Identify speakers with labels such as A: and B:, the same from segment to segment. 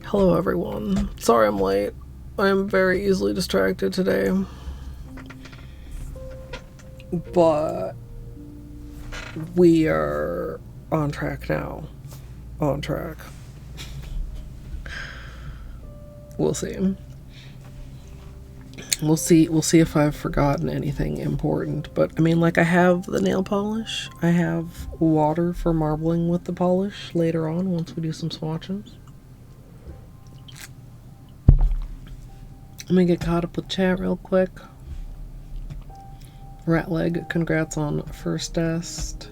A: Hello everyone. Sorry I'm late. I am very easily distracted today. But we are on track now. On track. We'll see. We'll see if I've forgotten anything important. But I mean, like, I have the nail polish. I have water for marbling with the polish later on once we do some swatches. Let me get caught up with chat real quick. Ratleg, congrats on first test.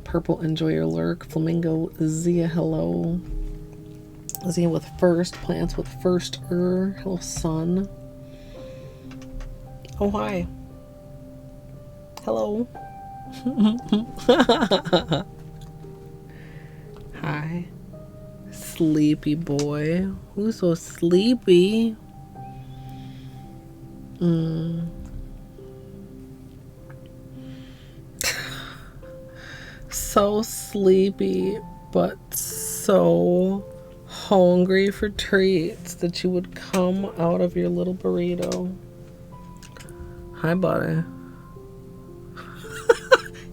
A: Purple, enjoy your lurk. Flamingo, Zia, hello. Zia with first, plants with first hello, sun. Oh, hi. Hello. Hi. Sleepy boy. Who's so sleepy? So sleepy, but so hungry for treats that you would come out of your little burrito. Hi, buddy.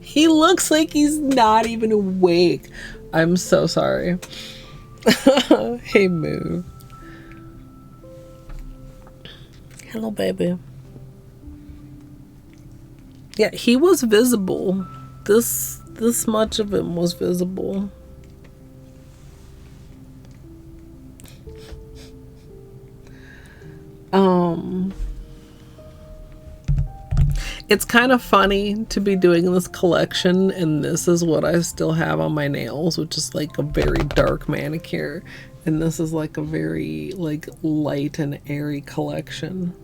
A: He looks like he's not even awake. I'm so sorry. Hey, Moo. Hello, baby. Yeah, he was visible. This much of him was visible. It's kind of funny to be doing this collection, and this is what I still have on my nails, which is like a very dark manicure, and this is like a very like light and airy collection.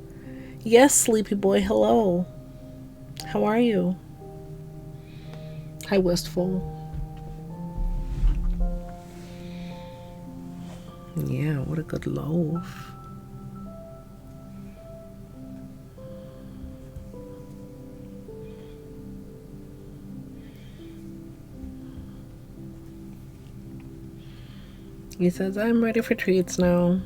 A: Yes, sleepy boy, hello. How are you? Hi, wistful. Yeah, what a good loaf. He says, I'm ready for treats now.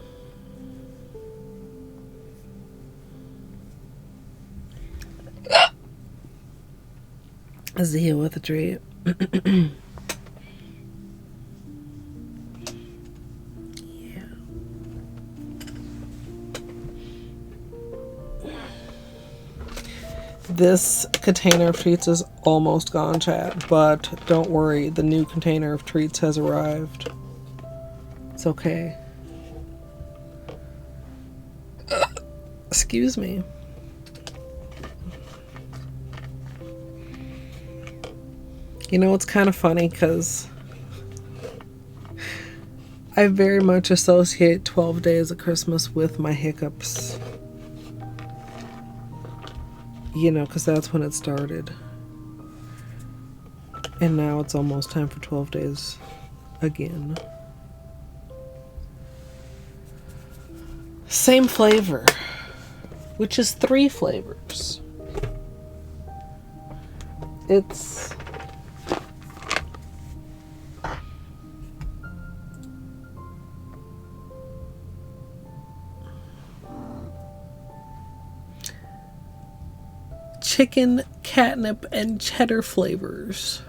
A: Zia with a treat. Yeah. This container of treats is almost gone, chat, but don't worry, the new container of treats has arrived. It's okay. Excuse me. You know, it's kind of funny because I very much associate 12 days of Christmas with my hiccups. You know, because that's when it started. And now it's almost time for 12 days again. Same flavor, which is 3 flavors. It's chicken, catnip, and cheddar flavors.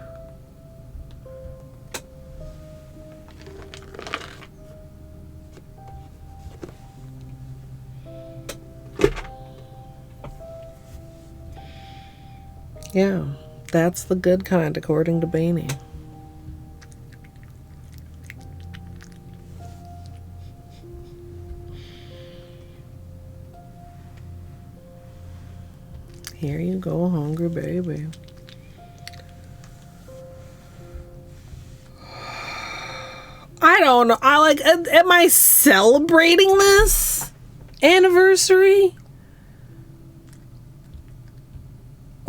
A: Yeah, that's the good kind, according to Beanie. Here you go, hungry baby. I don't know. Am I celebrating this anniversary?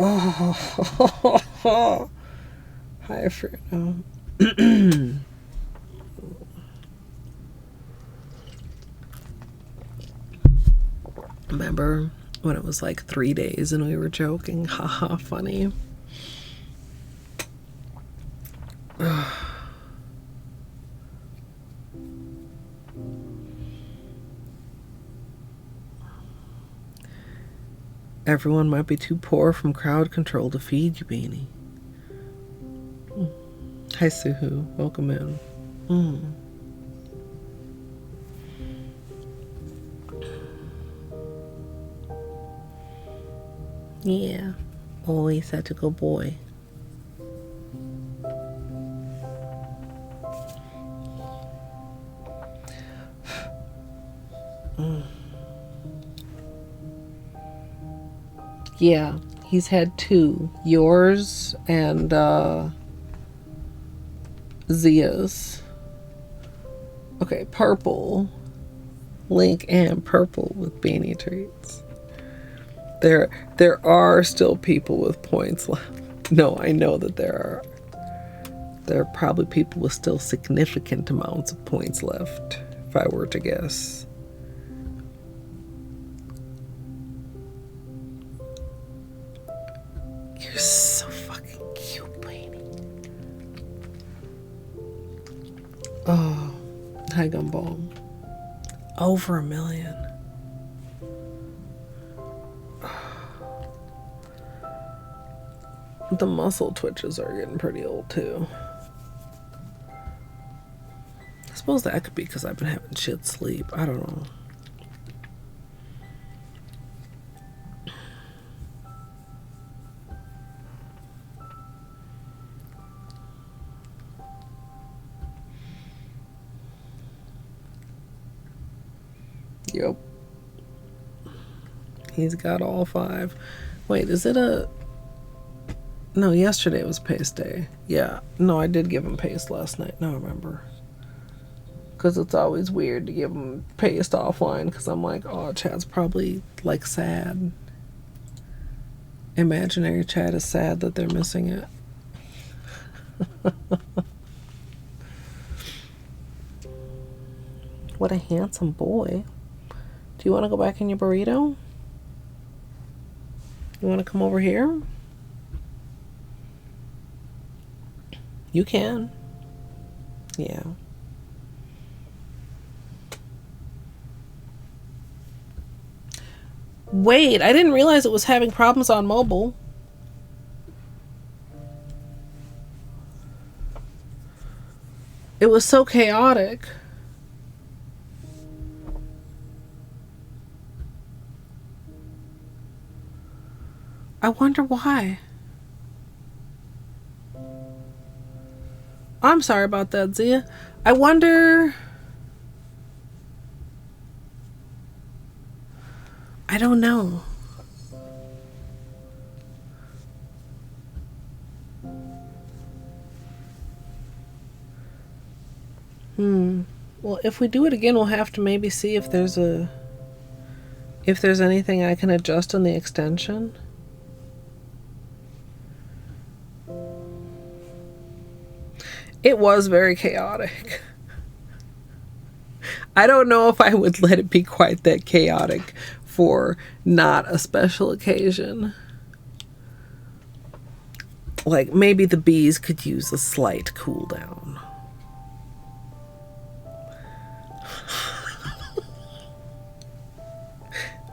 A: Oh, hi, Fredo. Remember when it was like 3 days and we were joking? Haha, funny. Everyone might be too poor from crowd control to feed you, Beanie. Hi, Suhu. Welcome in. Yeah. Always such a good boy. Yeah, he's had 2. Yours and Zia's. Okay, purple. Link and purple with Beanie treats. There are still people with points left. No, I know that there are probably people with still significant amounts of points left, if I were to guess. You're so fucking cute, Beanie. Oh, hi Gumball. Over 1 million. The muscle twitches are getting pretty old too. I suppose that could be because I've been having shit sleep. I don't know. Yep. He's got all 5. Wait, is it a... No, yesterday was paste day. Yeah. No, I did give him paste last night. Now I remember. Because it's always weird to give him paste offline. Because I'm like, oh, Chad's probably, like, sad. Imaginary Chad is sad that they're missing it. What a handsome boy. Do you want to go back in your burrito? You want to come over here? You can. Yeah. Wait, I didn't realize it was having problems on mobile. It was so chaotic. I wonder why. I'm sorry about that, Zia. I wonder... I don't know. Well, if we do it again, we'll have to maybe see if there's anything I can adjust on the extension. It was very chaotic. I don't know if I would let it be quite that chaotic for not a special occasion. Like, maybe the bees could use a slight cool down.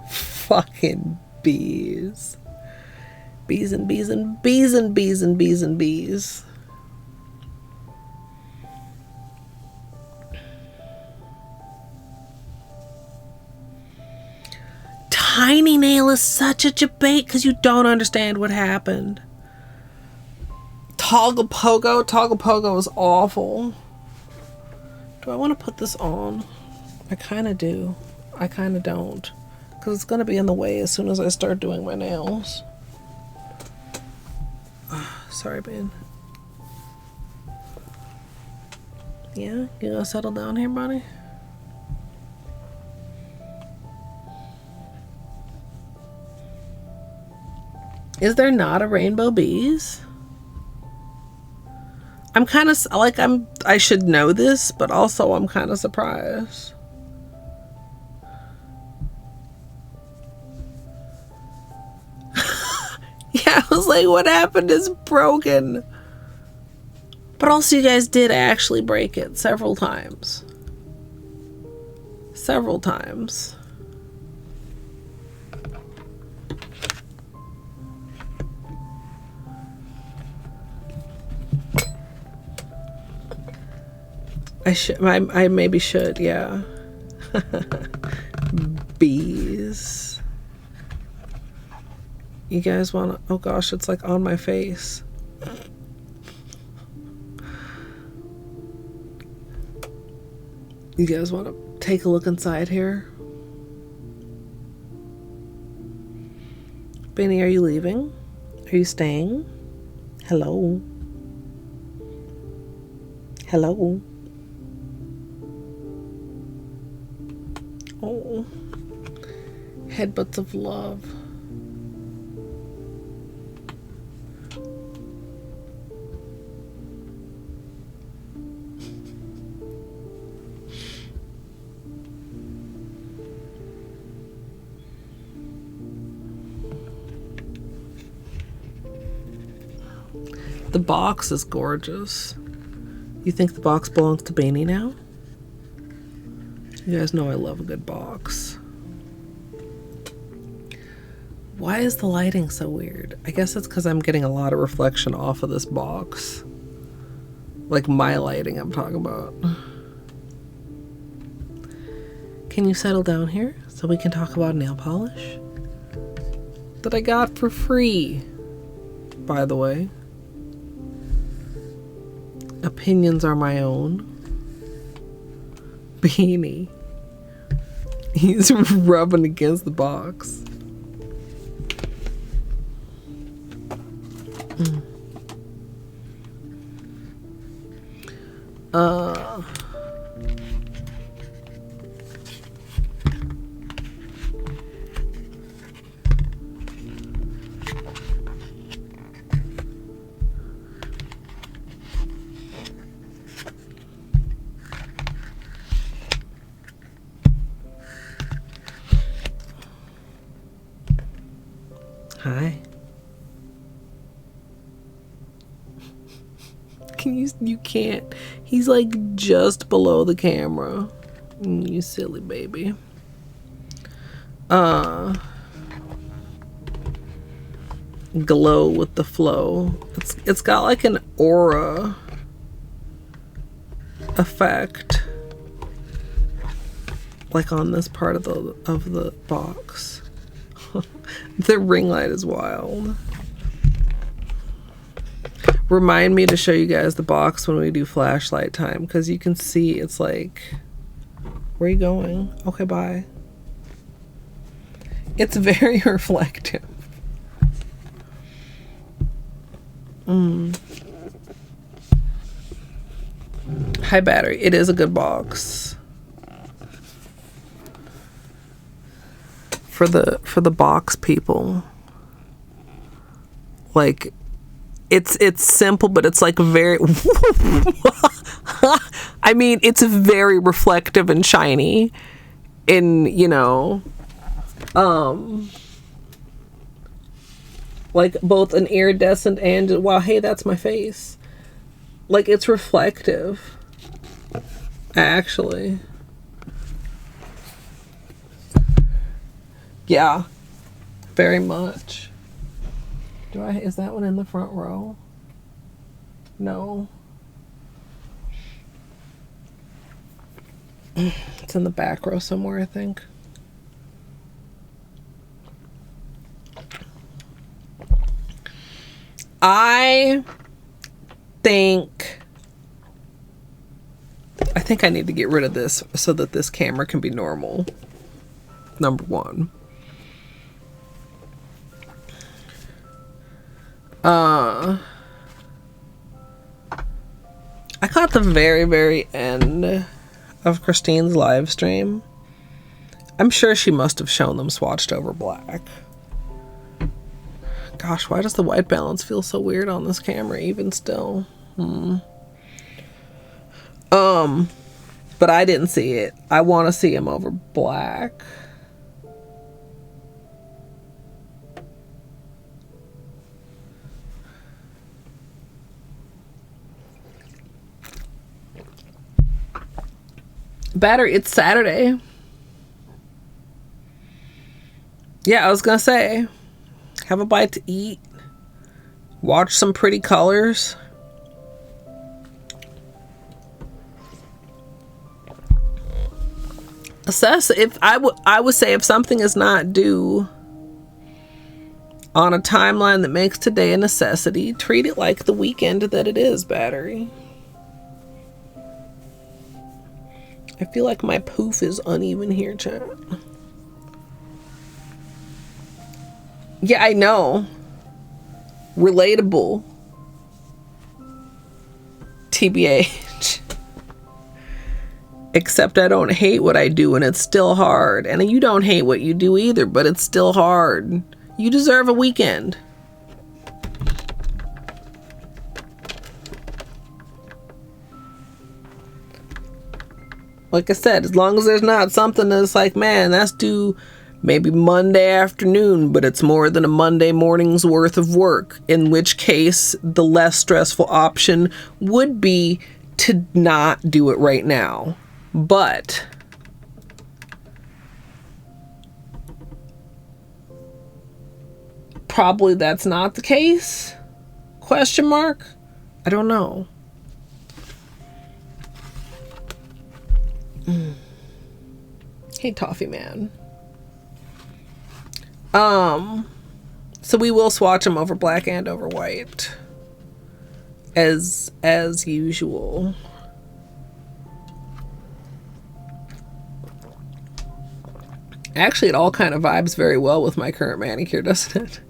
A: Fucking bees. Bees and bees and bees and bees and bees and bees. Tiny Nail is such a debate because you don't understand what happened. Toggle Pogo is awful. Do I want to put this on? I kind of do. I kind of don't. Because it's going to be in the way as soon as I start doing my nails. Sorry, man. Yeah? You gonna settle down here, buddy? Is there not a Rainbow Bees? I'm kind of like, I should know this, but also I'm kind of surprised. Yeah, I was like, what happened is broken. But also you guys did actually break it several times. Several times. I maybe should, yeah. Bees. You guys wanna, oh gosh, it's like on my face. You guys wanna take a look inside here? Benny, are you leaving? Are you staying? Hello? Hello? Oh, headbutts of love. The box is gorgeous. You think the box belongs to Beanie now? You guys know I love a good box. Why is the lighting so weird? I guess it's because I'm getting a lot of reflection off of this box. Like my lighting I'm talking about. Can you settle down here so we can talk about nail polish? That I got for free, by the way. Opinions are my own. Beanie. He's rubbing against the box. Hi. You can't. He's like just below the camera. You silly baby. Glow with the flow. It's got like an aura effect. Like on this part of the box. The ring light is wild. Remind me to show you guys the box when we do flashlight time, because you can see it's like, where are you going? Okay, bye. It's very reflective. High battery. It is a good box. For the box people. Like, it's simple, but it's like very I mean, it's very reflective and shiny in, you know, like both an iridescent and, wow, hey, that's my face. Like, it's reflective, actually. Yeah, very much. Is that one in the front row? No. It's in the back row somewhere, I think. I think I need to get rid of this so that this camera can be normal. Number one. I caught the very, very end of Christine's live stream. I'm sure she must have shown them swatched over black. Gosh, why does the white balance feel so weird on this camera even still? But I didn't see it. I want to see him over black. Battery, it's Saturday. Yeah, I was gonna say, have a bite to eat, watch some pretty colors. Assess if I would say if something is not due on a timeline that makes today a necessity, treat it like the weekend that it is, battery. I feel like my poof is uneven here, chat. Yeah, I know. Relatable. TBH. Except I don't hate what I do and it's still hard. And you don't hate what you do either, but it's still hard. You deserve a weekend. Like I said, as long as there's not something that's like, man, that's due maybe Monday afternoon, but it's more than a Monday morning's worth of work, in which case the less stressful option would be to not do it right now, but probably that's not the case. Question mark? I don't know. Hey, Toffee Man. So we will swatch them over black and over white. As usual. Actually, it all kind of vibes very well with my current manicure, doesn't it?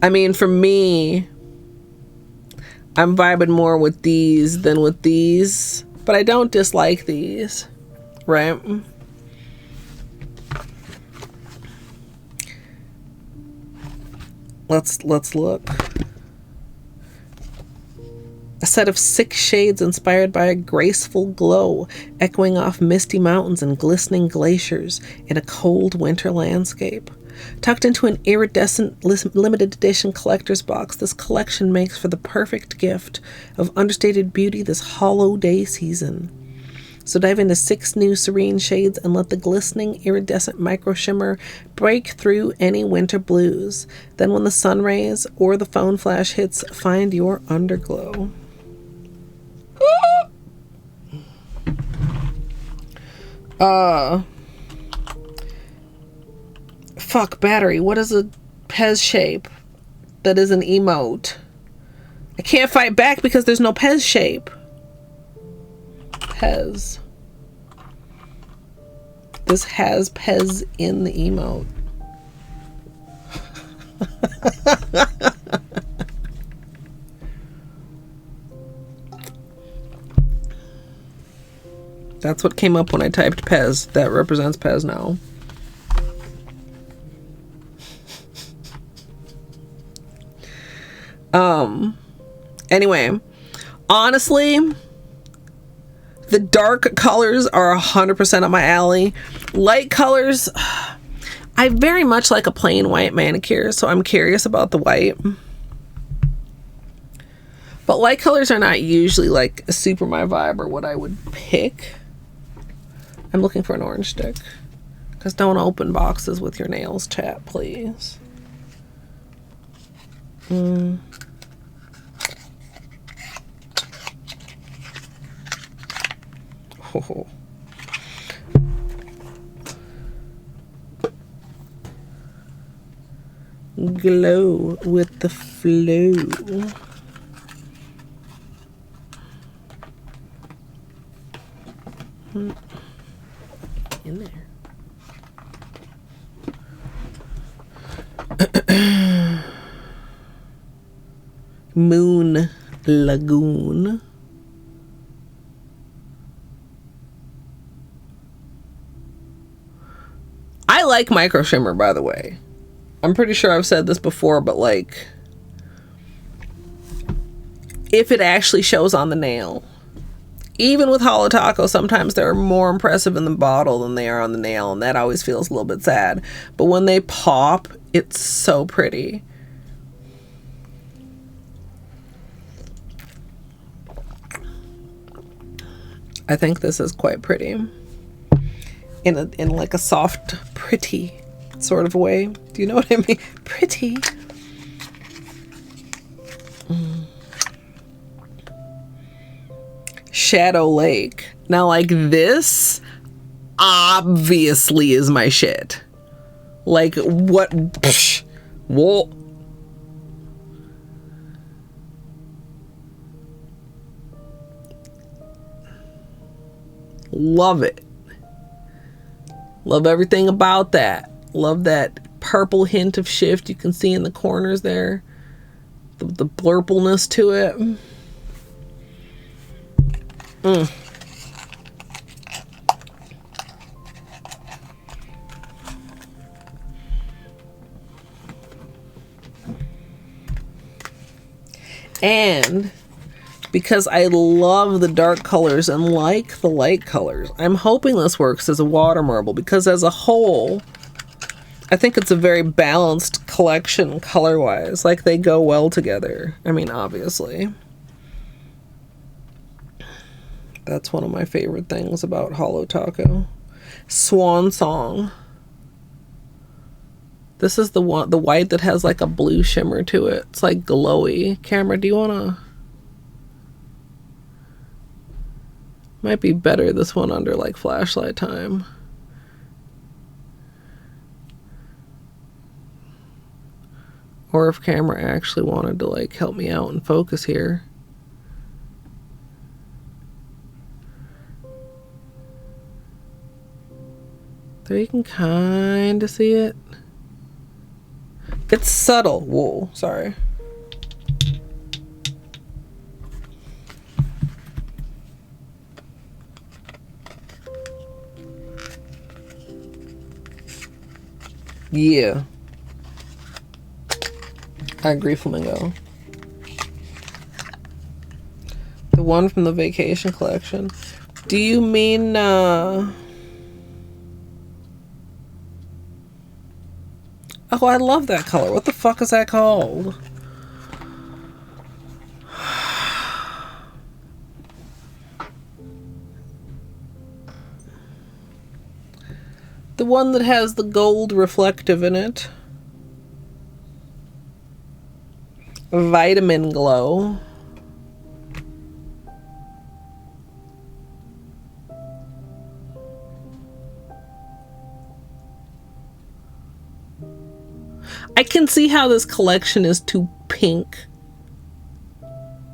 A: I mean, for me, I'm vibing more with these than with these, but I don't dislike these, right? Let's look. A set of 6 shades inspired by a graceful glow, echoing off misty mountains and glistening glaciers in a cold winter landscape. Tucked into an iridescent limited edition collector's box, this collection makes for the perfect gift of understated beauty this holiday season. So dive into 6 new serene shades and let the glistening iridescent micro shimmer break through any winter blues. Then when the sun rays or the phone flash hits, find your underglow. Fuck, battery. What is a Pez shape that is an emote? I can't fight back because there's no Pez shape. Pez. This has Pez in the emote. That's what came up when I typed Pez. That represents Pez now. Anyway, honestly, the dark colors are 100% up my alley. Light colors, I very much like a plain white manicure, so I'm curious about the white. But light colors are not usually like super my vibe or what I would pick. I'm looking for an orange stick. Because don't open boxes with your nails, chat, please. Oh. Glow with the flow. In there. Moon Lagoon. I like micro shimmer, by the way. I'm pretty sure I've said this before, but like, if it actually shows on the nail, even with Holo Taco, sometimes they're more impressive in the bottle than they are on the nail, and that always feels a little bit sad. But when they pop, it's so pretty. I think this is quite pretty. In like a soft, pretty sort of way. Do you know what I mean? Pretty. Shadow Lake. Now, like, this obviously is my shit. Like, what? Psh, whoa. Love it. Love everything about that. Love that purple hint of shift you can see in the corners there. The blurpleness to it. And because I love the dark colors and like the light colors, I'm hoping this works as a water marble, because as a whole, I think it's a very balanced collection color-wise. Like, they go well together. I mean, obviously. That's one of my favorite things about Holo Taco. Swan Song. This is the one, the white that has like a blue shimmer to it. It's like glowy. Camera, do you wanna? Might be better this one under like flashlight time. Or if camera actually wanted to like help me out and focus here. There you can kind of see it. It's subtle. Whoa, sorry. Yeah. I agree, Flamingo. The one from the vacation collection. Do you mean, oh, I love that color. What the fuck is that called? The one that has the gold reflective in it. Vitamin Glow. I can see how this collection is too pink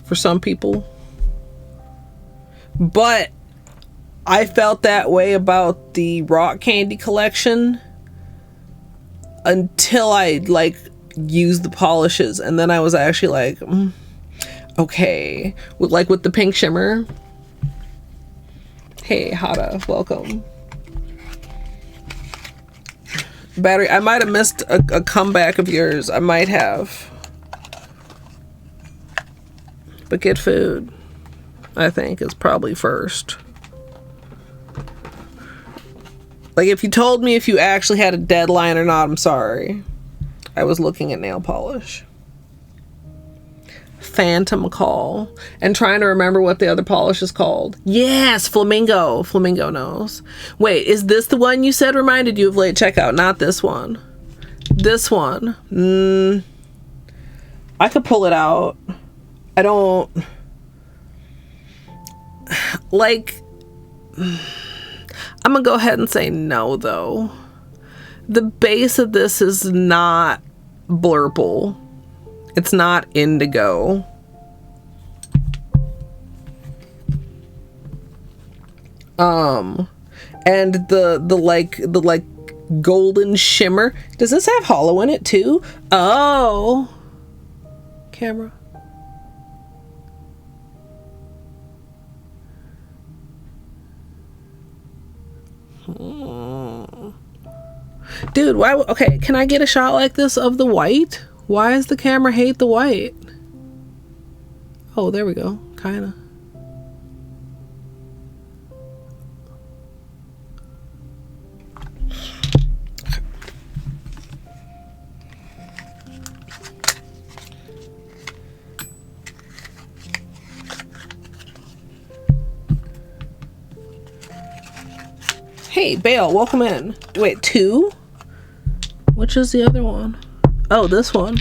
A: for some people, but I felt that way about the rock candy collection until I like used the polishes, and then I was actually like, okay, with the pink shimmer. Hey Hada, welcome. Battery, I might have missed a comeback of yours. I might have. But get food, I think, is probably first. Like, if you told me if you actually had a deadline or not, I'm sorry. I was looking at nail polish. Phantom Call. And trying to remember what the other polish is called. Yes, Flamingo. Flamingo knows. Wait, is this the one you said reminded you of late checkout? Not this one. This one. I could pull it out. I don't... Like... I'm gonna go ahead and say no, though. The base of this is not blurple. It's not indigo. And the like golden shimmer. Does this have hollow in it too? Oh, camera. Dude, why? Okay, can I get a shot like this of the white? Why does the camera hate the white? Oh, there we go. Kinda. Hey, Bale, welcome in. Wait, 2? Which is the other one? Oh, this one.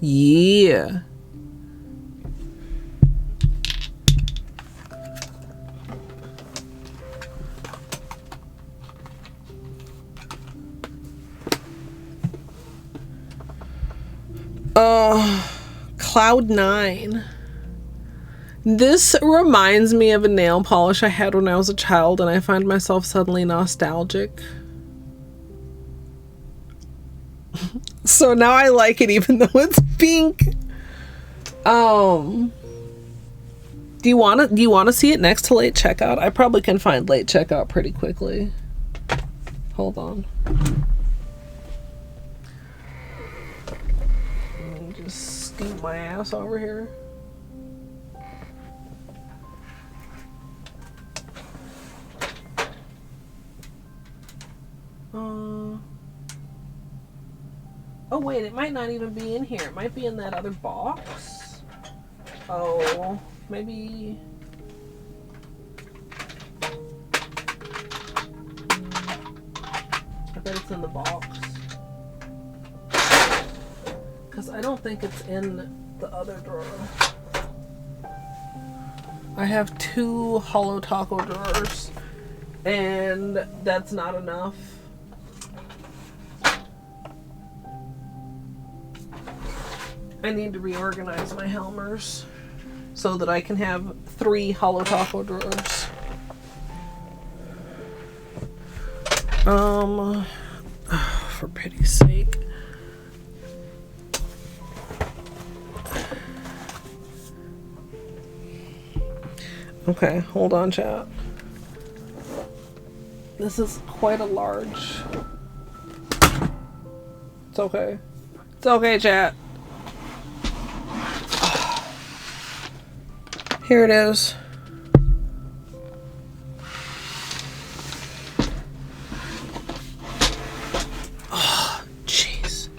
A: Yeah. Cloud 9. This reminds me of a nail polish I had when I was a child, and I find myself suddenly nostalgic. So now I like it even though it's pink. Do you want to see it next to late checkout? I probably can find late checkout pretty quickly. Hold on. Let me just scoot my ass over here. Oh wait, it might not even be in here. It might be in that other box. Oh, maybe. I bet it's in the box. Because I don't think it's in the other drawer. I have 2 Holo Taco drawers, and that's not enough. I need to reorganize my Helmers so that I can have 3 Holo Taco drawers. For pity's sake. Okay, hold on, chat. This is quite a large. It's okay. It's okay, chat. Here it is. Oh, jeez.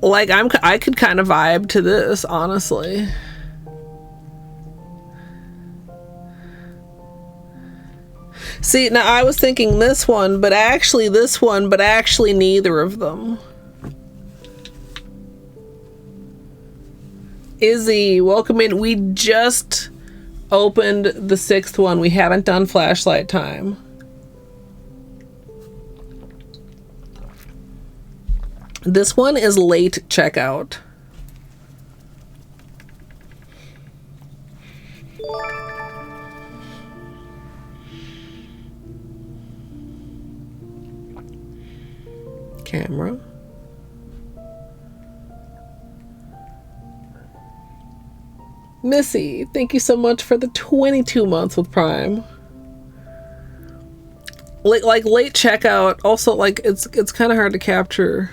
A: Like I could kind of vibe to this, honestly. See, now I was thinking this one, but actually this one, but actually neither of them. Izzy, welcome in. We just opened the 6th one. We haven't done flashlight time. This one is late checkout. Camera. Missy, thank you so much for the 22 months with Prime. Like late checkout, also like it's kind of hard to capture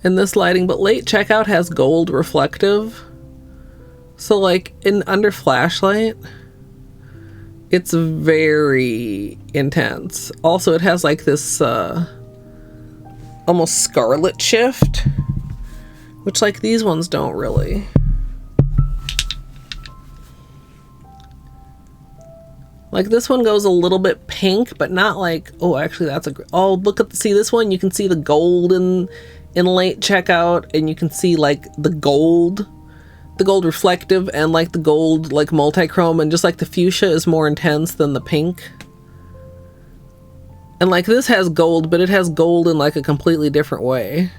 A: in this lighting, but late checkout has gold reflective, so like in under flashlight it's very intense. Also it has like this almost scarlet shift, which like these ones don't really. Like this one goes a little bit pink, but not like, oh actually that's a, oh look at, see this one, you can see the gold in late checkout, and you can see like the gold reflective, and like the gold like multi-chrome, and just like the fuchsia is more intense than the pink. And like this has gold, but it has gold in like a completely different way.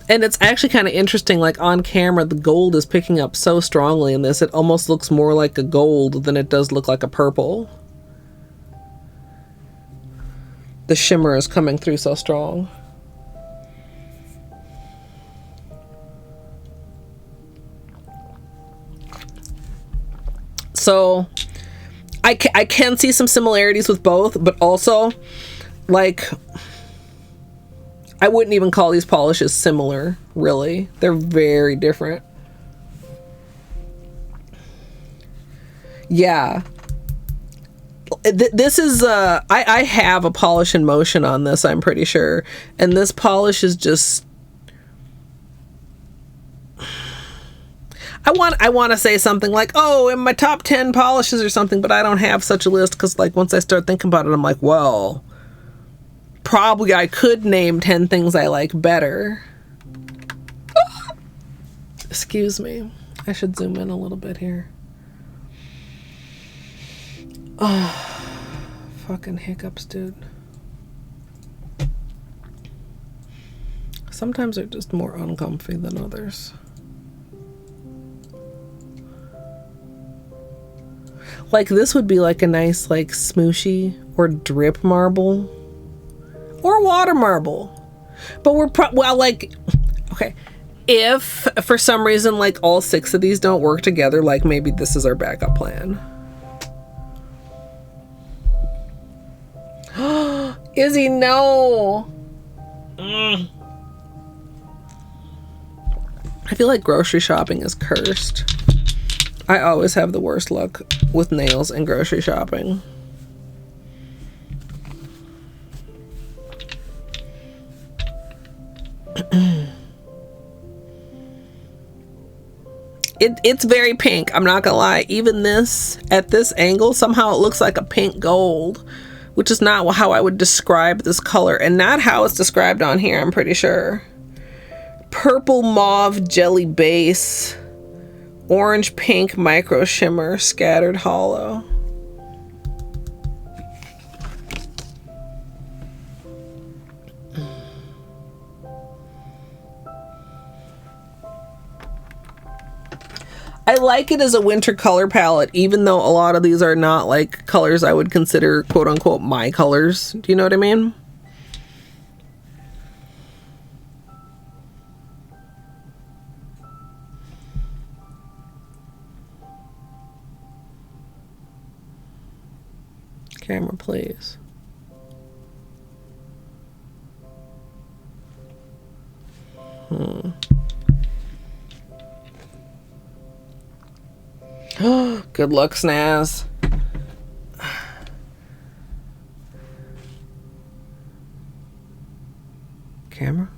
A: And it's actually kind of interesting, like on camera the gold is picking up so strongly in this, it almost looks more like a gold than it does look like a purple. The shimmer is coming through so strong. So I can see some similarities with both, but also like I wouldn't even call these polishes similar, really. They're very different. Yeah. This is I have a polish in motion on this, I'm pretty sure, and this polish is just, I want to say something like, oh, in my top 10 polishes or something, but I don't have such a list, because like once I start thinking about it, I'm like, well, probably I could name 10 things I like better. Excuse me. I should zoom in a little bit here. Oh, fucking hiccups, dude. Sometimes they're just more uncomfy than others. Like this would be like a nice like smooshy or drip marble or water marble, but we're well, like, okay, if for some reason like all 6 of these don't work together, like maybe this is our backup plan. Izzy, no. I feel like grocery shopping is cursed. I always have the worst luck with nails and grocery shopping. It's very pink, I'm not gonna lie. Even this, at this angle, somehow it looks like a pink gold, which is not how I would describe this color, and not how it's described on here, I'm pretty sure. Purple mauve jelly base, orange pink micro shimmer, scattered hollow. I like it as a winter color palette, even though a lot of these are not like colors I would consider quote unquote my colors. Do you know what I mean? Camera, please. Good luck, Snaz. Camera.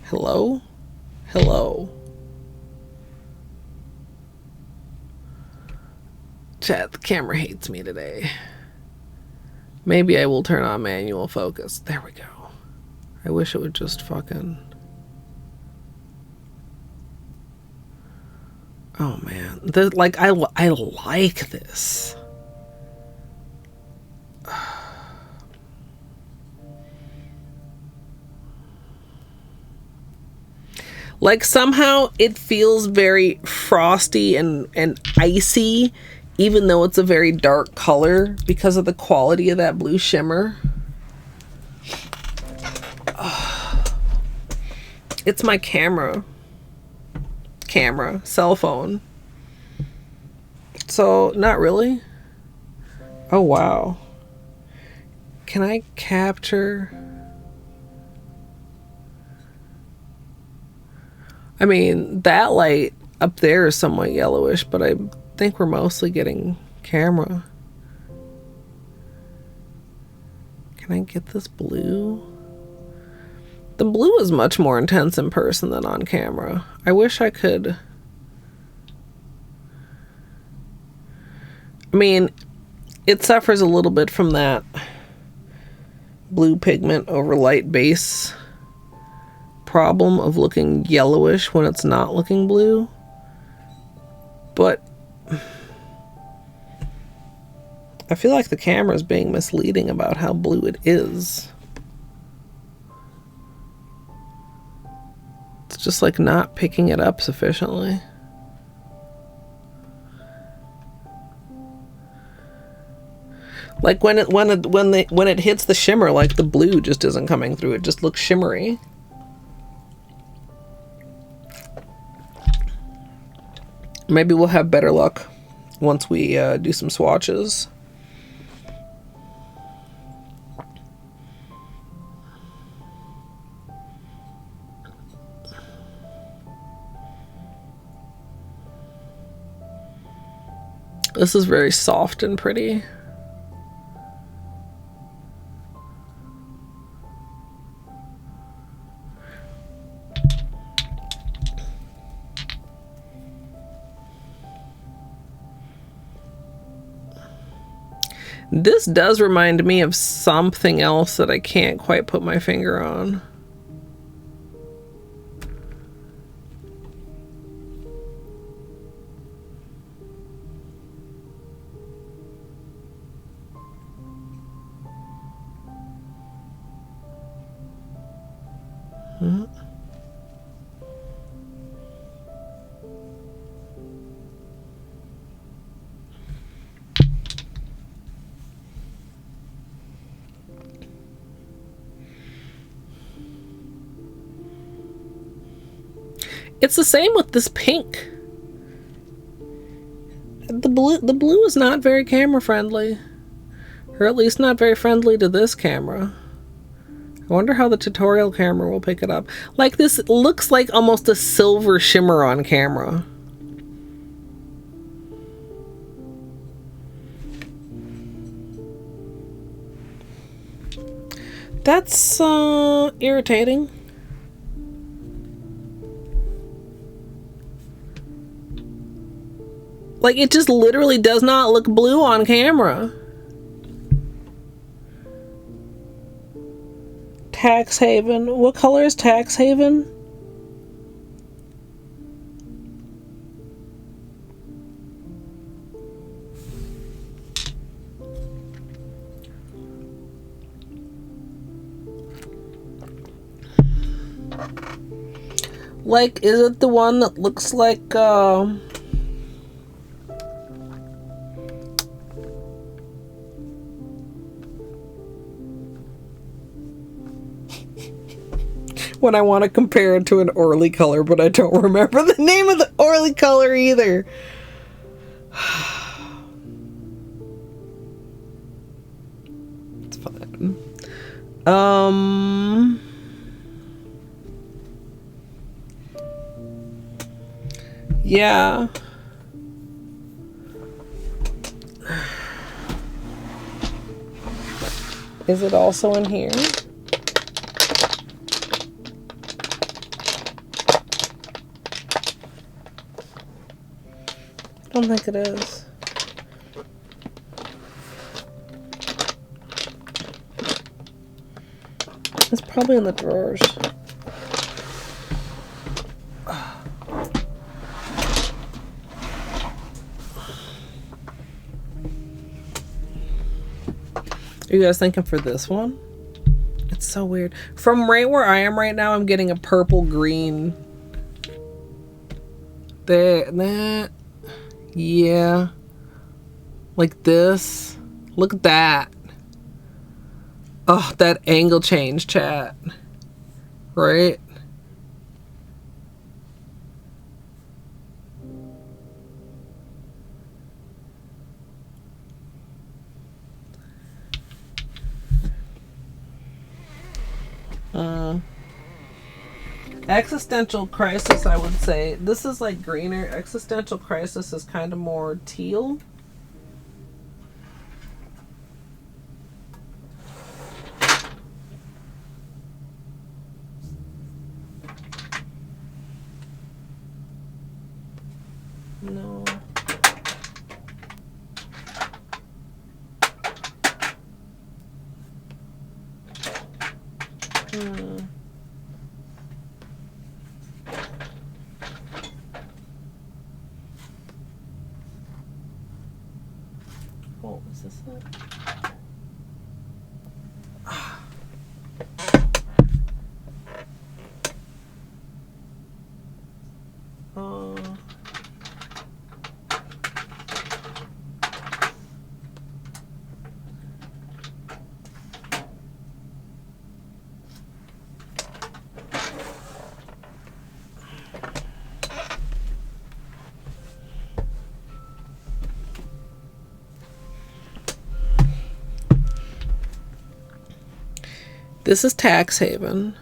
A: Hello? Hello? Chat, the camera hates me today. Maybe I will turn on manual focus. There we go. I wish it would just fucking... Oh man, like I like this. Like somehow it feels very frosty and icy, even though it's a very dark color because of the quality of that blue shimmer. It's my camera, cell phone. So, not really. Oh, wow. Can I capture? I mean, that light up there is somewhat yellowish, but I think we're mostly getting camera. Can I get this blue? The blue is much more intense in person than on camera. I wish I could... I mean, it suffers a little bit from that blue pigment over light base problem of looking yellowish when it's not looking blue. But I feel like the camera is being misleading about how blue it is. It's just like not picking it up sufficiently. Like when it hits the shimmer, like the blue just isn't coming through. It just looks shimmery. Maybe we'll have better luck once we do some swatches. This is very soft and pretty. This does remind me of something else that I can't quite put my finger on. It's the same with this pink. the blue is not very camera friendly. Or at least not very friendly to this camera. I wonder how the tutorial camera will pick it up. Like, this looks like almost a silver shimmer on camera. That's irritating. Like, it just literally does not look blue on camera. Tax Haven. What color is Tax Haven? Like, is it the one that looks like, when I want to compare it to an Orly color, but I don't remember the name of the Orly color either. It's fine. Yeah. Is it also in here? I don't think it is. It's probably in the drawers. Are you guys thinking for this one? It's so weird. From right where I am right now, I'm getting a purple green. There, that. Yeah. Like this. Look at that. Oh, that angle change, chat. Right? Existential Crisis, I would say. This is like greener. Existential Crisis is kind of more teal. No. Oh, is this it? This is Tax Haven.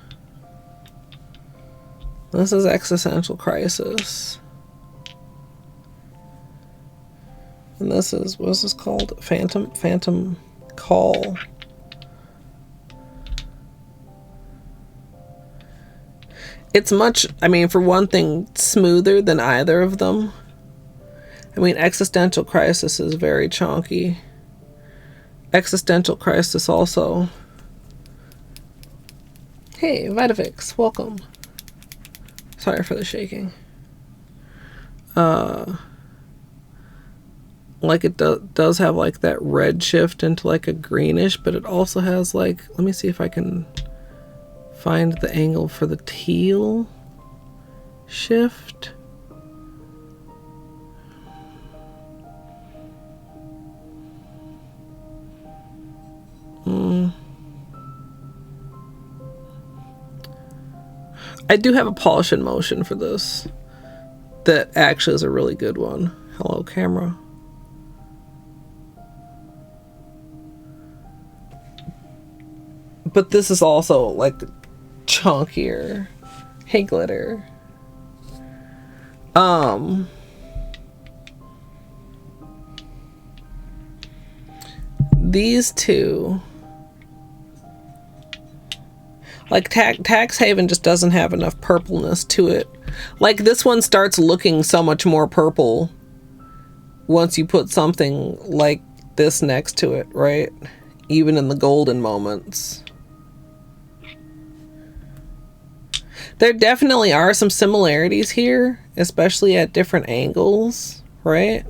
A: This is Existential Crisis. And this is, what's this called? Phantom Call. It's much, I mean, for one thing, smoother than either of them. I mean, Existential Crisis is very chonky. Existential Crisis also. Hey, Vitafix, welcome. Sorry for the shaking. Like it does have like that red shift into like a greenish, but it also has like, let me see if I can find the angle for the teal shift. I do have a polish in motion for this that actually is a really good one. Hello, camera. But this is also like chunkier. Hey, glitter. These two, like Tax Haven just doesn't have enough purpleness to it. Like this one starts looking so much more purple once you put something like this next to it, right? Even in the golden moments. There definitely are some similarities here, especially at different angles, right?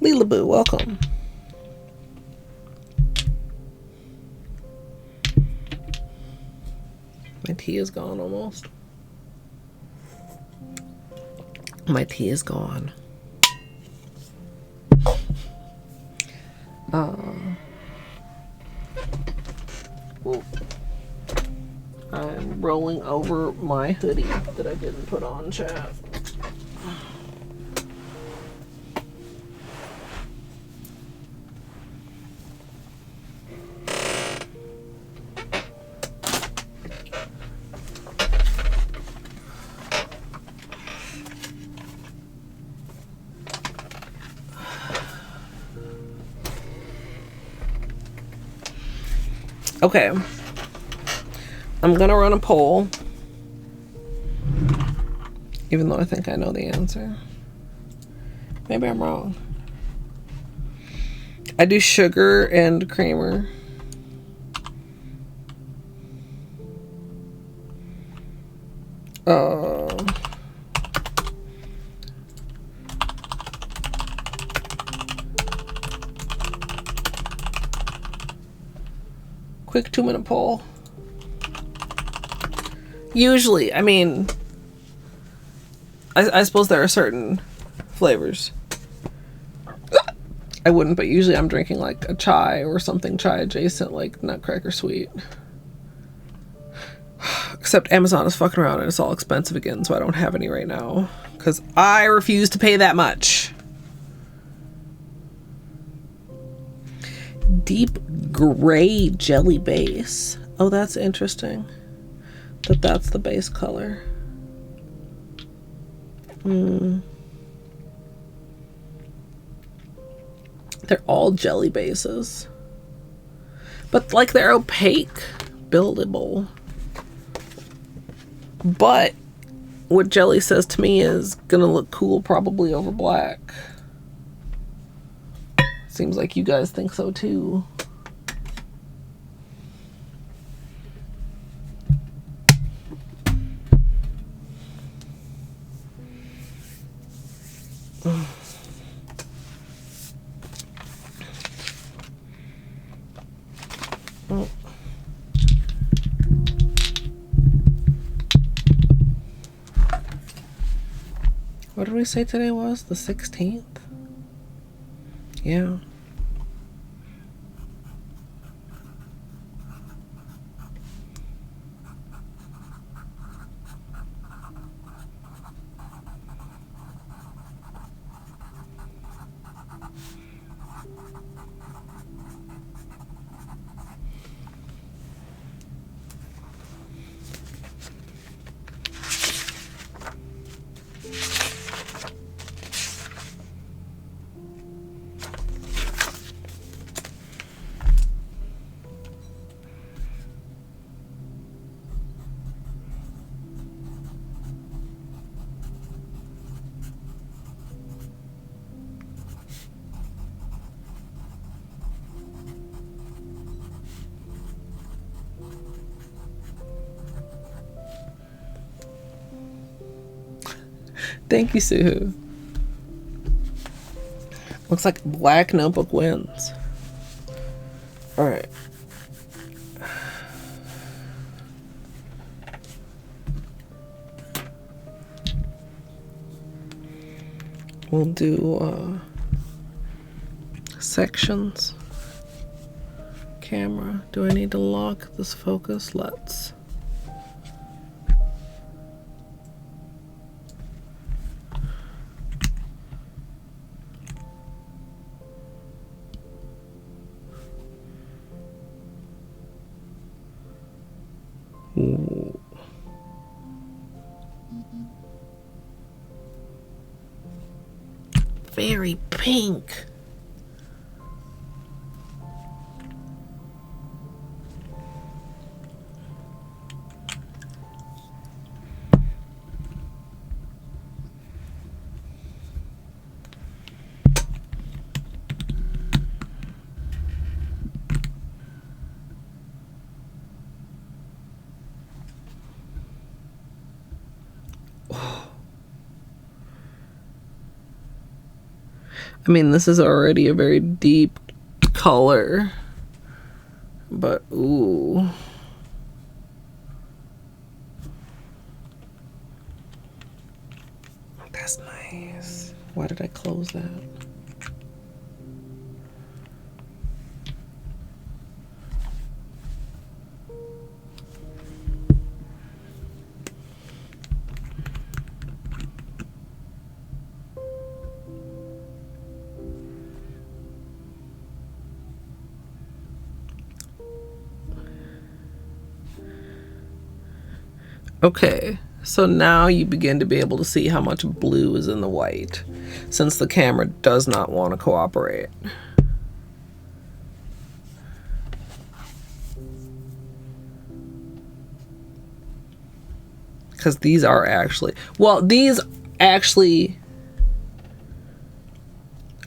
A: Leela Boo, welcome. My tea is gone almost. My tea is gone. I'm rolling over my hoodie that I didn't put on, chat. Okay, I'm gonna run a poll, even though I think I know the answer. Maybe I'm wrong. I do sugar and creamer. Quick 2-minute poll. Usually, I mean, I suppose there are certain flavors I wouldn't, but usually I'm drinking like a chai or something chai adjacent, like Nutcracker Sweet. Except Amazon is fucking around and it's all expensive again, so I don't have any right now because I refuse to pay that much. Deep gray jelly base. Oh, that's interesting. That's the base color. They're all jelly bases. But like they're opaque, buildable. But what jelly says to me is gonna look cool probably over black. Seems like you guys think so too. What did we say today was? The 16th? Yeah. Thank you, Suhu. Looks like Black Notebook wins. Alright. We'll do sections. Camera. Do I need to lock this focus? Let's. Very pink. I mean, this is already a very deep color, but ooh. That's nice. Why did I close that? Okay, so now you begin to be able to see how much blue is in the white, since the camera does not want to cooperate. Because these are actually, well, these actually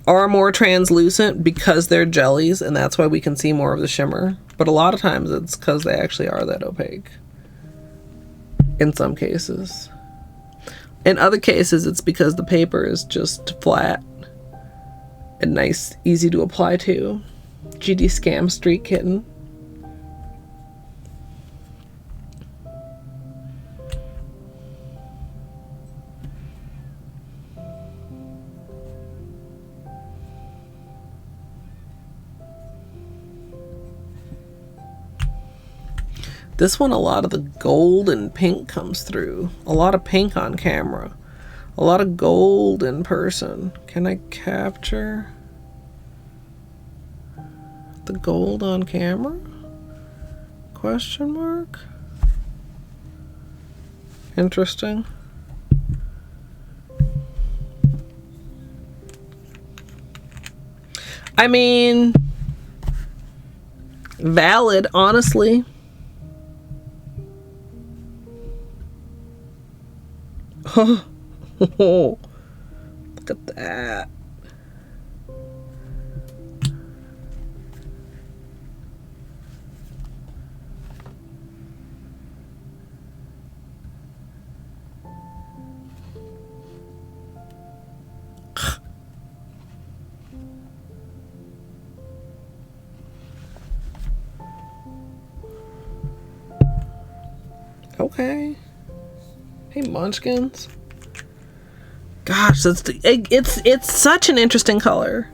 A: are more translucent because they're jellies, and that's why we can see more of the shimmer. But a lot of times it's because they actually are that opaque. In some cases. In other cases, it's because the paper is just flat and nice, easy to apply to. GD Scam Street Kitten. This one, a lot of the gold and pink comes through. A lot of pink on camera. A lot of gold in person. Can I capture the gold on camera? Question mark? Interesting. I mean, valid, honestly. Oh, look at that. Okay. Hey, munchkins. Gosh, it's such an interesting color.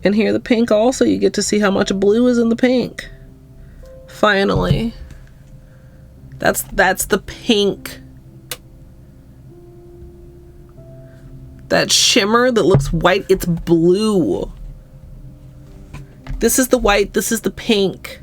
A: And here the pink also, you get to see how much blue is in the pink. Finally. That's the pink. That shimmer that looks white, it's blue. This is the white, this is the pink.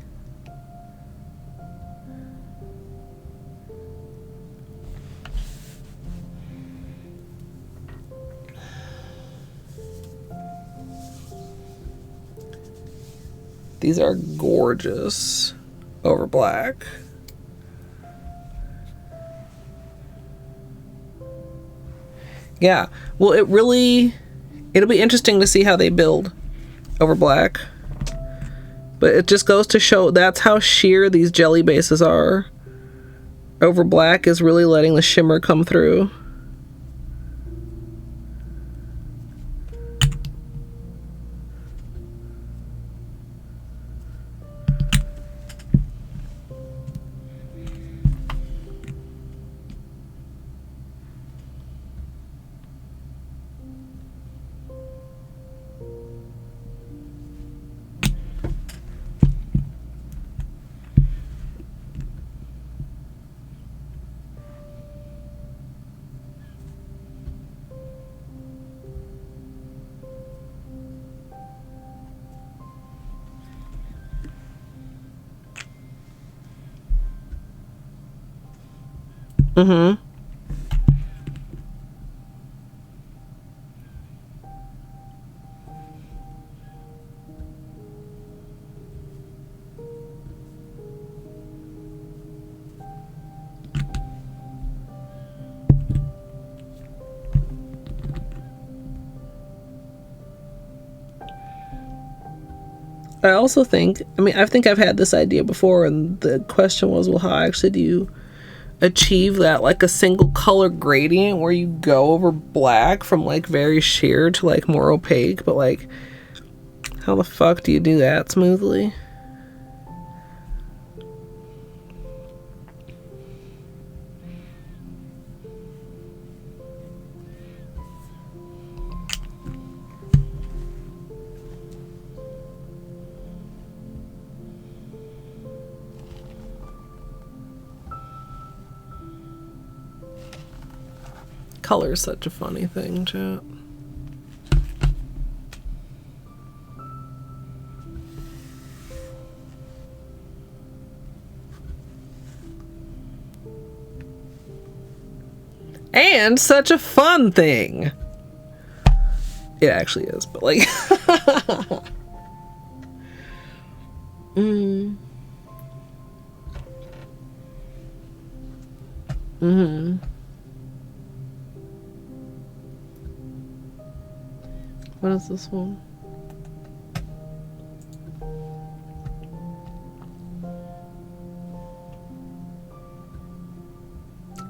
A: These are gorgeous over black. Yeah, well, it'll be interesting to see how they build over black. But it just goes to show that's how sheer these jelly bases are. Over black is really letting the shimmer come through. Mm-hmm. I also think, I think I've had this idea before, and the question was, well, how actually do you achieve that, like a single color gradient where you go over black from like very sheer to like more opaque, but like, how the fuck do you do that smoothly? Color is such a funny thing, chat. And such a fun thing. It actually is, but like What is this one?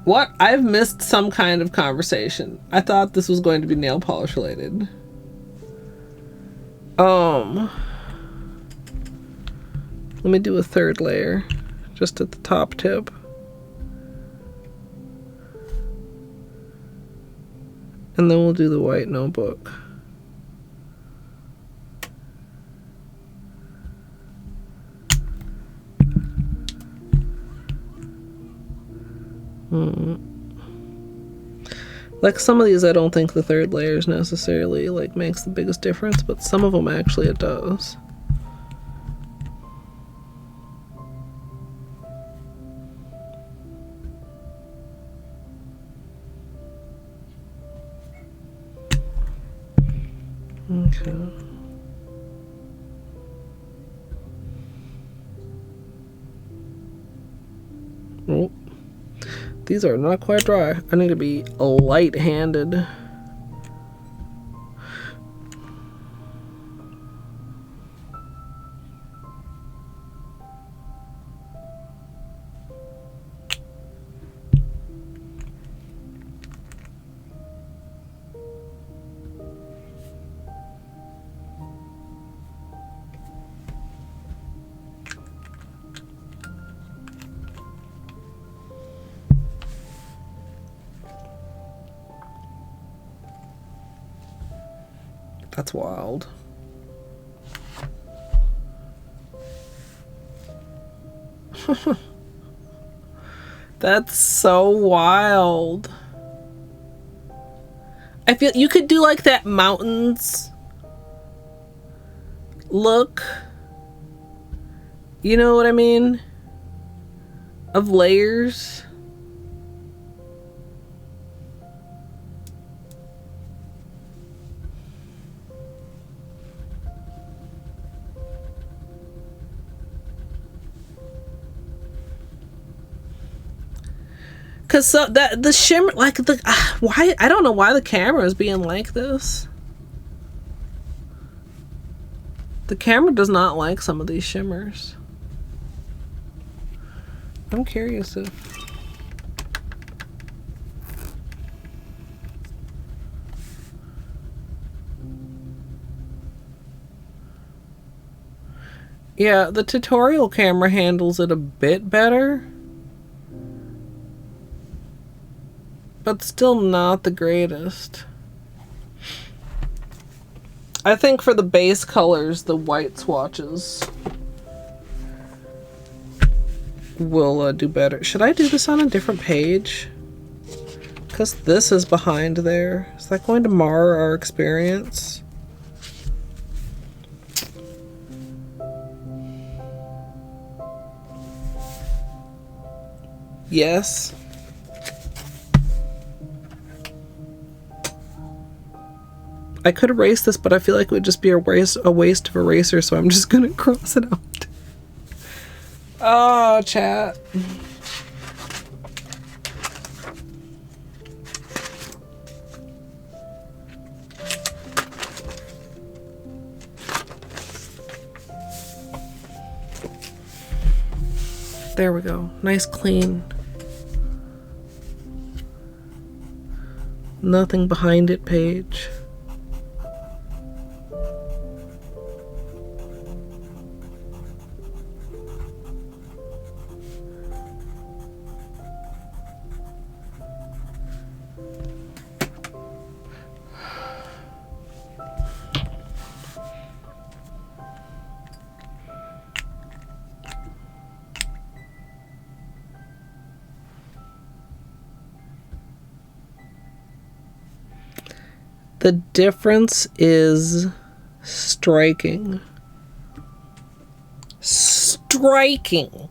A: What? I've missed some kind of conversation. I thought this was going to be nail polish related. Let me do a third layer just at the top tip. And then we'll do the white notebook. Like some of these, I don't think the third layer is necessarily like makes the biggest difference, but some of them actually it does. Okay. Oh. These are not quite dry. I need to be light-handed. That's wild. That's so wild. I feel you could do like that mountains look. You know what I mean? Of layers. Cause so that the shimmer, like the why I don't know why the camera is being like this. The camera does not like some of these shimmers. I'm curious if. Yeah, the tutorial camera handles it a bit better. But still not the greatest. I think for the base colors, the white swatches will do better. Should I do this on a different page? Because this is behind there. Is that going to mar our experience? Yes. I could erase this, but I feel like it would just be a waste of eraser, so I'm just gonna cross it out. Oh, chat. There we go. Nice, clean. Nothing behind it page. The difference is striking. Striking.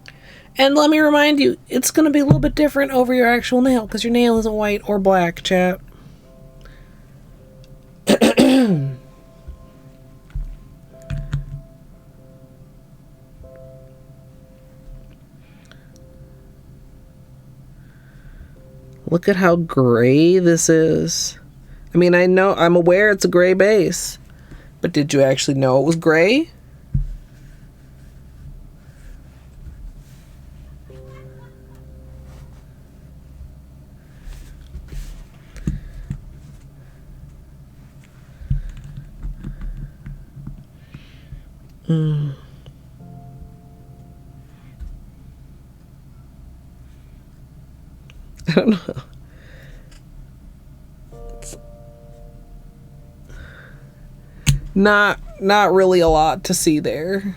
A: And let me remind you, it's going to be a little bit different over your actual nail, because your nail isn't white or black, chat. Look at how gray this is. I mean, I'm aware it's a gray base, but did you actually know it was gray? I don't know. Not really a lot to see there.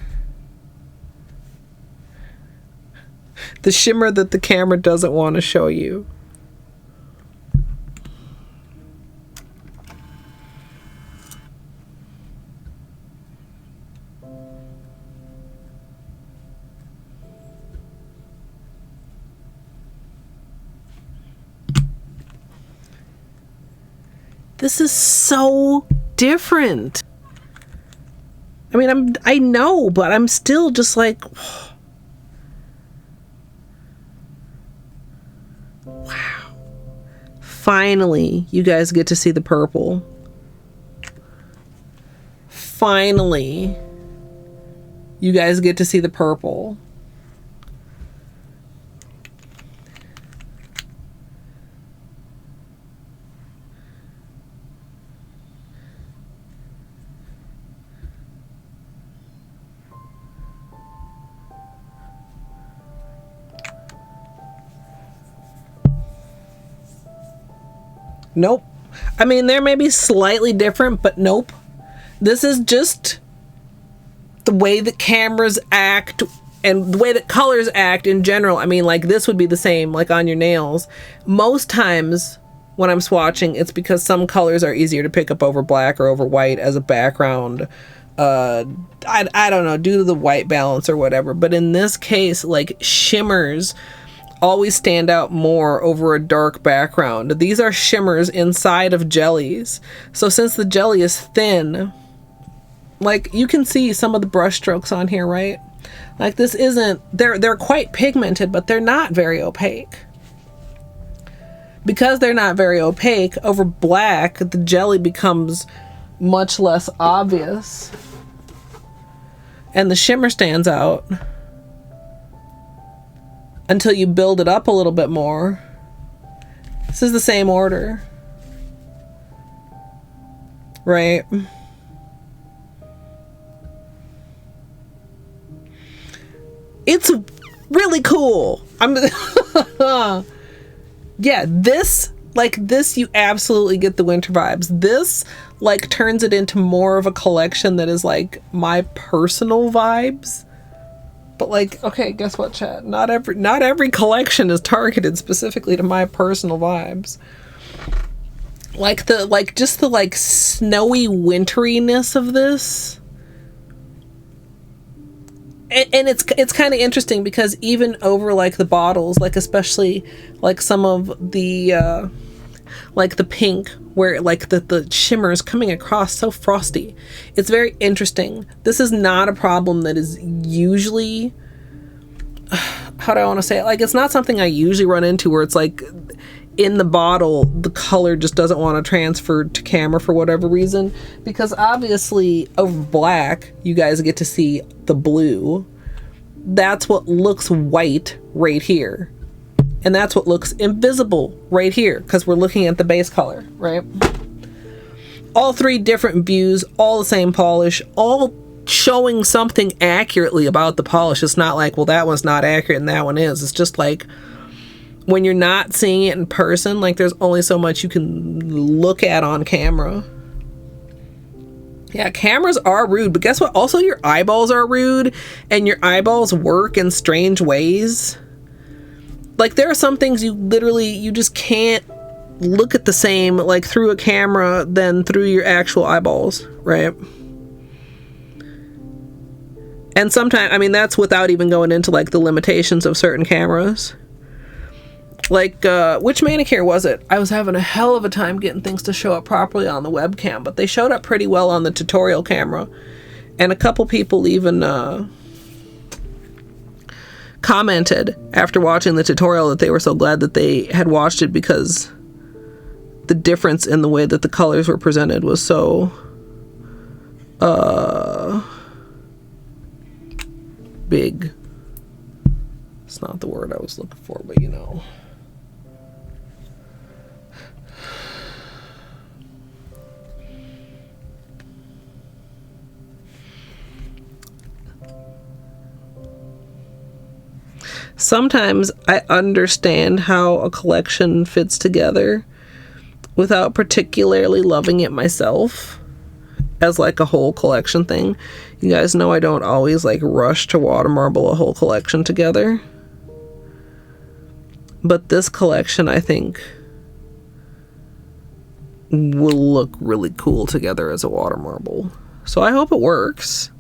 A: The shimmer that the camera doesn't want to show you. This is so different. I mean, I know, but I'm still just like, wow. Finally, you guys get to see the purple. Finally, you guys get to see the purple. Nope. I mean, there may be slightly different, but nope. This is just the way that cameras act and the way that colors act in general. I mean, like, this would be the same, like, on your nails. Most times when I'm swatching, it's because some colors are easier to pick up over black or over white as a background. I don't know, due to the white balance or whatever. But in this case, like, shimmers always stand out more over a dark background. These are shimmers inside of jellies. So since the jelly is thin, like, you can see some of the brush strokes on here, right? Like, this isn't, they're quite pigmented, but they're not very opaque. Because they're not very opaque, over black, the jelly becomes much less obvious. And the shimmer stands out until you build it up a little bit more. This is the same order, right? It's really cool. Yeah, this, like, this, you absolutely get the winter vibes. This, like, turns it into more of a collection that is, like, my personal vibes. But, like, okay, guess what, chat? Not every collection is targeted specifically to my personal vibes. Like, just the snowy winteriness of this. And it's kind of interesting because even over, like, the bottles, like, especially, like, some of the like the pink, where like the shimmer is coming across so frosty. It's very interesting. This is not a problem that is usually, how do I want to say it? Like, it's not something I usually run into where it's like in the bottle, the color just doesn't want to transfer to camera for whatever reason, because obviously over black, you guys get to see the blue. That's what looks white right here. And that's what looks invisible right here, because we're looking at the base color, right? All three different views, all the same polish, all showing something accurately about the polish. It's not like, well, that one's not accurate and that one is. It's just like, when you're not seeing it in person, like, there's only so much you can look at on camera. Yeah, cameras are rude, but guess what? Also, your eyeballs are rude, and your eyeballs work in strange ways. Like, there are some things you just can't look at the same, like, through a camera than through your actual eyeballs, right? And sometimes, I mean, that's without even going into, like, the limitations of certain cameras. Like, which manicure was it? I was having a hell of a time getting things to show up properly on the webcam, but they showed up pretty well on the tutorial camera. And a couple people even commented after watching the tutorial that they were so glad that they had watched it, because the difference in the way that the colors were presented was so big. It's not the word I was looking for, but you know. Sometimes I understand how a collection fits together without particularly loving it myself as like a whole collection thing. You guys know I don't always like rush to water marble a whole collection together. But this collection, I think, will look really cool together as a water marble. So I hope it works.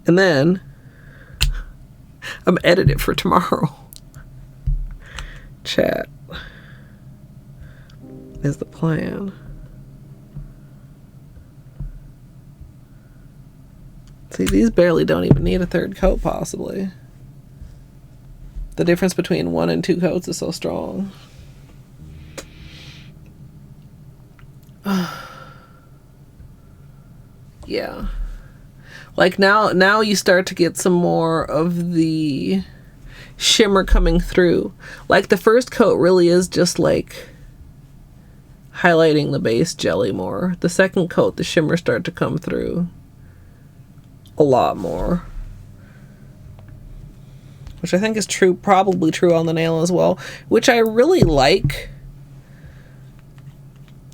A: And then I'm editing it for tomorrow. Chat is the plan. See, these barely don't even need a third coat, possibly. The difference between 1 and 2 coats is so strong. Yeah. Like now you start to get some more of the shimmer coming through. Like the first coat really is just like highlighting the base jelly more. The second coat, the shimmers start to come through a lot more. Which I think is true, probably true on the nail as well. Which I really like.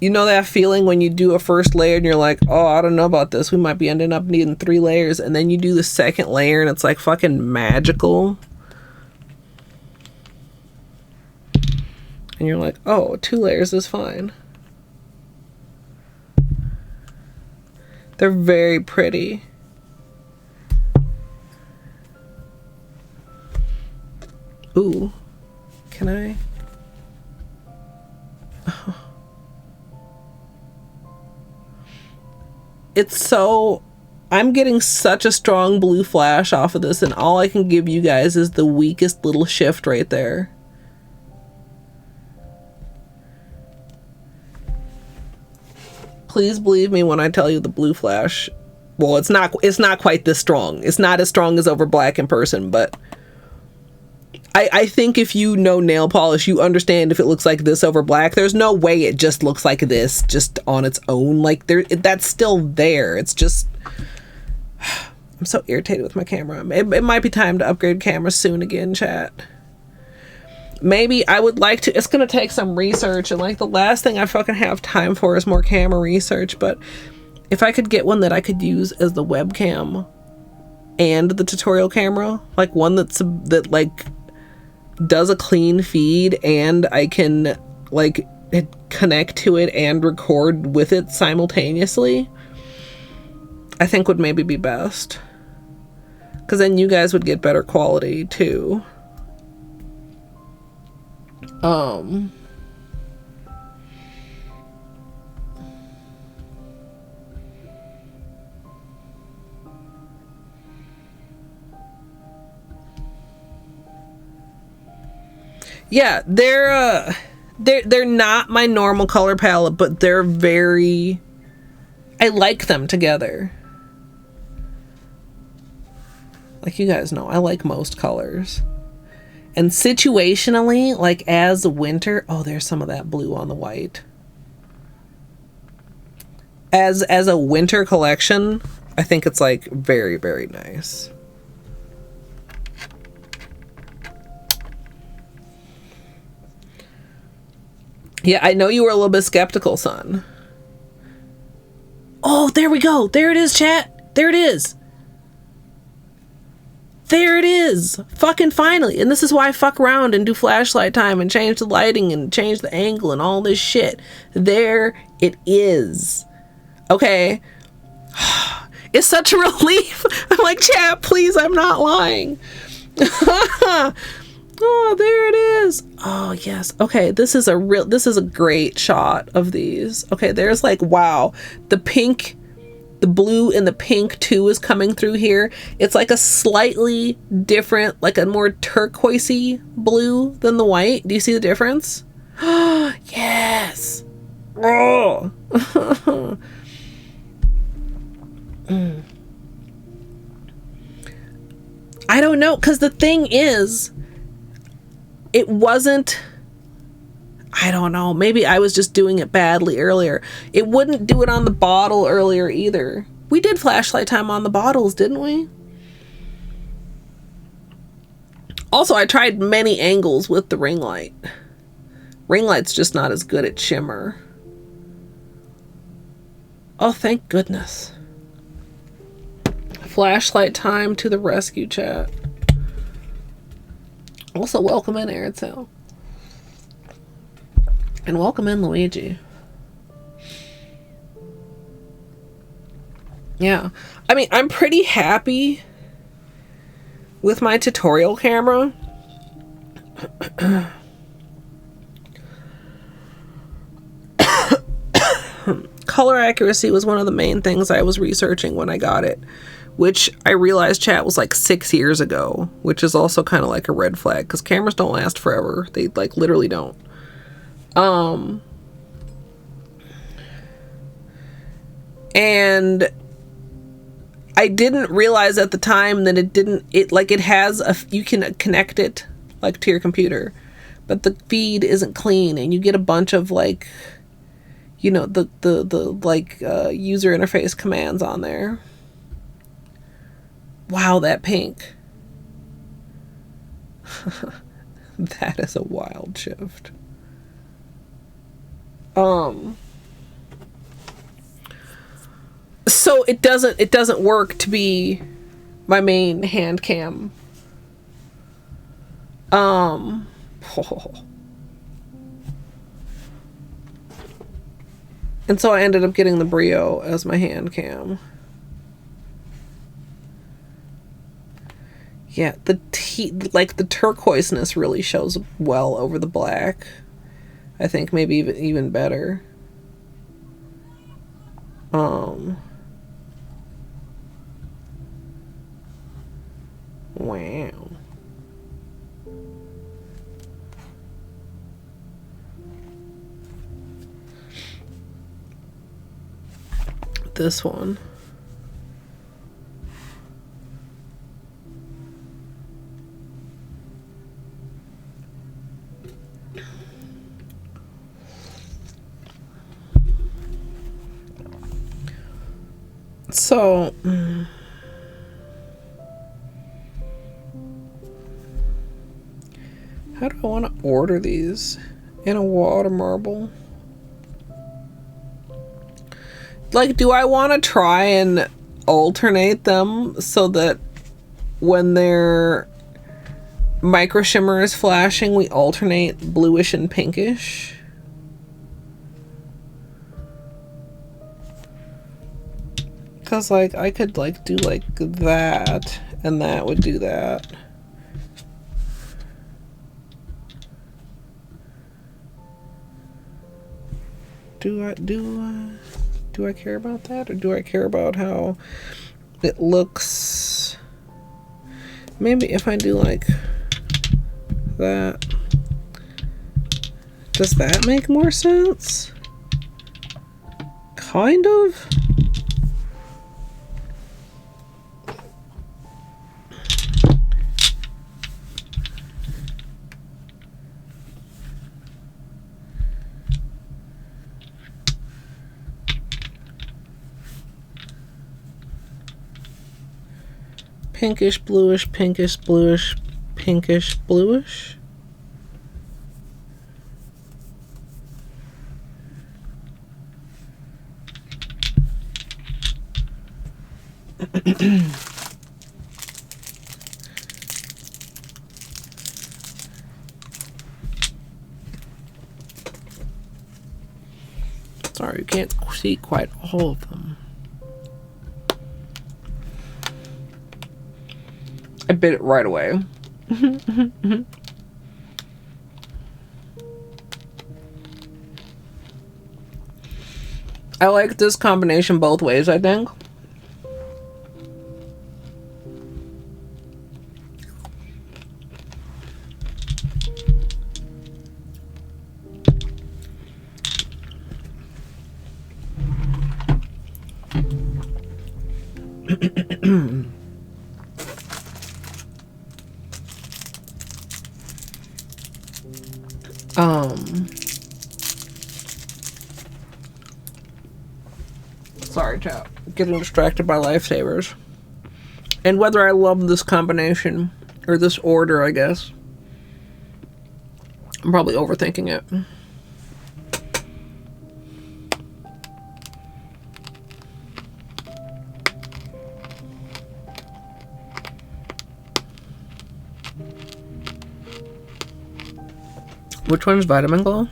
A: You know that feeling when you do a first layer and you're like, oh, I don't know about this. We might be ending up needing 3 layers. And then you do the second layer and it's like fucking magical. And you're like, oh, 2 layers is fine. They're very pretty. Ooh, can I? Oh. It's so, I'm getting such a strong blue flash off of this, and all I can give you guys is the weakest little shift right there. Please believe me when I tell you the blue flash, well, it's not quite this strong. It's not as strong as over black in person, but I think if you know nail polish, you understand if it looks like this over black. There's no way it just looks like this just on its own. Like that's still there. It's just, I'm so irritated with my camera. It might be time to upgrade cameras soon again, chat. Maybe I would like to, it's going to take some research, and like the last thing I fucking have time for is more camera research. But if I could get one that I could use as the webcam and the tutorial camera, like one that like does a clean feed and I can like connect to it and record with it simultaneously, I think would maybe be best. Because then you guys would get better quality too. Yeah, they're not my normal color palette, but they're very, I like them together. Like you guys know, I like most colors. And situationally, like as winter, oh, there's some of that blue on the white. As a winter collection, I think it's like very, very nice. Yeah, I know you were a little bit skeptical, son. Oh, there we go. There it is, chat. There it is. There it is. Fucking finally. And this is why I fuck around and do flashlight time and change the lighting and change the angle and all this shit. There it is. Okay. It's such a relief. I'm like, chat, please, I'm not lying. Oh, there it is. Oh, yes. Okay, this is a great shot of these. Okay, there's like, wow. The pink, the blue and the pink too is coming through here. It's like a slightly different, like a more turquoisey blue than the white. Do you see the difference? Oh, yes. Oh. I don't know, because the thing is, it wasn't, I don't know, maybe I was just doing it badly earlier. It wouldn't do it on the bottle earlier either. We did flashlight time on the bottles, didn't we? Also, I tried many angles with the ring light. Ring light's just not as good at shimmer. Oh, thank goodness. Flashlight time to the rescue, chat. Also, welcome in, Airtel. And welcome in, Luigi. Yeah. I mean, I'm pretty happy with my tutorial camera. Color accuracy was one of the main things I was researching when I got it, which I realized, chat, was like 6 years ago, which is also kind of like a red flag because cameras don't last forever. They like literally don't. And I didn't realize at the time that it has a, you can connect it like to your computer, but the feed isn't clean and you get a bunch of like, you know, the user interface commands on there. Wow, that pink. That is a wild shift. So it doesn't work to be my main hand cam. Oh. And so I ended up getting the Brio as my hand cam. Yeah, the turquoiseness really shows well over the black. I think maybe even better. Wow. This one. So, how do I want to order these in a water marble? Like, do I want to try and alternate them so that when their micro shimmer is flashing, we alternate bluish and pinkish? Cause like I could like do like that, and that would do that. Do I care about that, or do I care about how it looks? Maybe if I do like that, does that make more sense? Kind of. Pinkish, bluish, pinkish, bluish, pinkish, bluish. Sorry, you can't see quite all of them. I bit it right away. I like this combination both ways, I think. Sorry, chat. Getting distracted by lifesavers. And whether I love this combination, or this order, I guess. I'm probably overthinking it. Which one's Vitamin Glow?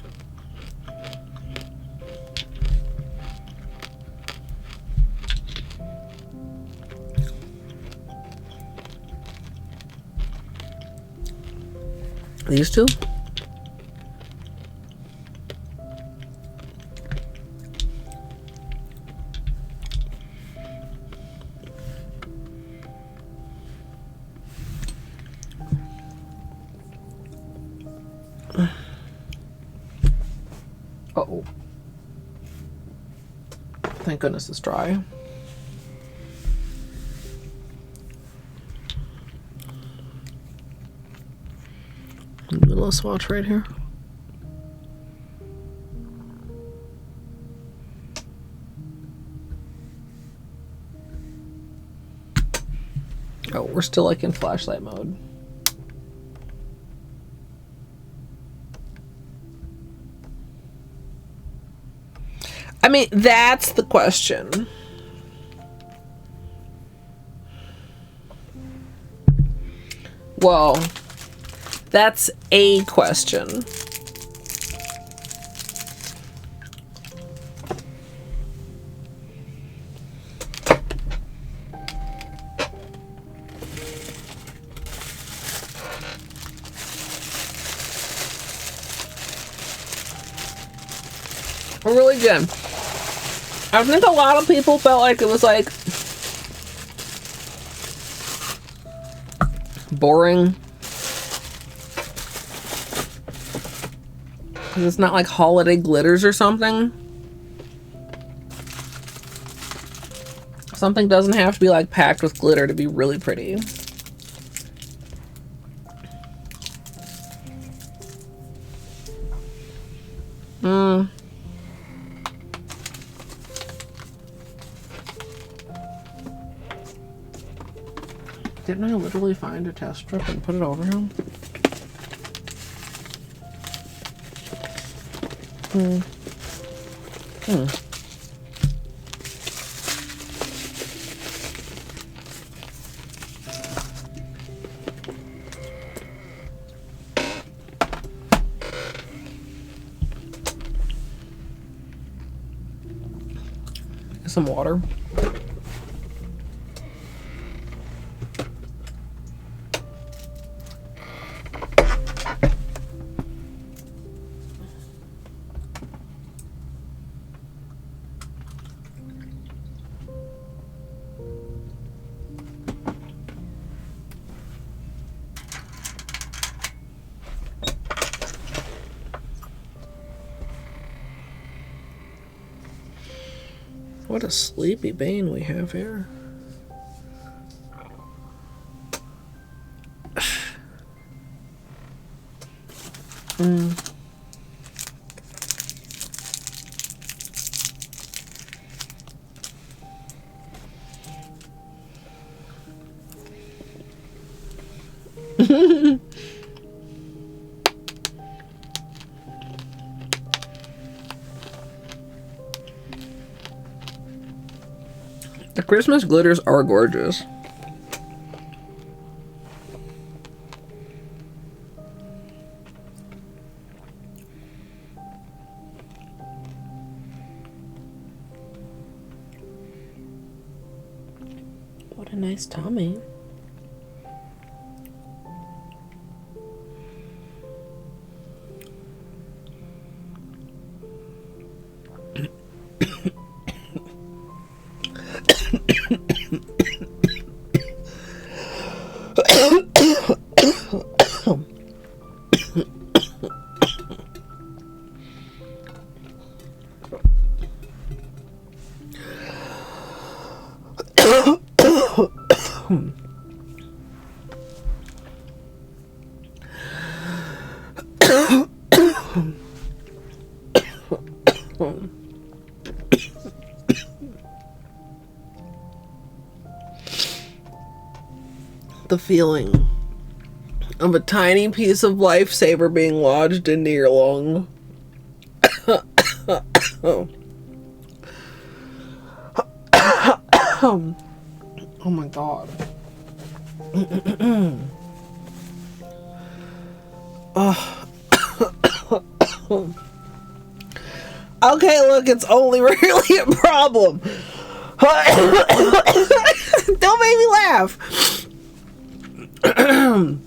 A: These two? Uh-oh. Thank goodness it's dry. Do a little swatch right here. Oh, we're still like in flashlight mode. I mean, that's the question. Well, that's a question. Really good. I think a lot of people felt like it was like boring. Because it's not like holiday glitters or something. Something doesn't have to be like packed with glitter to be really pretty. Didn't I literally find a test strip and put it over him? Some water. What a sleepy Bane we have here. The Christmas glitters are gorgeous. What a nice tummy. The feeling of a tiny piece of lifesaver being lodged into your lung. Oh my god. Okay, look, it's only really a problem. Don't make me laugh. I'm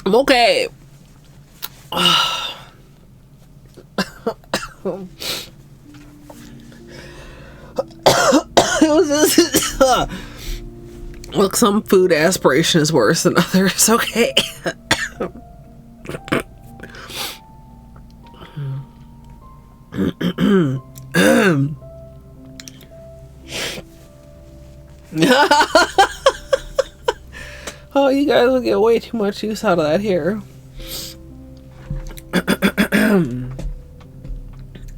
A: okay. Look, some food aspiration is worse than others, okay? Oh, you guys will get way too much use out of that here.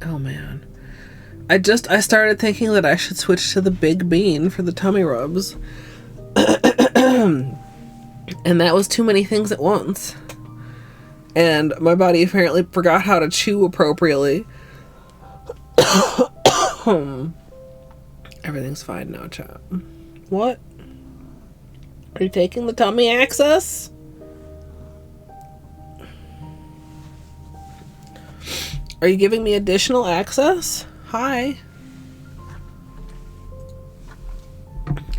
A: Oh man. I started thinking that I should switch to the Big Bean for the tummy rubs. And that was too many things at once. And my body apparently forgot how to chew appropriately. Everything's fine now, chat. What? Are you taking the tummy access? Are you giving me additional access? Hi.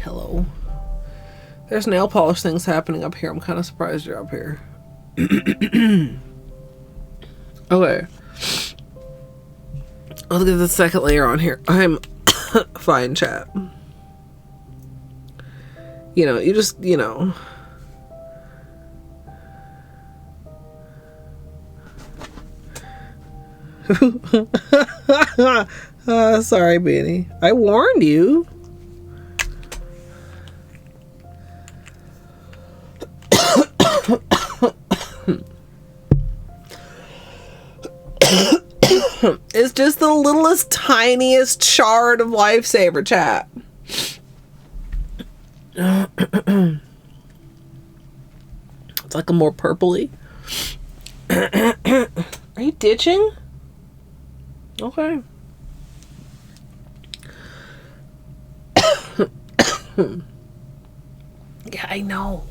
A: Hello. There's nail polish things happening up here. I'm kind of surprised you're up here. Okay. Let's get the second layer on here. I'm fine, chat. You know, you just, you know. Sorry, Beanie. I warned you. It's just the littlest, tiniest shard of lifesaver, chat. It's like a more purpley. Are you ditching? Okay. Yeah, I know.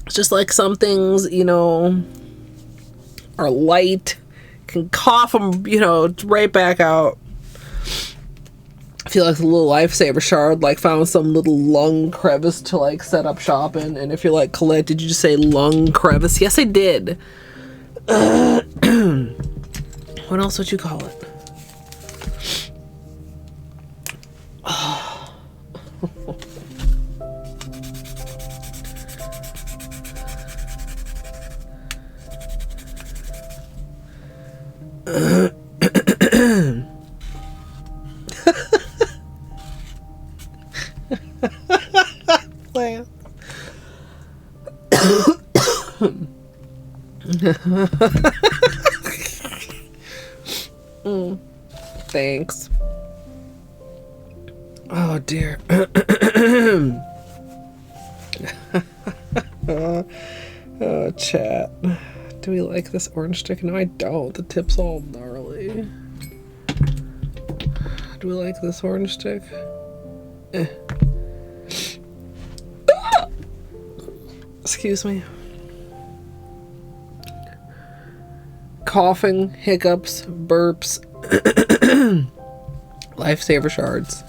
A: It's just like some things, you know, are light, can cough them, you know, right back out. I feel like the little lifesaver shard like found some little lung crevice to like set up shop in. And if you're like, Colette, did you just say lung crevice? Yes, I did. What else would you call it? Thanks. Oh dear. Oh, chat. Do we like this orange stick? No, I don't. The tip's all gnarly. Do we like this orange stick? Excuse me. Coughing, hiccups, burps, lifesaver shards.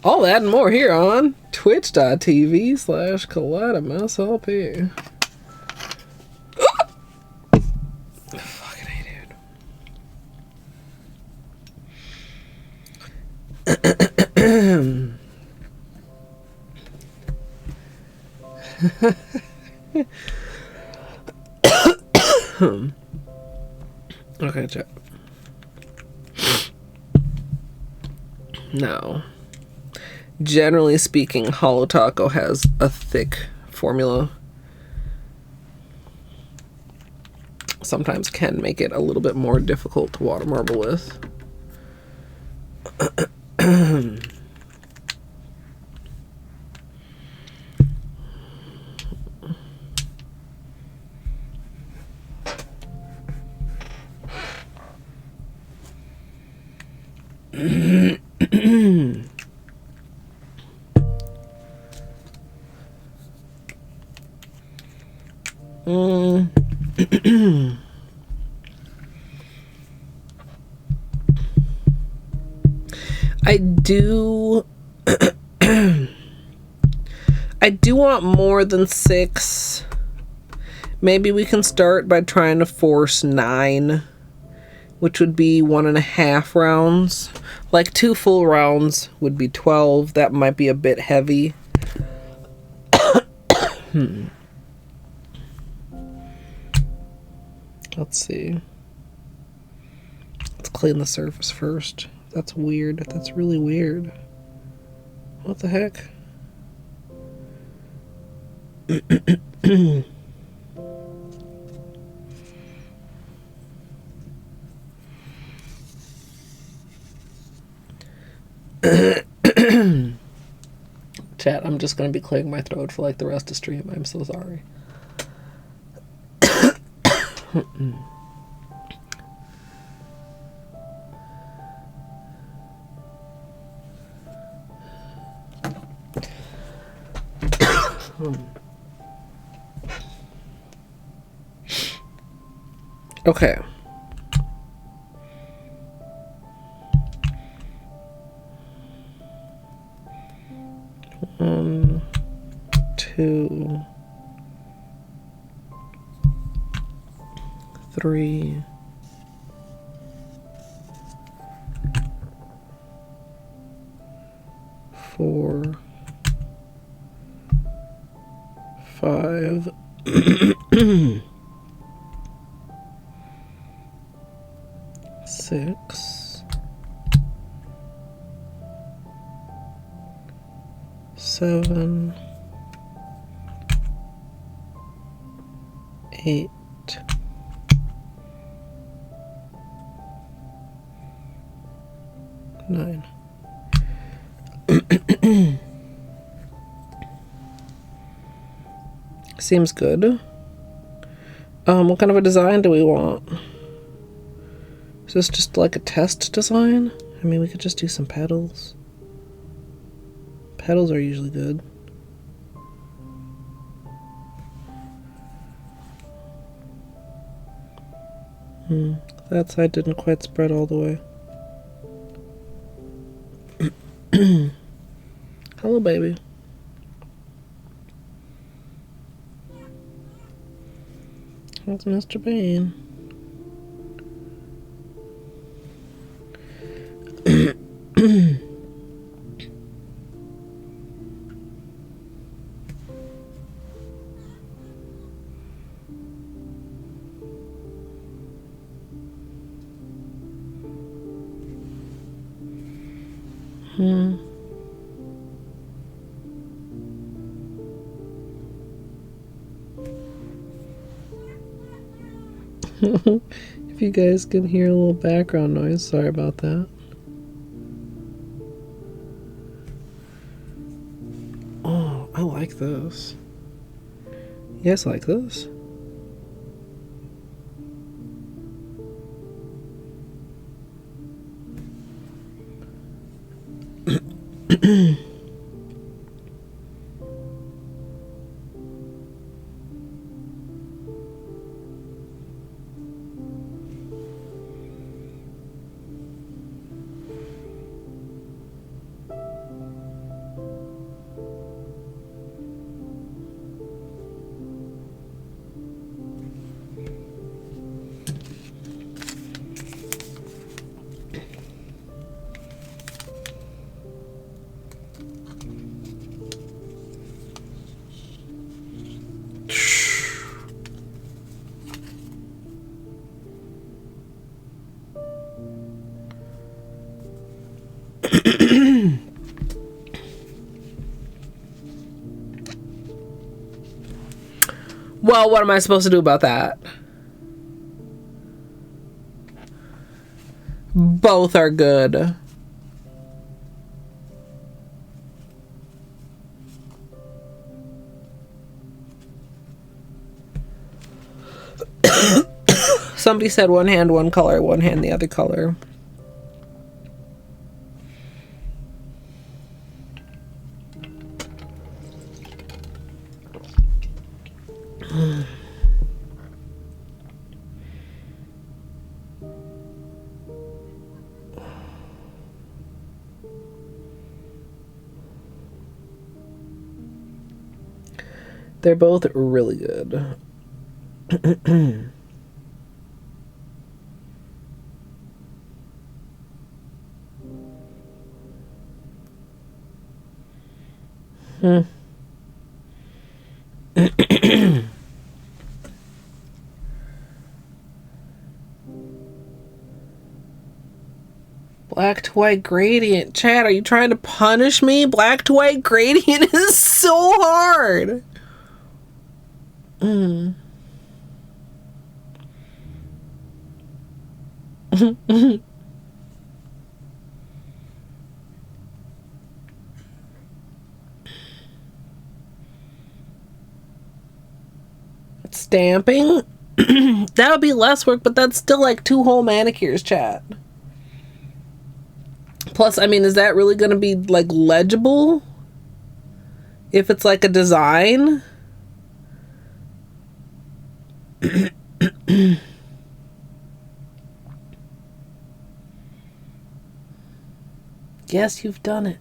A: All that and more here on twitch.tv/Colette MSLP. Fucking hate it. Okay, chat. Now, generally speaking, Holo Taco has a thick formula. Sometimes can make it a little bit more difficult to water marble with. I do want more than 6. Maybe we can start by trying to force 9, which would be 1.5 rounds. Like 2 full rounds would be 12. That might be a bit heavy. Let's see. Let's clean the surface first. That's weird. That's really weird. What the heck? Chat, I'm just going to be clearing my throat for like the rest of stream. I'm so sorry. Okay. One, 2, 3, 4, 5. 6, 7, 8, 9. Seems good. What kind of a design do we want? Is this just like a test design? I mean, we could just do some petals. Petals are usually good. That side didn't quite spread all the way. Hello, baby. That's Mr. Bean. If you guys can hear a little background noise, sorry about that. Oh, I like this. You guys like this? Well, what am I supposed to do about that? Both are good. Somebody said one hand, one color, one hand, the other color. They're both really good. Black to white gradient. Chad, are you trying to punish me? Black to white gradient is so hard. Stamping? That would be less work, but that's still like 2 whole manicures, chat. Plus, I mean, is that really going to be like legible? If it's like a design? Yes, you've done it.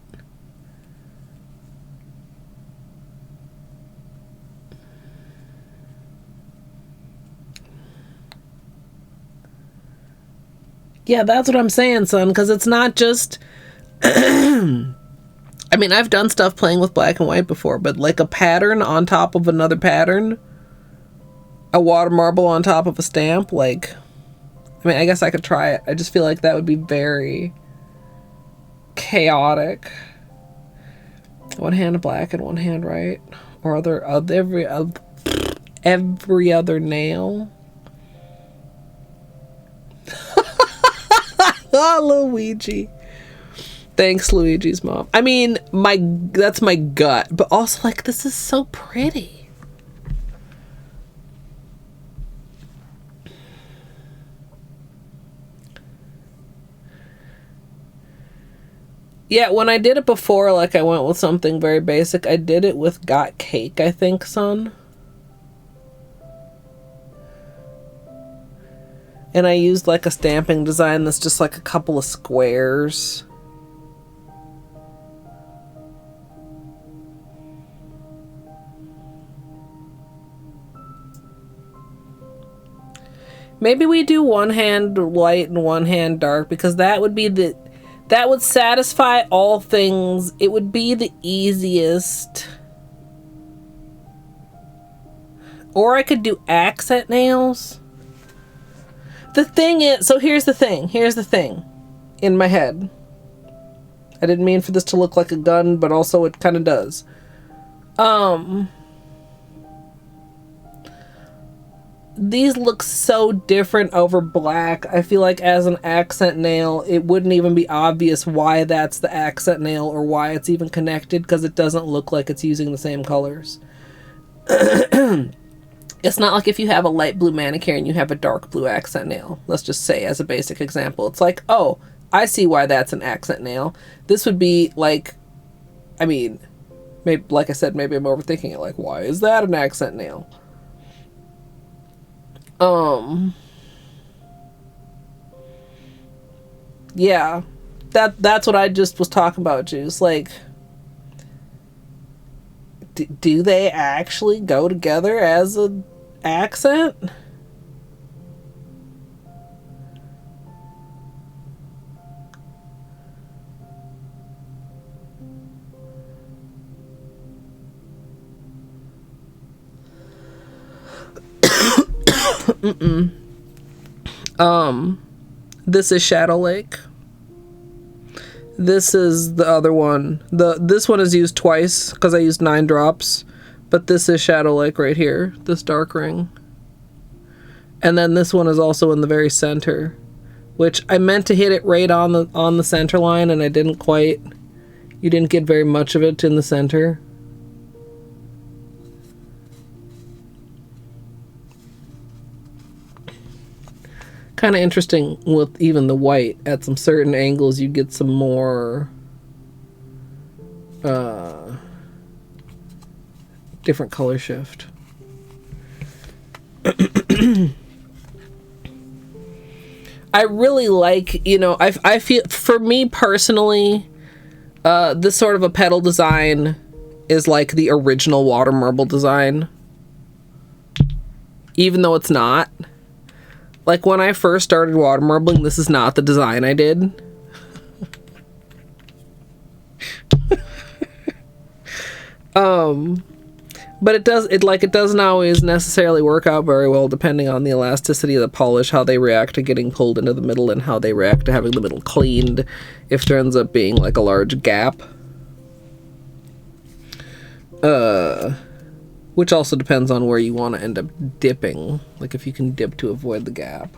A: Yeah, that's what I'm saying, son, because it's not just... I mean, I've done stuff playing with black and white before, but like a pattern on top of another pattern, a water marble on top of a stamp, like... I mean, I guess I could try it. I just feel like that would be very chaotic. One hand black and one hand white. Or every other nail. Oh, Luigi. Thanks, Luigi's mom. I mean, that's my gut, but also like this is so pretty. Yeah, when I did it before, like I went with something very basic. I did it with Got Cake, I think, son. And I used like a stamping design that's just like a couple of squares. Maybe we do one hand light and one hand dark, because that would satisfy all things. It would be the easiest. Or I could do accent nails. The thing is, so here's the thing in my head. I didn't mean for this to look like a gun, but also it kind of does. These look so different over black. I feel like as an accent nail, it wouldn't even be obvious why that's the accent nail or why it's even connected, because it doesn't look like it's using the same colors. It's not like if you have a light blue manicure and you have a dark blue accent nail. Let's just say as a basic example. It's like, oh, I see why that's an accent nail. This would be like, I mean, maybe, like I said, maybe I'm overthinking it. Like, why is that an accent nail? Yeah, that's what I just was talking about, Juice. Like, do they actually go together as an accent? This is Shadow Lake. This is the other one. This one is used twice because I used 9 drops, but this is Shadow Lake right here, this dark ring. And then this one is also in the very center, which I meant to hit it right on the center line, and I didn't quite. You didn't get very much of it in the center. Kind of interesting with even the white. At some certain angles, you get some more different color shift. I really like, you know, I feel, for me personally, this sort of a petal design is like the original water marble design, even though it's not. Like, when I first started water marbling, this is not the design I did. But it doesn't always necessarily work out very well, depending on the elasticity of the polish, how they react to getting pulled into the middle, and how they react to having the middle cleaned, if there ends up being like a large gap. Which also depends on where you want to end up dipping. Like, if you can dip to avoid the gap.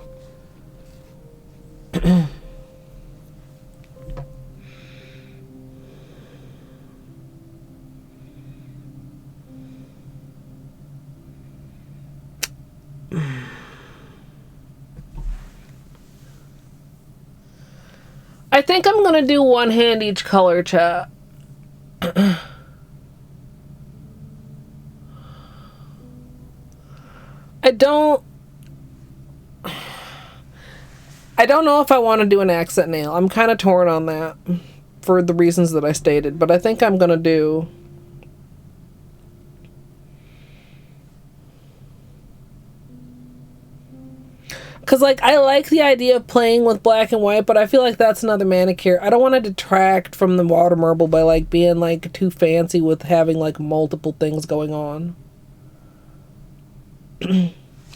A: I think I'm gonna do one hand each color, chat. I don't know if I want to do an accent nail. I'm kind of torn on that for the reasons that I stated, but I think I'm gonna do because, like, I like the idea of playing with black and white, but I feel like that's another manicure. I don't want to detract from the water marble by, like, being, like, too fancy with having, like, multiple things going on.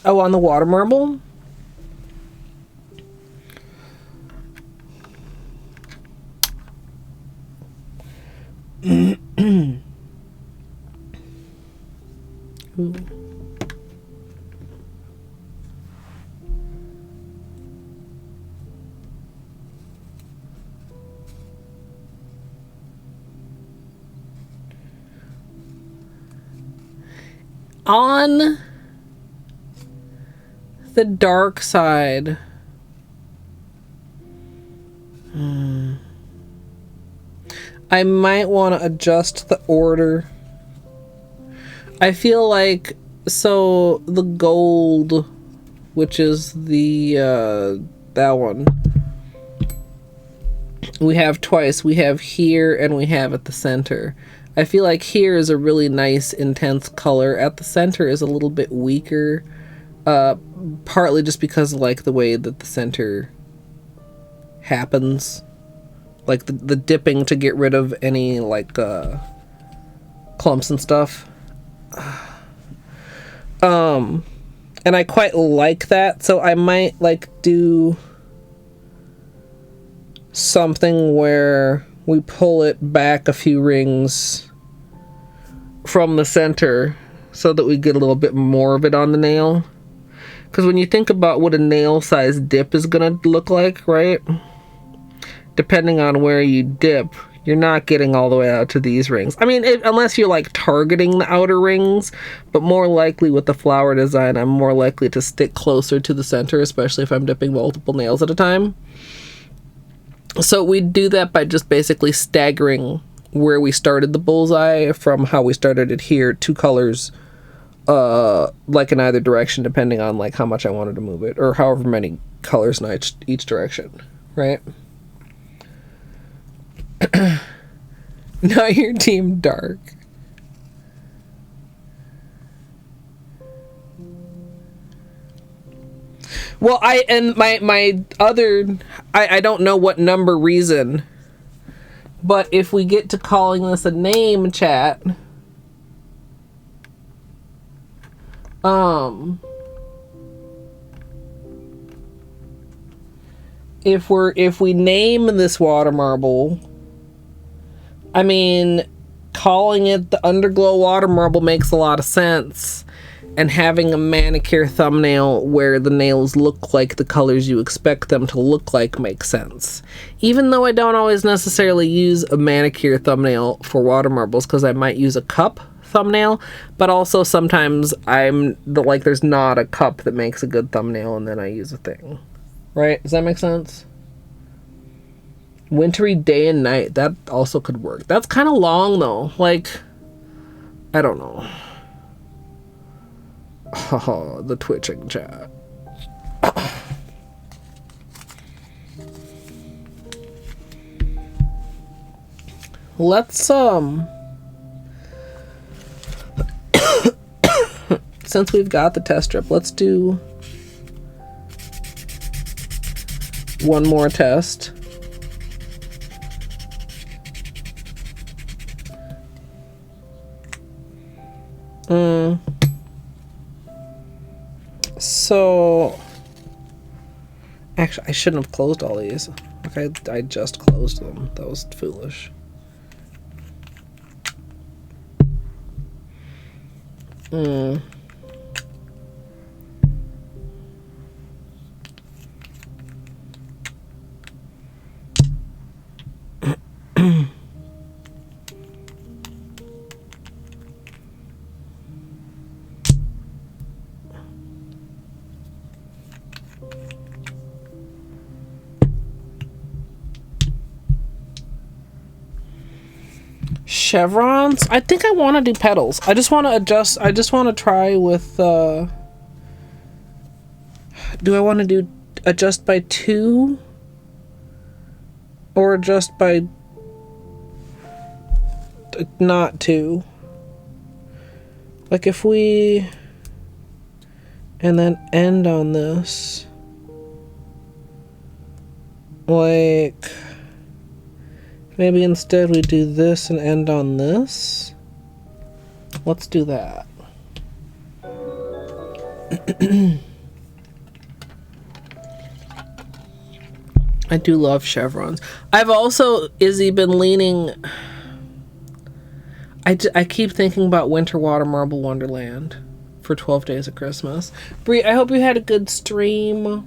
A: Oh, on the water marble? Ooh. On the dark side, I might want to adjust the order. I feel like, so the gold, which is the that one, we have twice. We have here and we have at the center. I feel like here is a really nice intense color. At the center is a little bit weaker, partly just because of, like, the way that the center happens, like the dipping to get rid of any, like, clumps and stuff. And I quite like that, so I might, like, do something where we pull it back a few rings from the center so that we get a little bit more of it on the nail. Because when you think about what a nail size dip is going to look like, right? Depending on where you dip, you're not getting all the way out to these rings. I mean, unless you're like targeting the outer rings, but more likely with the flower design, I'm more likely to stick closer to the center, especially if I'm dipping multiple nails at a time. So we do that by just basically staggering where we started the bullseye from how we started it here, 2 colors, like in either direction, depending on like how much I wanted to move it, or however many colors in each direction, right? Not your team dark. Well, I don't know what number reason, but if we get to calling this a name, chat, if we name this water marble, I mean, calling it the Underglow water marble makes a lot of sense. And having a manicure thumbnail where the nails look like the colors you expect them to look like makes sense. Even though I don't always necessarily use a manicure thumbnail for water marbles, because I might use a cup thumbnail, but also sometimes there's not a cup that makes a good thumbnail and then I use a thing. Right? Does that make sense? Wintry day and night, that also could work. That's kind of long though. Like, I don't know. Oh, the twitching chat. Let's since we've got the test strip, let's do one more test. So, actually, I shouldn't have closed all these. Okay, I just closed them. That was foolish. Chevrons? I think I want to do petals. I just want to adjust. I just want to try with, do I want to do adjust by 2? Or adjust by not 2? Like if we, and then end on this. Like, maybe instead we do this and end on this. Let's do that. I do love chevrons. I've also, Izzy, been leaning... I keep thinking about Winter Water Marble Wonderland for 12 Days of Christmas. Brie, I hope you had a good stream.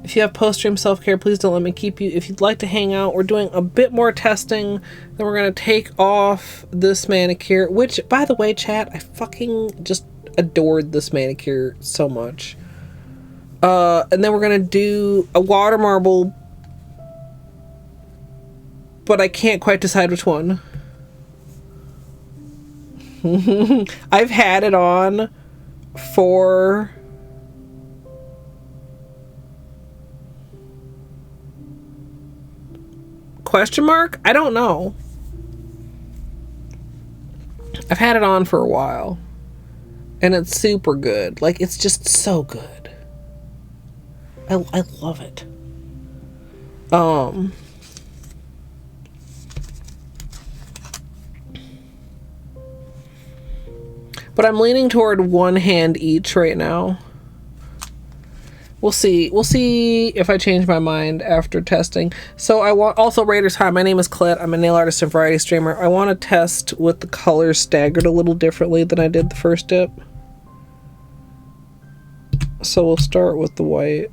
A: If you have post-stream self-care, please don't let me keep you. If you'd like to hang out, we're doing a bit more testing. Then we're going to take off this manicure, which, by the way, chat, I fucking just adored this manicure so much. And then we're going to do a water marble, but I can't quite decide which one. I've had it on for... question mark? I don't know. I've had it on for a while. And it's super good. Like, it's just so good. I love it. But I'm leaning toward one hand each right now. We'll see. We'll see if I change my mind after testing. So I want also Raiders. Hi, my name is Colette. I'm a nail artist and variety streamer. I want to test with the colors staggered a little differently than I did the first dip. So we'll start with the white.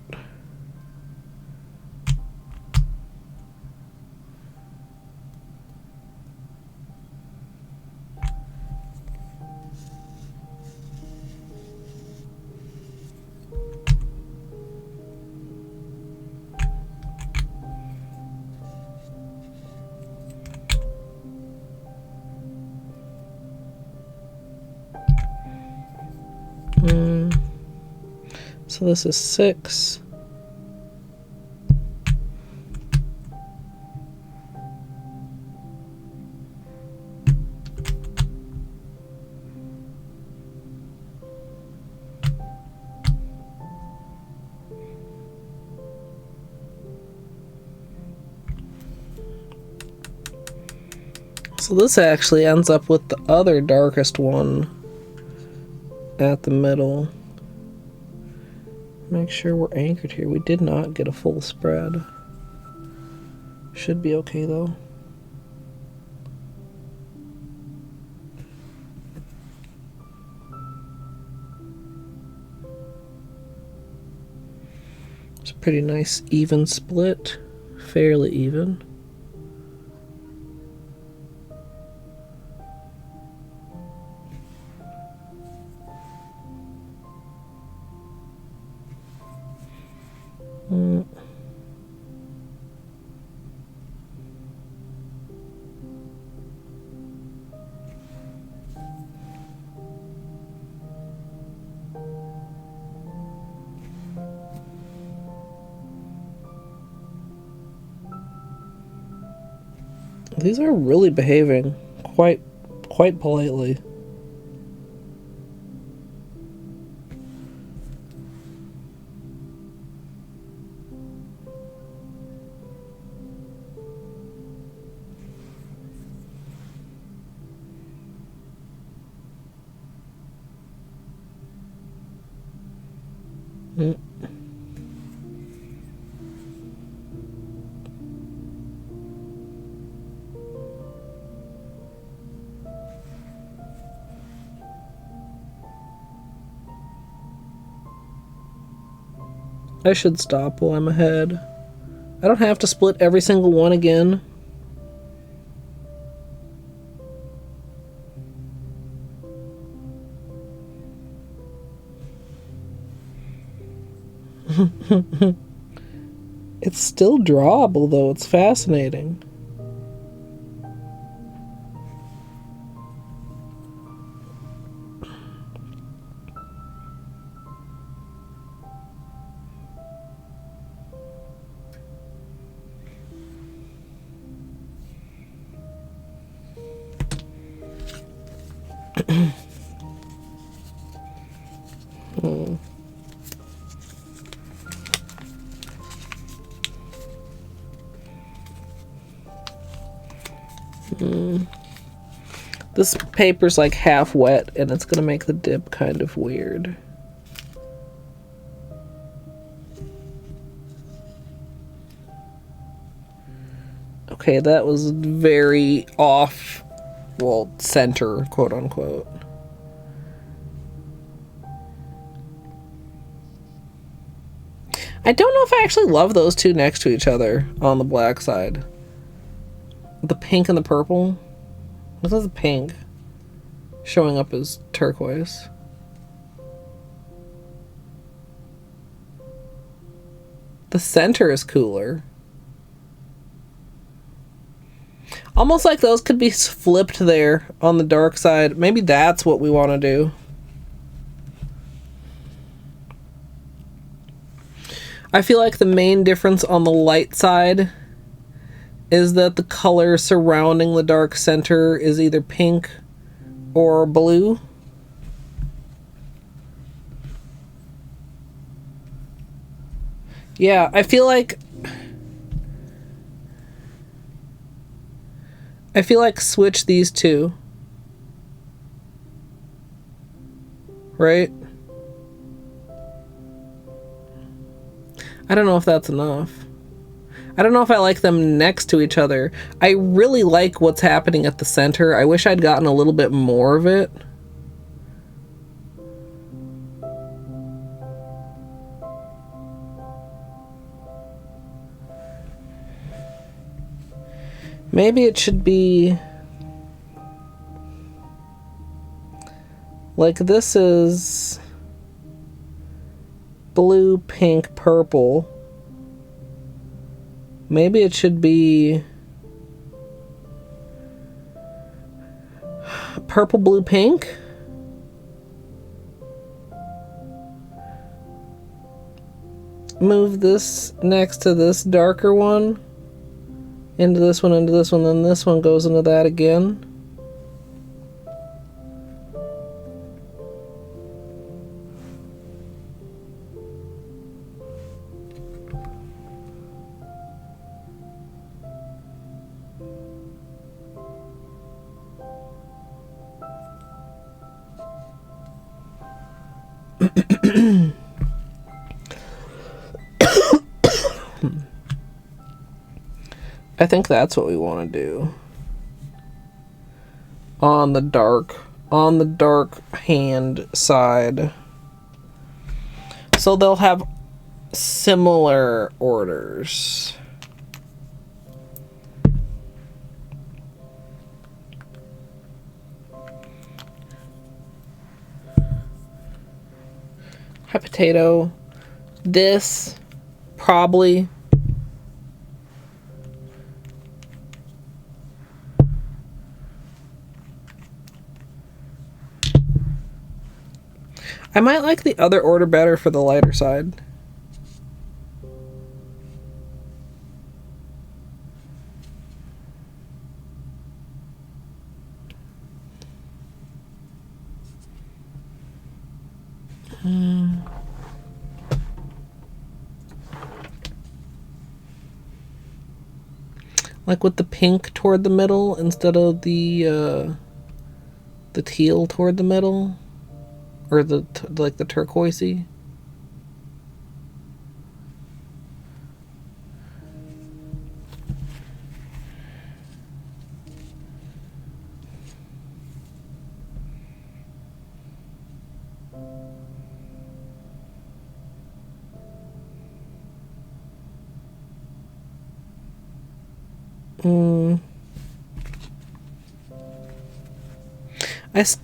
A: So this is 6. So this actually ends up with the other darkest one at the middle. Make sure we're anchored here. We did not get a full spread. Should be okay though. It's a pretty nice even split. Fairly even. These are really behaving quite politely. I should stop while I'm ahead. I don't have to split every single one again. It's still drawable though, it's fascinating. This paper's like half wet and it's gonna make the dip kind of weird. Okay, that was very off, well, center, quote unquote. I don't know if I actually love those two next to each other on the black side. The pink and the purple. This is pink showing up as turquoise. The center is cooler. Almost like those could be flipped there on the dark side. Maybe that's what we want to do. I feel like the main difference on the light side is that the color surrounding the dark center is either pink or blue. Yeah, I feel like switch these two. Right? I don't know if that's enough. I don't know if I like them next to each other. I really like what's happening at the center. I wish I'd gotten a little bit more of it. Maybe it should be like this is blue, pink, purple. Maybe it should be purple, blue, pink. Move this next to this darker one. Into this one, then this one goes into that again. I think that's what we want to do. On the dark hand side. So they'll have similar orders. Hi, potato. This probably. I might like the other order better for the lighter side. Like with the pink toward the middle instead of the teal toward the middle. Or like the turquoisey.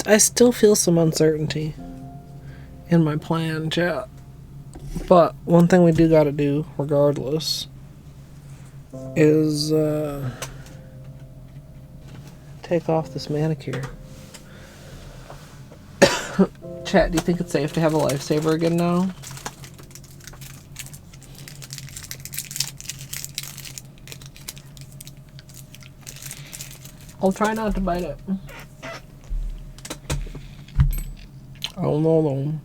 A: I still feel some uncertainty in my plan, chat. But one thing we do gotta do, regardless, is take off this manicure. Chat, do you think it's safe to have a lifesaver again now? I'll try not to bite it. Oh no.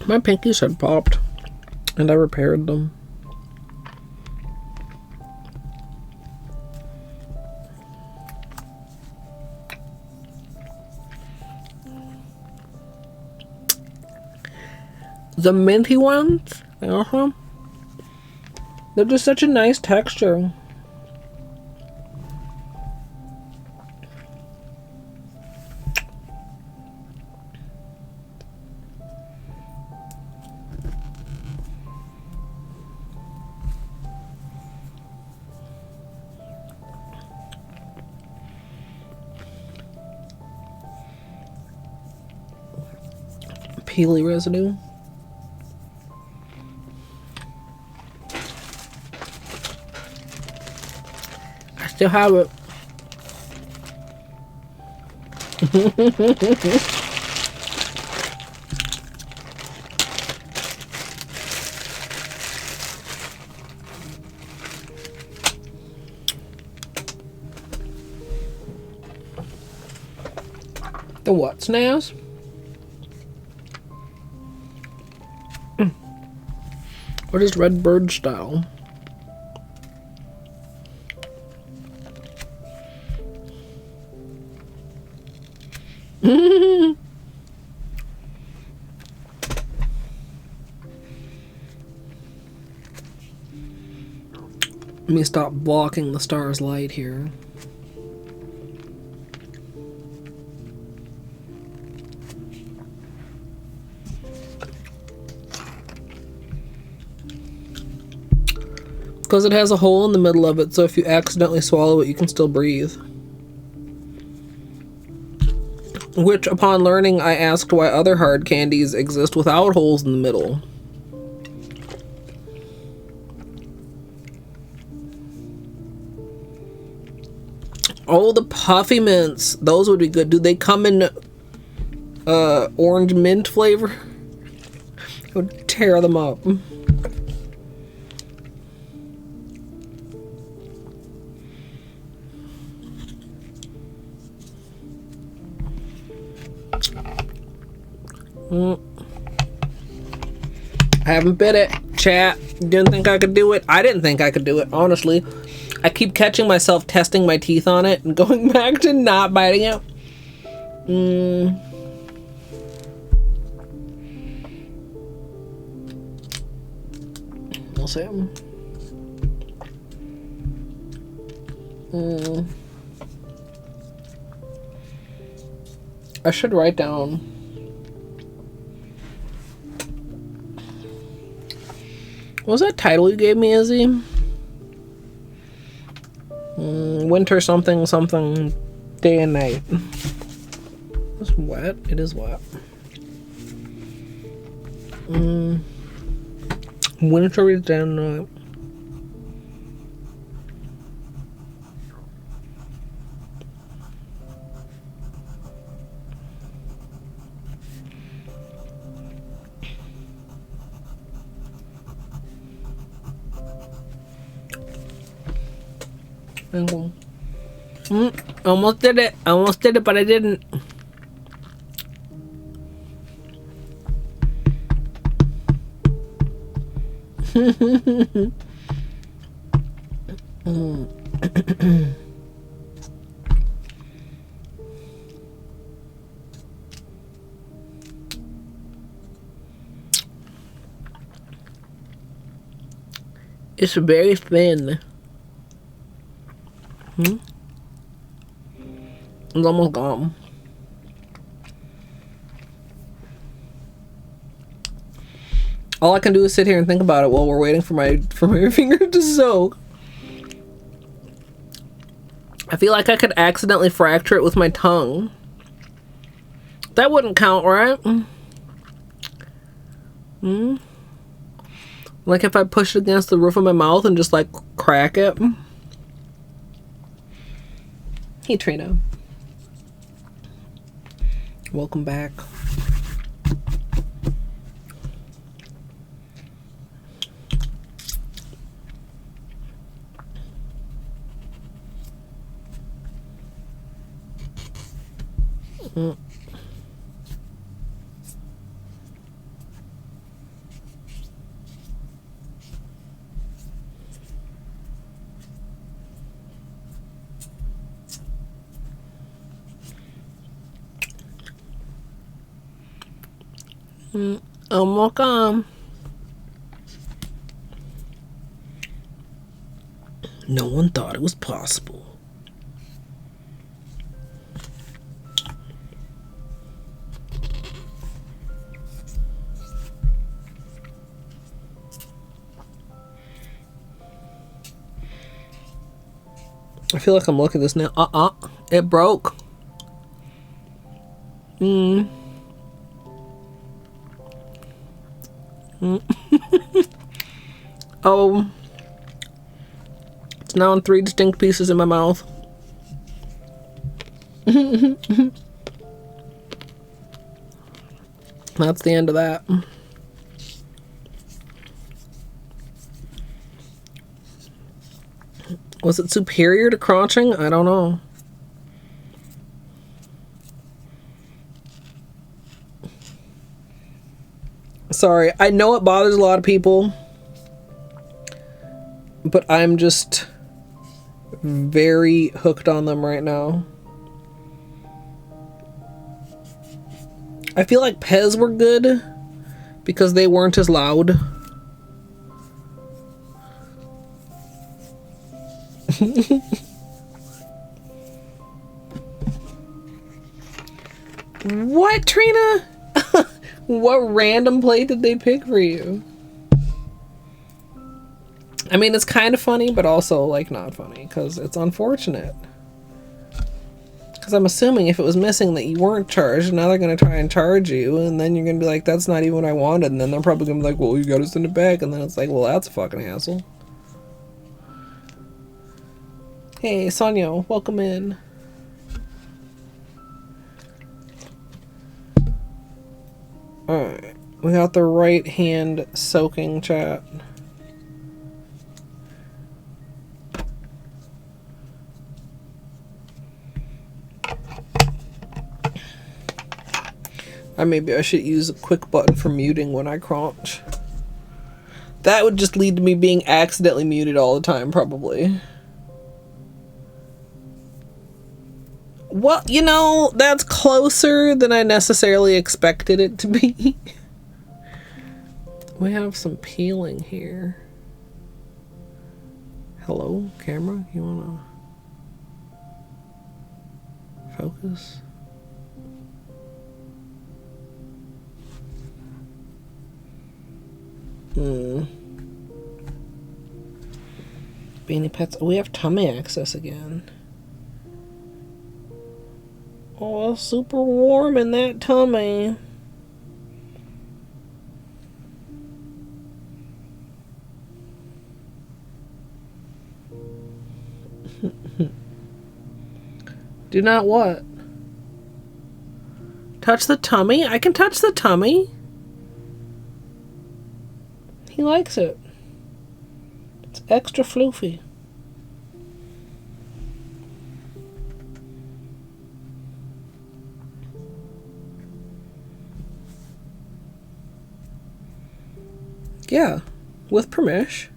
A: My pinkies had popped, and I repaired them. The minty ones, they're just such a nice texture. Peely residue. I still have it. The what, Snaz? What is Red Bird style? Let me stop blocking the star's light here. Because it has a hole in the middle of it, so if you accidentally swallow it, you can still breathe. Which, upon learning, I asked why other hard candies exist without holes in the middle. Oh, the puffy mints. Those would be good. Do they come in orange mint flavor? I would tear them up. I haven't bit it, chat. Didn't think I could do it. I didn't think I could do it, honestly. I keep catching myself testing my teeth on it and going back to not biting it. We'll see. I should write down. What was that title you gave me, Izzy? Winter something something day and night. It's wet. It is wet. Winter is day and night. Almost did it. Almost did it, but I didn't. It's very thin. It's almost gone. All I can do is sit here and think about it while we're waiting for my finger to soak. I feel like I could accidentally fracture it with my tongue. That wouldn't count, right? Like if I push it against the roof of my mouth and just like crack it. Hey Trina. Welcome back. Almost gone. No one thought it was possible. I feel like I'm looking at this now. It broke. Oh, it's now in 3 distinct pieces in my mouth. That's the end of that. Was it superior to crunching? I don't know. Sorry, I know it bothers a lot of people, but I'm just very hooked on them right now. I feel like Pez were good because they weren't as loud. What, Trina? What random plate did they pick for you? I mean, it's kind of funny, but also, like, not funny, because it's unfortunate. Because I'm assuming if it was missing that you weren't charged, now they're going to try and charge you, and then you're going to be like, that's not even what I wanted, and then they're probably going to be like, well, you got to send it back, and then it's like, well, that's a fucking hassle. Hey, Sonia, welcome in. Alright, we got the right hand soaking chat. Maybe I should use a quick button for muting when I crunch. That would just lead to me being accidentally muted all the time, probably. Well, you know, that's closer than I necessarily expected it to be. We have some peeling here. Hello, camera? You wanna focus? Beanie Pets. Oh, we have tummy access again. Oh, it's super warm in that tummy. Do not what? Touch the tummy? I can touch the tummy. He likes it. It's extra floofy. Yeah, with permission.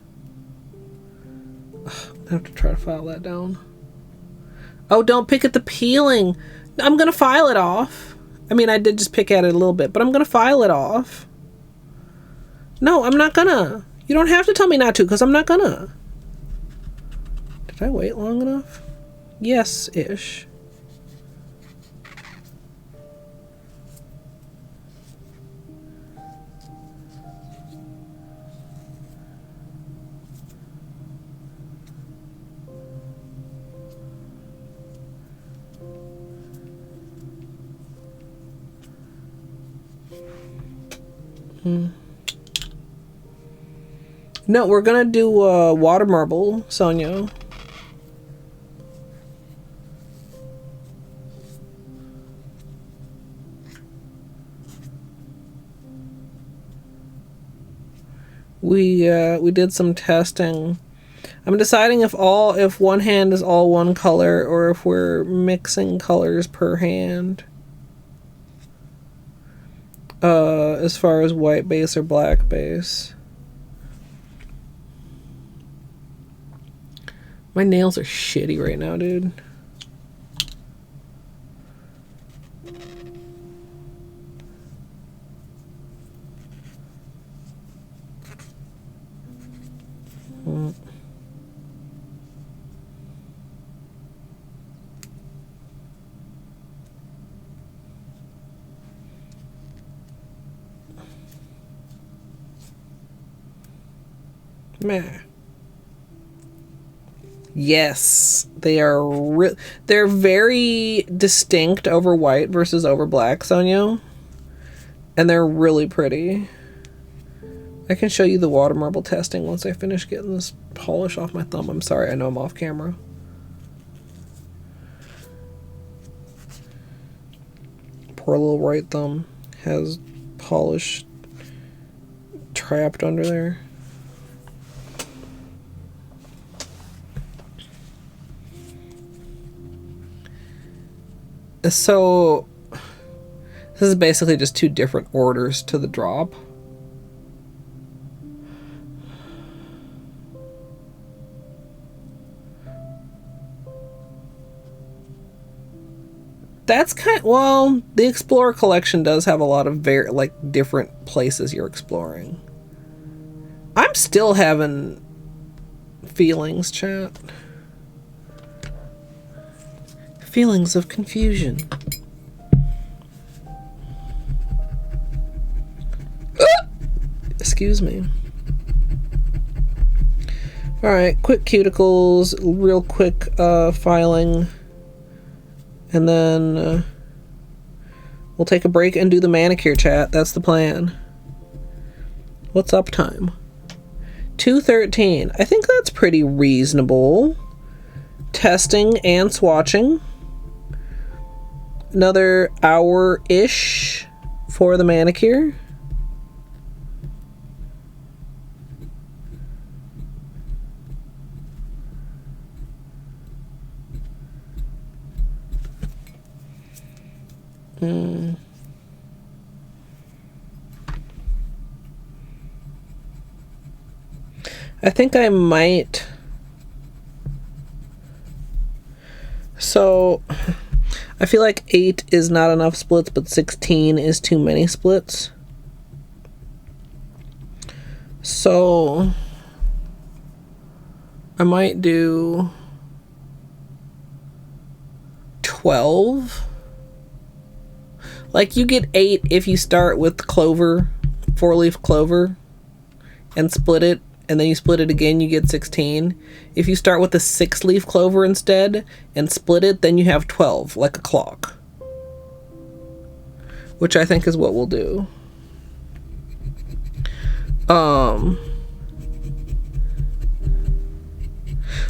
A: I have to try to file that down. Oh, don't pick at the peeling. I'm gonna file it off. I mean, I did just pick at it a little bit, but I'm gonna file it off. No, I'm not gonna. You don't have to tell me not to, because I'm not gonna. Did I wait long enough? Yes-ish. No, we're gonna do water marble, Sonia. We did some testing. I'm deciding if one hand is all one color or if we're mixing colors per hand. As far as white base or black base. My nails are shitty right now, dude. Meh. Yes, they are. They're very distinct over white versus over black, Sonia, and they're really pretty. I can show you the water marble testing once I finish getting this polish off my thumb. I'm sorry, I know I'm off camera. Poor little right thumb has polish trapped under there. So this is basically just two different orders to the drop. That's well, the Explorer collection does have a lot of like different places you're exploring. I'm still having feelings, chat. Feelings of confusion. Excuse me. Alright, quick cuticles, real quick filing, and then we'll take a break and do the manicure, chat. That's the plan. What's up time? 2:13. I think that's pretty reasonable. Testing and swatching. Another hour-ish for the manicure. I think I might. So I feel like 8 is not enough splits, but 16 is too many splits. So I might do 12. Like, you get 8 if you start with clover, 4-leaf clover, and split it, and then you split it again, you get 16. If you start with a 6-leaf clover instead, and split it, then you have 12, like a clock. Which I think is what we'll do.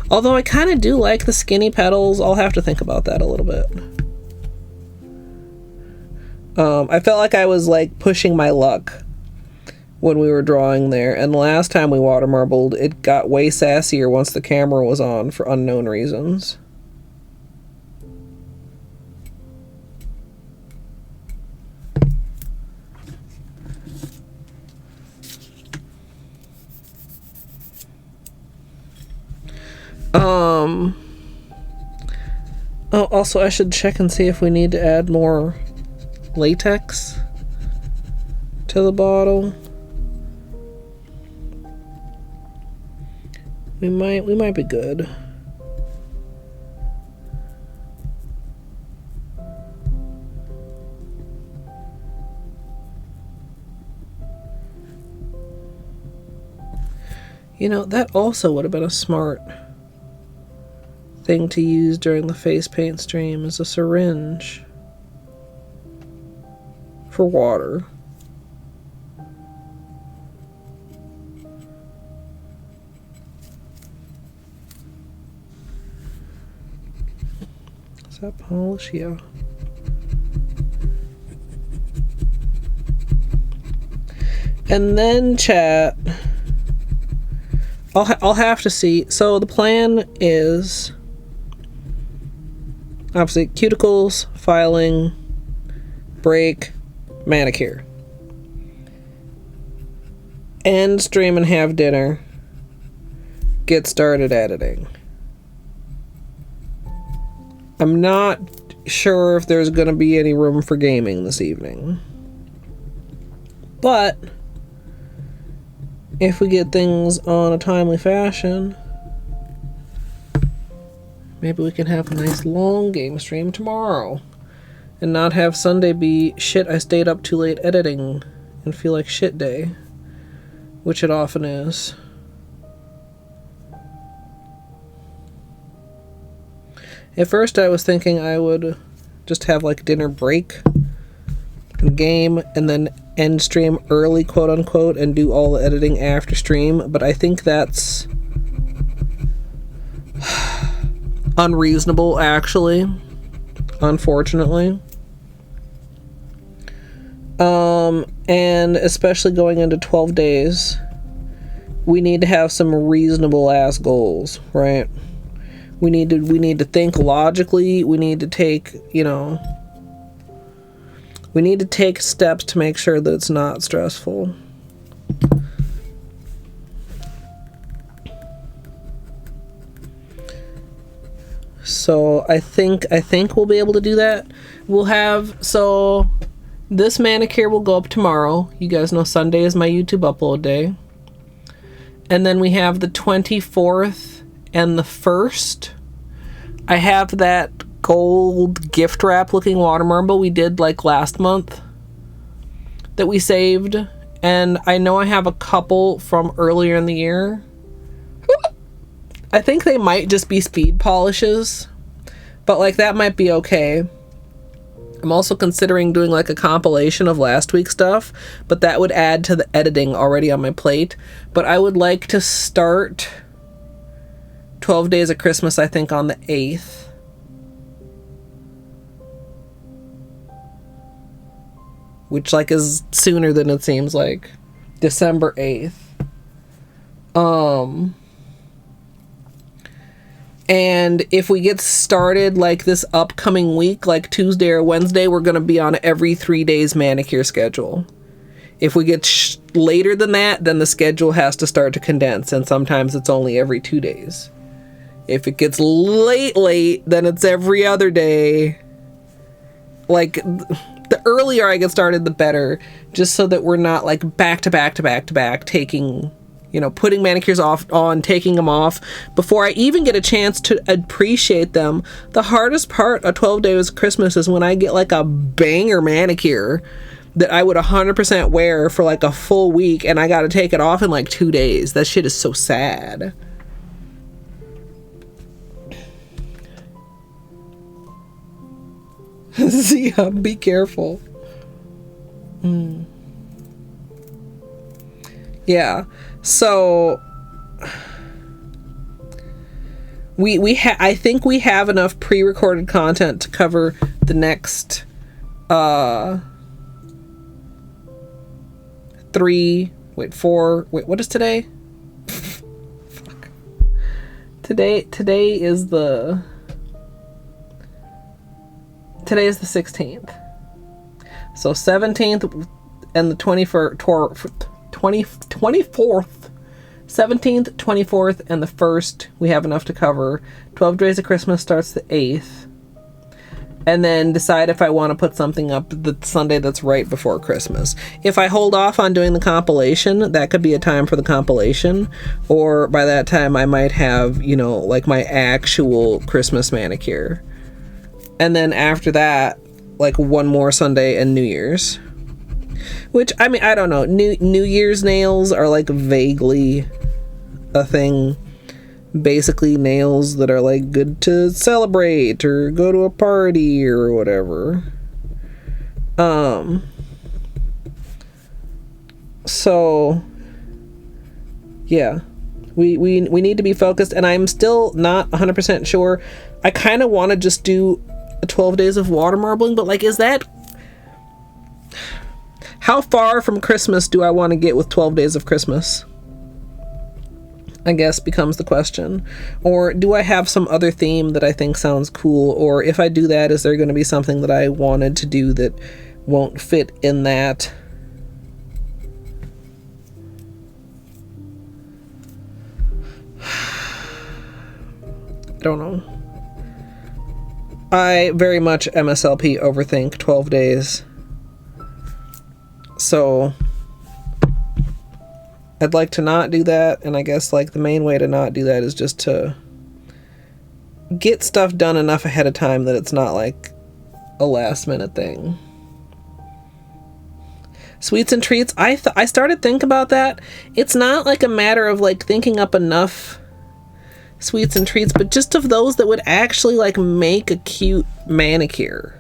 A: Although I kind of do like the skinny petals, I'll have to think about that a little bit. I felt like I was like pushing my luck when we were drawing there, and the last time we water marbled, it got way sassier once the camera was on for unknown reasons. Oh, also I should check and see if we need to add more latex to the bottle. We might be good. You know, that also would have been a smart thing to use during the face paint stream, is a syringe for water. Is that polish? Yeah. And then chat, I'll have to see. So the plan is obviously cuticles, filing, break, manicure. End stream and have dinner. Get started editing. I'm not sure if there's going to be any room for gaming this evening. But if we get things on a timely fashion, maybe we can have a nice long game stream tomorrow and not have Sunday be shit, I stayed up too late editing and feel like shit day, which it often is. At first I was thinking I would just have like dinner break and game and then end stream early, quote unquote, and do all the editing after stream, but I think that's unreasonable, actually, unfortunately. And especially going into 12 days, we need to have some reasonable ass goals, right? We need to think logically. We need to take, you know, we need to take steps to make sure that it's not stressful. So I think we'll be able to do that. We'll have, so this manicure will go up tomorrow. You guys know Sunday is my YouTube upload day. And then we have the 24th and the 1st. I have that gold gift wrap looking water marble we did like last month that we saved. And I know I have a couple from earlier in the year. I think they might just be speed polishes, but like that might be okay. I'm also considering doing like a compilation of last week's stuff, but that would add to the editing already on my plate. But I would like to start 12 Days of Christmas, I think, on the 8th. Which like is sooner than it seems like. December 8th. And if we get started like this upcoming week, like Tuesday or Wednesday, we're going to be on every 3 days manicure schedule. If we get later than that, then the schedule has to start to condense, and sometimes it's only every 2 days. If it gets late, then it's every other day. Like, the earlier I get started, the better, just so that we're not like back to back taking, you know, putting manicures on, taking them off before I even get a chance to appreciate them. The hardest part of 12 Days of Christmas is when I get like a banger manicure that I would 100% wear for like a full week and I got to take it off in like 2 days. That shit is so sad. Yeah, be careful. Yeah. So I think we have enough pre-recorded content to cover the next four, what is today? Fuck. Today is the 16th. So 17th and the 24th, 17th, 24th, and the 1st, we have enough to cover. 12 Days of Christmas starts the 8th. And then decide if I want to put something up the Sunday that's right before Christmas. If I hold off on doing the compilation, that could be a time for the compilation. Or by that time, I might have, you know, like my actual Christmas manicure. And then after that, like one more Sunday and New Year's. Which, I mean, I don't know. New Year's nails are like vaguely a thing. Basically nails that are like good to celebrate or go to a party or whatever. So yeah, we need to be focused, and I'm still not 100% sure. I kind of want to just do 12 days of water marbling, but like, is that, how far from Christmas do I want to get with 12 Days of Christmas? I guess becomes the question. Or do I have some other theme that I think sounds cool? Or if I do that, is there going to be something that I wanted to do that won't fit in that? I don't know. I very much MSLP overthink 12 days. So I'd like to not do that, and I guess like the main way to not do that is just to get stuff done enough ahead of time that it's not like a last minute thing. Sweets and treats, I started thinking about that. It's not like a matter of like thinking up enough sweets and treats, but just of those that would actually like make a cute manicure.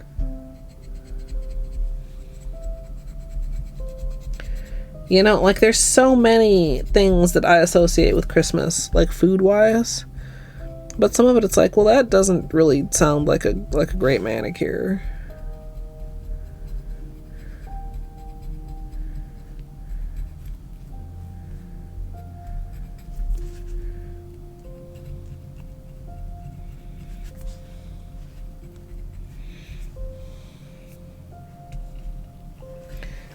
A: You know, like there's so many things that I associate with Christmas, like food-wise. But some of it, it's like, well, that doesn't really sound like a great manicure.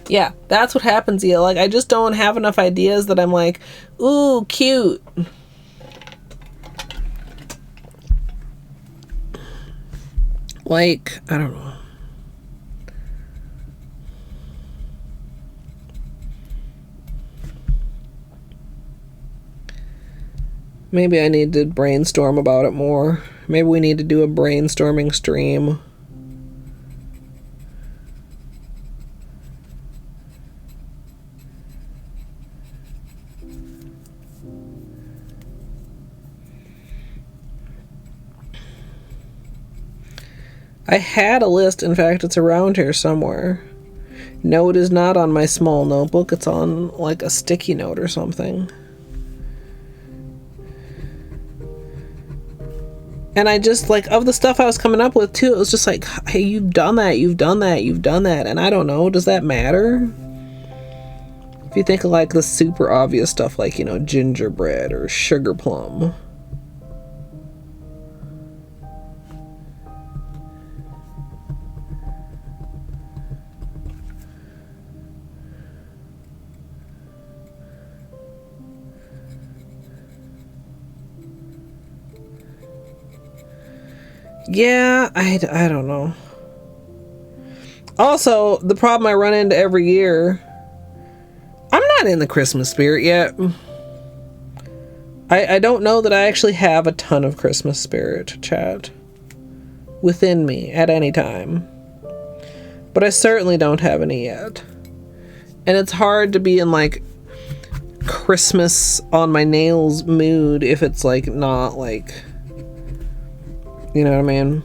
A: Yeah, that's what happens, yeah. Like, I just don't have enough ideas that I'm like, ooh, cute. Like, I don't know. Maybe I need to brainstorm about it more. Maybe we need to do a brainstorming stream. I had a list. In fact, it's around here somewhere. No, it is not on my small notebook. It's on like a sticky note or something. And I just, like, of the stuff I was coming up with too, it was just like, hey, you've done that, you've done that, you've done that. And I don't know, does that matter? If you think of like the super obvious stuff, like, you know, gingerbread or sugar plum. Yeah, I don't know. Also, the problem I run into every year, I'm not in the Christmas spirit yet. I don't know that I actually have a ton of Christmas spirit, chat, within me at any time. But I certainly don't have any yet. And it's hard to be in like Christmas on my nails mood if it's like not like, you know what I mean?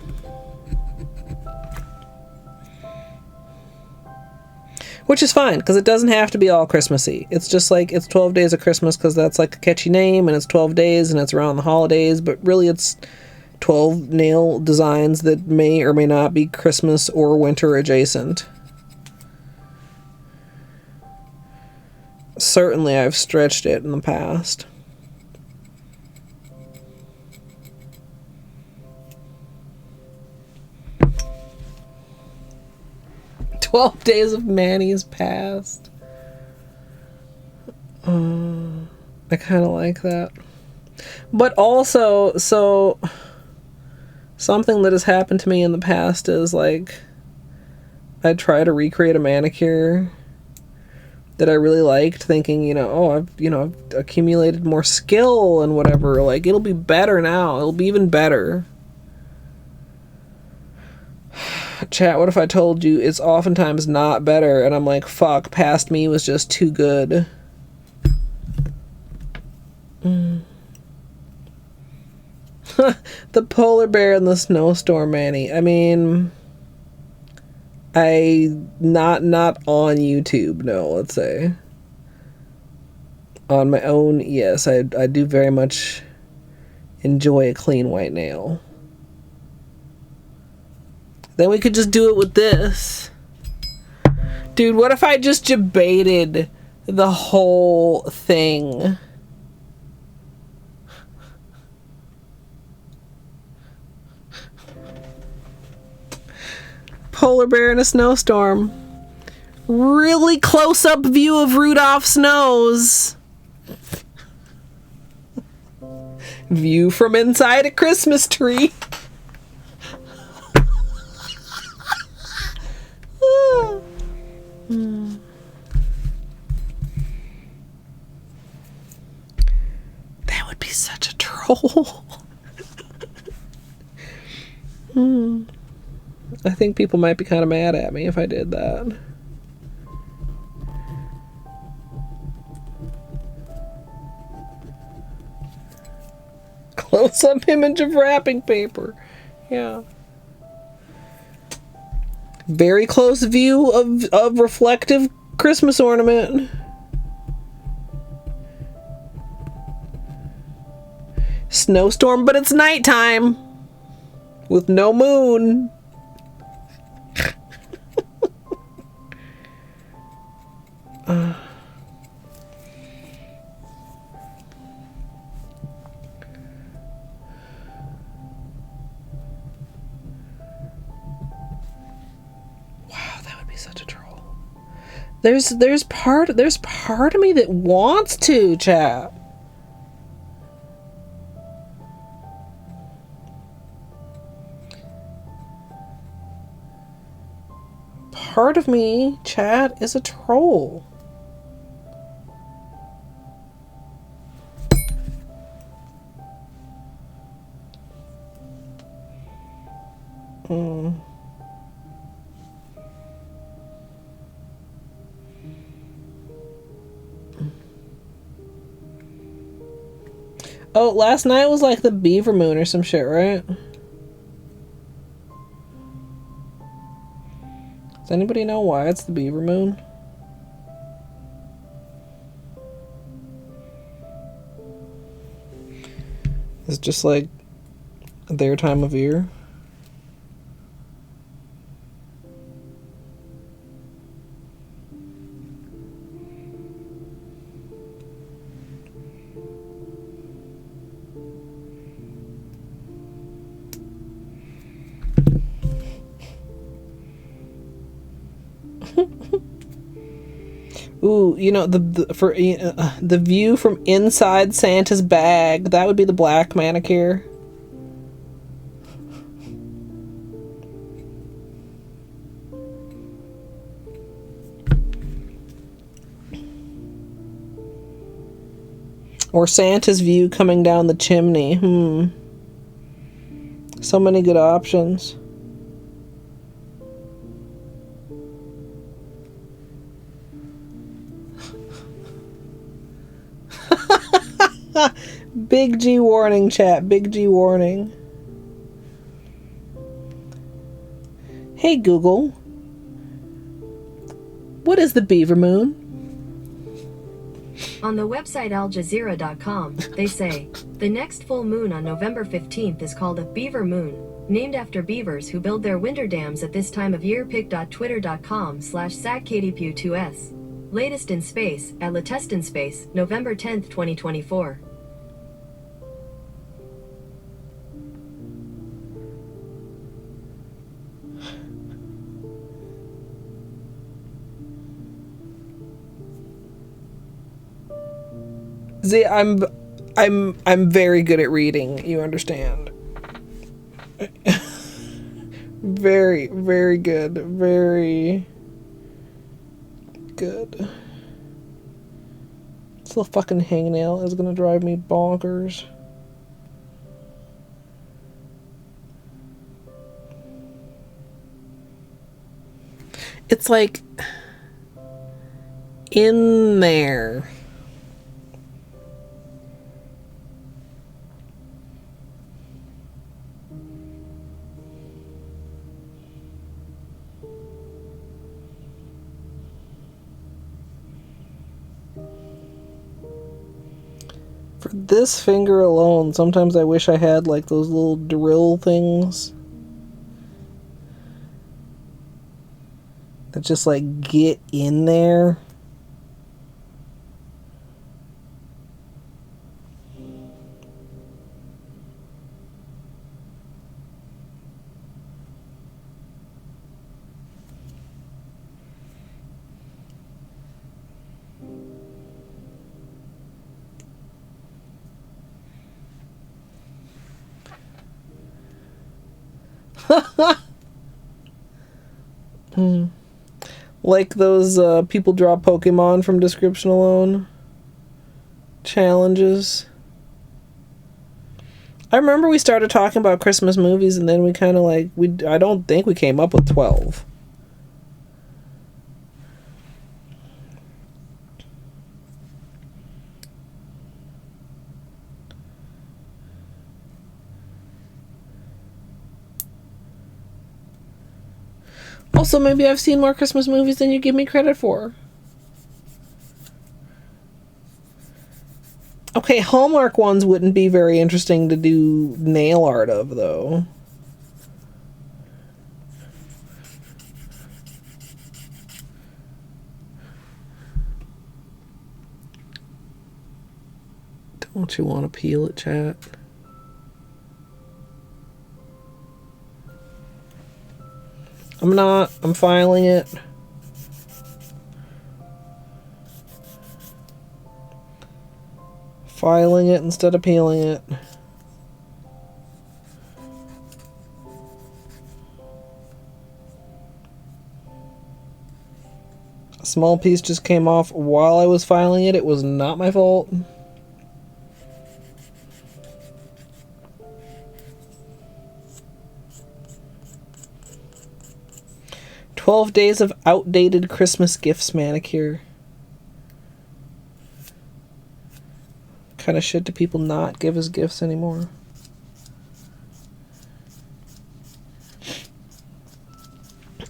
A: Which is fine, because it doesn't have to be all Christmassy. It's just like, it's 12 Days of Christmas, because that's like a catchy name, and it's 12 days, and it's around the holidays, but really it's 12 nail designs that may or may not be Christmas or winter adjacent. Certainly I've stretched it in the past. "12 days of Manny's past." I kind of like that. But also, so something that has happened to me in the past is like, I try to recreate a manicure that I really liked, thinking, I've accumulated more skill and whatever, like, it'll be better now, it'll be even better. Chat, what if I told you it's oftentimes not better, and I'm like, fuck, past me was just too good. The polar bear and the snowstorm, Manny. I mean, not on YouTube, no, let's say. On my own, yes, I do very much enjoy a clean white nail. Then we could just do it with this. Dude, what if I just debated the whole thing? Polar bear in a snowstorm. Really close-up view of Rudolph's nose. View from inside a Christmas tree. That would be such a troll. I think people might be kind of mad at me if I did that. Close-up image of wrapping paper. Yeah. Very close view of reflective Christmas ornament. Snowstorm, but it's nighttime. With no moon. There's part of me that wants to, chat. Part of me, Chad, is a troll. Oh, last night was like the beaver moon or some shit, right? Does anybody know why it's the beaver moon? It's just like their time of year. Ooh, you know, the view from inside Santa's bag, that would be the black manicure. Or Santa's view coming down the chimney. So many good options. Big G warning, chat. Big G warning. Hey Google, what is the beaver moon?
B: On the website aljazeera.com, they say, the next full moon on November 15th is called a beaver moon, named after beavers who build their winter dams at this time of year. pic.twitter.com/sagkdpew2s. Latest in space, at Latest in Space, November 10th, 2024.
A: See, I'm very good at reading, you understand. Very, very good. Very good. This little fucking hangnail is gonna drive me bonkers. It's like in there. For this finger alone, sometimes I wish I had like those little drill things that just like get in there. Like those people drop Pokemon from description alone challenges. I remember we started talking about Christmas movies and then we kind of like I don't think we came up with 12. Also, maybe I've seen more Christmas movies than you give me credit for. Okay, Hallmark ones wouldn't be very interesting to do nail art of, though. Don't you want to peel it, chat? I'm not. I'm filing it. Filing it instead of peeling it. A small piece just came off while I was filing it. It was not my fault. "12 days of outdated Christmas gifts manicure." Kind of shit do people not give as gifts anymore?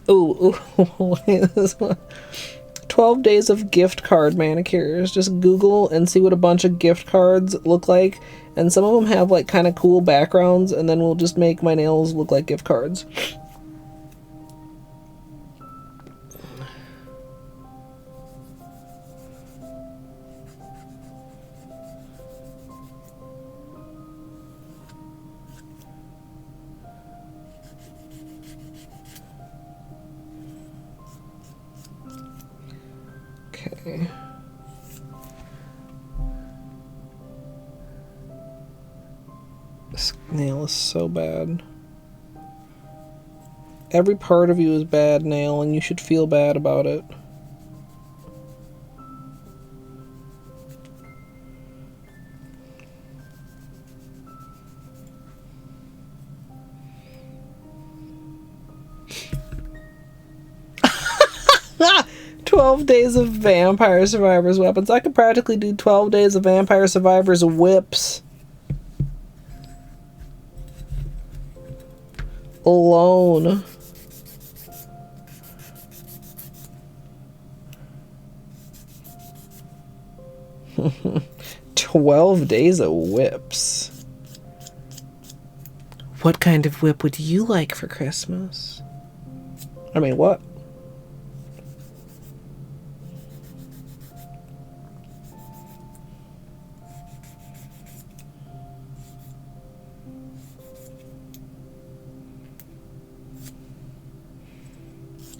A: Ooh, this one. 12 days of gift card manicures. Just Google and see what a bunch of gift cards look like. And some of them have like kind of cool backgrounds, and then we'll just make my nails look like gift cards. Okay. This nail is so bad. Every part of you is bad, nail, and you should feel bad about it. Ah! 12 days of Vampire Survivors weapons. I could practically do 12 days of Vampire Survivors whips alone. "12 days of whips." What kind of whip would you like for Christmas? I mean, what?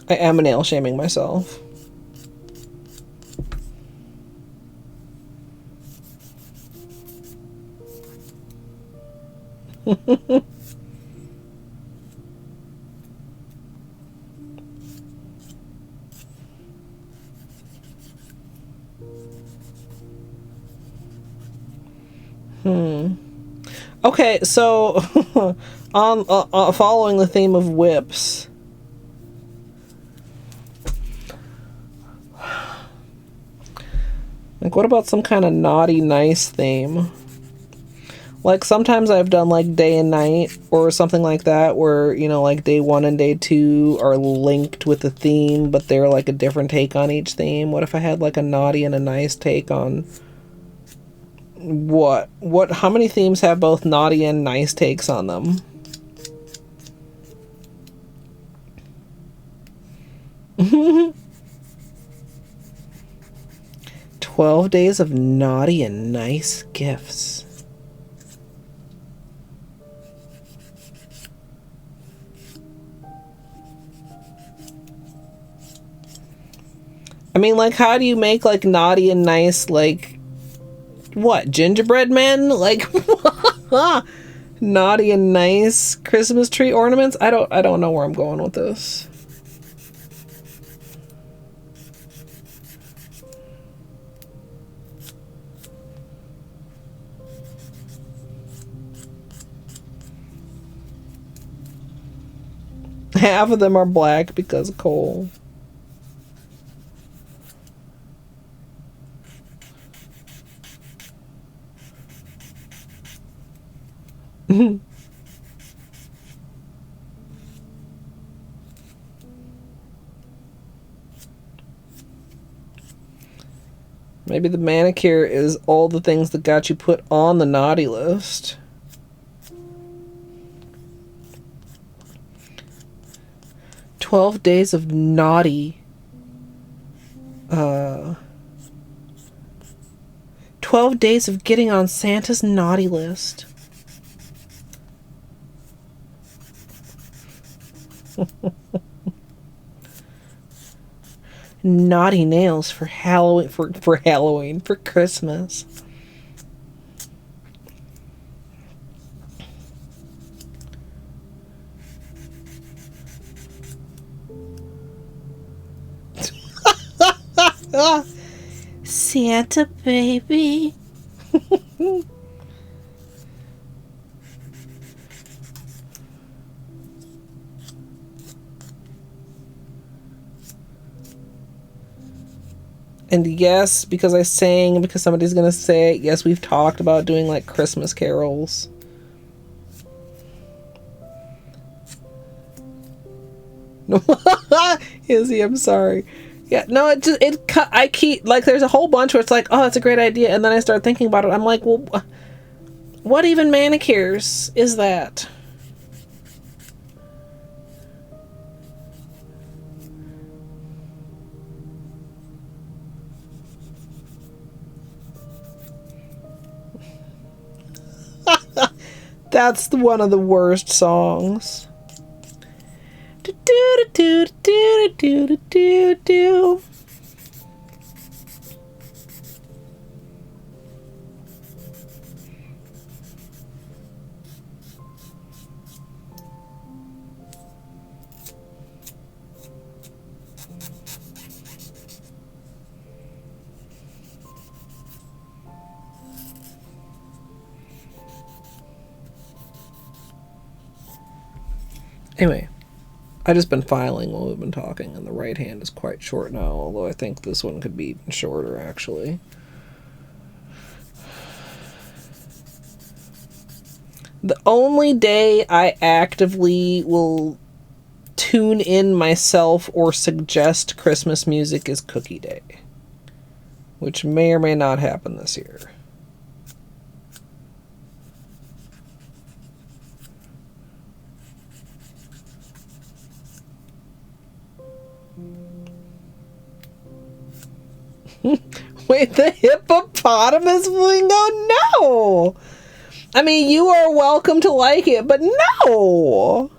A: I am nail shaming myself. Okay, so on following the theme of whips, like, what about some kind of naughty nice theme? Like, sometimes I've done like day and night or something like that, where, you know, like day 1 and day 2 are linked with the theme, but they're like a different take on each theme. What if I had like a naughty and a nice take on how many themes have both naughty and nice takes on them? "12 days of naughty and nice gifts." I mean, like, how do you make like naughty and nice, like, what, gingerbread men? Like, naughty and nice Christmas tree ornaments? I don't know where I'm going with this. Half of them are black because of coal. Maybe the manicure is all the things that got you put on the naughty list. "12 days of naughty. 12 days of getting on Santa's naughty list." Naughty nails for Halloween, for Christmas. Ah, Santa baby. And yes, because I sang, because somebody's gonna say, yes, we've talked about doing like Christmas carols. Izzy, I'm sorry. Yeah, no, I keep, like, there's a whole bunch where it's like, oh, that's a great idea, and then I start thinking about it. I'm like, well, what even manicures is that? That's one of the worst songs. Do do do do do do do do. Anyway, I just been filing while we've been talking, and the right hand is quite short now, although I think this one could be even shorter, actually. The only day I actively will tune in myself or suggest Christmas music is Cookie Day, which may or may not happen this year. Wait, the hippopotamus flamingo? No! I mean, you are welcome to like it, but no!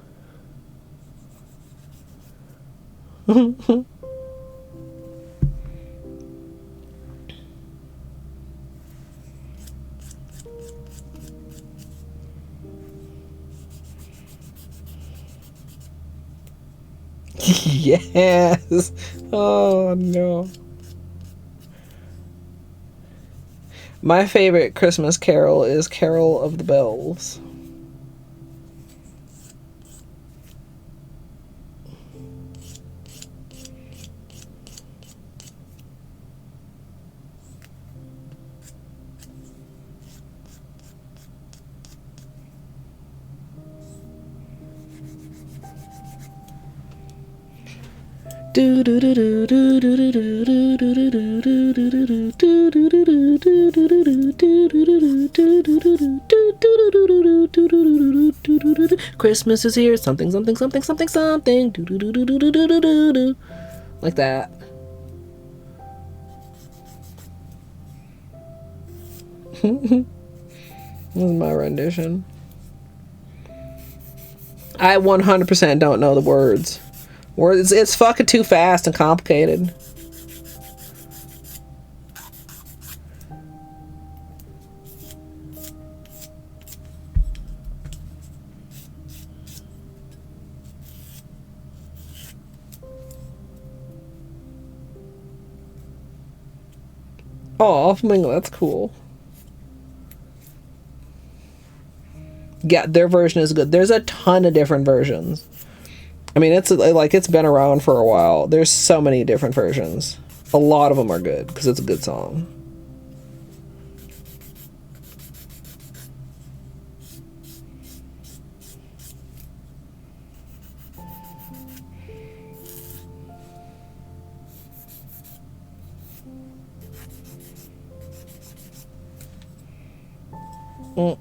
A: Yes! Oh, no. My favorite Christmas carol is Carol of the Bells. Christmas is here, something, something, something, something, something, like that. This is my rendition. I 100% don't know the words. It's fucking too fast and complicated. Oh, flamingo, that's cool. Yeah, their version is good. There's a ton of different versions. I mean, it's like, it's been around for a while. There's so many different versions. A lot of them are good because it's a good song. Mm.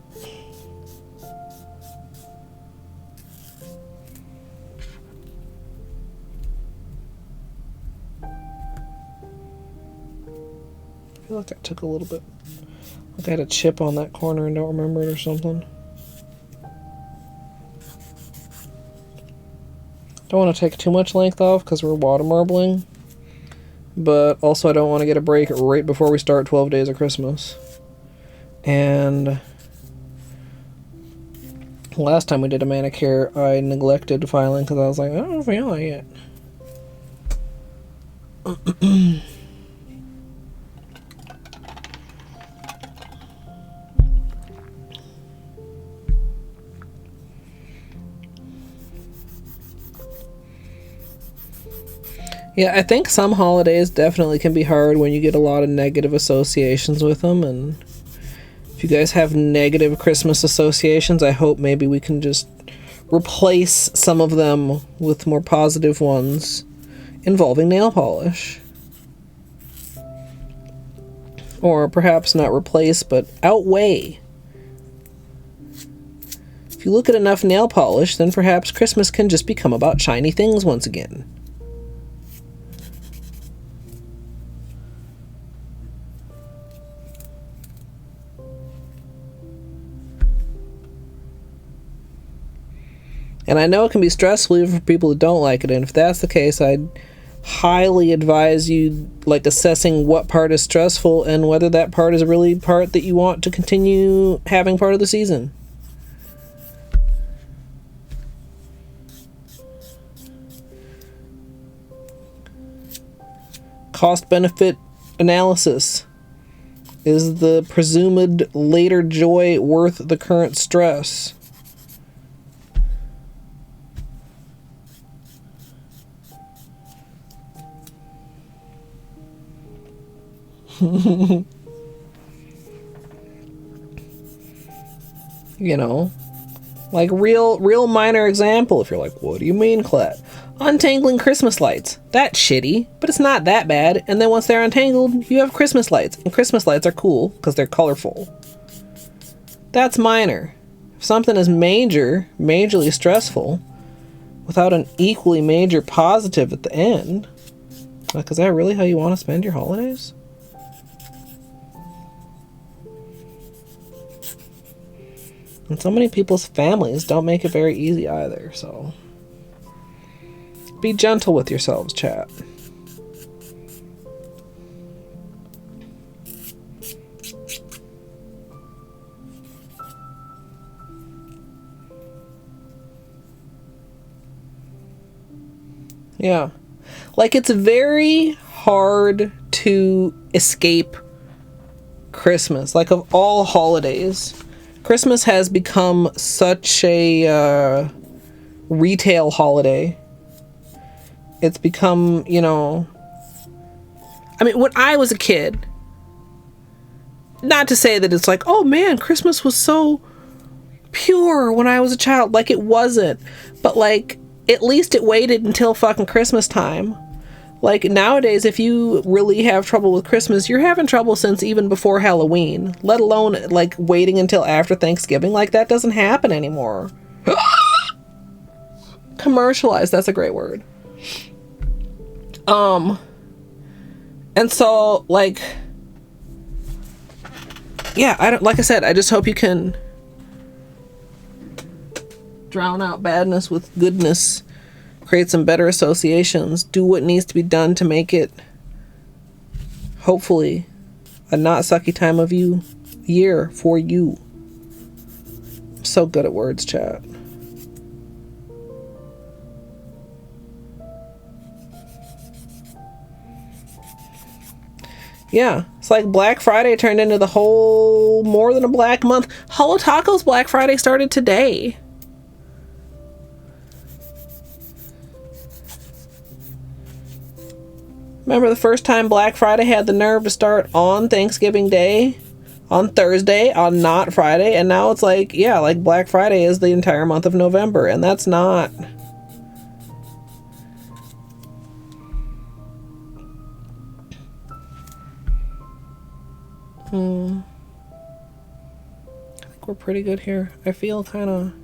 A: I feel like I took a little bit, like I had a chip on that corner and don't remember it or something. Don't want to take too much length off because we're water marbling, but also I don't want to get a break right before we start 12 Days of Christmas. And last time we did a manicure, I neglected filing because I was like, I don't feel like it. Yeah, I think some holidays definitely can be hard when you get a lot of negative associations with them, and if you guys have negative Christmas associations, I hope maybe we can just replace some of them with more positive ones involving nail polish. Or perhaps not replace, but outweigh. If you look at enough nail polish, then perhaps Christmas can just become about shiny things once again. And I know it can be stressful even for people who don't like it, and if that's the case, I'd highly advise you like assessing what part is stressful and whether that part is a really part that you want to continue having part of the season. Cost benefit analysis. Is the presumed later joy worth the current stress? You know, like real minor example. If you're like, what do you mean, Colette? Untangling Christmas lights. That's shitty, but it's not that bad. And then once they're untangled, you have Christmas lights, and Christmas lights are cool because they're colorful. That's minor. If something is majorly stressful, without an equally major positive at the end, like, is that really how you want to spend your holidays? And so many people's families don't make it very easy either, so be gentle with yourselves, chat. Yeah. Like, it's very hard to escape Christmas. Like, of all holidays, Christmas has become such a retail holiday. It's become, you know, I mean, when I was a kid, not to say that it's like, oh man, Christmas was so pure when I was a child. Like, it wasn't. But, like, at least it waited until fucking Christmas time. Like, nowadays, if you really have trouble with Christmas, you're having trouble since even before Halloween, let alone, like, waiting until after Thanksgiving. Like, that doesn't happen anymore. Commercialized, that's a great word. And so, like, yeah, like I said, I just hope you can drown out badness with goodness, create some better associations, do what needs to be done to make it, hopefully, a not sucky time of year for you. I'm so good at words, chat. Yeah, it's like Black Friday turned into the whole more than a black month. Holo Taco's Black Friday started today. Remember the first time Black Friday had the nerve to start on Thanksgiving Day, on Thursday, on not Friday, and now it's like, yeah, like Black Friday is the entire month of November, and that's not... I think we're pretty good here. I feel kind of...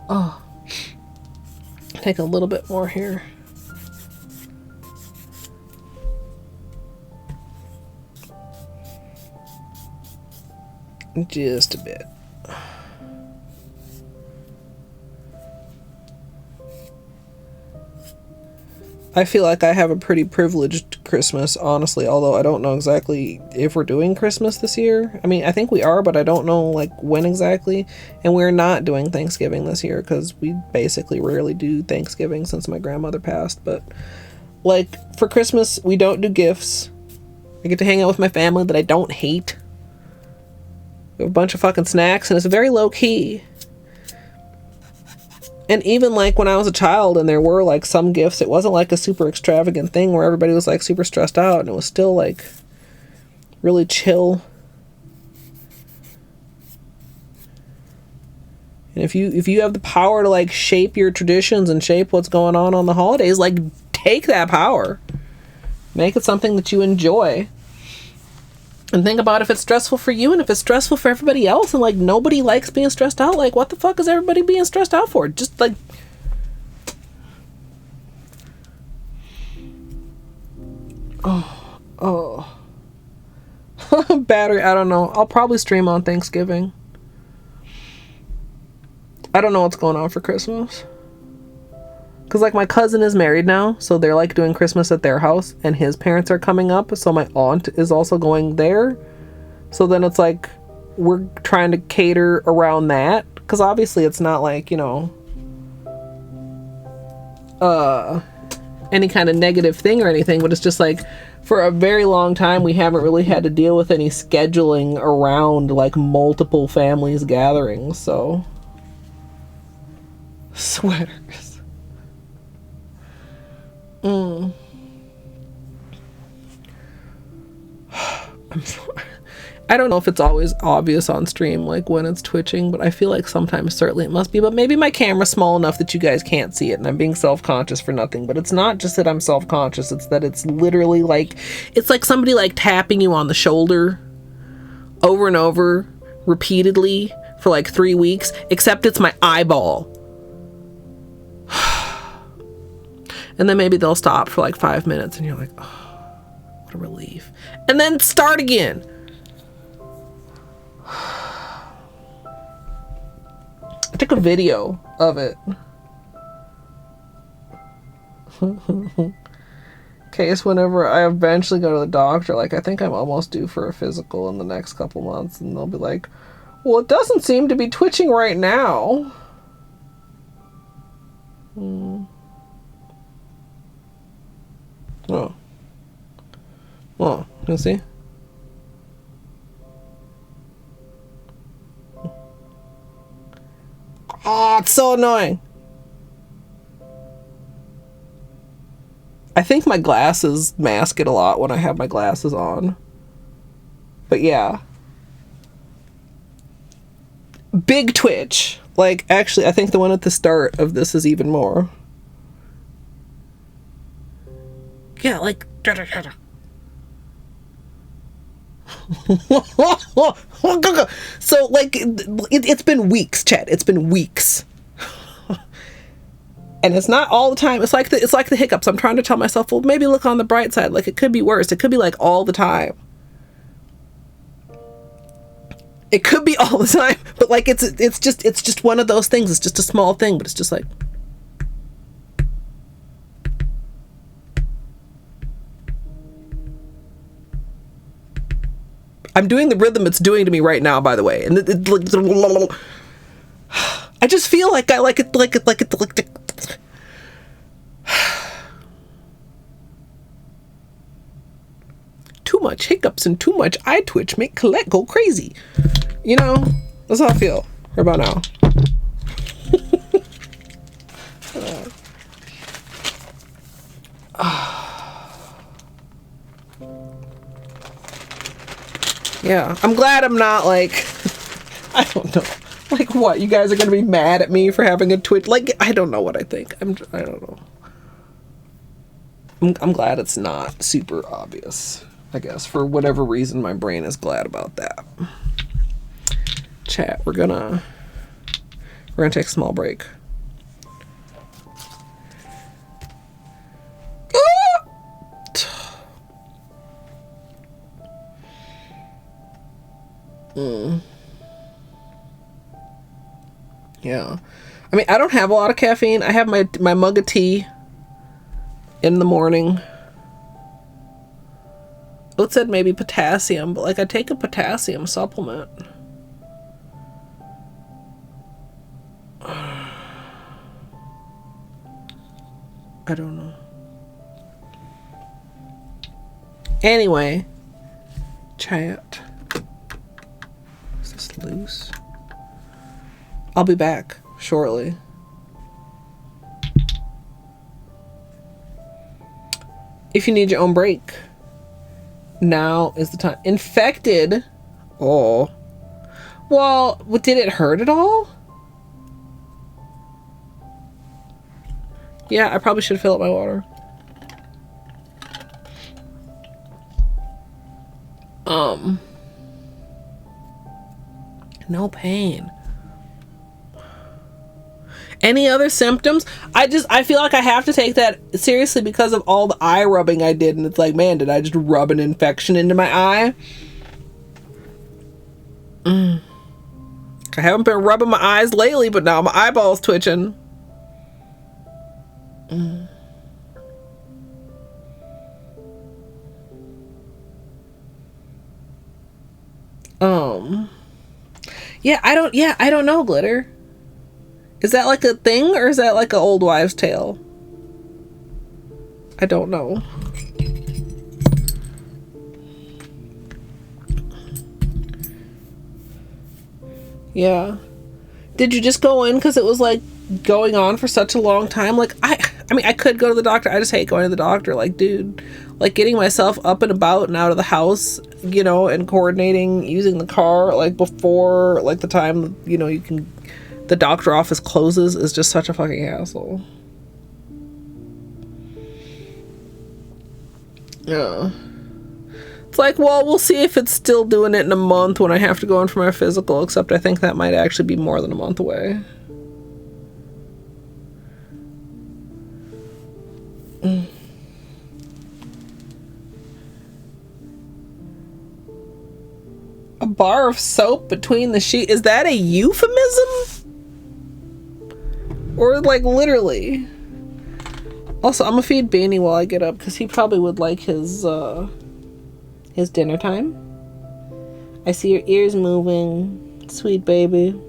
A: Oh. Take a little bit more here. Just a bit. I feel like I have a pretty privileged Christmas, honestly, although I don't know exactly if we're doing Christmas this year. I mean, I think we are, but I don't know, like, when exactly. And we're not doing Thanksgiving this year, because we basically rarely do Thanksgiving since my grandmother passed. But, like, for Christmas, we don't do gifts. I get to hang out with my family that I don't hate, We have a bunch of fucking snacks, and it's very low key. And even like when I was a child and there were like some gifts, it wasn't like a super extravagant thing where everybody was like super stressed out, and it was still like really chill. And if you have the power to like shape your traditions and shape what's going on the holidays, like take that power. Make it something that you enjoy. And think about if it's stressful for you and if it's stressful for everybody else, and like nobody likes being stressed out. Like, what the fuck is everybody being stressed out for? Just like, oh, battery. I don't know. I'll probably stream on Thanksgiving. I don't know what's going on for Christmas. Because like my cousin is married now, so they're like doing Christmas at their house, and his parents are coming up, so my aunt is also going there. So then it's like we're trying to cater around that, because obviously it's not like, you know, any kind of negative thing or anything, but it's just like for a very long time we haven't really had to deal with any scheduling around like multiple families gatherings. So sweaters. I'm sorry. I don't know if it's always obvious on stream, like when it's twitching, but I feel like sometimes certainly it must be. But maybe my camera's small enough that you guys can't see it and I'm being self-conscious for nothing. But it's not just that I'm self-conscious, it's that it's literally like, it's like somebody like tapping you on the shoulder over and over repeatedly for like 3 weeks, except it's my eyeball. And then maybe they'll stop for like 5 minutes and you're like, oh, what a relief. And then start again. I took a video of it. In case whenever I eventually go to the doctor, like I think I'm almost due for a physical in the next couple months, and they'll be like, well, it doesn't seem to be twitching right now. Oh, you see? Oh, it's so annoying. I think my glasses mask it a lot when I have my glasses on. But yeah. Big twitch. Like, actually, I think the one at the start of this is even more. Yeah, like... So like it's been weeks, Chet. It's been weeks. And it's not all the time. It's like the hiccups. I'm trying to tell myself, well, maybe look on the bright side. Like, it could be worse. It could be like all the time. It could be all the time, but like it's just one of those things. It's just a small thing, but it's just like, I'm doing the rhythm it's doing to me right now, by the way. And I just feel like I like it. Too much hiccups and too much eye twitch make Colette go crazy. You know, that's how I feel right about now. Yeah, I'm glad I'm not like, I don't know, like what, you guys are gonna be mad at me for having a twitch? Like, I don't know what I think. I don't know. I'm glad it's not super obvious, I guess. For whatever reason, my brain is glad about that. Chat, we're gonna take a small break. Yeah, I mean, I don't have a lot of caffeine. I have my mug of tea in the morning. It said maybe potassium, but like I take a potassium supplement. I don't know. Anyway, chat. Is this loose. I'll be back shortly. If you need your own break, now is the time. Infected? Oh. Well, did it hurt at all? Yeah, I probably should fill up my water. No pain. Any other symptoms? I feel like I have to take that seriously because of all the eye rubbing I did, and it's like, man, did I just rub an infection into my eye? I haven't been rubbing my eyes lately, but now my eyeball's twitching. I don't know, Glitter. Is that like a thing, or is that like an old wives' tale? I don't know. Yeah. Did you just go in because it was like going on for such a long time? Like, I mean, I could go to the doctor. I just hate going to the doctor. Like, dude, like getting myself up and about and out of the house, you know, and coordinating using the car, like before, like the time, you know, the doctor office closes is just such a fucking hassle. Yeah. It's like, well, we'll see if it's still doing it in a month when I have to go in for my physical, except I think that might actually be more than a month away. A bar of soap between the sheets. Is that a euphemism? Or like literally? Also, I'm gonna feed Beanie while I get up because he probably would like his dinner time. I see your ears moving, sweet baby.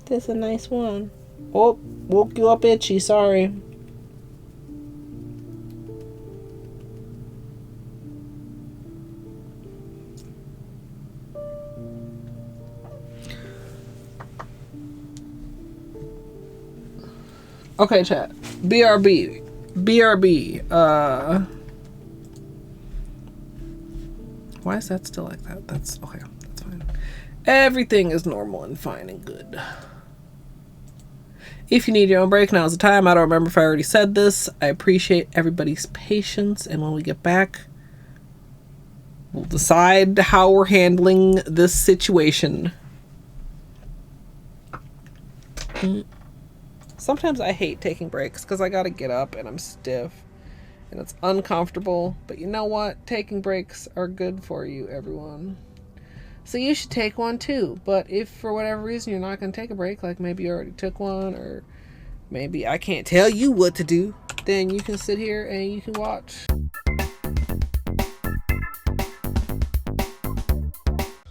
A: This is a nice one. Oh, woke you up itchy, sorry. Okay, chat. BRB. Why is that still like that? That's okay. That's fine. Everything is normal and fine and good. If you need your own break, now's the time. I don't remember if I already said this. I appreciate everybody's patience, and when we get back, we'll decide how we're handling this situation. Sometimes I hate taking breaks because I gotta get up and I'm stiff and it's uncomfortable. But you know what? Taking breaks are good for you, everyone. So you should take one too. But if for whatever reason you're not gonna take a break, like maybe you already took one, or maybe I can't tell you what to do, then you can sit here and you can watch.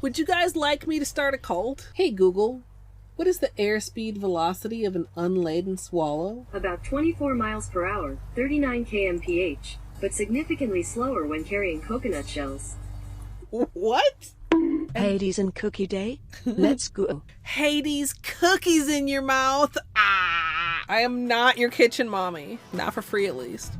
A: Would you guys like me to start a cult? Hey Google, what is the airspeed velocity of an unladen swallow?
B: About 24 miles per hour, 39 kmph, but significantly slower when carrying coconut shells.
A: What?
C: Hades and Cookie Day? Let's go.
A: Hades, cookies in your mouth. Ah! I am not your kitchen mommy. Not for free, at least.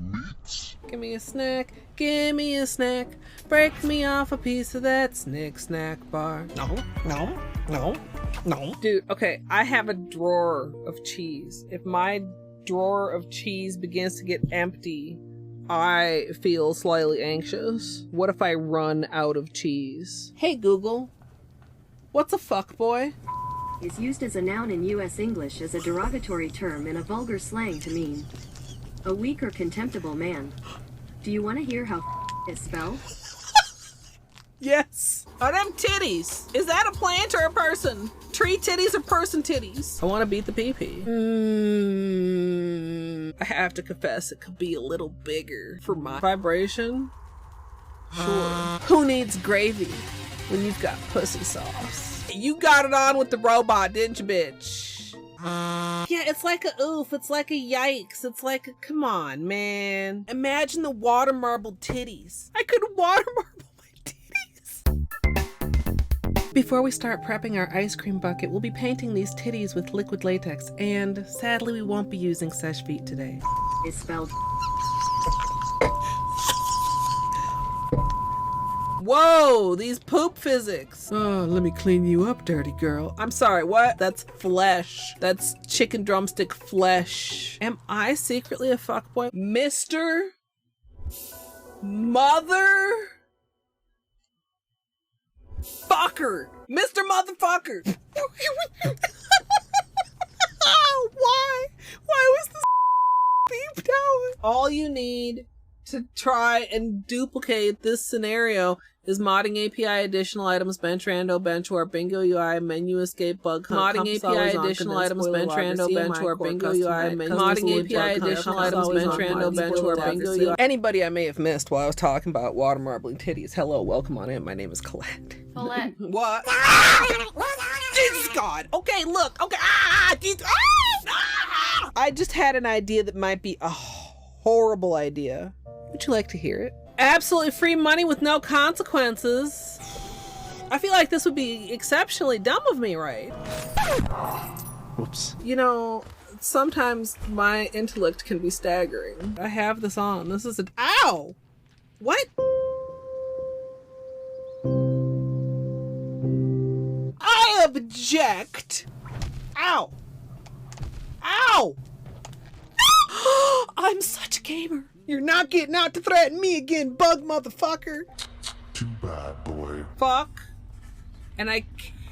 A: Give me a snack. Give me a snack. Break me off a piece of that snack bar. No. Dude, okay, I have a drawer of cheese. If my drawer of cheese begins to get empty, I feel slightly anxious. What if I run out of cheese? Hey Google, what's a fuckboy?
B: Is used as a noun in U.S. English as a derogatory term in a vulgar slang to mean a weak or contemptible man. Do you want to hear how is spelled?
A: Yes. Are them titties? Is that a plant or a person? Tree titties or person titties? I want to beat the pee-pee. I have to confess, it could be a little bigger for my vibration. Sure. Who needs gravy when you've got pussy sauce? You got it on with the robot, didn't you, bitch? Yeah, it's like a oof, it's like a yikes, it's like a come on, man. Imagine the water marble titties. I could water marble my titties. Before we start prepping our ice cream bucket, we'll be painting these titties with liquid latex, and sadly we won't be using Sesh Feet today.
B: Is spelled.
A: Whoa, these poop physics. Oh, let me clean you up, dirty girl. I'm sorry, what? That's flesh. That's chicken drumstick flesh. Am I secretly a fuckboy? Mr. Mother Fucker. Mr. Motherfucker. Why? Why was this beeped out? All you need to try and duplicate this scenario is modding API additional items, bench rando, bench warp, bingo UI, menu escape, bug hunt, modding API additional items, bench rando, bench warp, bingo UI, modding API additional items, bench rando, bench warp, bingo UI. Anybody I may have missed while I was talking about water marbling titties, hello, welcome on in. My name is Colette.
B: Colette.
A: What? Jesus God. Okay, look. Okay. I just had an idea that might be a horrible idea. Would you like to hear it? Absolutely free money with no consequences. I feel like this would be exceptionally dumb of me, right?
D: Whoops.
A: You know, sometimes my intellect can be staggering. I have this on. This is ow! What? I object! Ow! Ow! I'm such a gamer. You're not getting out to threaten me again, bug motherfucker.
D: Too bad, boy.
A: Fuck. And I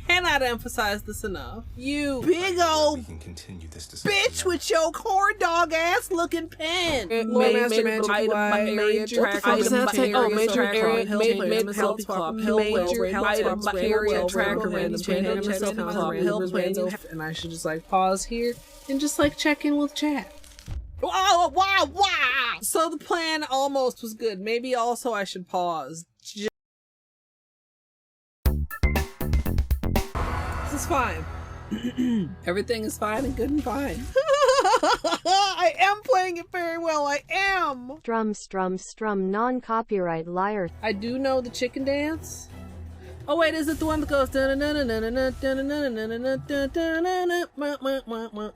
A: cannot emphasize this enough. You big old
D: We can continue this discussion
A: bitch with your corn dog ass looking pen.
D: Major
A: and I should just like pause here and just like check in with chat. Wow, wow, wow. So the plan almost was good. Maybe also I should pause. This is fine. Everything is fine and good and fine. I am playing it very well. I am.
E: Strum, non-copyright liar.
A: I do know the chicken dance. Oh wait, is it the one that goes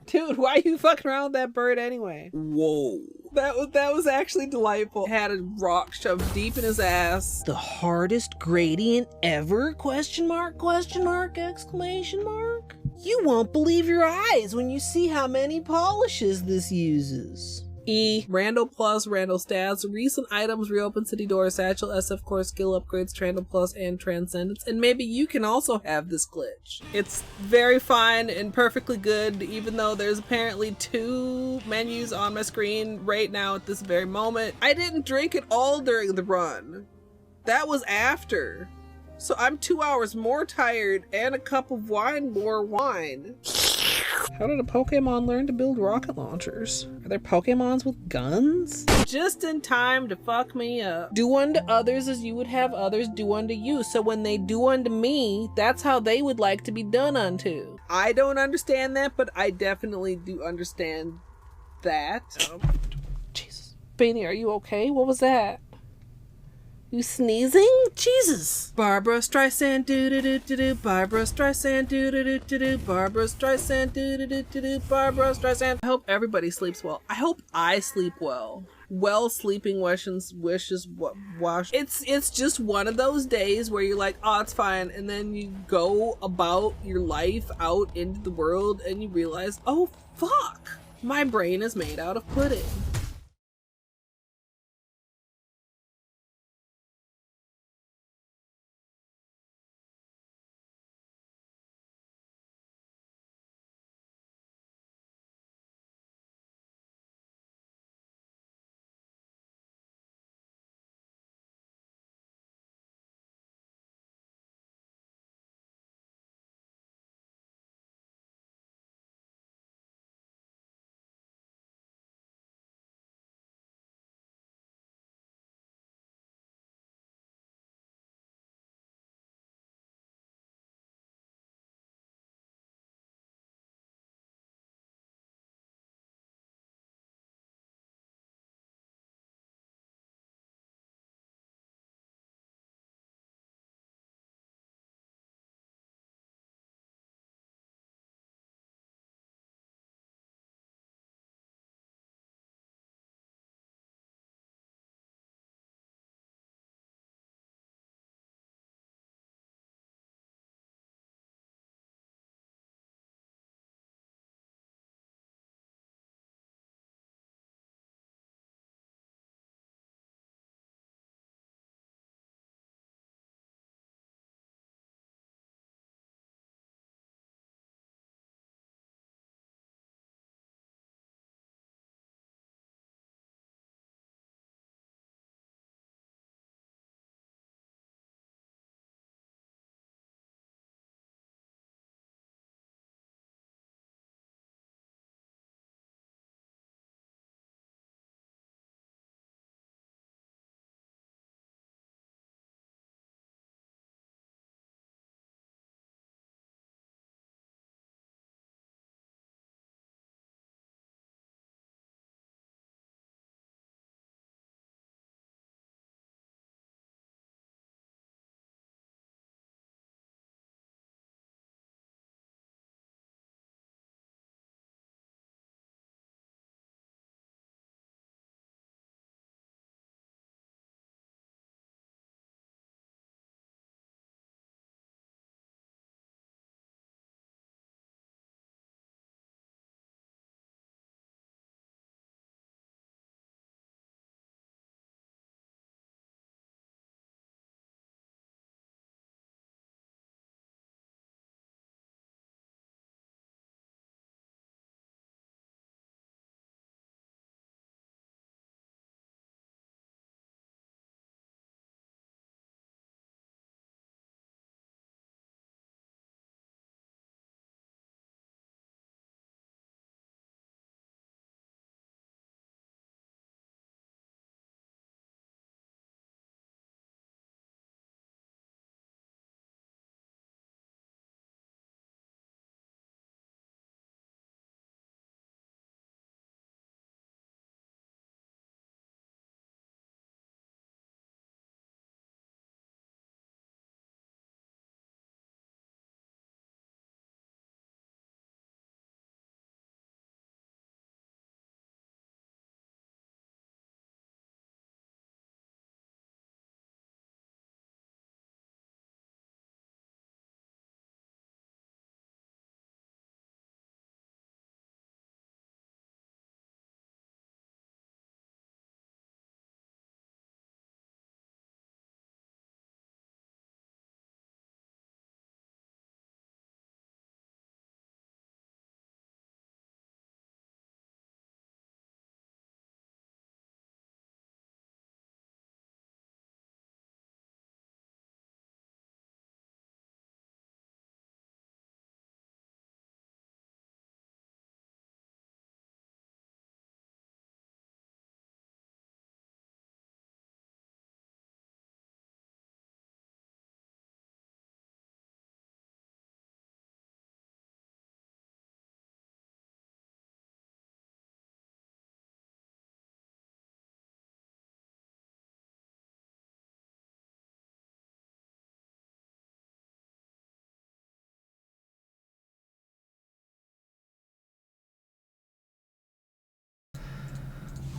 A: dude, why are you fucking around with that bird anyway? Whoa. That was actually delightful. Had a rock shoved deep in his ass. The hardest gradient ever? Question mark, exclamation mark. You won't believe your eyes when you see how many polishes this uses. E. Rando Plus, Rando Stats, recent items, reopen city doors, satchel, SF core, skill upgrades, Trando Plus, and Transcendence. And maybe you can also have this glitch. It's very fine and perfectly good, even though there's apparently 2 menus on my screen right now at this very moment. I didn't drink it all during the run. That was after. So I'm 2 hours more tired and a cup of wine more wine. How did a Pokemon learn to build rocket launchers? Are there Pokemons with guns? Just in time to fuck me up. Do unto others as you would have others do unto you. So when they do unto me, that's how they would like to be done unto. I don't understand that, but I definitely do understand that. Jesus. Beanie, are you okay? What was that? You sneezing? Jesus. Barbara Streisand do do do do do. Barbara Streisand do do do do do. Barbara Streisand do do do do do. Barbara Streisand. I hope everybody sleeps well. I hope I sleep well. Well, sleeping wishes wash. It's just one of those days where you're like, oh, it's fine, and then you go about your life out into the world and you realize, oh fuck, my brain is made out of pudding.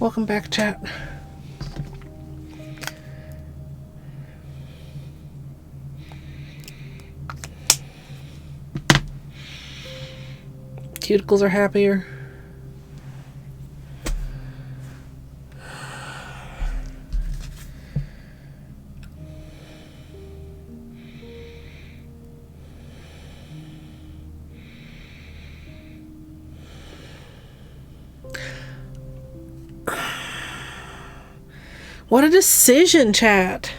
A: Welcome back, chat. Cuticles are happier. What a decision, chat.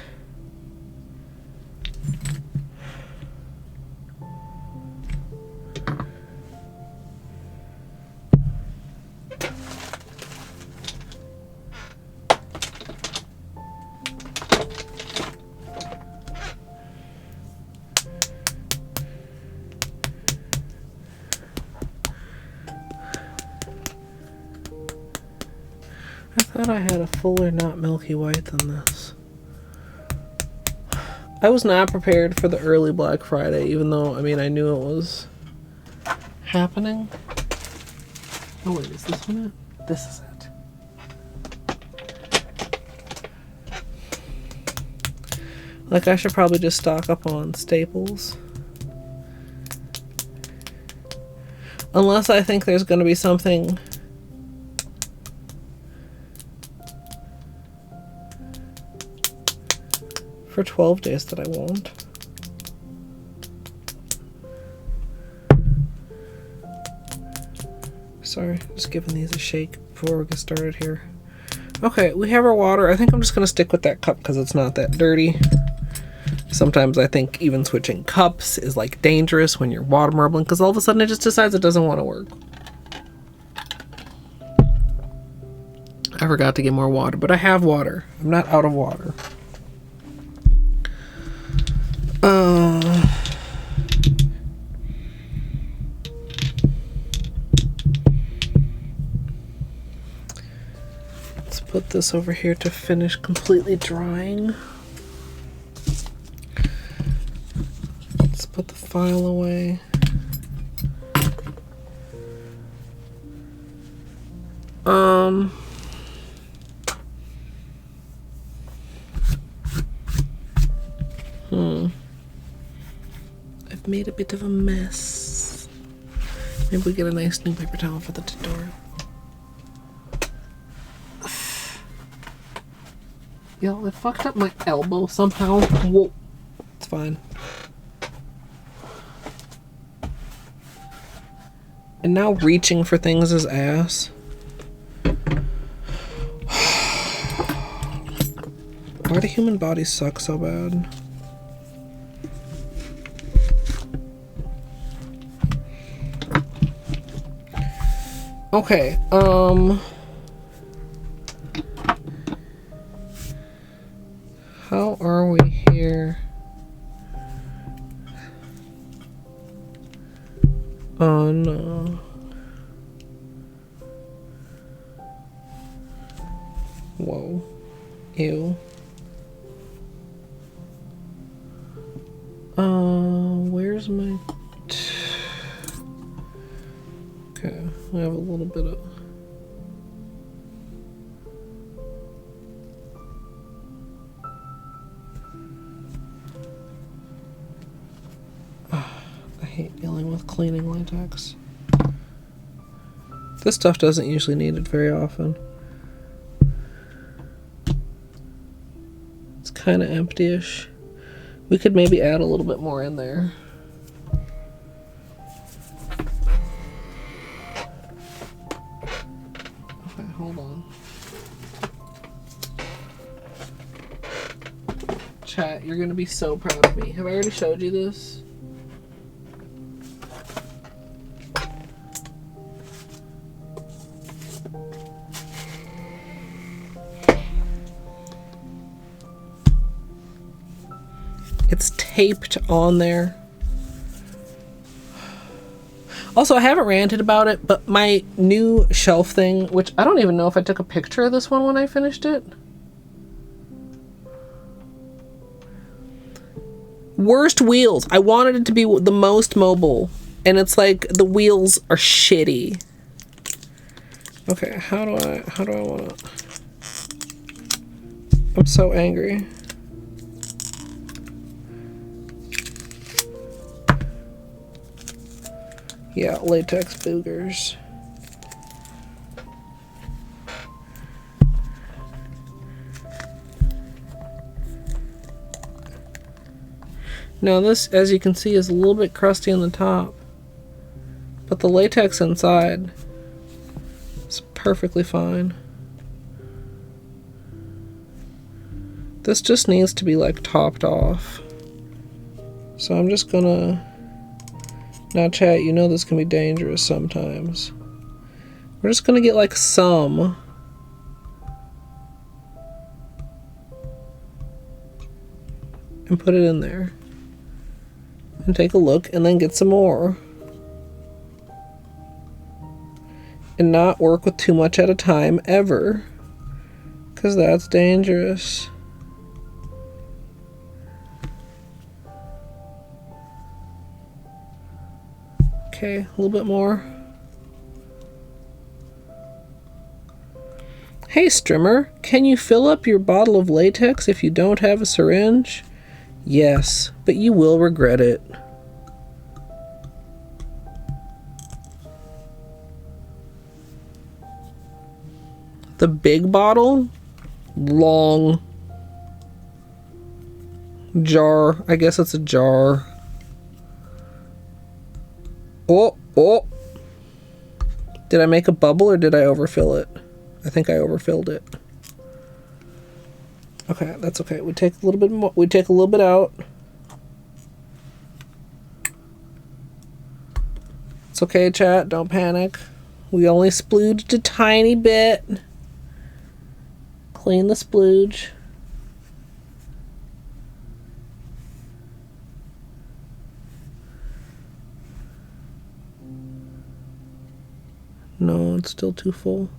A: I thought I had a fuller, not milky white than this. I was not prepared for the early Black Friday, even though, I mean, I knew it was happening. Oh wait, is this one it? This is it. Like, I should probably just stock up on staples. Unless I think there's going to be something for 12 days that I won't. Sorry, just giving these a shake before we get started here. Okay, we have our water. I think I'm just going to stick with that cup because it's not that dirty. Sometimes I think even switching cups is like dangerous when you're water marbling because all of a sudden it just decides it doesn't want to work. I forgot to get more water, but I have water. I'm not out of water. Let's put this over here to finish completely drying. Let's put the file away. I've made a bit of a mess. Maybe we get a nice new paper towel for the tutorial. Yo, I fucked up my elbow somehow. Whoa. It's fine. And now reaching for things is ass. Why do human bodies suck so bad? Okay, how are we here? Oh no. Whoa. Ew. Where's my... Okay, I have a little bit of... I hate dealing with cleaning latex. This stuff doesn't usually need it very often. It's kind of empty-ish. We could maybe add a little bit more in there. Okay, hold on. Chat, you're gonna be so proud of me. Have I already showed you this? It's taped on there. Also, I haven't ranted about it, but my new shelf thing, which I don't even know if I took a picture of this one when I finished it. Worst wheels. I wanted it to be the most mobile, and it's like the wheels are shitty. Okay, how do I want to... I'm so angry. Yeah, latex boogers. Now this, as you can see, is a little bit crusty on the top, but the latex inside is perfectly fine. This just needs to be like topped off. So I'm just gonna... Now chat, you know this can be dangerous sometimes. We're just gonna get like some. And put it in there. And take a look and then get some more. And not work with too much at a time ever. Because that's dangerous. Okay, a little bit more. Hey Strimmer, can you fill up your bottle of latex if you don't have a syringe? Yes, but you will regret it. The big bottle? Long jar. I guess it's a jar. Oh. Did I make a bubble or did I overfill it? I think I overfilled it. Okay, that's okay. We take a little bit more. We take a little bit out. It's okay, chat. Don't panic. We only splooged a tiny bit. Clean the splooge. No, it's still too full.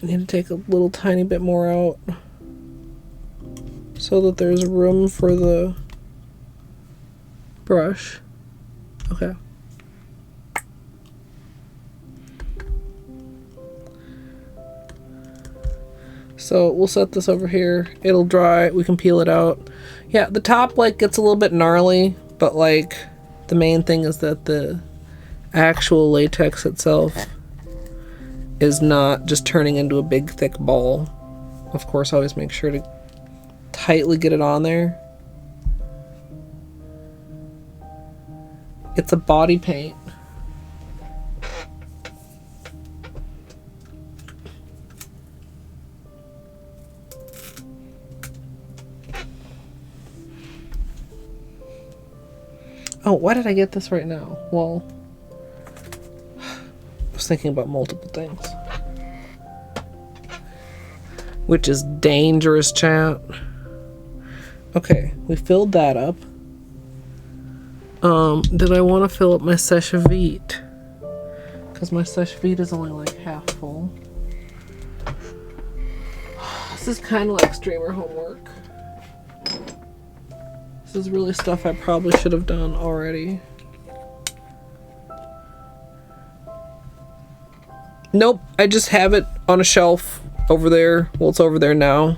A: I need to take a little tiny bit more out so that there's room for the brush. Okay. So we'll set this over here. It'll dry. We can peel it out. Yeah, the top like gets a little bit gnarly, but like the main thing is that the actual latex itself is not just turning into a big thick ball. Of course, always make sure to tightly get it on there. It's a body paint. Oh, why did I get this right now? Well, I was thinking about multiple things. Which is dangerous, chat. Okay, we filled that up. Did I want to fill up my sèche vite? Because my sèche vite is only like half full. This is kind of like streamer homework. This is really stuff I probably should have done already. Nope, I just have it on a shelf over there. Well, it's over there now.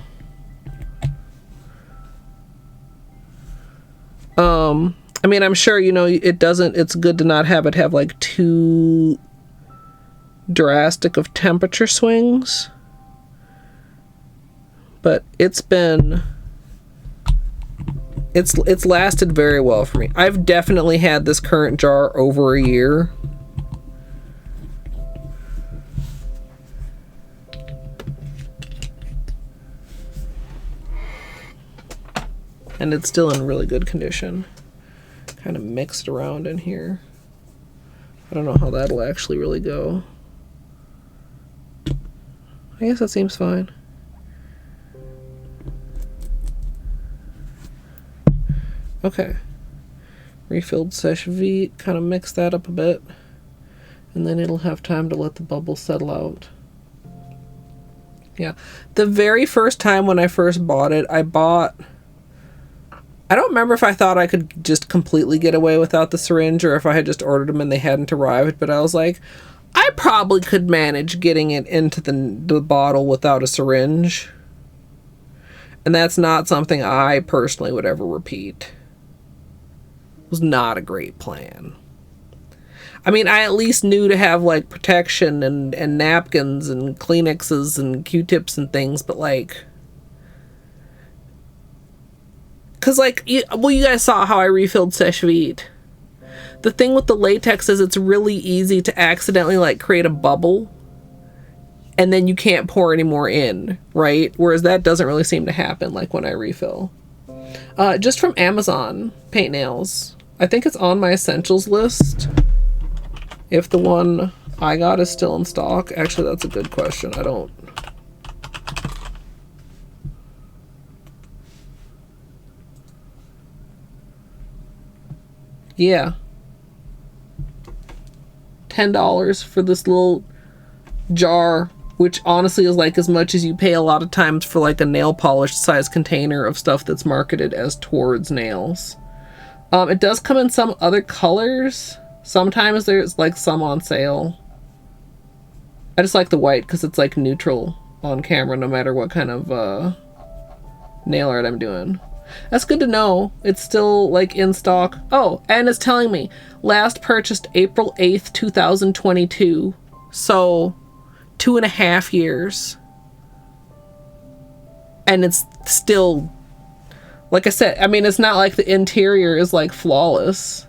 A: I mean, I'm sure, you know, it's good to not have it have like too drastic of temperature swings. But it's lasted very well for me. I've definitely had this current jar over a year. And it's still in really good condition. Kind of mixed around in here. I don't know how that'll actually really go. I guess that seems fine. Okay. Refilled sèche vite. Kind of mix that up a bit. And then it'll have time to let the bubbles settle out. Yeah. The very first time when I first bought it, I don't remember if I thought I could just completely get away without the syringe or if I had just ordered them and they hadn't arrived, but I was like, I probably could manage getting it into the bottle without a syringe. And that's not something I personally would ever repeat. It was not a great plan. I mean, I at least knew to have, like, protection and napkins and Kleenexes and Q-tips and things, but, like... Because, like, you guys saw how I refilled Sèche Vite. The thing with the latex is it's really easy to accidentally, like, create a bubble. And then you can't pour any more in, right? Whereas that doesn't really seem to happen, like, when I refill. Just from Amazon, paint nails. I think it's on my essentials list. If the one I got is still in stock. Actually, that's a good question. I don't... Yeah. $10 for this little jar, which honestly is like as much as you pay a lot of times for like a nail polish size container of stuff that's marketed as towards nails. It does come in some other colors. Sometimes there's like some on sale. I just like the white because it's like neutral on camera no matter what kind of nail art I'm doing. That's good to know. It's still like in stock. Oh, and it's telling me last purchased April 8th, 2022. So 2.5 years. And it's still, like I said, I mean, it's not like the interior is like flawless.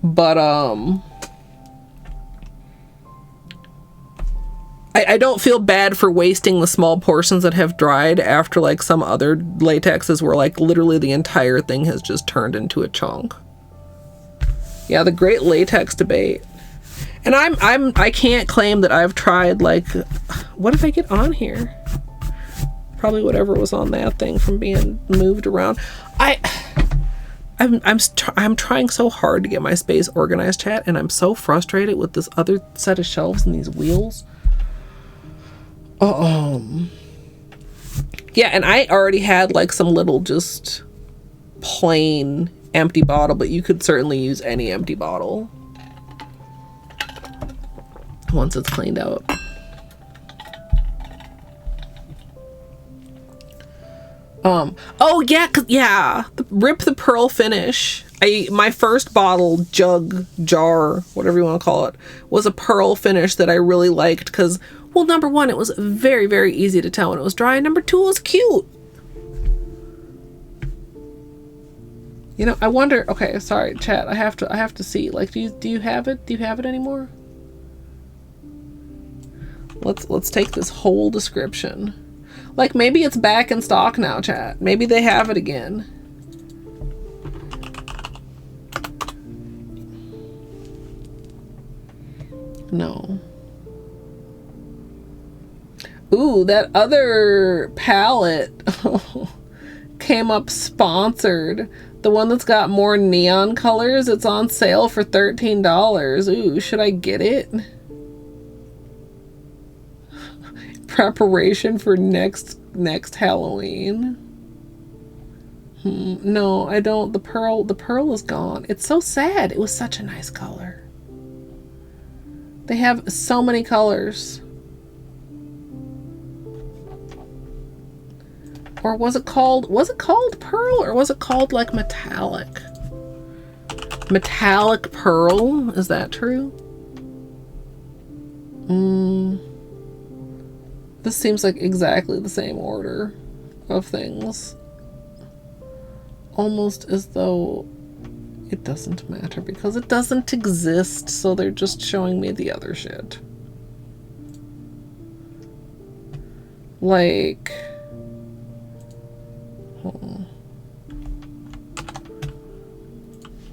A: But, I don't feel bad for wasting the small portions that have dried after like some other latexes where like literally the entire thing has just turned into a chunk. Yeah, the great latex debate. And I can't claim that I've tried like, what did I get on here? Probably whatever was on that thing from being moved around. I'm trying so hard to get my space organized, chat, and I'm so frustrated with this other set of shelves and these wheels. Yeah, and I already had like some little just plain empty bottle, but you could certainly use any empty bottle once it's cleaned out. Oh yeah, rip the pearl finish. My first bottle, jug, jar, whatever you want to call it, was a pearl finish that I really liked because, well, number one, it was very, very easy to tell when it was dry. And number two, it was cute. You know, I wonder. Okay, sorry, chat. I have to see. Like, do you have it? Do you have it anymore? Let's take this whole description. Like, maybe it's back in stock now, chat. Maybe they have it again. No. Ooh, that other palette came up sponsored. The one that's got more neon colors. It's on sale for $13. Ooh, should I get it? Preparation for next Halloween. No, I don't. The pearl is gone. It's so sad. It was such a nice color. They have so many colors. Or was it called pearl, or was it called like metallic? Metallic pearl? Is that true? This seems like exactly the same order of things. Almost as though it doesn't matter because it doesn't exist, so they're just showing me the other shit. Like...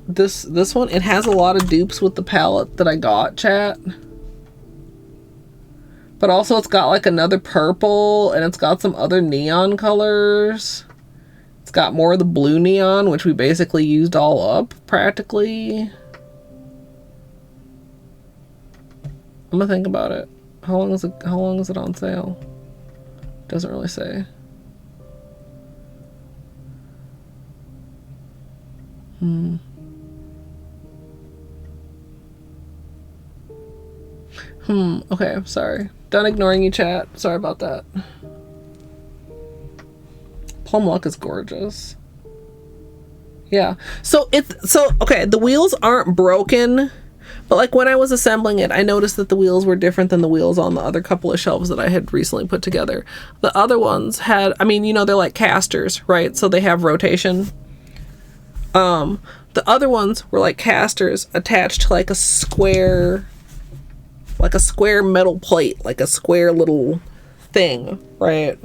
A: This one, it has a lot of dupes with the palette that I got, chat. But also it's got like another purple and it's got some other neon colors. It's got more of the blue neon, which we basically used all up practically. I'm gonna think about it. How long is it on sale? Doesn't really say. Okay, sorry. Done ignoring you, chat. Sorry about that. Plum Luck is gorgeous. Yeah. So okay, the wheels aren't broken, but like when I was assembling it, I noticed that the wheels were different than the wheels on the other couple of shelves that I had recently put together. The other ones had, I mean, you know, they're like casters, right? So they have rotation. The other ones were like casters attached to like a square metal plate, like a square little thing, right?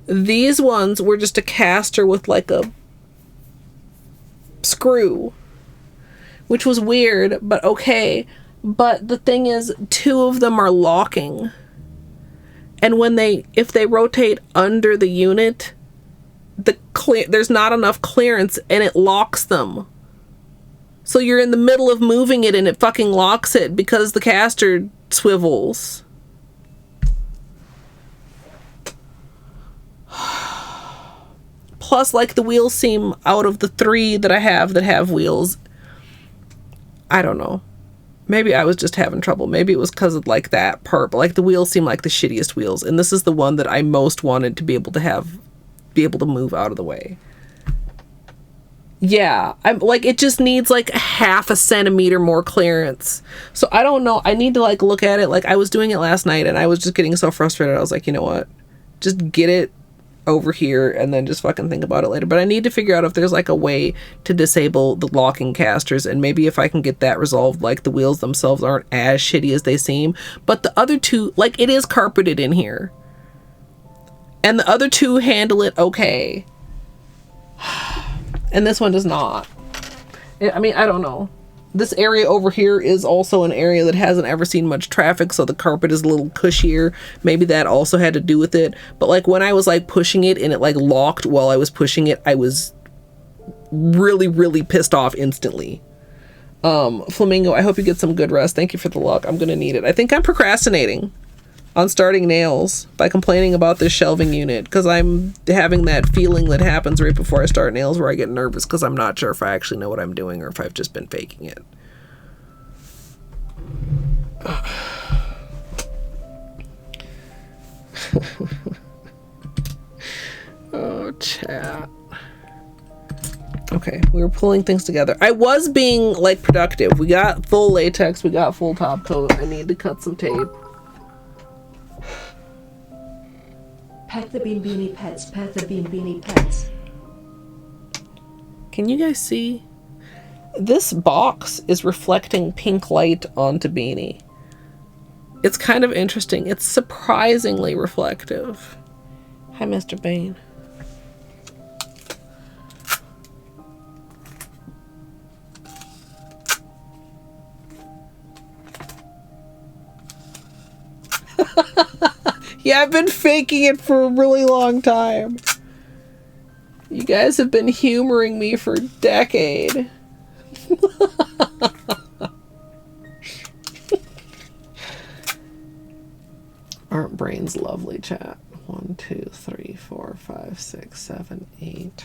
A: These ones were just a caster with like a screw, which was weird, but okay. But the thing is, 2 of them are locking, and if they rotate under the unit, there's not enough clearance and it locks them. So you're in the middle of moving it and it fucking locks it because the caster swivels. Plus, like, the wheels seem, out of the 3 that I have that have wheels, I don't know. Maybe I was just having trouble. Maybe it was because of like that part, but like the wheels seem like the shittiest wheels. And this is the one that I most wanted to be able to move out of the way. Yeah, I'm like, it just needs like 0.5 centimeter more clearance. So I don't know. I need to like look at it. Like, I was doing it last night and I was just getting so frustrated. I was like, you know what? Just get it over here and then just fucking think about it later. But I need to figure out if there's like a way to disable the locking casters, and maybe if I can get that resolved, like the wheels themselves aren't as shitty as they seem. But the other 2, like, it is carpeted in here. And the other 2 handle it okay. And this one does not. I mean, I don't know. This area over here is also an area that hasn't ever seen much traffic, so the carpet is a little cushier. Maybe that also had to do with it. But like when I was like pushing it and it like locked while I was pushing it, I was really, really pissed off instantly. Flamingo, I hope you get some good rest. Thank you for the luck. I'm gonna need it. I think I'm procrastinating on starting nails by complaining about this shelving unit, because I'm having that feeling that happens right before I start nails where I get nervous because I'm not sure if I actually know what I'm doing or if I've just been faking it. Oh, chat. Okay, we were pulling things together. I was being like productive. We got full latex, we got full top coat. I need to cut some tape.
C: Pet the Bean Beanie Pets, Pet the Bean Beanie Pets.
A: Can you guys see? This box is reflecting pink light onto Beanie. It's kind of interesting. It's surprisingly reflective. Hi, Mr. Bane. Yeah, I've been faking it for a really long time. You guys have been humoring me for a decade. Aren't brains lovely, chat? 1, 2, 3, 4, 5, 6, 7, 8,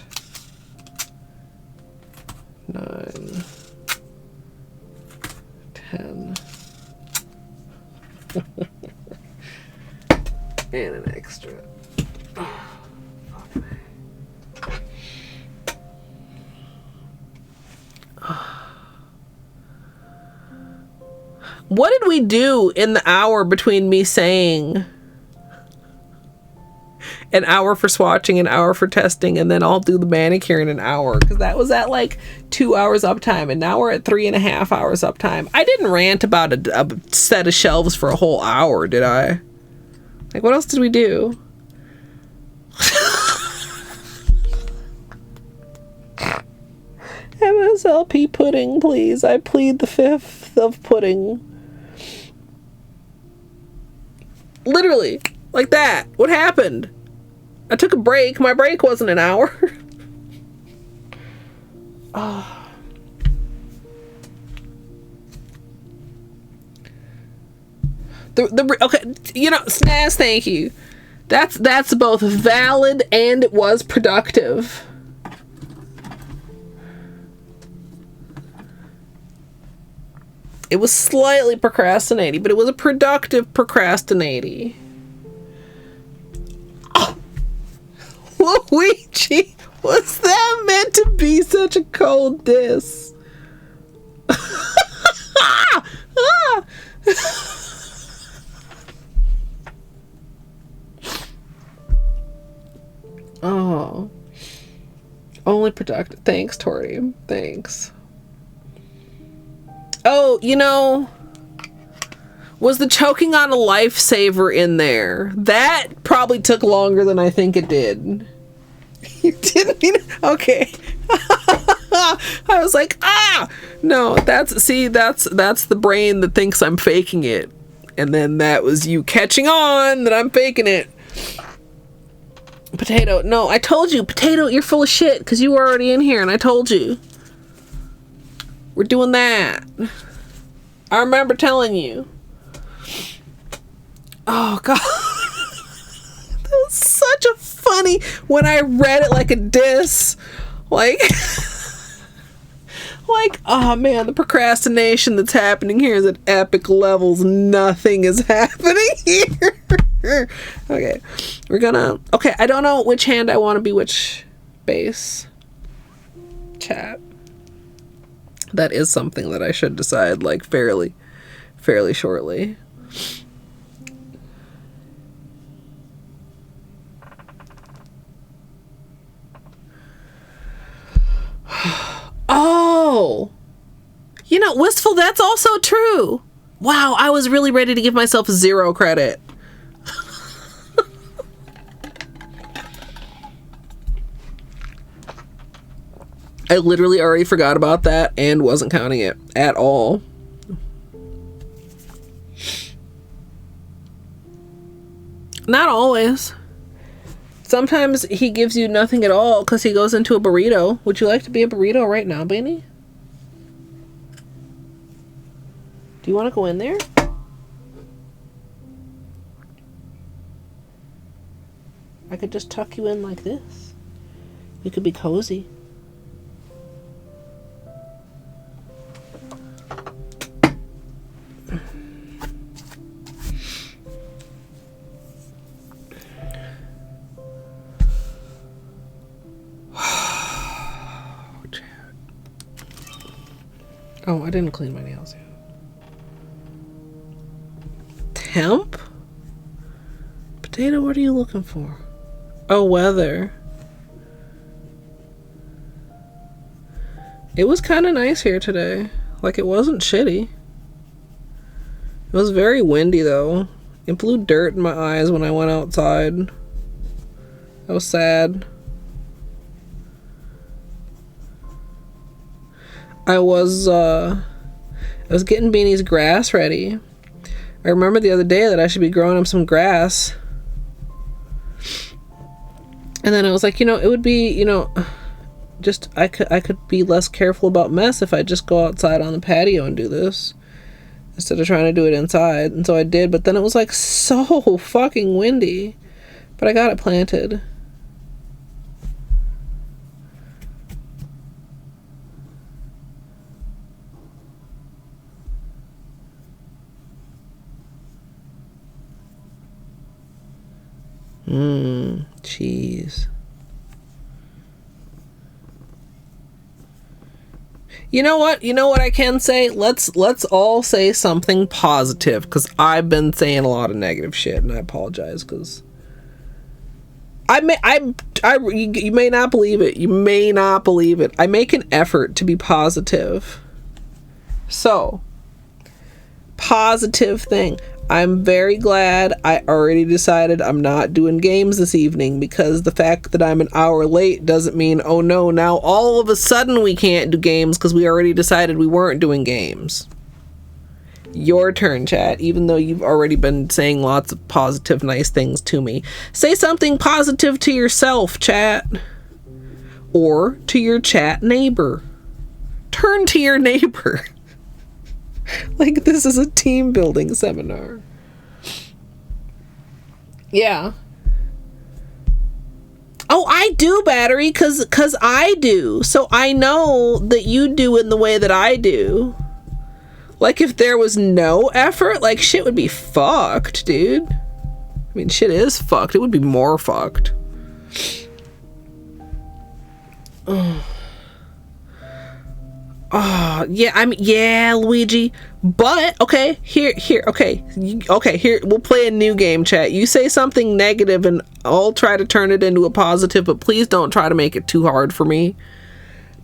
A: 9, 10. And an extra. Oh, fuck me. What did we do in the hour between me saying an hour for swatching, an hour for testing, and then I'll do the manicure in an hour? Because that was at like 2 hours uptime, and now we're at 3.5 hours uptime. I didn't rant about a set of shelves for a whole hour, did I? Like, what else did we do? MSLP pudding, please. I plead the 5th of pudding. Literally, like that. What happened? I took a break. My break wasn't an hour. Oh. Okay, you know, Snaz, thank you. That's both valid and it was productive. It was slightly procrastinating, but it was a productive procrastinating. Oh. Luigi, was that meant to be such a cold diss? Oh. Only productive. Thanks, Torty. Thanks. Oh, you know, was the choking on a lifesaver in there? That probably took longer than I think it did. You didn't mean it? Okay. I was like, ah! No, that's the brain that thinks I'm faking it. And then that was you catching on that I'm faking it. Potato, no, I told you, Potato, you're full of shit because you were already in here and I told you. We're doing that. I remember telling you. Oh, God. That was such a funny, when I read it like a diss. Like, oh man, the procrastination that's happening here is at epic levels. Nothing is happening here. Okay, okay, I don't know which hand I want to be which base. Chat. That is something that I should decide like fairly shortly. Oh, you know, Wistful, that's also true. Wow, I was really ready to give myself 0 credit. I literally already forgot about that and wasn't counting it at all. Not always. Sometimes he gives you nothing at all because he goes into a burrito. Would you like to be a burrito right now, Beanie? Do you want to go in there? I could just tuck you in like this. You could be cozy. Oh, I didn't clean my nails yet. Temp? Potato, what are you looking for? Oh, weather. It was kind of nice here today. Like, it wasn't shitty. It was very windy, though. It blew dirt in my eyes when I went outside. I was sad. I was getting Beanie's grass ready. I remember the other day that I should be growing him some grass. And then I was like, you know, it would be, you know, just I could be less careful about mess if I just go outside on the patio and do this instead of trying to do it inside. And so I did, but then it was like so fucking windy. But I got it planted. Cheese. You know what? You know what I can say? Let's all say something positive, because I've been saying a lot of negative shit, and I apologize, because you may not believe it. You may not believe it. I make an effort to be positive. So, positive thing. I'm very glad I already decided I'm not doing games this evening, because the fact that I'm an hour late doesn't mean, oh no, now all of a sudden we can't do games because we already decided we weren't doing games. Your turn, chat, even though you've already been saying lots of positive, nice things to me. Say something positive to yourself, chat. Or to your chat neighbor. Turn to your neighbor. Like this is a team building seminar. Yeah. Oh, I do, Battery, cause I do. So I know that you do in the way that I do. Like, if there was no effort, like, shit would be fucked, dude. I mean, shit is fucked. It would be more fucked. Oh, yeah, I mean, yeah, Luigi. But, okay, here, okay, here, we'll play a new game, chat. You say something negative and I'll try to turn it into a positive, but please don't try to make it too hard for me.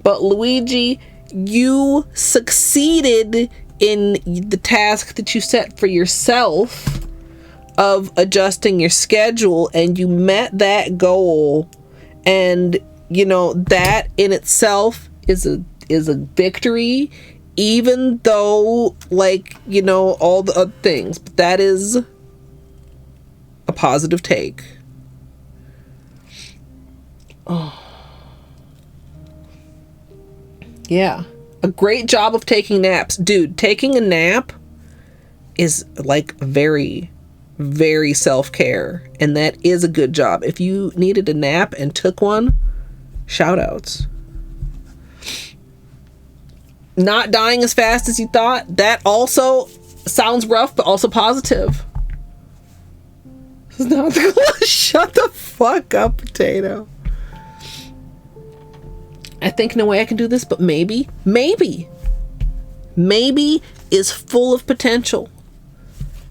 A: But, Luigi, you succeeded in the task that you set for yourself of adjusting your schedule, and you met that goal. And, you know, that in itself is a victory, even though, like, you know, all the other things. But that is a positive take. Oh. Yeah. A great job of taking naps. Dude, taking a nap is like very, very self-care. And that is a good job. If you needed a nap and took one, shout outs. Not dying as fast as you thought, that also sounds rough, but also positive. This is not the shut the fuck up, Potato. I think no way I can do this, but maybe is full of potential.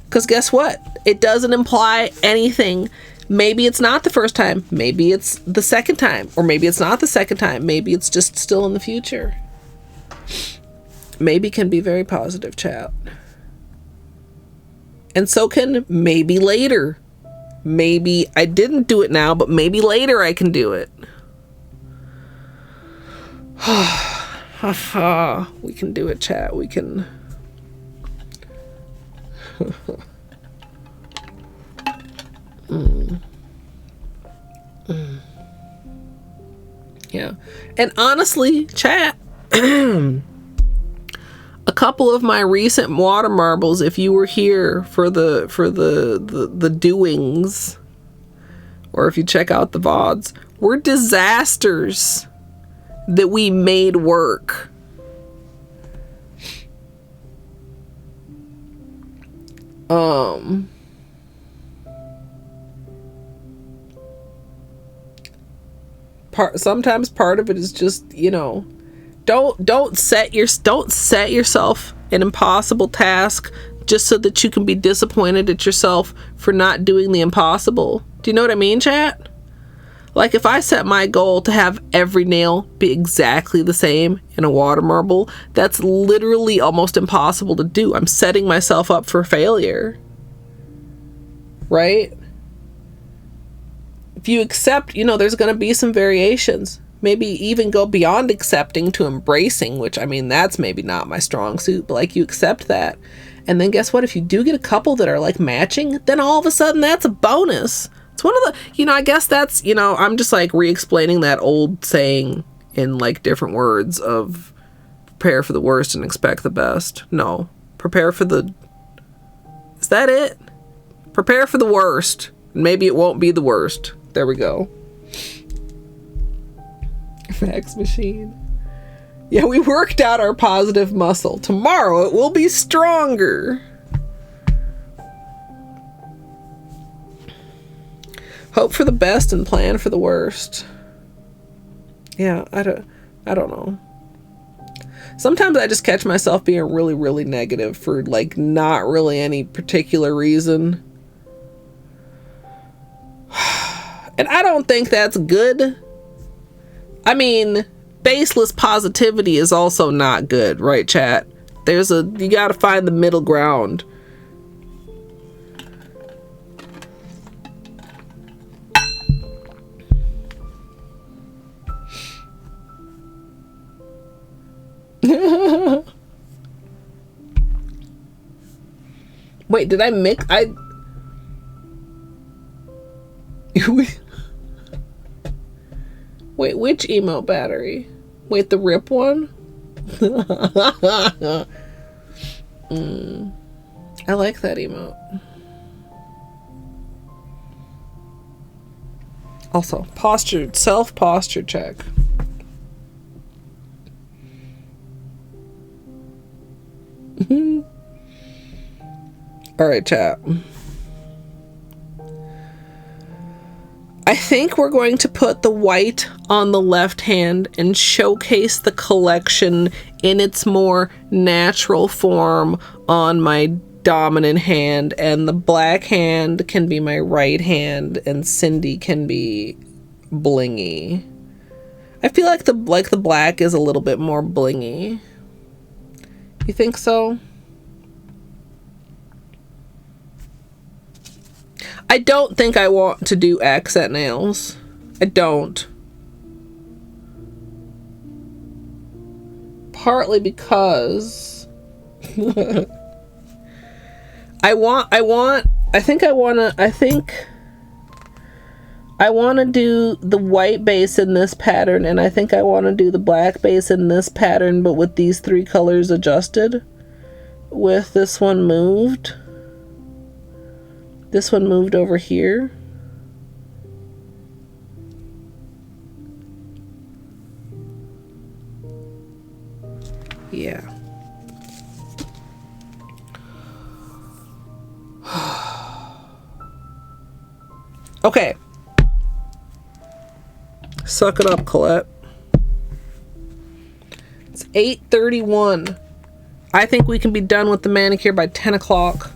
A: Because guess what? It doesn't imply anything. Maybe it's not the first time. Maybe it's the second time. Or maybe it's not the second time. Maybe it's just still in the future. Maybe can be very positive, chat. And so can maybe later. Maybe I didn't do it now, but maybe later I can do it. We can do it, chat. We can. Yeah. And honestly, chat, a couple of my recent water marbles, if you were here for the doings, or if you check out the VODs, were disasters that we made work. Sometimes part of it is just, you know, don't set yourself an impossible task just so that you can be disappointed at yourself for not doing the impossible. Do you know what I mean, chat? Like, if I set my goal to have every nail be exactly the same in a water marble, that's literally almost impossible to do. I'm setting myself up for failure. Right? If you accept, you know, there's going to be some variations. Maybe even go beyond accepting to embracing, which, I mean, that's maybe not my strong suit, but like, you accept that. And then guess what? If you do get a couple that are like matching, then all of a sudden that's a bonus. It's one of the, you know, I guess that's, you know, I'm just like re-explaining that old saying in like different words of prepare for the worst and expect the best. No, prepare for the, is that it? Prepare for the worst. Maybe it won't be the worst. There we go. Fax machine. Yeah, we worked out our positive muscle. Tomorrow it will be stronger. Hope for the best and plan for the worst. Yeah, I don't know. Sometimes I just catch myself being really, really negative for like not really any particular reason. And I don't think that's good. I mean, baseless positivity is also not good, right, chat? You gotta find the middle ground. Wait, did I mix? Wait, which emote battery? Wait, the rip one? I like that emote. Also, self-posture check. All right, chat. I think we're going to put the white on the left hand and showcase the collection in its more natural form on my dominant hand, and the black hand can be my right hand and Cindy can be blingy. I feel like the black is a little bit more blingy. You think so? I don't think I want to do accent nails. I don't. Partly because I think I want to do the white base in this pattern, and I think I want to do the black base in this pattern, but with these 3 colors adjusted, with this one moved. This one moved over here. Yeah. Okay. Suck it up, Colette. It's 8:31. I think we can be done with the manicure by 10 o'clock.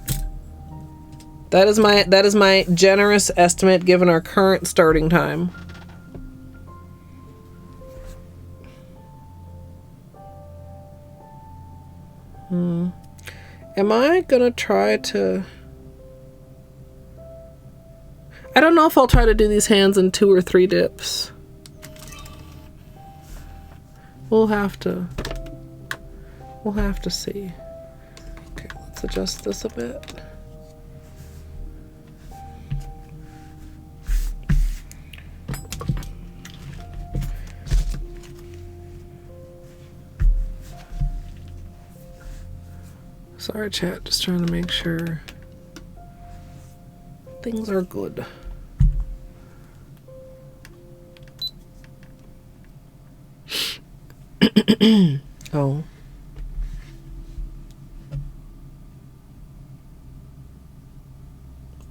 A: That is my generous estimate given our current starting time. Am I gonna try to... I don't know if I'll try to do these hands in 2 or 3 dips. We'll have to see. Okay, let's adjust this a bit. Sorry, chat, just trying to make sure things are good. Oh.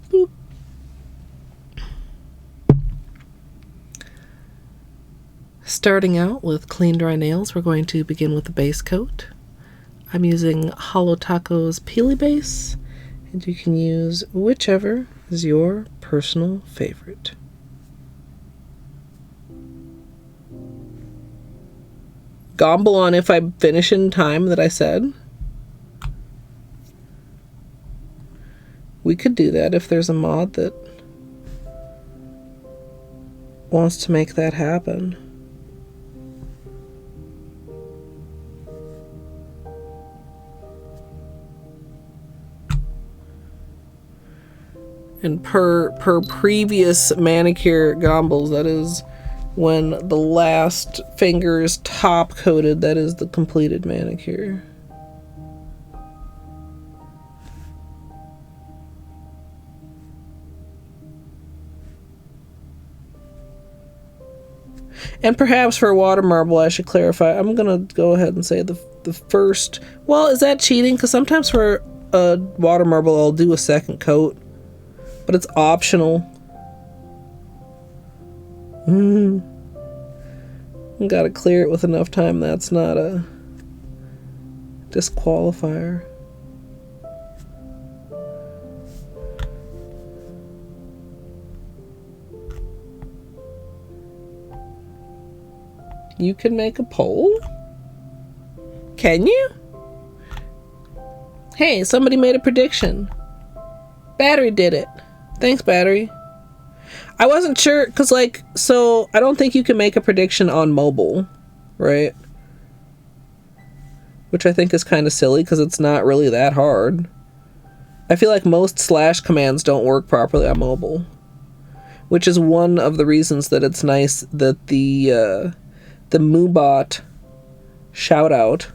A: Boop. Starting out with clean dry nails, we're going to begin with the base coat. I'm using Holo Taco's Peely Base, and you can use whichever is your personal favorite. Gomble on if I finish in time that I said. We could do that if there's a mod that wants to make that happen. And per previous manicure gombles, that is when the last finger is top coated, that is the completed manicure. And perhaps for water marble, I should clarify, I'm gonna go ahead and say the first, well, is that cheating? Because sometimes for a water marble, I'll do a second coat. But it's optional. Gotta clear it with enough time. That's not a disqualifier. You can make a poll? Can you? Hey, somebody made a prediction. Battery did it. Thanks, Battery. I wasn't sure, because, like, so I don't think you can make a prediction on mobile, right? Which I think is kind of silly, because it's not really that hard. I feel like most slash commands don't work properly on mobile. Which is one of the reasons that it's nice that the Moobot shout out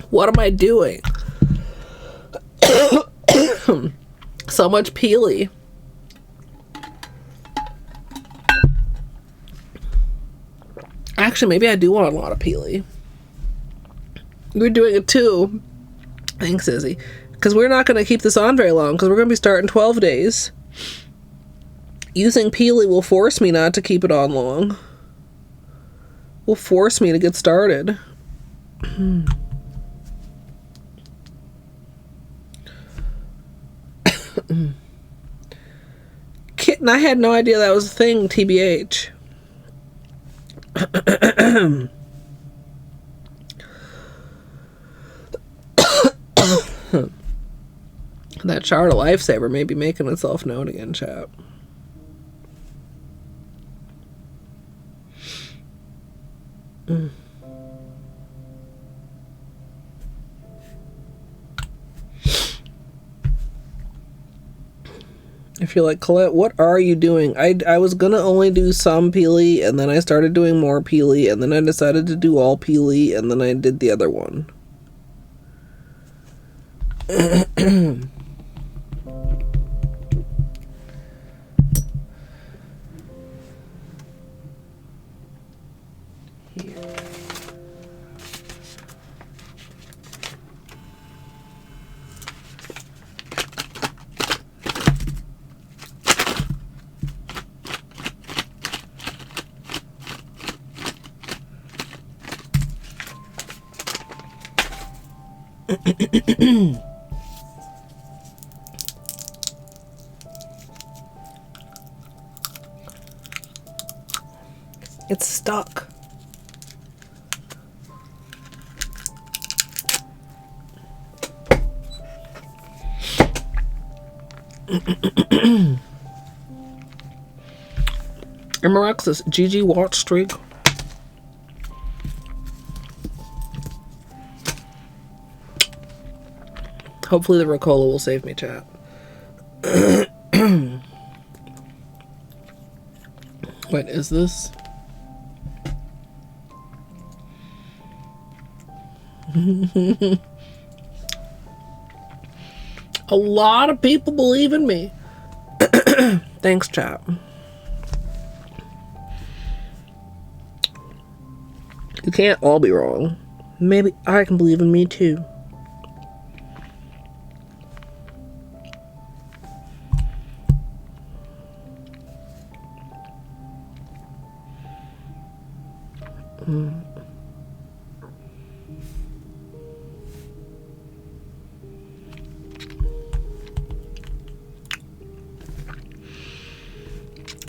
A: what am I doing? So much Peely. Actually, maybe I do want a lot of peely. We're doing it too. Thanks, Izzy. Because we're not going to keep this on very long, because we're going to be starting 12 days. Using peely will force me not to keep it on long. Will force me to get started. Kitten, I had no idea that was a thing, TBH. That shard of lifesaver may be making itself known again, chat. If you're like, Colette, what are you doing? I was gonna only do some peely, and then I started doing more peely, and then I decided to do all peely, and then I did the other one. It's stuck. Amarexis, GG watch streak. Hopefully the Ricola will save me, chat. What is this? A lot of people believe in me. Thanks, chat. You can't all be wrong. Maybe I can believe in me too.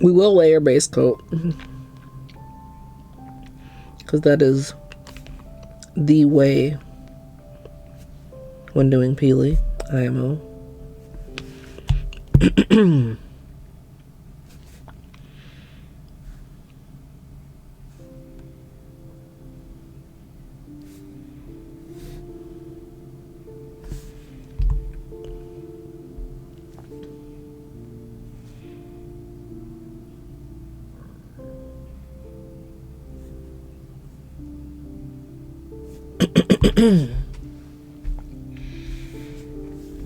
A: We will layer base coat. Because that is the way when doing peely, IMO.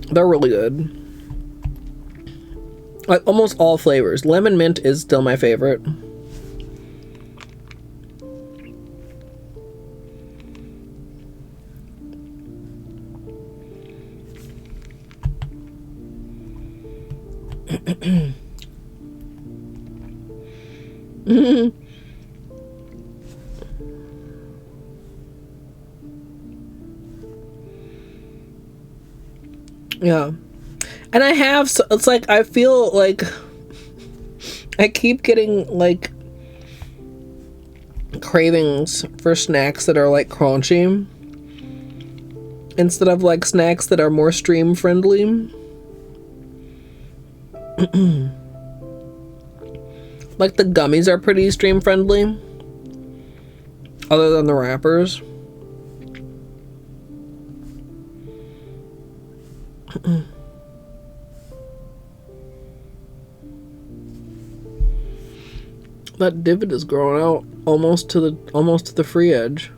A: They're really good. Like almost all flavors. Lemon mint is still my favorite. Yeah. And I have, so it's like, I feel like I keep getting like cravings for snacks that are like crunchy instead of like snacks that are more stream friendly. Like the gummies are pretty stream friendly, other than the wrappers. That divot is growing out almost to the free edge.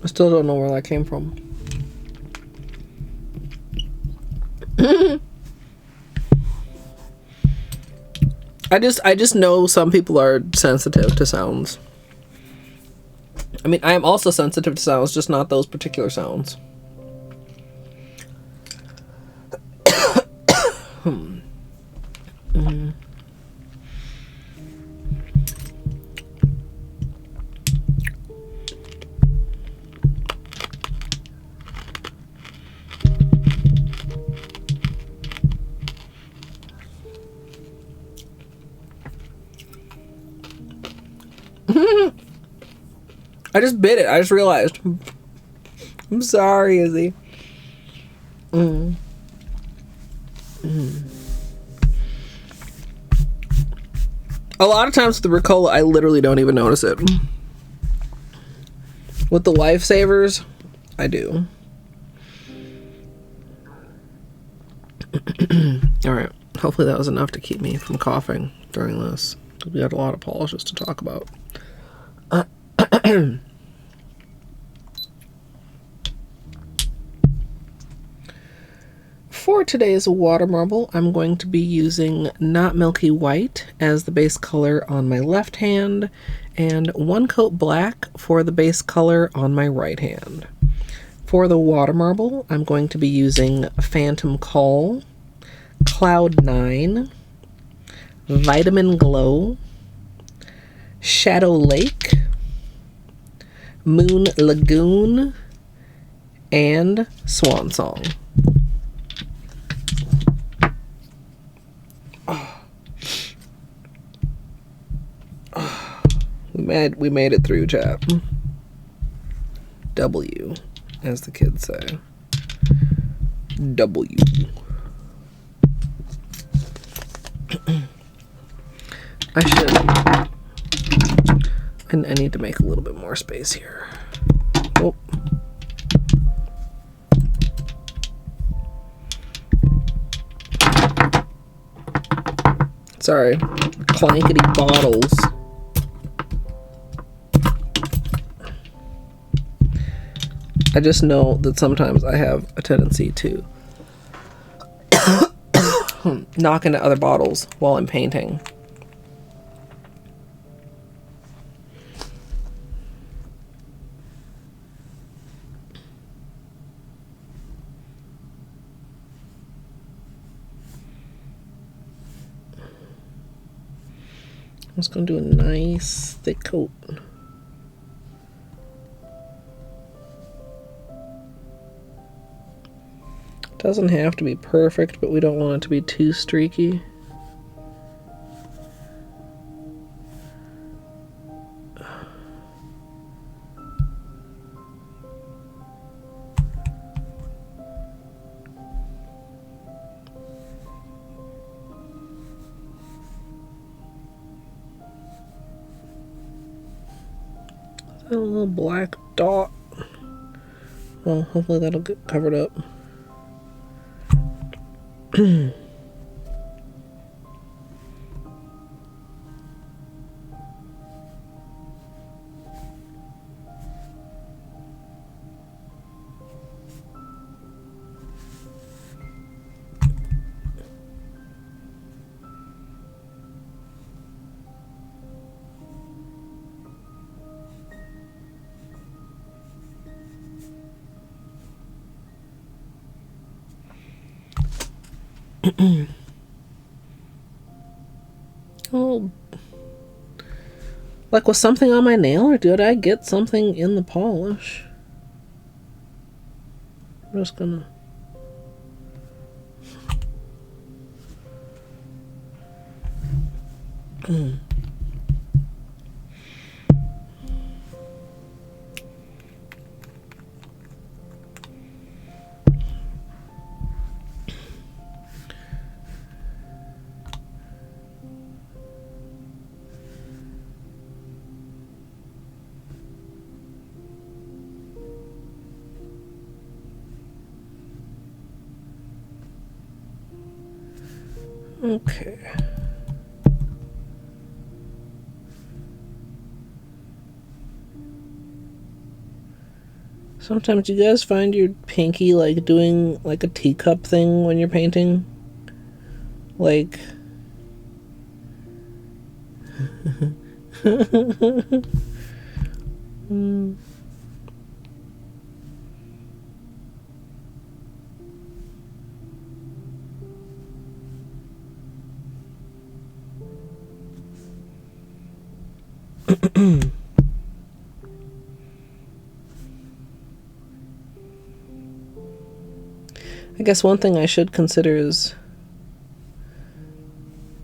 A: I still don't know where that came from. I just know some people are sensitive to sounds. I mean, I am also sensitive to sounds, just not those particular sounds. I just bit it. I just realized. I'm sorry, Izzy. A lot of times with the Ricola, I literally don't even notice it. With the Lifesavers, I do. Alright. Hopefully that was enough to keep me from coughing during this. We had a lot of polishes to talk about. For today's water marble, I'm going to be using Not Milky White as the base color on my left hand and One Coat Black for the base color on my right hand. For the water marble, I'm going to be using Phantom Call, Cloud 9, Vitamin Glow, Shadow Lake, Moon Lagoon, and Swan Song. We made it through, chat. W, as the kids say. W. I should. And I need to make a little bit more space here. Oh. Sorry. Clankety bottles. I just know that sometimes I have a tendency to knock into other bottles while I'm painting. I'm just going to do a nice thick coat. Doesn't have to be perfect, but we don't want it to be too streaky. A little black dot. Well, hopefully that'll get covered up. Oh, like was something on my nail, or did I get something in the polish? I'm just gonna. Okay. Sometimes you guys find your pinky like doing like a teacup thing when you're painting. Like I guess one thing I should consider is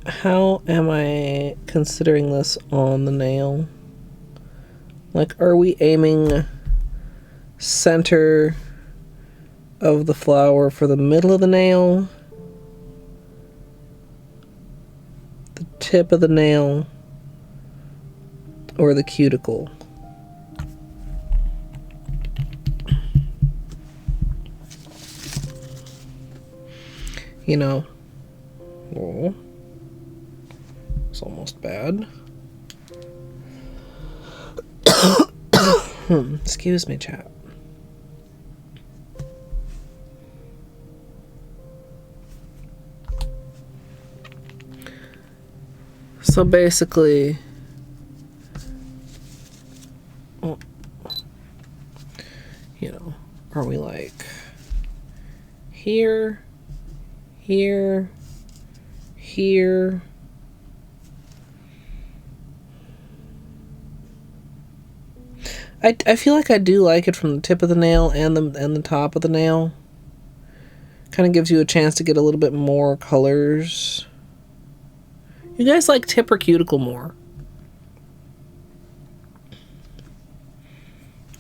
A: how am I considering this on the nail? Like, are we aiming center of the flower for the middle of the nail, the tip of the nail, or the cuticle? You know, oh, it's almost bad. Excuse me, chat. So basically, you know, are we like here, here, here? I feel like I do like it from the tip of the nail and the top of the nail. Kind of gives you a chance to get a little bit more colors. You guys like tip or cuticle more?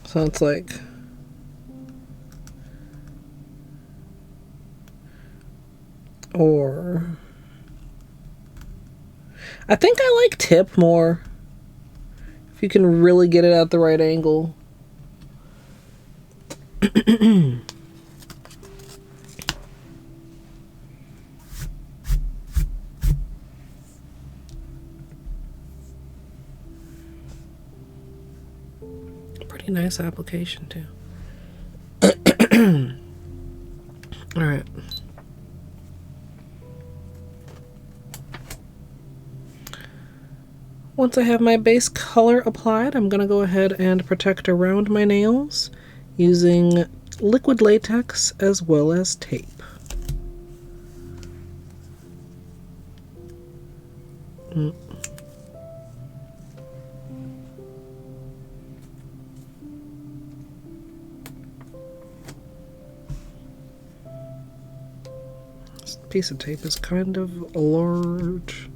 A: So it's like, or I think I like tip more. If you can really get it at the right angle. Pretty nice application too. All right. Once I have my base color applied, I'm going to go ahead and protect around my nails using liquid latex as well as tape. This piece of tape is kind of large.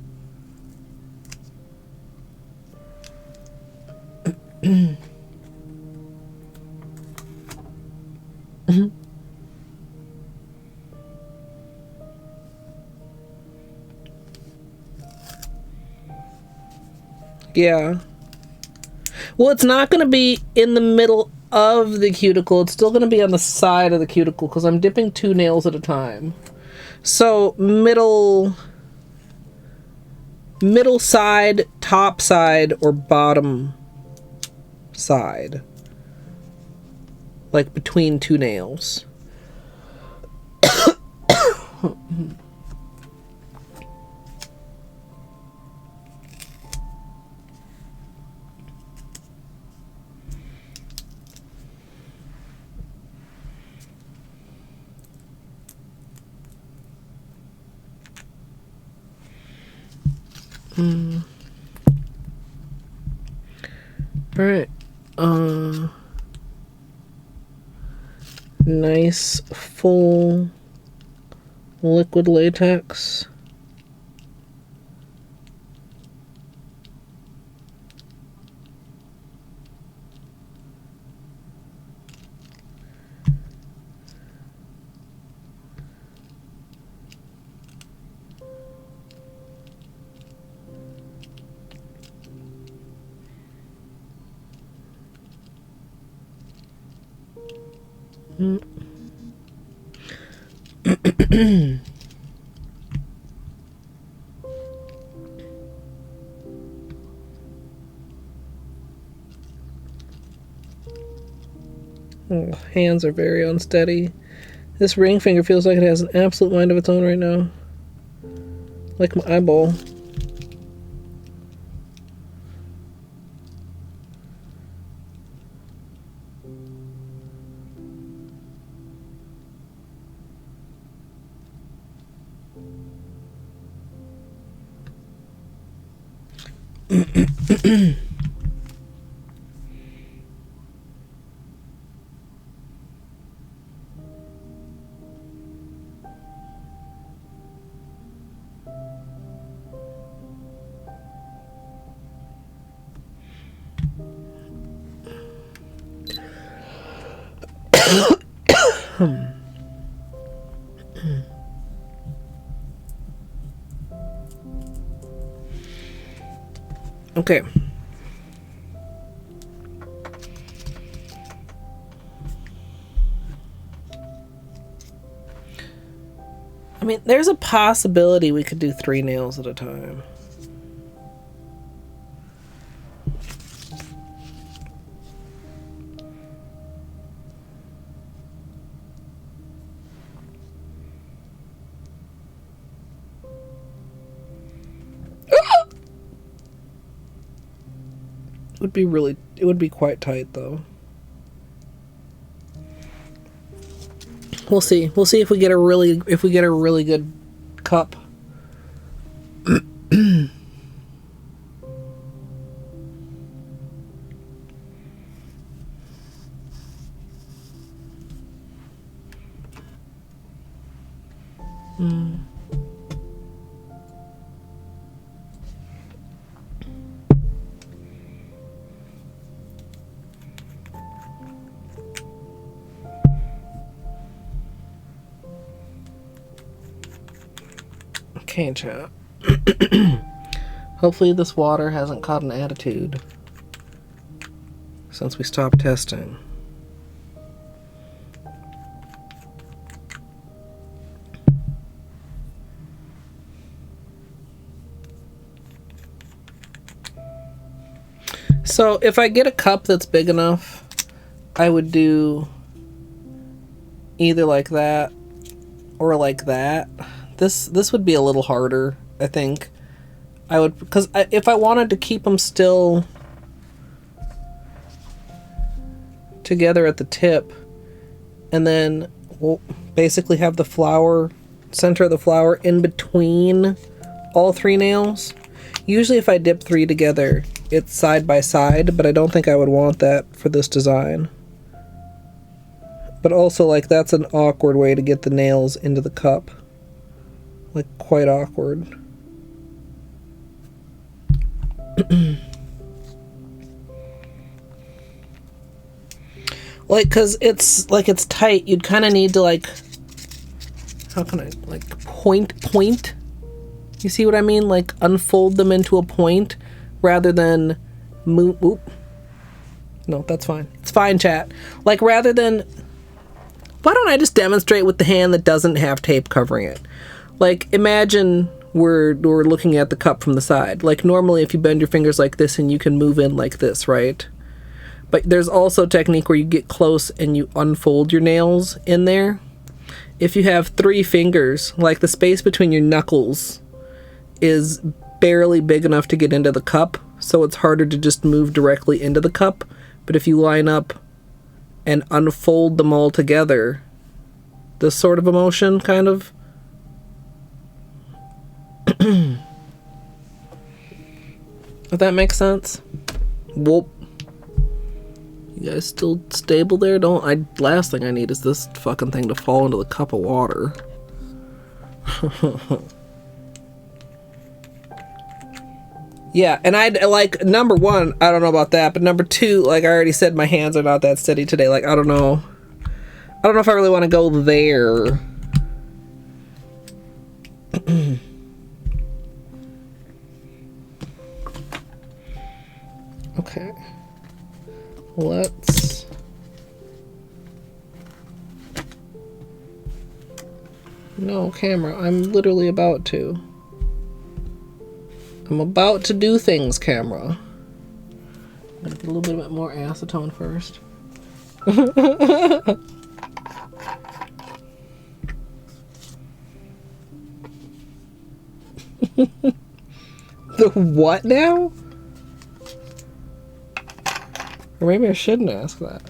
A: Yeah. Well, it's not going to be in the middle of the cuticle. It's still going to be on the side of the cuticle because I'm dipping 2 nails at a time. So middle side, top side, or bottom side. Like between 2 nails. Alright. Nice full liquid latex. hands are very unsteady. This ring finger feels like it has an absolute mind of its own right now. Like my eyeball. Okay. I mean, there's a possibility we could do 3 nails at a time. It would be quite tight though. We'll see. We'll see if we get a really good cup. Okay, chat. Hopefully this water hasn't caught an attitude since we stopped testing. So if I get a cup that's big enough, I would do either like that or like that. This would be a little harder, I think. I would, because if I wanted to keep them still together at the tip, and then we'll basically have the flower, center of the flower in between all 3 nails. Usually if I dip 3 together, it's side by side, but I don't think I would want that for this design. But also, like, that's an awkward way to get the nails into the cup. Like, quite awkward. Like, cause it's tight. You'd kind of need to, like, how can I, like, point? You see what I mean? Like, unfold them into a point rather than move. Oop. No, that's fine. It's fine, chat. Like, rather than, why don't I just demonstrate with the hand that doesn't have tape covering it? Like, imagine we're looking at the cup from the side. Like, normally if you bend your fingers like this and you can move in like this, right? But there's also a technique where you get close and you unfold your nails in there. If you have 3 fingers, like, the space between your knuckles is barely big enough to get into the cup, so it's harder to just move directly into the cup. But if you line up and unfold them all together, this sort of a motion, kind of. If that makes sense. Whoop. You guys still stable there? Last thing I need is this fucking thing to fall into the cup of water. Yeah, and I'd, like, number 1, I don't know about that, but number 2, like I already said, my hands are not that steady today. Like, I don't know if I really want to go there. Okay. Let's... No, camera. I'm literally about to. I'm about to do things, camera. I'm gonna get a little bit more acetone first. The what now? Or maybe I shouldn't ask that.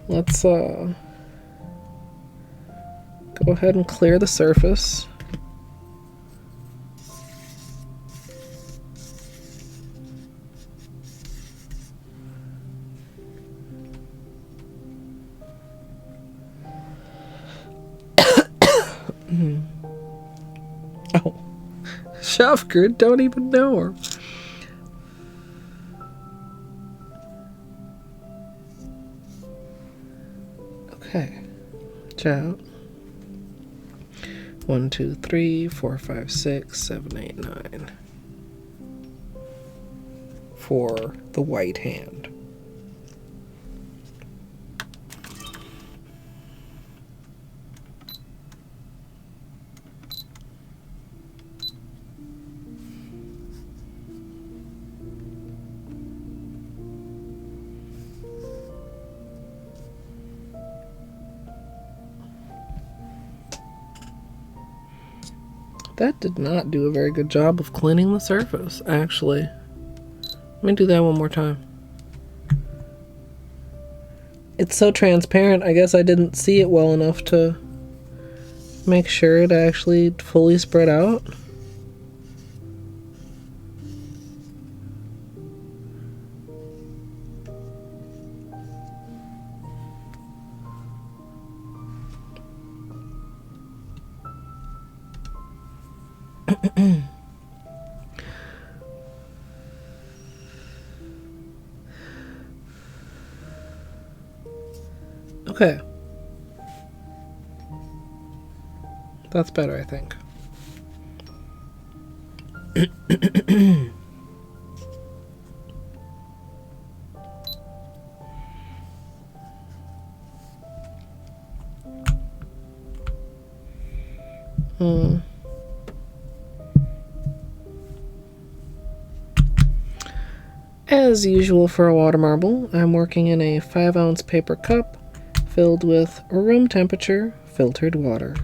A: Let's go ahead and clear the surface. Oh, Shuffgrid, don't even know her. Okay, watch out. 1, 2, 3, 4, 5, 6, 7, 8, 9. For the white hand. That did not do a very good job of cleaning the surface, actually. Let me do that one more time. It's so transparent, I guess I didn't see it well enough to make sure it actually fully spread out. Okay. That's better, I think. As usual for a water marble, I'm working in a 5-ounce paper cup filled with room temperature filtered water.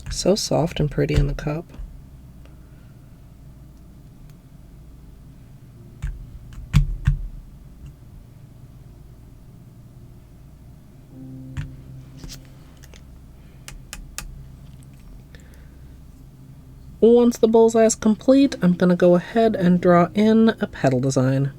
A: So soft and pretty in the cup. Once the bullseye is complete, I'm going to go ahead and draw in a petal design.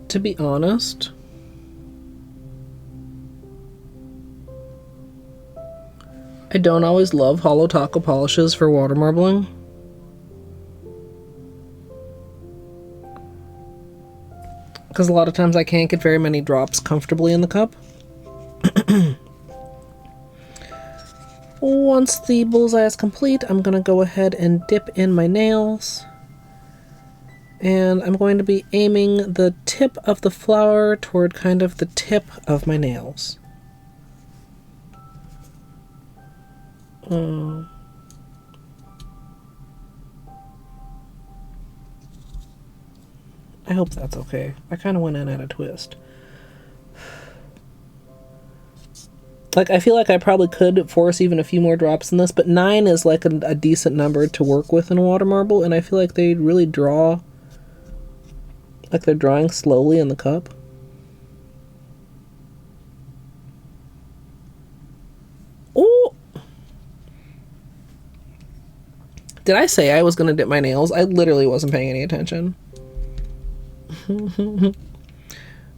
A: To be honest, I don't always love Holo Taco polishes for water marbling. Because a lot of times I can't get very many drops comfortably in the cup. Once the bullseye is complete, I'm going to go ahead and dip in my nails And I'm going to be aiming the tip of the flower toward kind of the tip of my nails. I hope that's okay. I kind of went in at a twist. Like, I feel like I probably could force even a few more drops in this, but 9 is like a decent number to work with in a water marble, and I feel like they really draw, like they're drawing slowly in the cup. Oh! Did I say I was going to dip my nails? I literally wasn't paying any attention.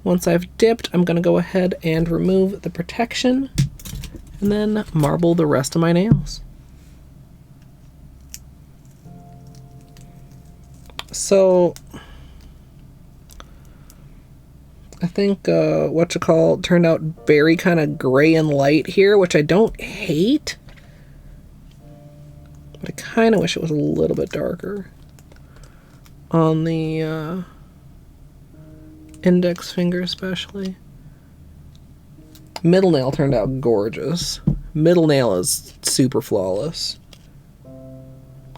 A: Once I've dipped, I'm going to go ahead and remove the protection and then marble the rest of my nails. So I think turned out very kind of gray and light here, which I don't hate, but I kind of wish it was a little bit darker on the index finger especially. Middle nail turned out gorgeous. Middle nail is super flawless.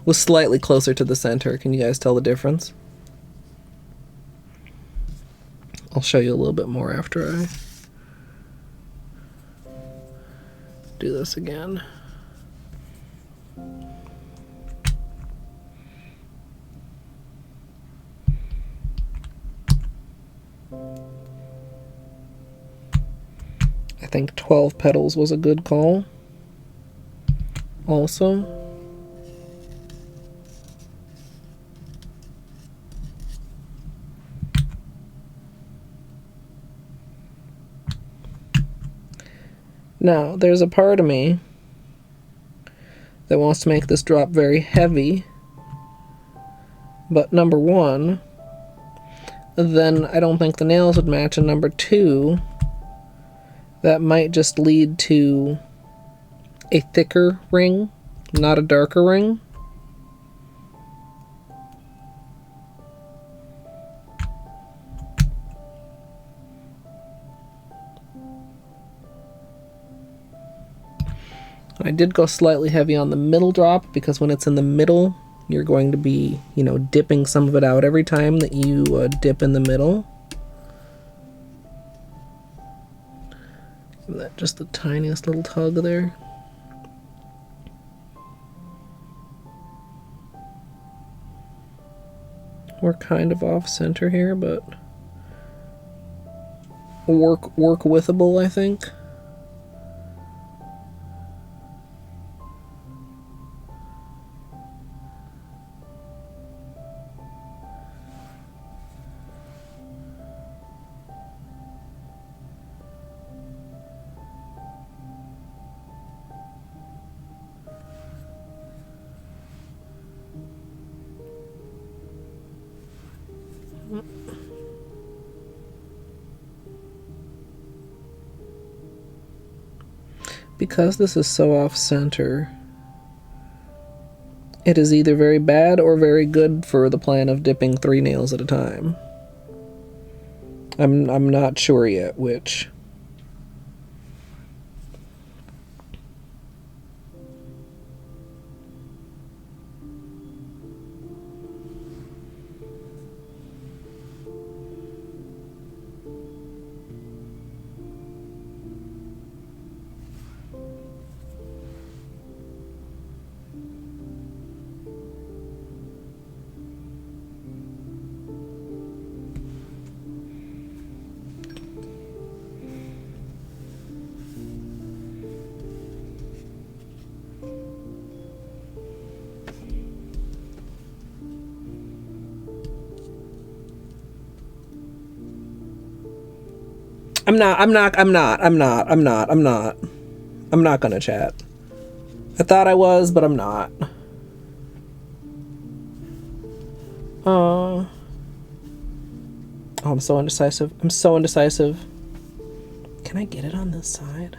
A: Was slightly closer to the center. Can you guys tell the difference? I'll show you a little bit more after I do this again. I think 12 petals was a good call. Also, now there's a part of me that wants to make this drop very heavy, but number one, then I don't think the nails would match, and number two, that might just lead to a thicker ring, not a darker ring. I did go slightly heavy on the middle drop because when it's in the middle, you're going to be, you know, dipping some of it out every time that you dip in the middle. Give that just the tiniest little tug there. We're kind of off center here, but work withable, I think. Because this is so off center, it is either very bad or very good for the plan of dipping 3 nails at a time. I'm not sure yet which. I'm not gonna chat. I thought I was, but I'm not. Oh, I'm so indecisive. I'm so indecisive. Can I get it on this side?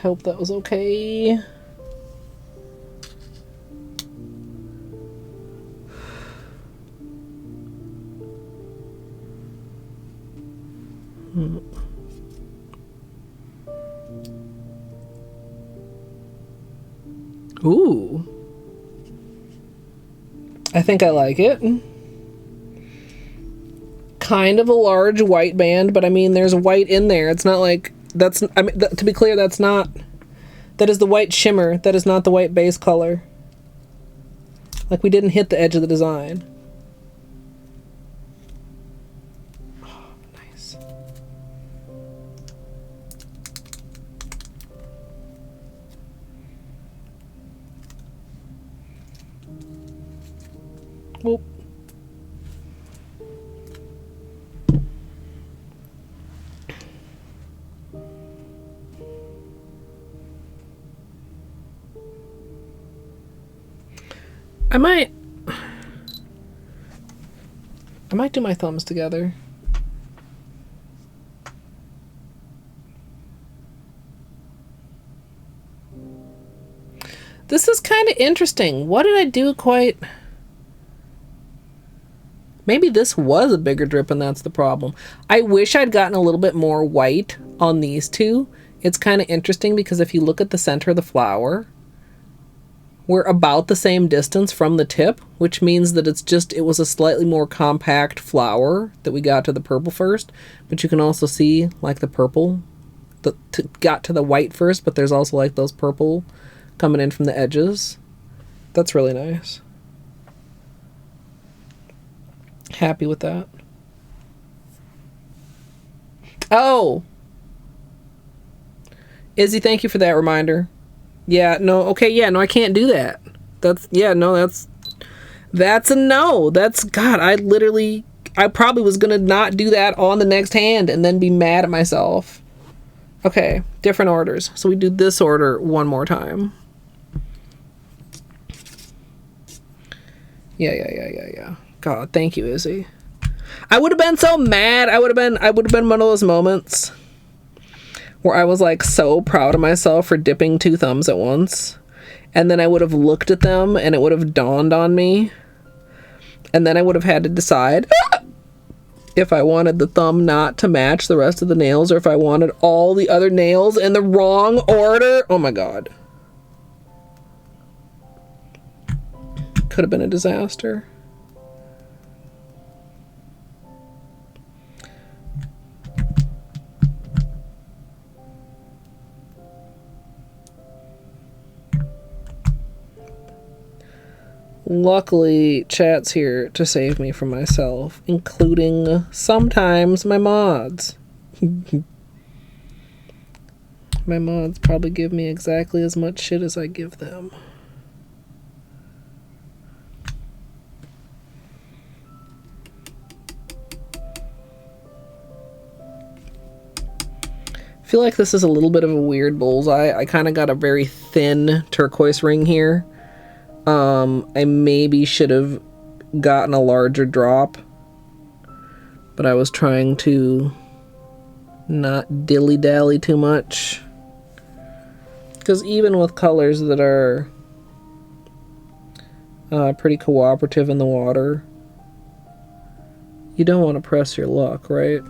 A: hope that was okay. Ooh. I think I like it. Kind of a large white band, but I mean, there's white in there. It's not like that's, I mean, to be clear, that's not, that is the white shimmer. That is not the white base color. Like, we didn't hit the edge of the design. Oh, nice. Whoop. I might do my thumbs together. This is kind of interesting. What did I do quite... Maybe this was a bigger drip and that's the problem. I wish I'd gotten a little bit more white on these two. It's kind of interesting because if you look at the center of the flower, we're about the same distance from the tip, which means that it was a slightly more compact flower that we got to the purple first. But you can also see like the purple got to the white first, but there's also like those purple coming in from the edges. That's really nice. Happy with that. Oh! Izzy, thank you for that reminder. Yeah, no, okay, yeah, no, I can't do that. That's a no. God, I probably was gonna not do that on the next hand and then be mad at myself. Okay, different orders. So we do this order one more time. Yeah. God, thank you, Izzy. I would have been so mad. I would have been one of those moments where I was like so proud of myself for dipping two thumbs at once. And then I would have looked at them and it would have dawned on me. And then I would have had to decide if I wanted the thumb not to match the rest of the nails or if I wanted all the other nails in the wrong order. Oh my God. Could have been a disaster. Luckily, chat's here to save me from myself, including sometimes my mods. My mods probably give me exactly as much shit as I give them. I feel like this is a little bit of a weird bullseye. I kind of got a very thin turquoise ring here. I maybe should have gotten a larger drop, but I was trying to not dilly-dally too much. Because even with colors that are pretty cooperative in the water, you don't want to press your luck, right?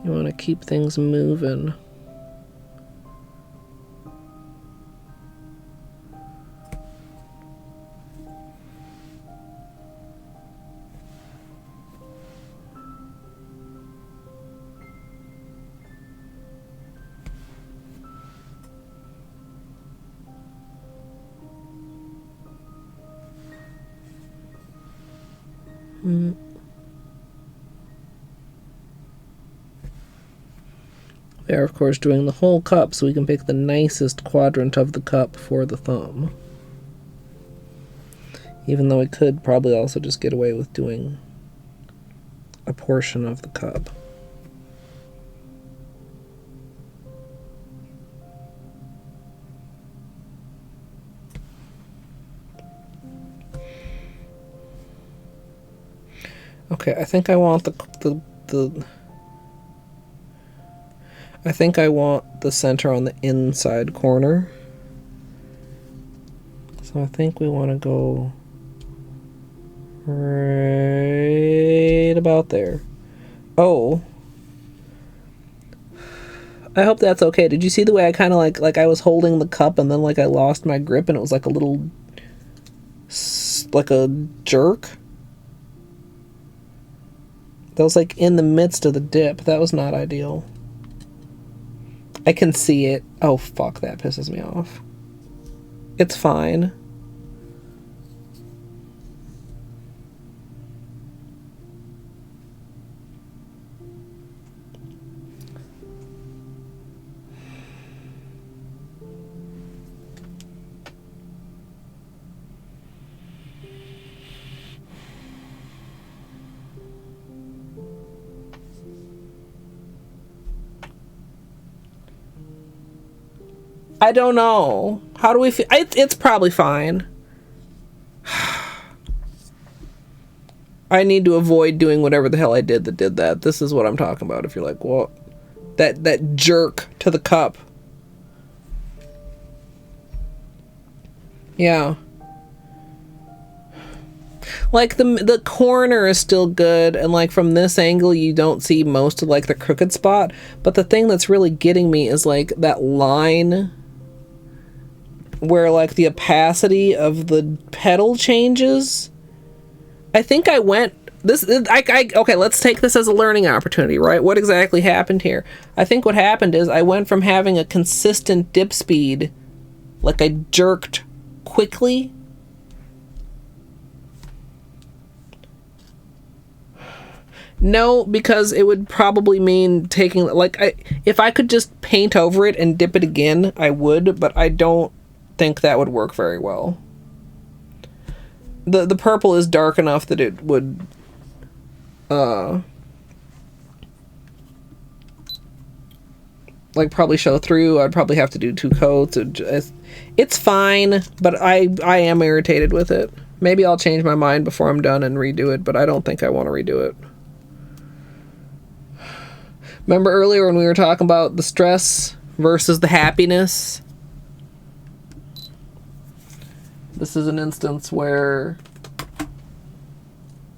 A: You want to keep things moving. They are, of course, doing the whole cup so we can pick the nicest quadrant of the cup for the thumb. Even though we could probably also just get away with doing a portion of the cup. Okay, I think I want the I think I want the center on the inside corner. So I think we want to go right about there. Oh. I hope that's okay. Did you see the way I kind of like I was holding the cup and then like I lost my grip and it was like a little, like a jerk? That was like in the midst of the dip. That was not ideal. I can see it. Oh, fuck, that pisses me off. It's fine. I don't know. How do we feel? It's probably fine. I need to avoid doing whatever the hell I did that did that. This is what I'm talking about. If you're like, what? That jerk to the cup. Yeah. Like the corner is still good, and like from this angle you don't see most of like the crooked spot, but the thing that's really getting me is like that line where like the opacity of the petal changes. I think I went okay, let's take this as a learning opportunity, right? What exactly happened here? I think what happened is I went from having a consistent dip speed, like I jerked quickly. No, because it would probably mean taking, like, if I could just paint over it and dip it again, I would, but I don't think that would work very well. The purple is dark enough that it would, like, probably show through. I'd probably have to do 2 coats. It's fine, but I am irritated with it. Maybe I'll change my mind before I'm done and redo it, but I don't think I want to redo it. Remember earlier when we were talking about the stress versus the happiness? This is an instance where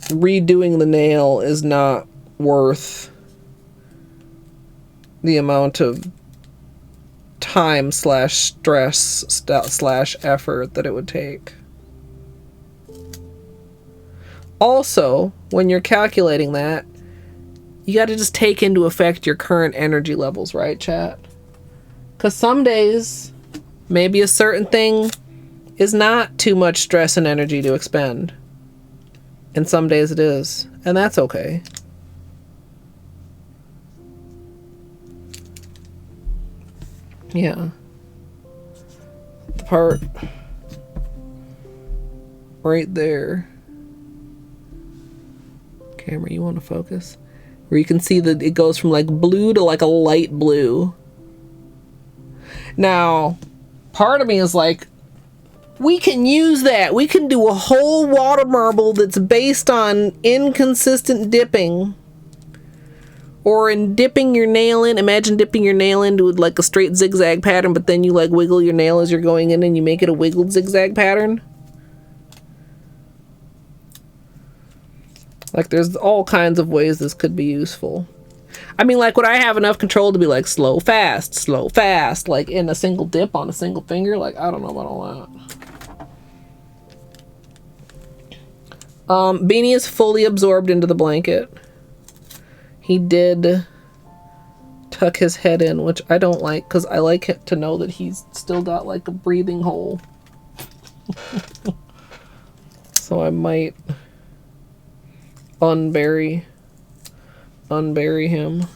A: redoing the nail is not worth the amount of time / stress / effort that it would take. Also, when you're calculating that, you got to just take into effect your current energy levels, right, chat? Because some days, maybe a certain thing is not too much stress and energy to expend. And some days it is. And that's okay. Yeah. The part right there. Camera, you want to focus? Where you can see that it goes from like blue to like a light blue. Now, part of me is like, we can use that. We can do a whole water marble that's based on inconsistent dipping. Or in dipping your nail in. Imagine dipping your nail into like a straight zigzag pattern, but then you like wiggle your nail as you're going in and you make it a wiggled zigzag pattern. Like, there's all kinds of ways this could be useful. I mean, like, would I have enough control to be like slow, fast, like in a single dip on a single finger? Like, I don't know about all that. Beanie is fully absorbed into the blanket. He did tuck his head in, which I don't like, because I like it to know that he's still got like a breathing hole. So I might unbury him.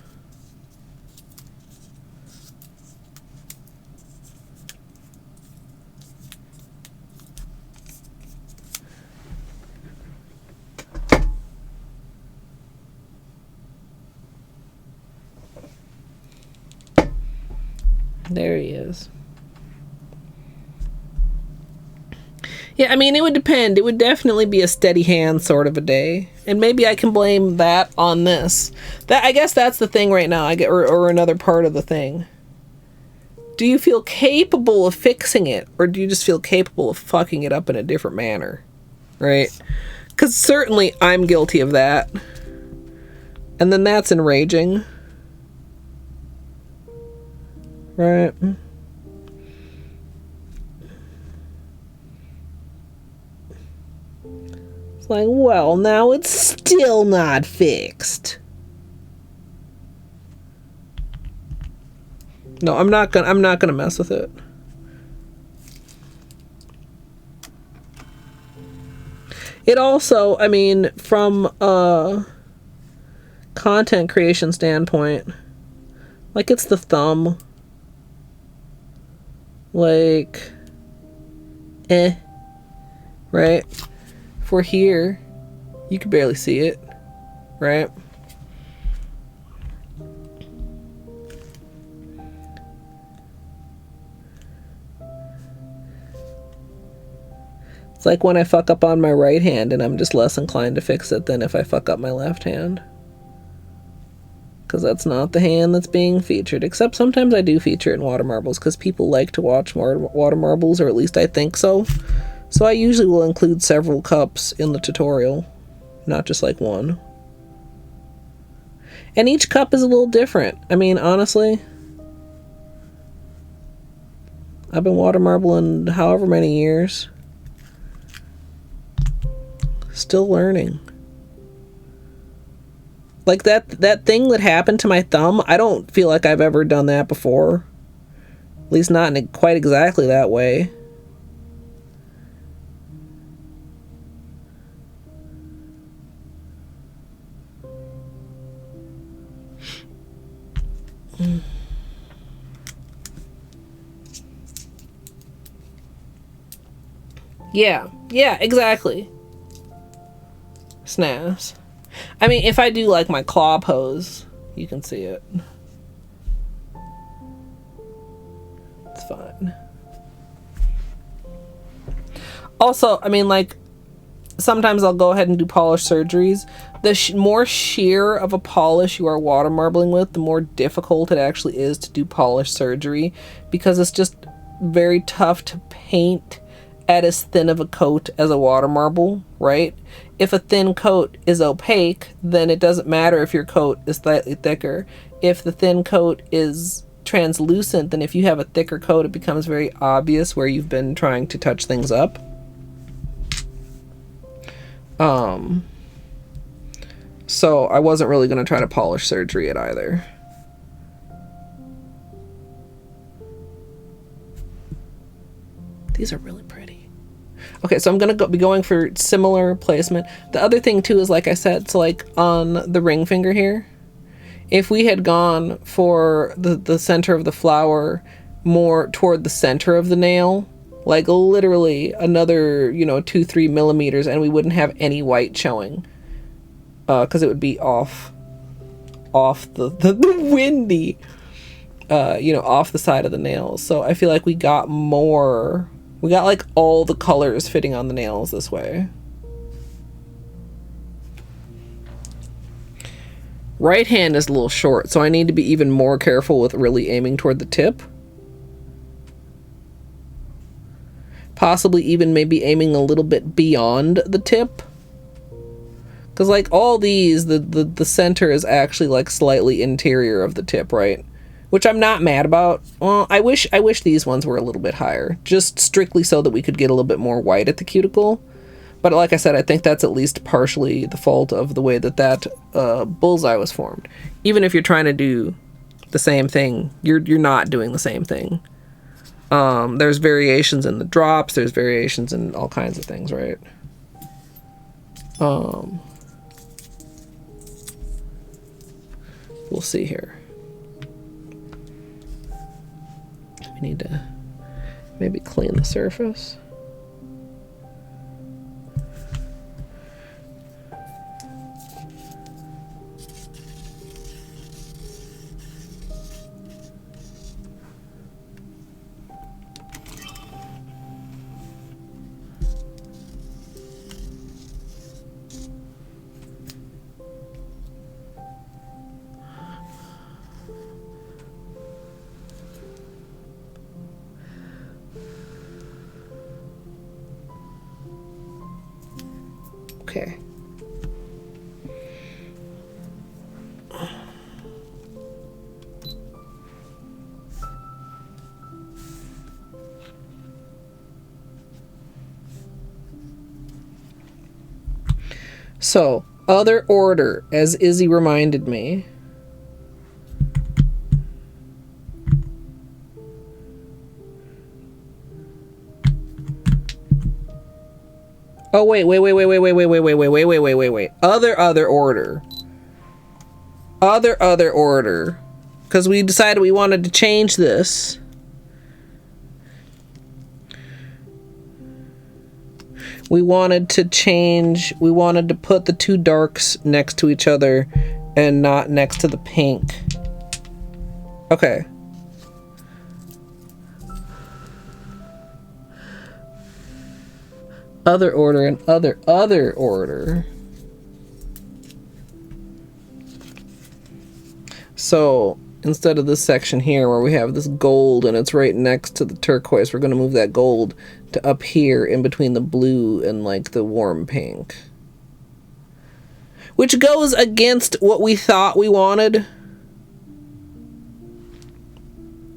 A: There he is. Yeah, I mean, it would depend. It would definitely be a steady hand sort of a day. And maybe I can blame that on this. I guess that's the thing right now. Or another part of the thing. Do you feel capable of fixing it? Or do you just feel capable of fucking it up in a different manner? Right? Because certainly I'm guilty of that. And then that's enraging. Right? It's like, well, now it's still not fixed. No, I'm not gonna mess with it. It also, I mean, from a content creation standpoint, like, it's the thumb. Like, right? If we're here, you can barely see it, right? It's like when I fuck up on my right hand and I'm just less inclined to fix it than if I fuck up my left hand. Because that's not the hand that's being featured. Except sometimes I do feature it in water marbles because people like to watch more water marbles, or at least I think so. So I usually will include several cups in the tutorial, not just like one. And each cup is a little different. I mean, honestly, I've been water marbling however many years. Still learning. Like that thing that happened to my thumb, I don't feel like I've ever done that before. At least not in quite exactly that way. Yeah, exactly. Snaps. I mean, if I do like my claw pose, you can see it. It's fine. Also, I mean, like, sometimes I'll go ahead and do polish surgeries. The more sheer of a polish you are water marbling with, the more difficult it actually is to do polish surgery, because it's just very tough to paint at as thin of a coat as a water marble, right? If a thin coat is opaque, then it doesn't matter if your coat is slightly thicker. If the thin coat is translucent, then if you have a thicker coat, it becomes very obvious where you've been trying to touch things up. So I wasn't really going to try to polish surgery it either. These are really pretty. Okay, so I'm going to be going for similar placement. The other thing too is, like I said, so like on the ring finger here, if we had gone for the center of the flower more toward the center of the nail, like literally another, 2-3 millimeters, and we wouldn't have any white showing, because it would be off the windy, off the side of the nails. So I feel like we got like all the colors fitting on the nails this way. Right hand is a little short, so I need to be even more careful with really aiming toward the tip. Possibly even maybe aiming a little bit beyond the tip. Because like all these, the center is actually like slightly interior of the tip, right? Which I'm not mad about. Well, I wish these ones were a little bit higher, just strictly so that we could get a little bit more white at the cuticle. But like I said, I think that's at least partially the fault of the way that bullseye was formed. Even if you're trying to do the same thing, you're not doing the same thing. There's variations in the drops, there's variations in all kinds of things, right? We'll see here. We need to maybe clean the surface. Okay. So, other order, as Izzy reminded me. Oh, wait. Other order. Other order. Because we decided we wanted to change this. We wanted to put the two darks next to each other and not next to the pink. Okay. Other order and other order. So instead of this section here where we have this gold and it's right next to the turquoise, we're going to move that gold to up here in between the blue and like the warm pink. Which goes against what we thought we wanted.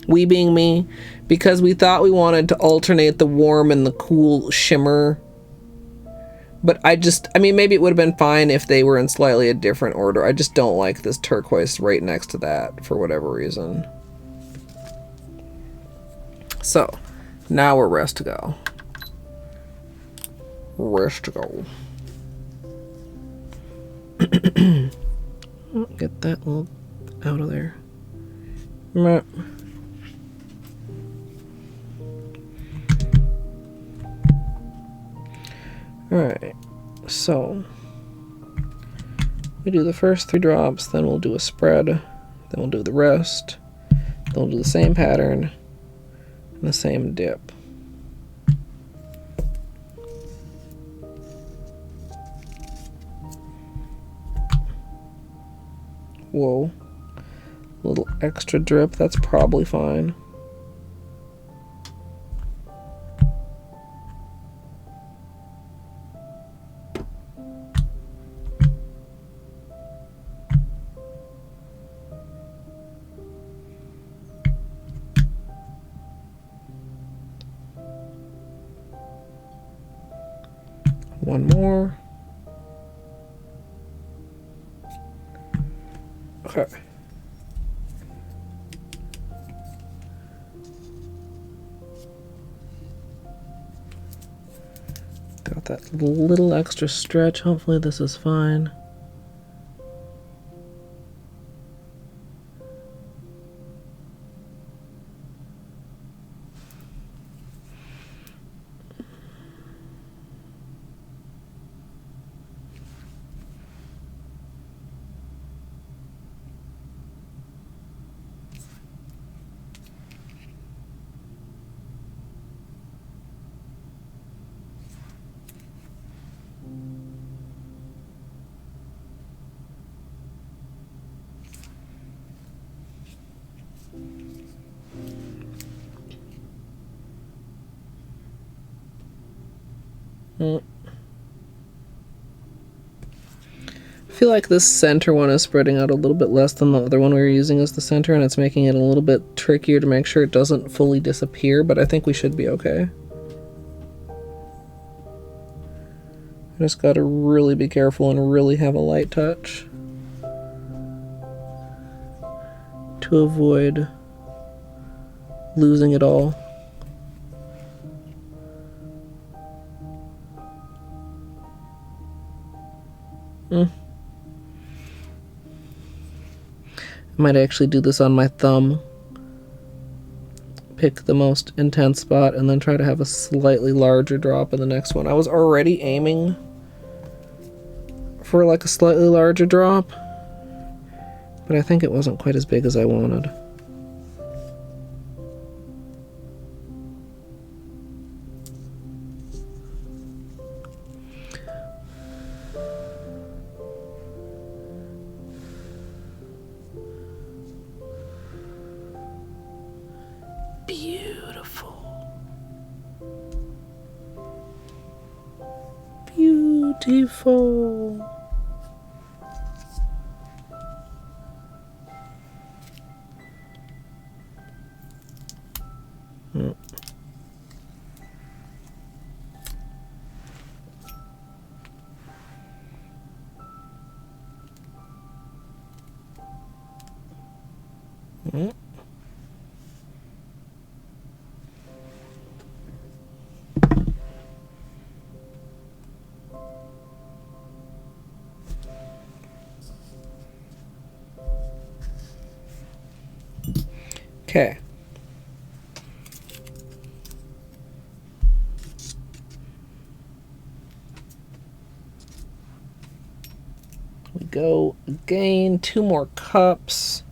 A: We being me. Because we thought we wanted to alternate the warm and the cool shimmer. But I mean, maybe it would have been fine if they were in slightly a different order. I just don't like this turquoise right next to that for whatever reason. So, now we're rest to go. Rest to go. Get that little out of there. Alright, so we do the first 3 drops, then we'll do a spread, then we'll do the rest, then we'll do the same pattern and the same dip. Whoa, a little extra drip, that's probably fine. One more. Okay. Got that little extra stretch. Hopefully this is fine. I feel like this center one is spreading out a little bit less than the other one we were using as the center, and it's making it a little bit trickier to make sure it doesn't fully disappear, but I think we should be okay. I just gotta really be careful and really have a light touch to avoid losing it all. I might actually do this on my thumb. Pick the most intense spot and then try to have a slightly larger drop in the next one. I was already aiming for like a slightly larger drop, but I think it wasn't quite as big as I wanted. Beautiful. beautiful. Okay. We go again, 2 more cups.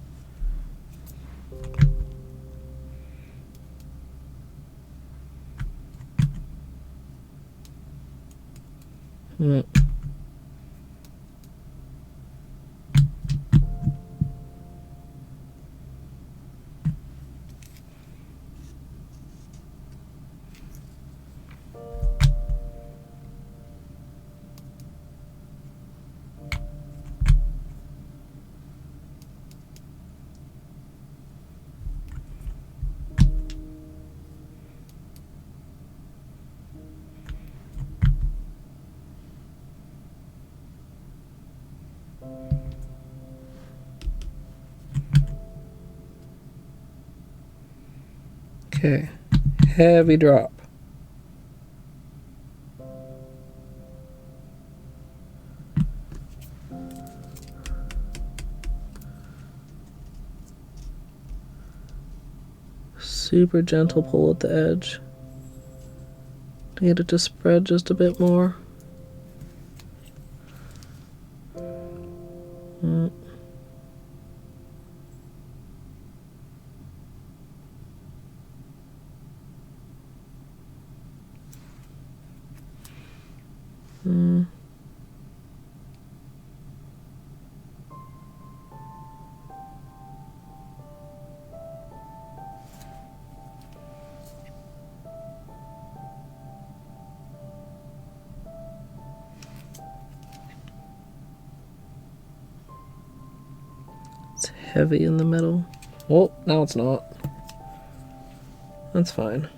A: Okay, heavy drop. Super gentle pull at the edge to get it to spread just a bit more. It's heavy in the middle. Well, now it's not. That's fine.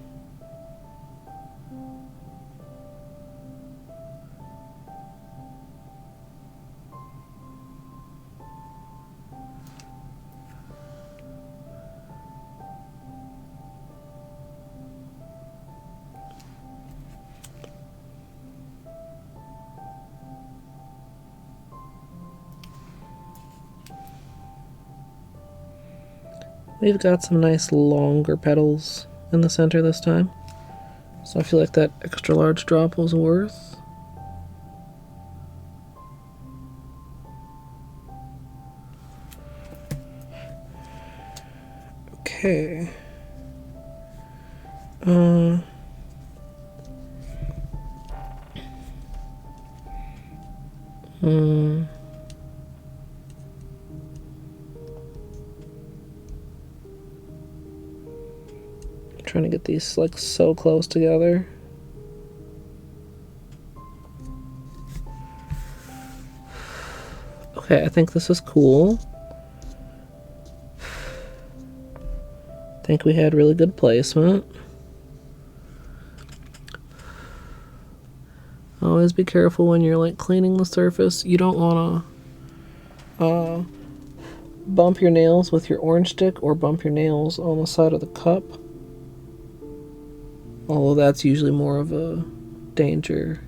A: We've got some nice longer petals in the center this time. So I feel like that extra large drop was worth. Okay. Trying to get these like so close together. Okay, I think this is cool. I think we had really good placement. Always be careful when you're like cleaning the surface. You don't want to bump your nails with your orange stick or bump your nails on the side of the cup. Although that's usually more of a danger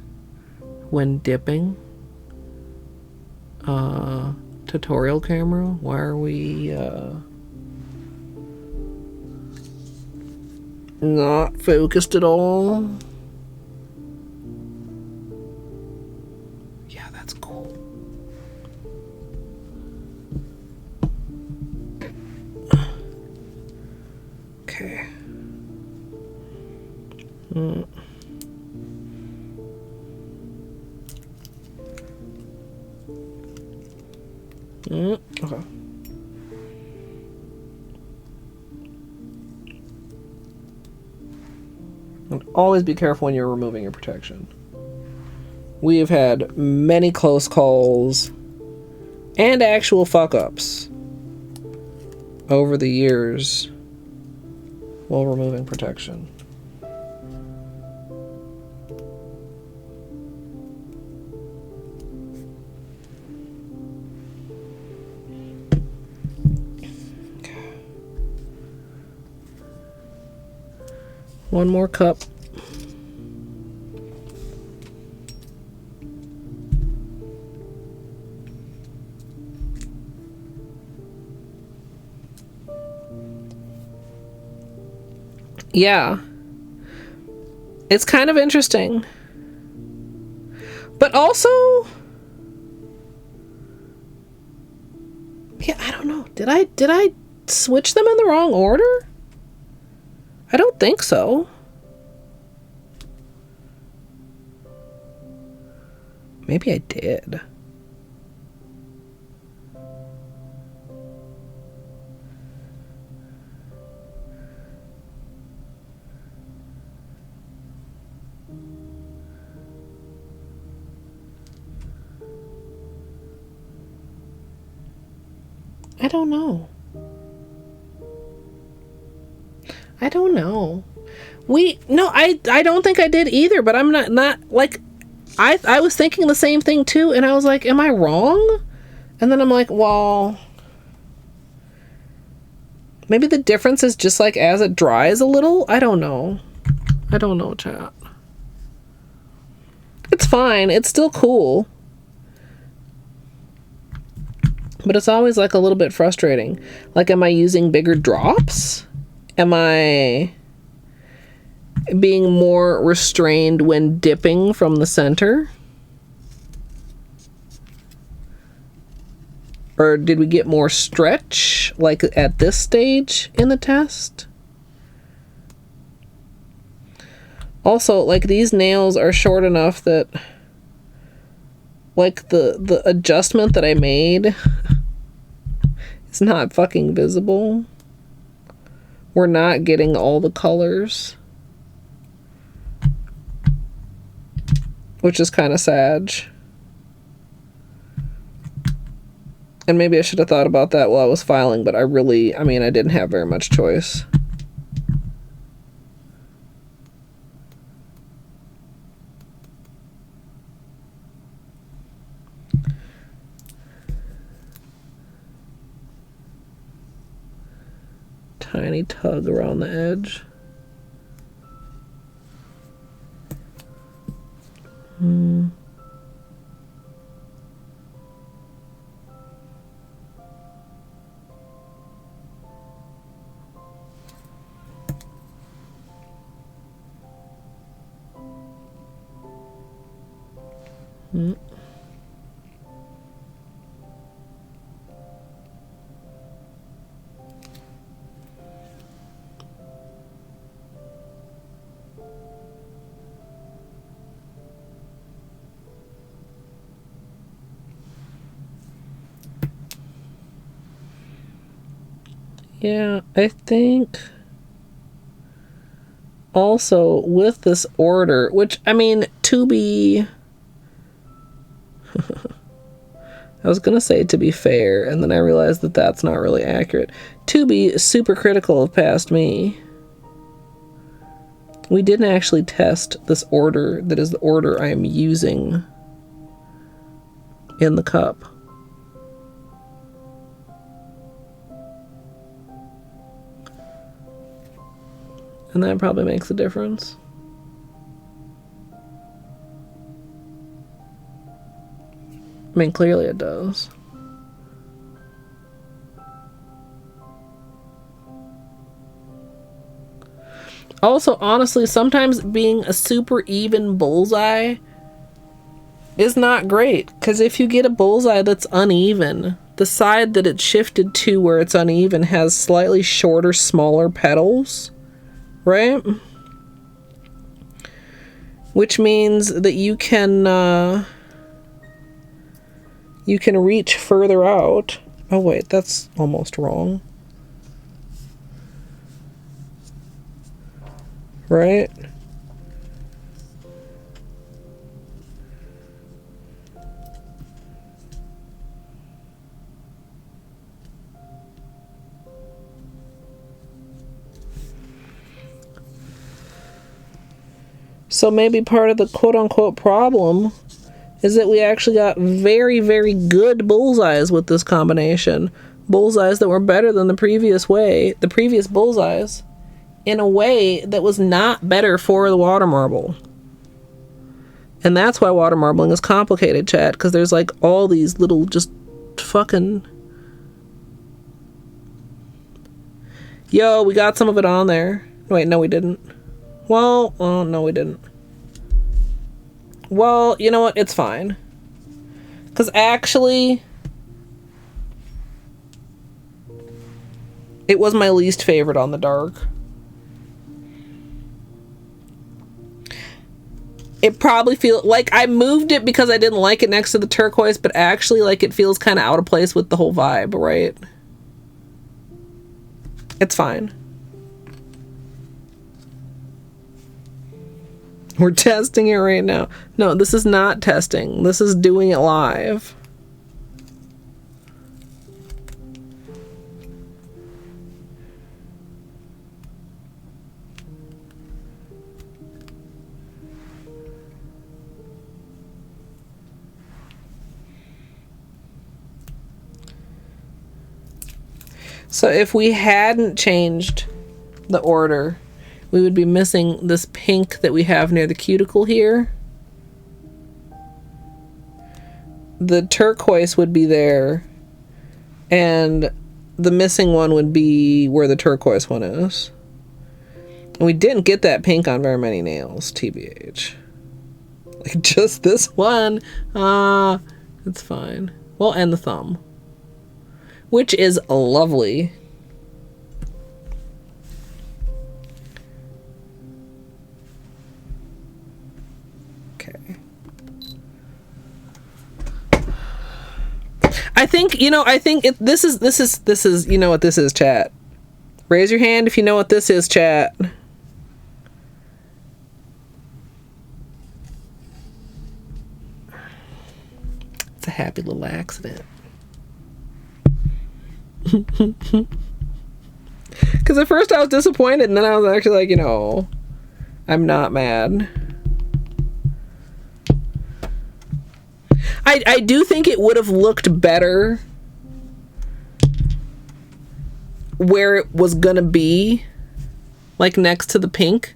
A: when dipping. Tutorial camera, why are we not focused at all? Yeah, that's cool. Okay. Okay. And always be careful when you're removing your protection. We have had many close calls and actual fuck-ups over the years while removing protection. One more cup. Yeah. It's kind of interesting. But also, yeah, I don't know. Did I switch them in the wrong order? I don't think so. Maybe I did. I don't know. I don't know. I don't think I did either, but I'm not like, I was thinking the same thing too, and I was like, am I wrong? And then I'm like, well, maybe the difference is just like as it dries a little. I don't know, chat. It's fine. It's still cool. But it's always like a little bit frustrating. Like, am I using bigger drops? Am I being more restrained when dipping from the center? Or did we get more stretch, like at this stage in the test? Also, like, these nails are short enough that, like, the adjustment that I made is not fucking visible. We're not getting all the colors, which is kind of sad. And maybe I should have thought about that while I was filing, but I didn't have very much choice. Tiny tug around the edge. Yeah, I think also with this order, which, I mean, to be I was gonna say to be fair, and then I realized that that's not really accurate. To be super critical of Past Me, we didn't actually test this order that is the order I am using in the cup. And that probably makes a difference. I mean, clearly it does. Also, honestly, sometimes being a super even bullseye is not great. Because if you get a bullseye that's uneven, the side that it's shifted to where it's uneven has slightly shorter, smaller petals. Right? Which means that you can reach further out. Oh wait, that's almost wrong. Right? So maybe part of the quote-unquote problem is that we actually got very, very good bullseyes with this combination. Bullseyes that were better than the previous bullseyes, in a way that was not better for the water marble. And that's why water marbling is complicated, chat, because there's like all these little just fucking... Yo, we got some of it on there. Wait, no we didn't. Well, oh, no we didn't. Well, you know what? It's fine. Because actually, it was my least favorite on the dark. It probably feels like I moved it because I didn't like it next to the turquoise, but actually, like, it feels kind of out of place with the whole vibe, right? It's fine. We're testing it right now. No, this is not testing. This is doing it live. So if we hadn't changed the order, we would be missing this pink that we have near the cuticle here. The turquoise would be there, and the missing one would be where the turquoise one is. And we didn't get that pink on very many nails, TBH. Like just this one. It's fine. Well, and the thumb, which is lovely. I think this is, you know what this is, chat. Raise your hand if you know what this is, chat. It's a happy little accident. Because at first I was disappointed, and then I was actually like, you know, I'm not mad. I do think it would have looked better where it was gonna be, like next to the pink.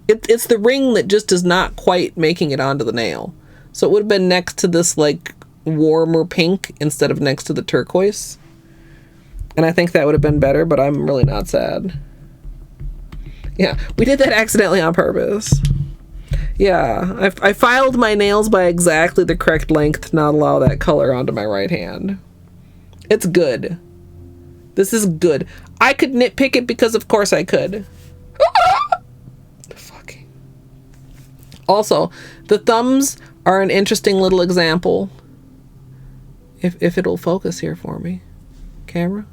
A: It's the ring that just is not quite making it onto the nail. So it would have been next to this like warmer pink instead of next to the turquoise. And I think that would have been better, but I'm really not sad. Yeah, we did that accidentally on purpose. Yeah, I filed my nails by exactly the correct length to not allow that color onto my right hand. It's good. This is good. I could nitpick it because of course I could. Fucking. Also, the thumbs are an interesting little example. If it'll focus here for me. Camera.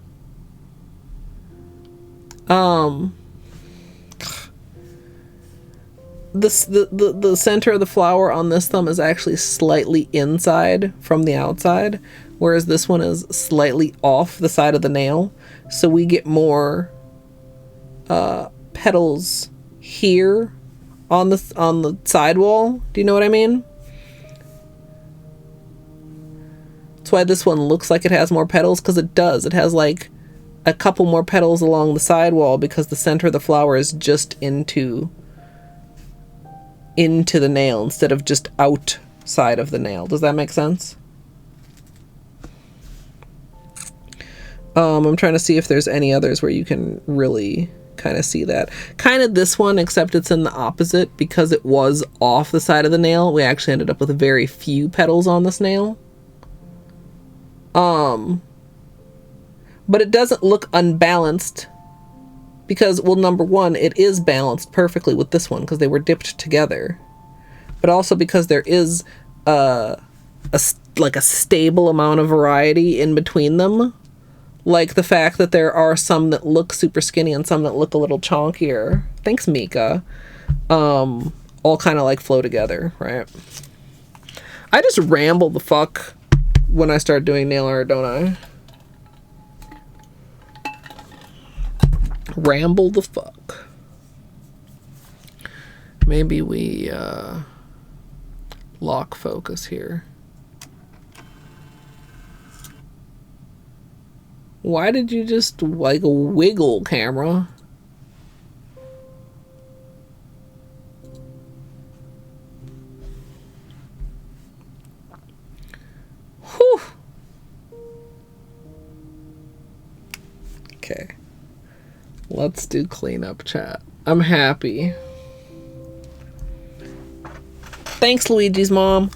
A: The center of the flower on this thumb is actually slightly inside from the outside, whereas this one is slightly off the side of the nail. So we get more petals here on the sidewall. Do you know what I mean? That's why this one looks like it has more petals, because it does. It has like a couple more petals along the sidewall because the center of the flower is just into the nail instead of just outside of the nail. Does that make sense? I'm trying to see if there's any others where you can really kind of see that. Kind of this one, except it's in the opposite. Because it was off the side of the nail, we actually ended up with very few petals on this nail. But it doesn't look unbalanced because, well, number one, it is balanced perfectly with this one because they were dipped together, but also because there is like a stable amount of variety in between them, like the fact that there are some that look super skinny and some that look a little chonkier. Thanks, Mika. All kind of like flow together, right? I just ramble the fuck when I start doing nail art, don't I? Ramble the fuck. Maybe we lock focus here. Why did you just like wiggle, camera? Whew. Okay. Let's do cleanup chat. I'm happy. Thanks, Luigi's mom.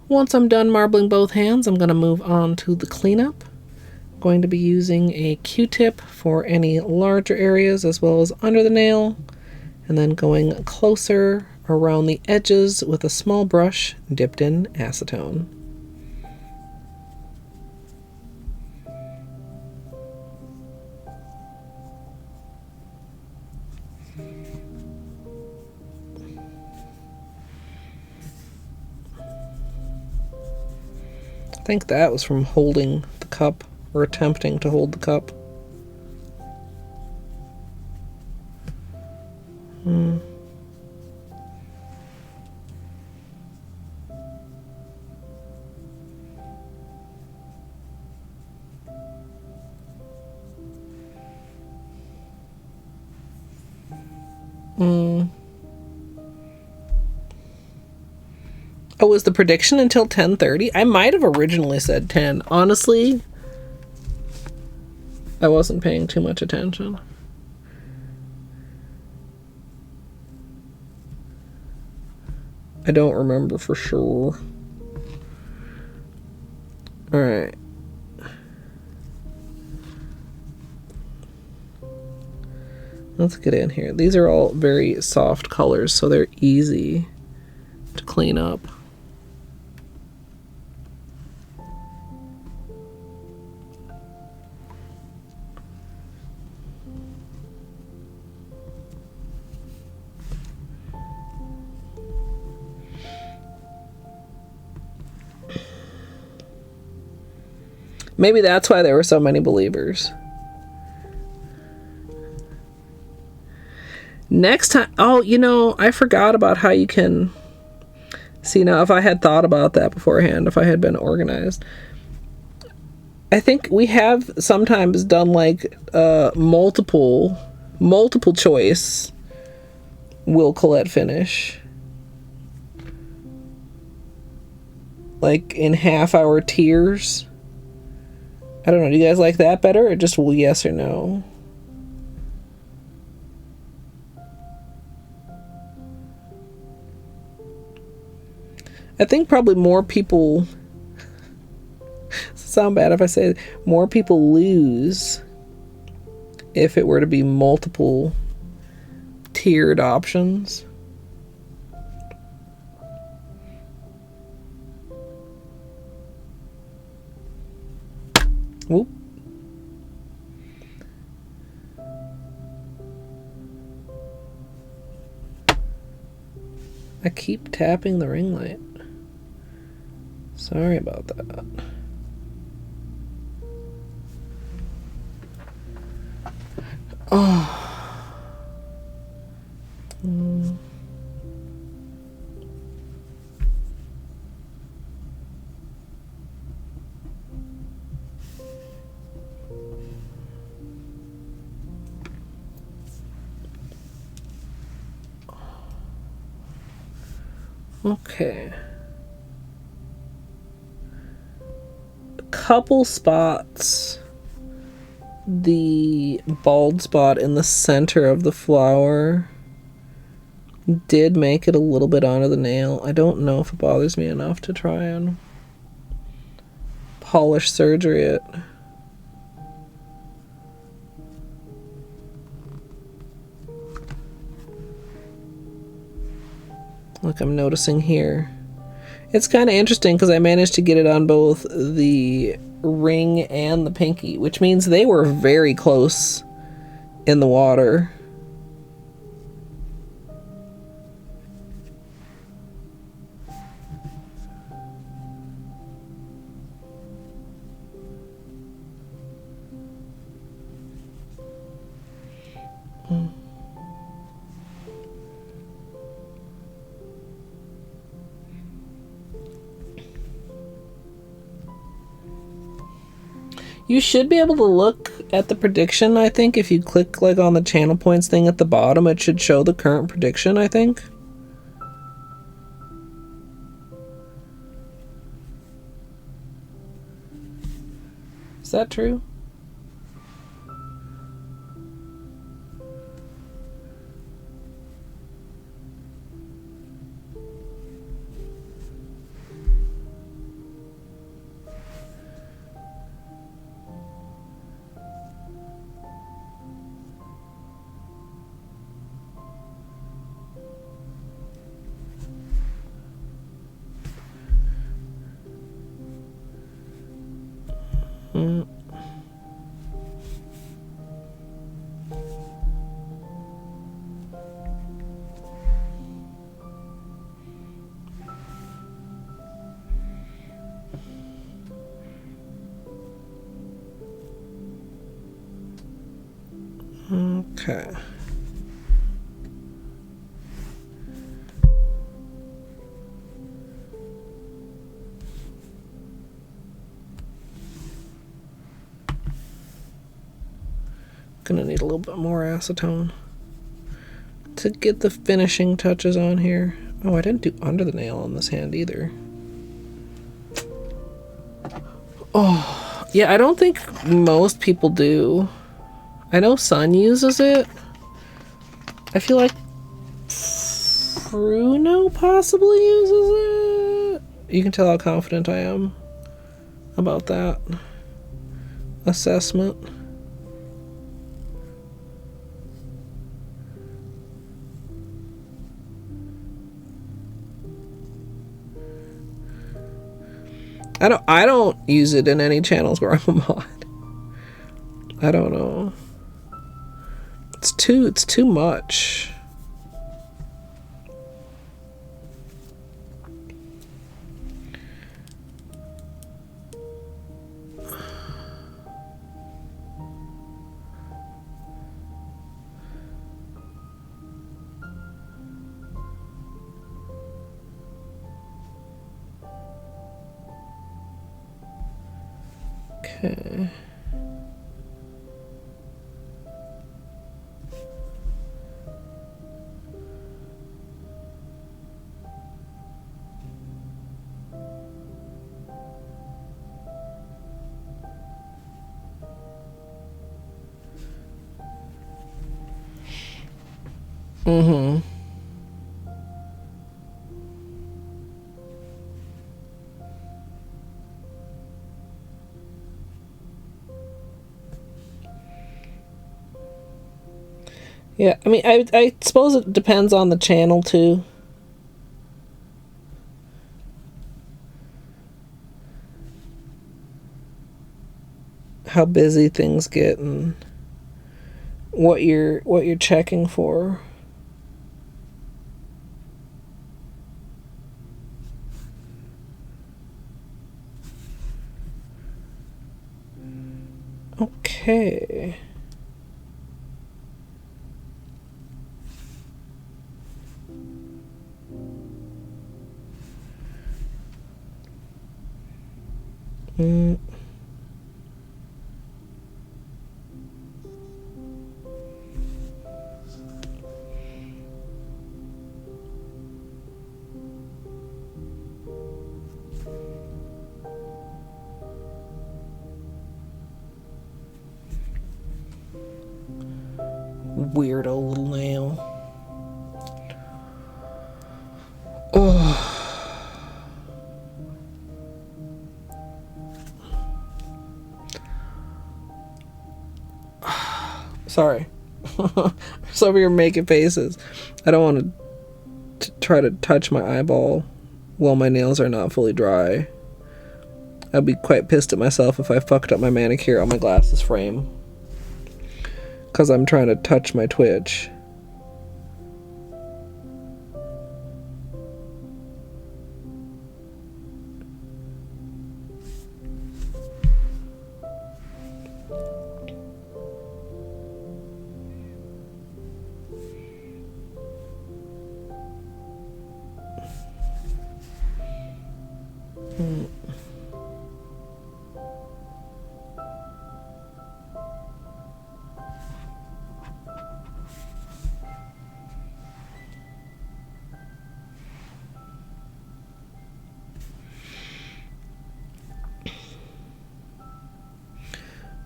A: Once I'm done marbling both hands, I'm going to move on to the cleanup. I'm going to be using a Q-tip for any larger areas as well as under the nail, and then going closer around the edges with a small brush dipped in acetone. I think that was from holding the cup, or attempting to hold the cup. Oh, was the prediction until 10:30? I might have originally said 10. Honestly, I wasn't paying too much attention. I don't remember for sure. Alright. Let's get in here. These are all very soft colors, so they're easy to clean up. Maybe that's why there were so many believers. Next time, oh, you know, I forgot about how you can see. Now, if I had thought about that beforehand, if I had been organized, I think we have sometimes done like multiple choice. Will Colette finish? Like in half-hour tiers. I don't know. Do you guys like that better, or just yes or no? I think probably more people sound bad if I say it, more people lose if it were to be multiple tiered options. Whoop. I keep tapping the ring light. Sorry about that. Oh. Okay. A couple spots. The bald spot in the center of the flower did make it a little bit onto the nail. I don't know if it bothers me enough to try and polish surgery it. Like I'm noticing here. It's kind of interesting because I managed to get it on both the ring and the pinky, which means they were very close in the water. You should be able to look at the prediction, I think. If you click like on the channel points thing at the bottom, it should show the current prediction, I think. Is that true? Okay. Gonna need a little bit more acetone to get the finishing touches on here. Oh, I didn't do under the nail on this hand either. Oh, yeah, I don't think most people do. I know Sun uses it. I feel like Bruno possibly uses it. You can tell how confident I am about that assessment. I don't use it in any channels where I'm a mod. I don't know. It's too much. Okay. Mm-hmm. Yeah, I mean, I suppose it depends on the channel too. How busy things get and what you're checking for. Okay. Weirdo little nail. Oh. Sorry. Just over here making faces. I don't want to try to touch my eyeball while my nails are not fully dry. I'd be quite pissed at myself if I fucked up my manicure on my glasses frame. Because I'm trying to touch my Twitch.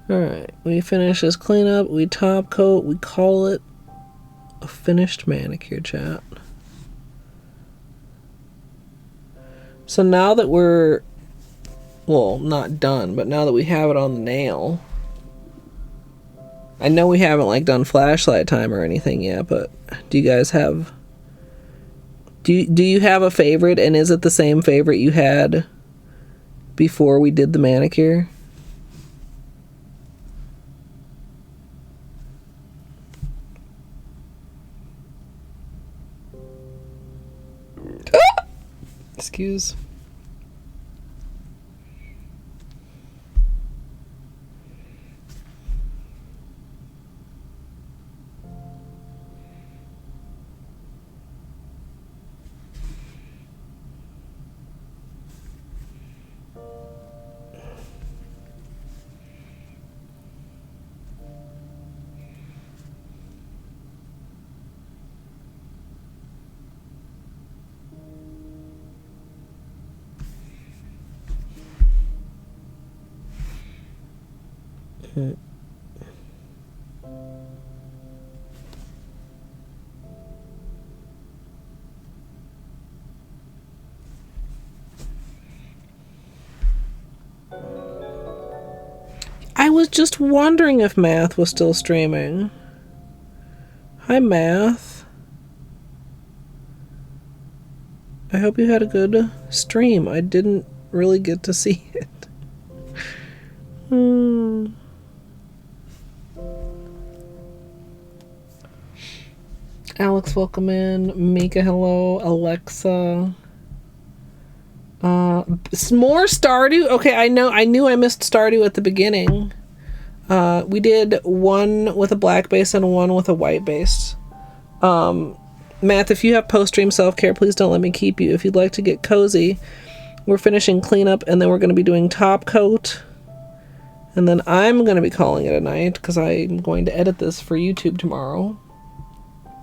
A: Alright, we finish this cleanup, we top coat, we call it a finished manicure, chat. So now that we're, well, not done, but now that we have it on the nail, I know we haven't like done flashlight time or anything yet, but do you guys have, do you have a favorite, and is it the same favorite you had before we did the manicure? Excuse. I was just wondering if Math was still streaming. Hi, Math. I hope you had a good stream. I didn't really get to see it. Alex, welcome in. Mika, hello. Alexa. More Stardew? Okay, I knew I missed Stardew at the beginning. We did one with a black base and one with a white base. Matt, if you have post-stream self-care, please don't let me keep you. If you'd like to get cozy, we're finishing cleanup, and then we're going to be doing top coat. And then I'm going to be calling it a night, because I'm going to edit this for YouTube tomorrow.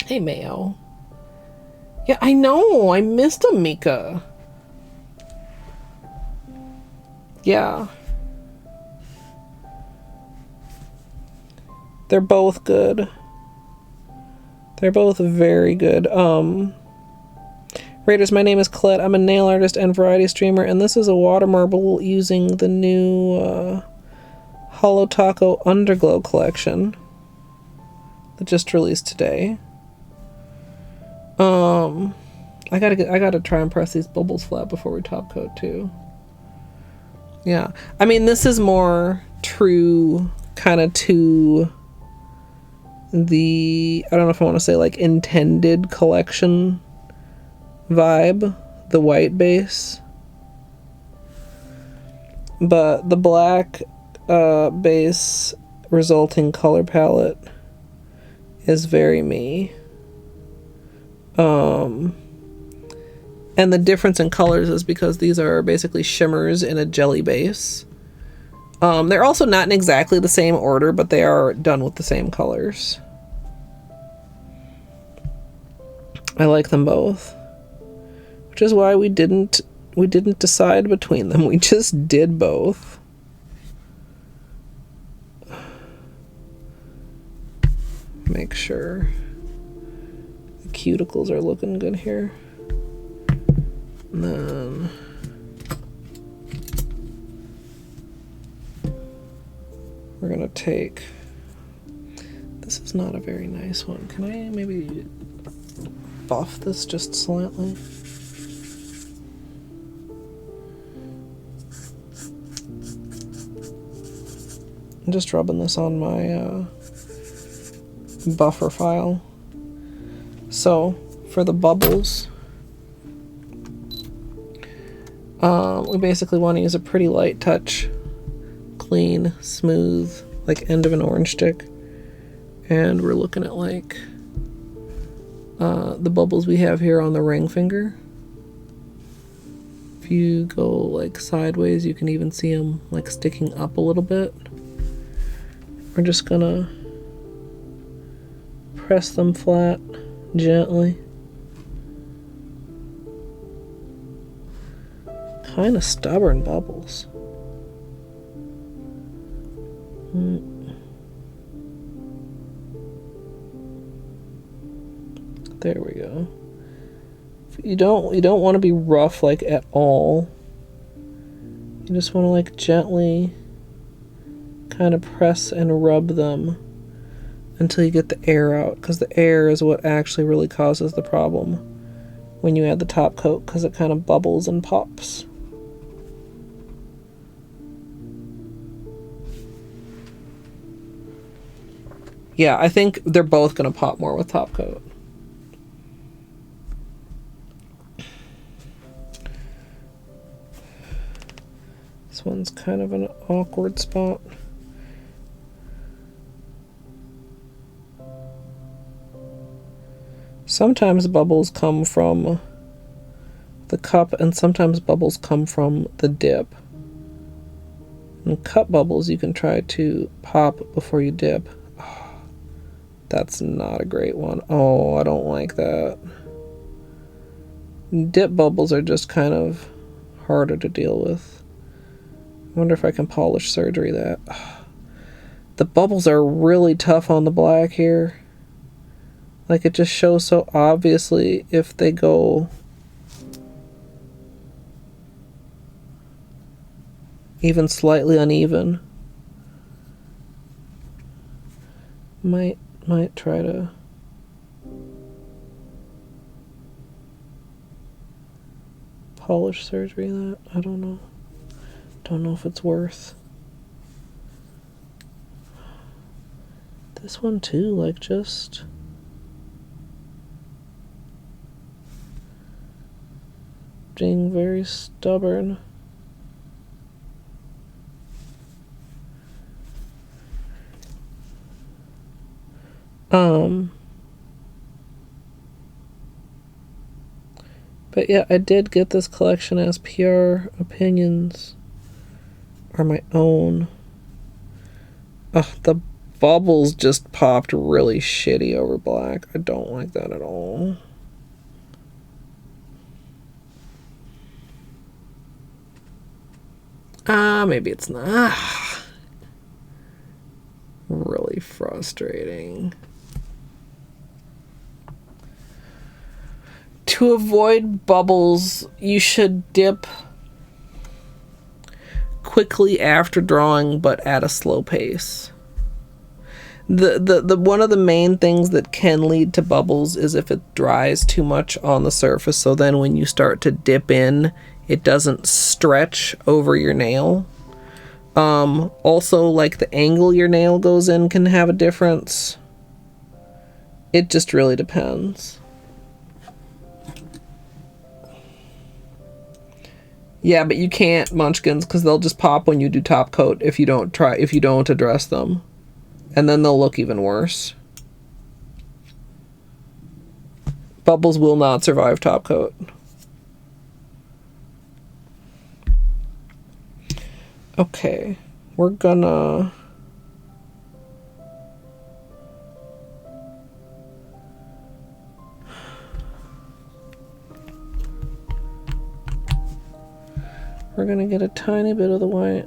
A: Hey, Mayo. Yeah, I know. I missed him, Mika. Yeah. They're both good. They're both very good. Raiders, my name is Colette. I'm a nail artist and variety streamer, and this is a water marble using the new Holo Taco Underglow collection that just released today. I gotta try and press these bubbles flat before we top coat too. Yeah, I mean, this is more true kind of to the, I don't know if I want to say like intended collection vibe, the white base, but the black base resulting color palette is very me. And the difference in colors is because these are basically shimmers in a jelly base. They're also not in exactly the same order, but they are done with the same colors. I like them both, which is why we didn't decide between them. We just did both. Make sure the cuticles are looking good here. And then we're gonna take, this is not a very nice one. Can I maybe buff this just slightly? I'm just rubbing this on my buffer file. So for the bubbles, we basically want to use a pretty light touch, clean, smooth, like end of an orange stick. And we're looking at like the bubbles we have here on the ring finger. If you go like sideways, you can even see them like sticking up a little bit. We're just gonna press them flat gently. Kind of stubborn bubbles. There we go. You don't want to be rough like at all. You just want to like gently kind of press and rub them until you get the air out, because the air is what actually really causes the problem when you add the top coat, because it kind of bubbles and pops. Yeah, I think they're both going to pop more with top coat. This one's kind of an awkward spot. Sometimes bubbles come from the cup and sometimes bubbles come from the dip. And cup bubbles you can try to pop before you dip. Oh, that's not a great one. Oh, I don't like that. Dip bubbles are just kind of harder to deal with. I wonder if I can polish surgery that. The bubbles are really tough on the black here. Like, it just shows so obviously if they go even slightly uneven. Might try to polish surgery that. I don't know. Don't know if it's worth. This one too, like just being very stubborn. But yeah, I did get this collection as PR opinions are my own. The bubbles just popped really shitty over black. I don't like that at all. Maybe it's not. Really frustrating. To avoid bubbles, you should dip quickly after drawing, but at a slow pace. The one of the main things that can lead to bubbles is if it dries too much on the surface, so then when you start to dip in, it doesn't stretch over your nail. Also, like, the angle your nail goes in can have a difference. It just really depends. Yeah, but you can't, Munchkins, because they'll just pop when you do top coat if you don't address them. And then they'll look even worse. Bubbles will not survive top coat. Okay, we're gonna get a tiny bit of the white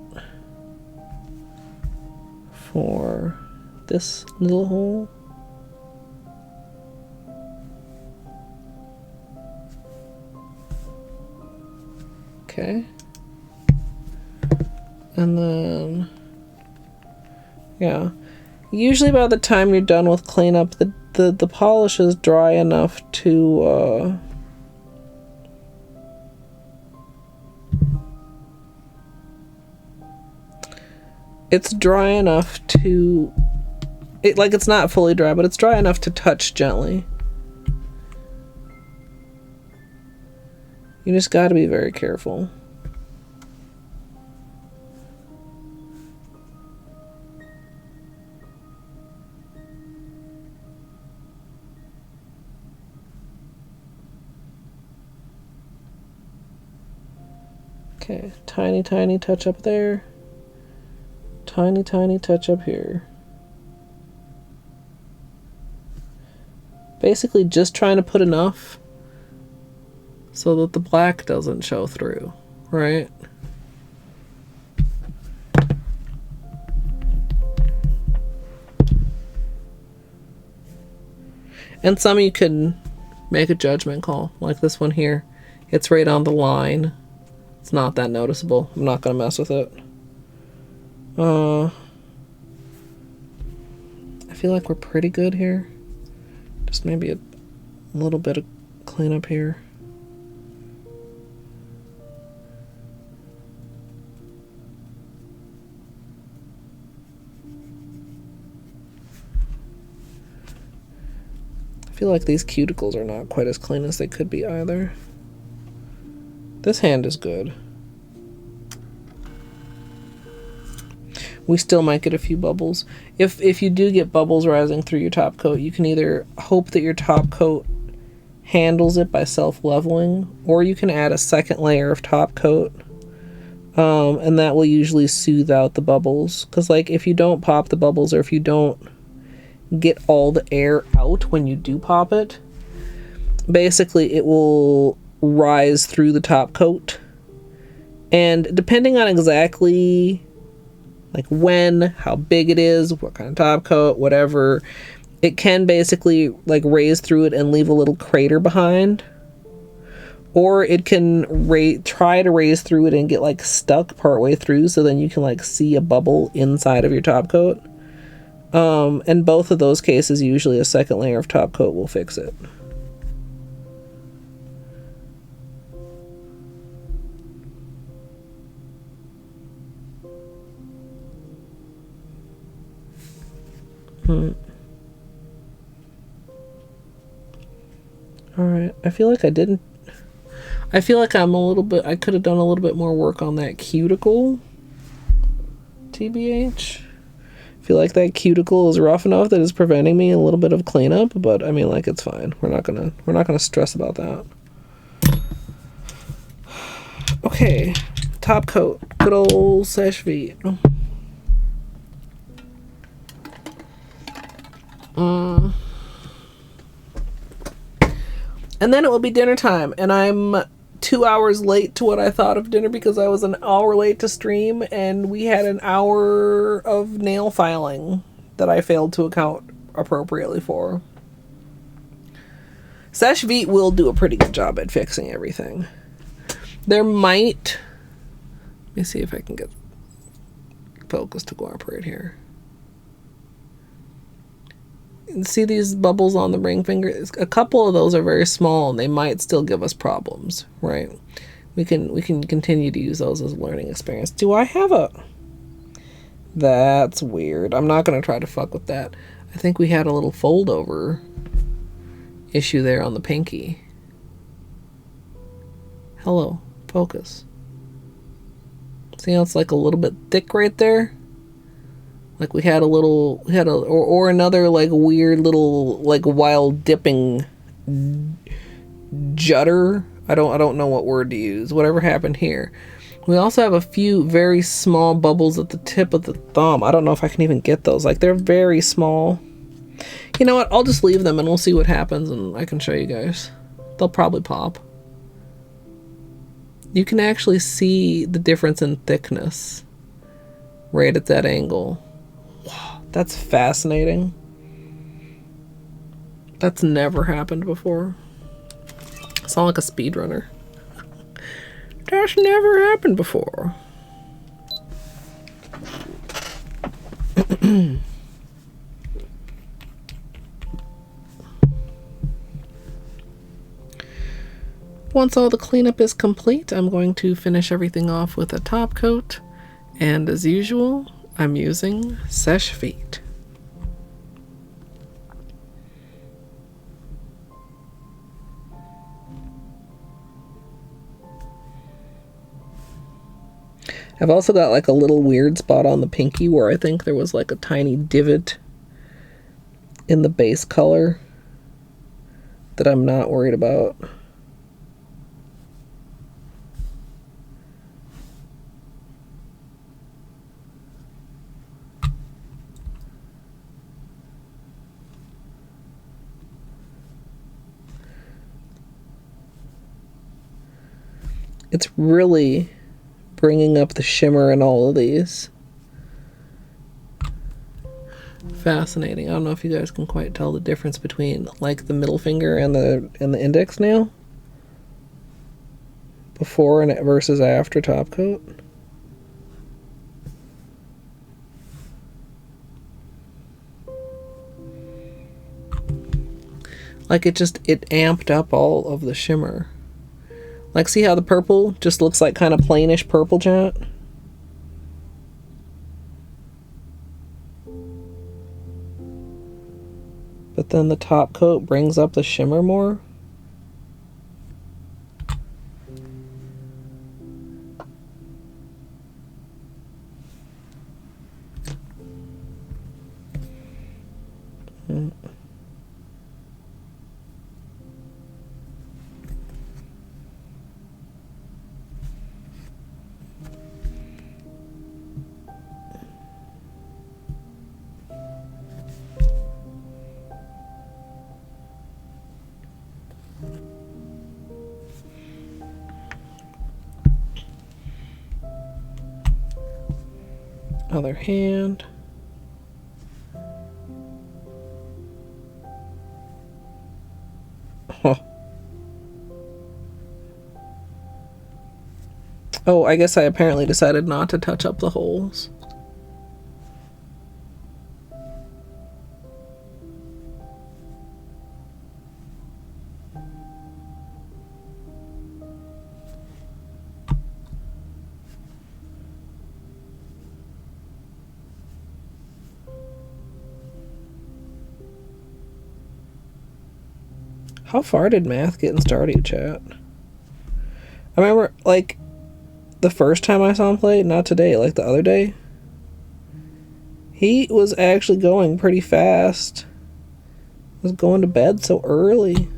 A: for this little hole. Okay. And then, yeah, usually by the time you're done with cleanup, the polish is dry enough to, It's dry enough to, it's not fully dry, but it's dry enough to touch gently. You just got to be very careful. Okay, tiny, tiny touch up there. Tiny, tiny touch up here. Basically just trying to put enough so that the black doesn't show through, right? And some you can make a judgment call, like this one here. It's right on the line. It's not that noticeable. I'm not going to mess with it. I feel like we're pretty good here. Just maybe a little bit of cleanup here. I feel like these cuticles are not quite as clean as they could be either. This hand is good. We still might get a few bubbles. If you do get bubbles rising through your top coat, you can either hope that your top coat handles it by self-leveling, or you can add a second layer of top coat, and that will usually soothe out the bubbles. Because like if you don't pop the bubbles, or if you don't get all the air out when you do pop it, basically it will rise through the top coat. And depending on exactly like when, how big it is, what kind of top coat, whatever, it can basically like raise through it and leave a little crater behind. Or it can try to raise through it and get like stuck partway through, so then you can like see a bubble inside of your top coat. And both of those cases, usually a second layer of top coat will fix it. Alright, I feel like I could have done a little bit more work on that cuticle. TBH. I feel like that cuticle is rough enough that it's preventing me a little bit of cleanup, but I mean, like, it's fine. We're not gonna stress about that. Okay, top coat. Good old Seche Vite. And then it will be dinner time, and I'm 2 hours late to what I thought of dinner because I was an hour late to stream, and we had an hour of nail filing that I failed to account appropriately for. Seche Vite will do a pretty good job at fixing everything. There might... Let me see if I can get focus to cooperate here. See these bubbles on the ring finger? A couple of those are very small and they might still give us problems, right? We can continue to use those as a learning experience. Do I have a... That's weird. I'm not going to try to fuck with that. I think we had a little fold over issue there on the pinky. Hello, focus. See how it's like a little bit thick right there? Like we had or another like weird little like wild dipping judder. I don't know what word to use. Whatever happened here. We also have a few very small bubbles at the tip of the thumb. I don't know if I can even get those. Like they're very small. You know what? I'll just leave them and we'll see what happens and I can show you guys. They'll probably pop. You can actually see the difference in thickness right at that angle. Wow, that's fascinating. That's never happened before. I sound like a speedrunner. That's never happened before. Once all the cleanup is complete, I'm going to finish everything off with a top coat. And as usual, I'm using Seche Vite. I've also got like a little weird spot on the pinky where I think there was like a tiny divot in the base color that I'm not worried about. It's really bringing up the shimmer in all of these. Fascinating. I don't know if you guys can quite tell the difference between like the middle finger and the index nail before and versus after top coat. Like it amped up all of the shimmer. Like, see how the purple just looks like kind of plainish purple, chat? But then the top coat brings up the shimmer more. Other hand. Huh. Oh, I guess I apparently decided not to touch up the holes. How far did math get in Stardew, chat? I remember, like, the first time I saw him play, not today, like the other day, he was actually going pretty fast. He was going to bed so early.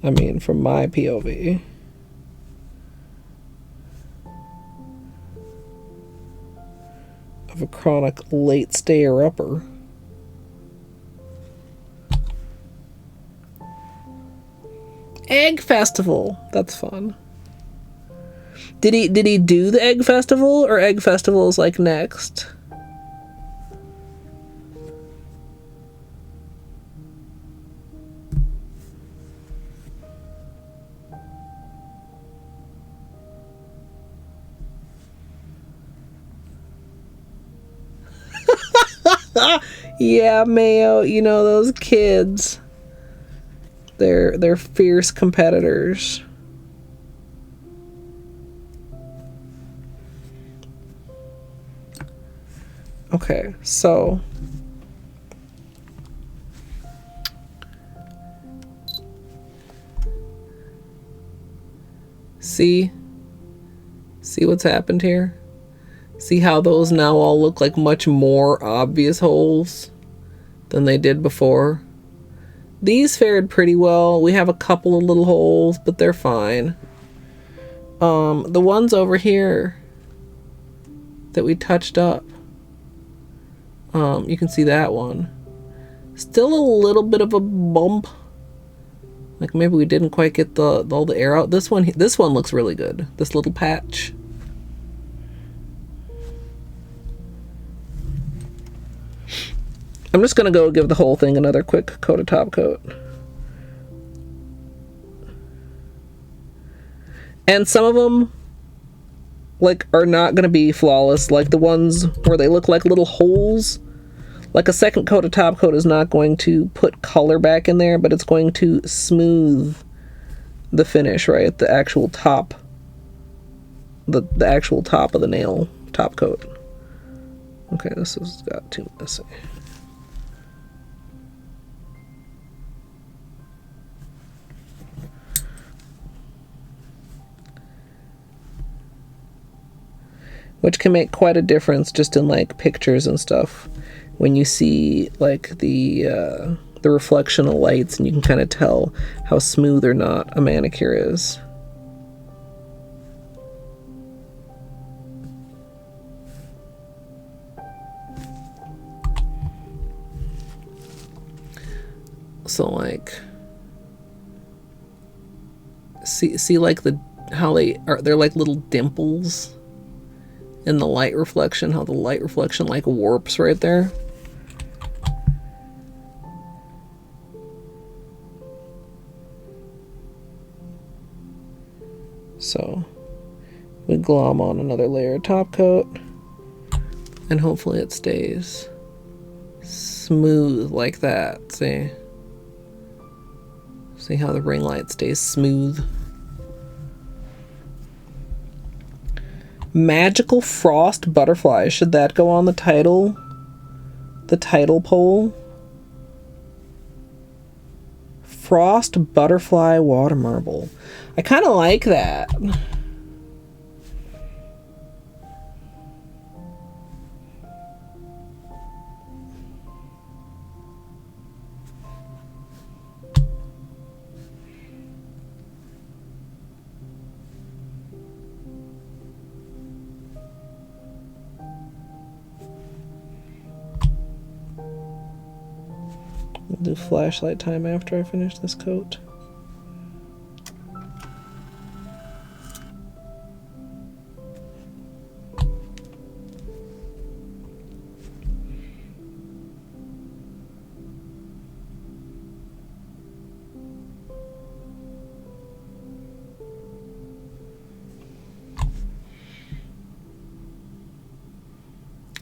A: I mean, from my POV. Of a chronic late stayer-upper. Egg Festival. That's fun. Did he do the Egg Festival, or Egg Festival is like next? Yeah, Mayo, you know those kids. They're fierce competitors. Okay, so see what's happened here? See how those now all look like much more obvious holes than they did before? These fared pretty well. We have a couple of little holes, but they're fine. The ones over here that we touched up, you can see that one. Still a little bit of a bump. Like maybe we didn't quite get all the air out. This one looks really good. This little patch. I'm just gonna go give the whole thing another quick coat of top coat. And some of them, like, are not gonna be flawless. Like the ones where they look like little holes. Like a second coat of top coat is not going to put color back in there, but it's going to smooth the finish, right? The actual top the actual top of the nail top coat. Okay, this has got too messy. Which can make quite a difference just in like pictures and stuff when you see like the reflection of lights, and you can kind of tell how smooth or not a manicure is. So like see like how they're like little dimples in the light reflection, how the light reflection like warps right there. So we glom on another layer of top coat, and hopefully it stays smooth like that. See how the ring light stays smooth. Magical Frost Butterfly. Should that go on the title? The title poll? Frost Butterfly Water Marble. I kind of like that. We'll do flashlight time after I finish this coat.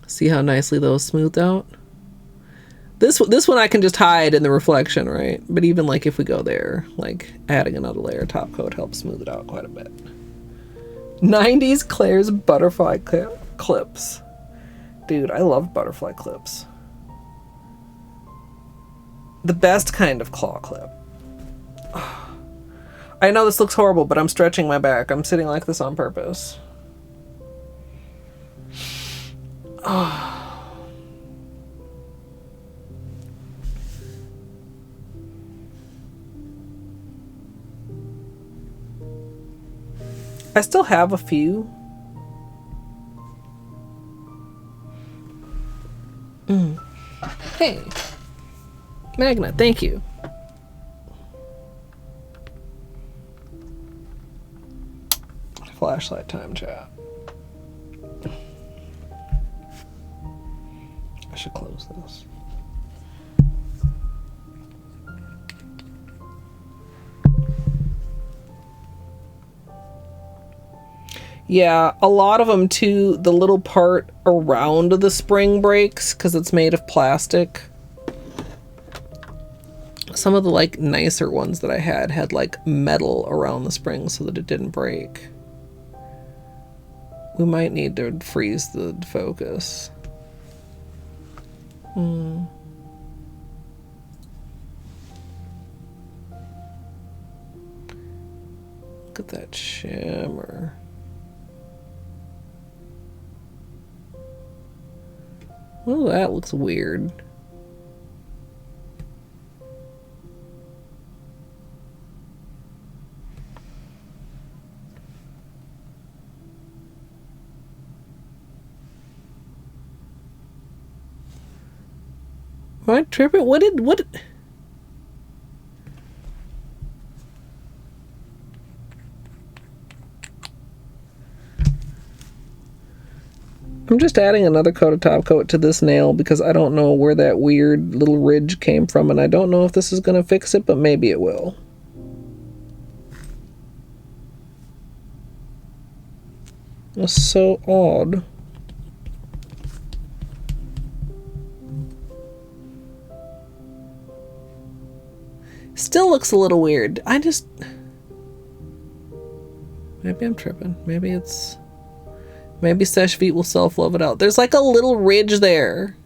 A: See how nicely those smoothed out? This one I can just hide in the reflection, right? But even like if we go there, like adding another layer of top coat helps smooth it out quite a bit. 90s Claire's butterfly clips. Dude, I love butterfly clips. The best kind of claw clip. I know this looks horrible, but I'm stretching my back. I'm sitting like this on purpose. I still have a few. Hey, Magna, thank you. Flashlight time, chat. I should close this. Yeah, a lot of them too, the little part around the spring breaks because it's made of plastic. Some of the like nicer ones that I had like metal around the spring so that it didn't break. We might need to freeze the focus. Look at that shimmer. Oh, that looks weird. Am I tripping? What? I'm just adding another coat of top coat to this nail because I don't know where that weird little ridge came from, and I don't know if this is going to fix it, but maybe it will. That's so odd. Still looks a little weird. Maybe I'm tripping. Maybe it's... Maybe Sesh Feet will self-love it out. There's like a little ridge there.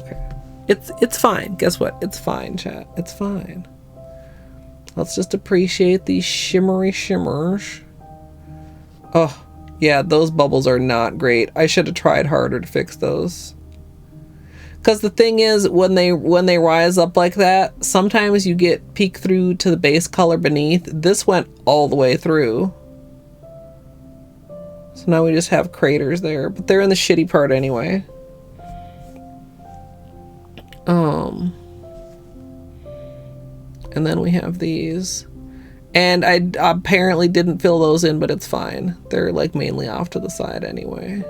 A: Okay. It's fine. Guess what? It's fine, chat. It's fine. Let's just appreciate these shimmery shimmers. Oh, yeah, those bubbles are not great. I should have tried harder to fix those. Because the thing is, when they rise up like that, sometimes you get peek through to the base color beneath. This went all the way through. So now we just have craters there, but they're in the shitty part anyway. And then we have these. And I apparently didn't fill those in, but it's fine. They're like mainly off to the side anyway.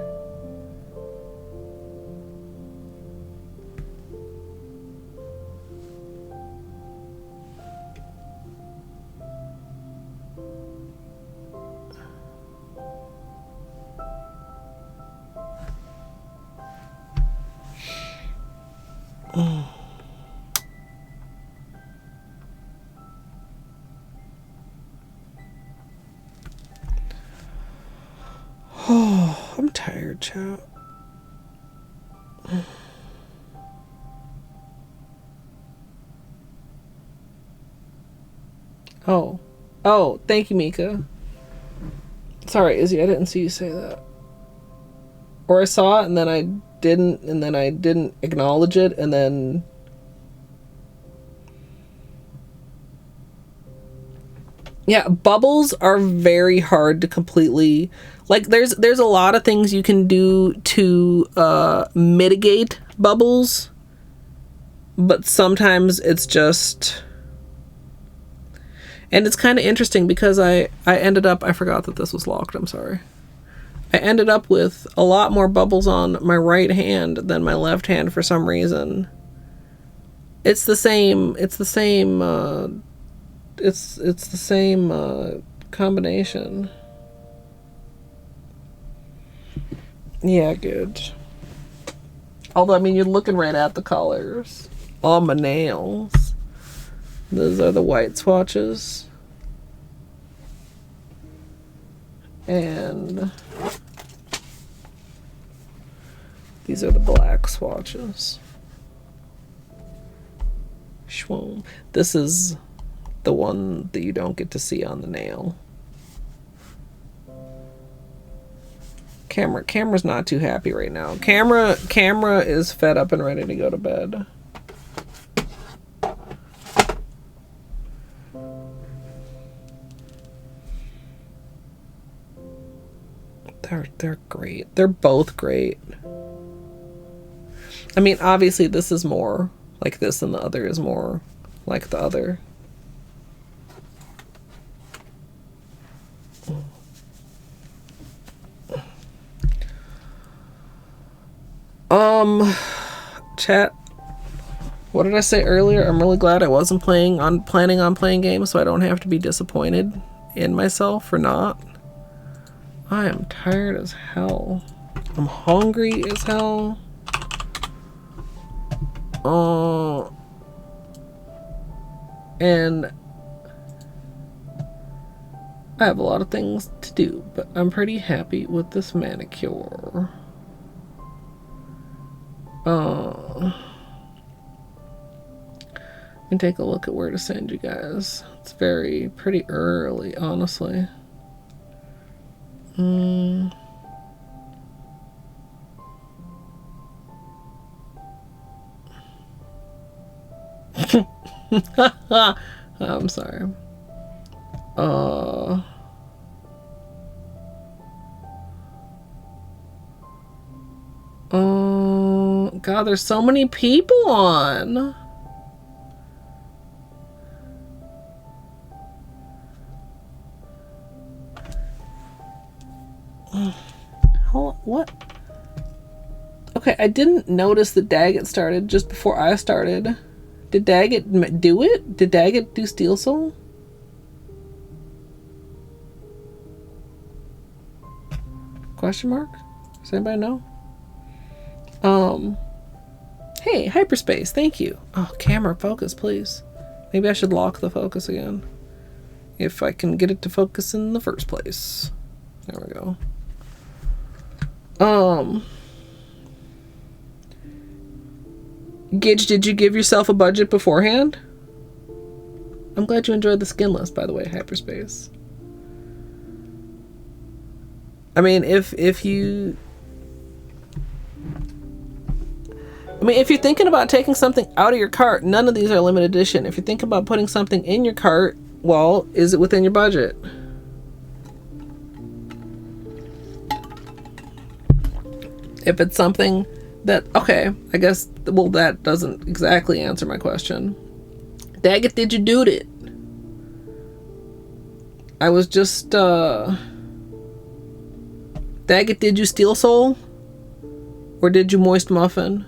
A: Oh, I'm tired, chat. Oh, thank you, Mika. Sorry, Izzy, I didn't see you say that. Or I saw it and then I didn't acknowledge it, and then yeah, bubbles are very hard to completely, like there's a lot of things you can do to mitigate bubbles, but sometimes it's just, and it's kind of interesting because I ended up, I forgot that this was locked, I'm sorry. I ended up with a lot more bubbles on my right hand than my left hand for some reason. It's the same combination. Yeah, good. Although, I mean, you're looking right at the colors. On my nails. Those are the white swatches. And these are the black swatches. Schwom. This is the one that you don't get to see on the nail. Camera's not too happy right now. Camera is fed up and ready to go to bed. They're great. They're both great. I mean, obviously this is more like this and the other is more like the other. Chat, what did I say earlier? I'm really glad I wasn't planning on playing games so I don't have to be disappointed in myself for not. I am tired as hell. I'm hungry as hell. And I have a lot of things to do, but I'm pretty happy with this manicure. Let me take a look at where to send you guys. It's pretty early, honestly. I'm sorry. God, there's so many people on. What? Okay, I didn't notice that Daggett started just before I started. Did Daggett do it? Did Daggett do Steel Soul? Question mark? Does anybody know? Hey, hyperspace, thank you. Oh, camera focus, please. Maybe I should lock the focus again. If I can get it to focus in the first place. There we go. Gidge, did you give yourself a budget beforehand? I'm glad you enjoyed the skinless, by the way, Hyperspace. I mean, if you're thinking about taking something out of your cart, none of these are limited edition. If you're thinking about putting something in your cart, well, is it within your budget? If it's something that, okay, I guess, well, that doesn't exactly answer my question. Daggett, did you do it? I was just, Daggett, did you steal soul? Or did you moist muffin?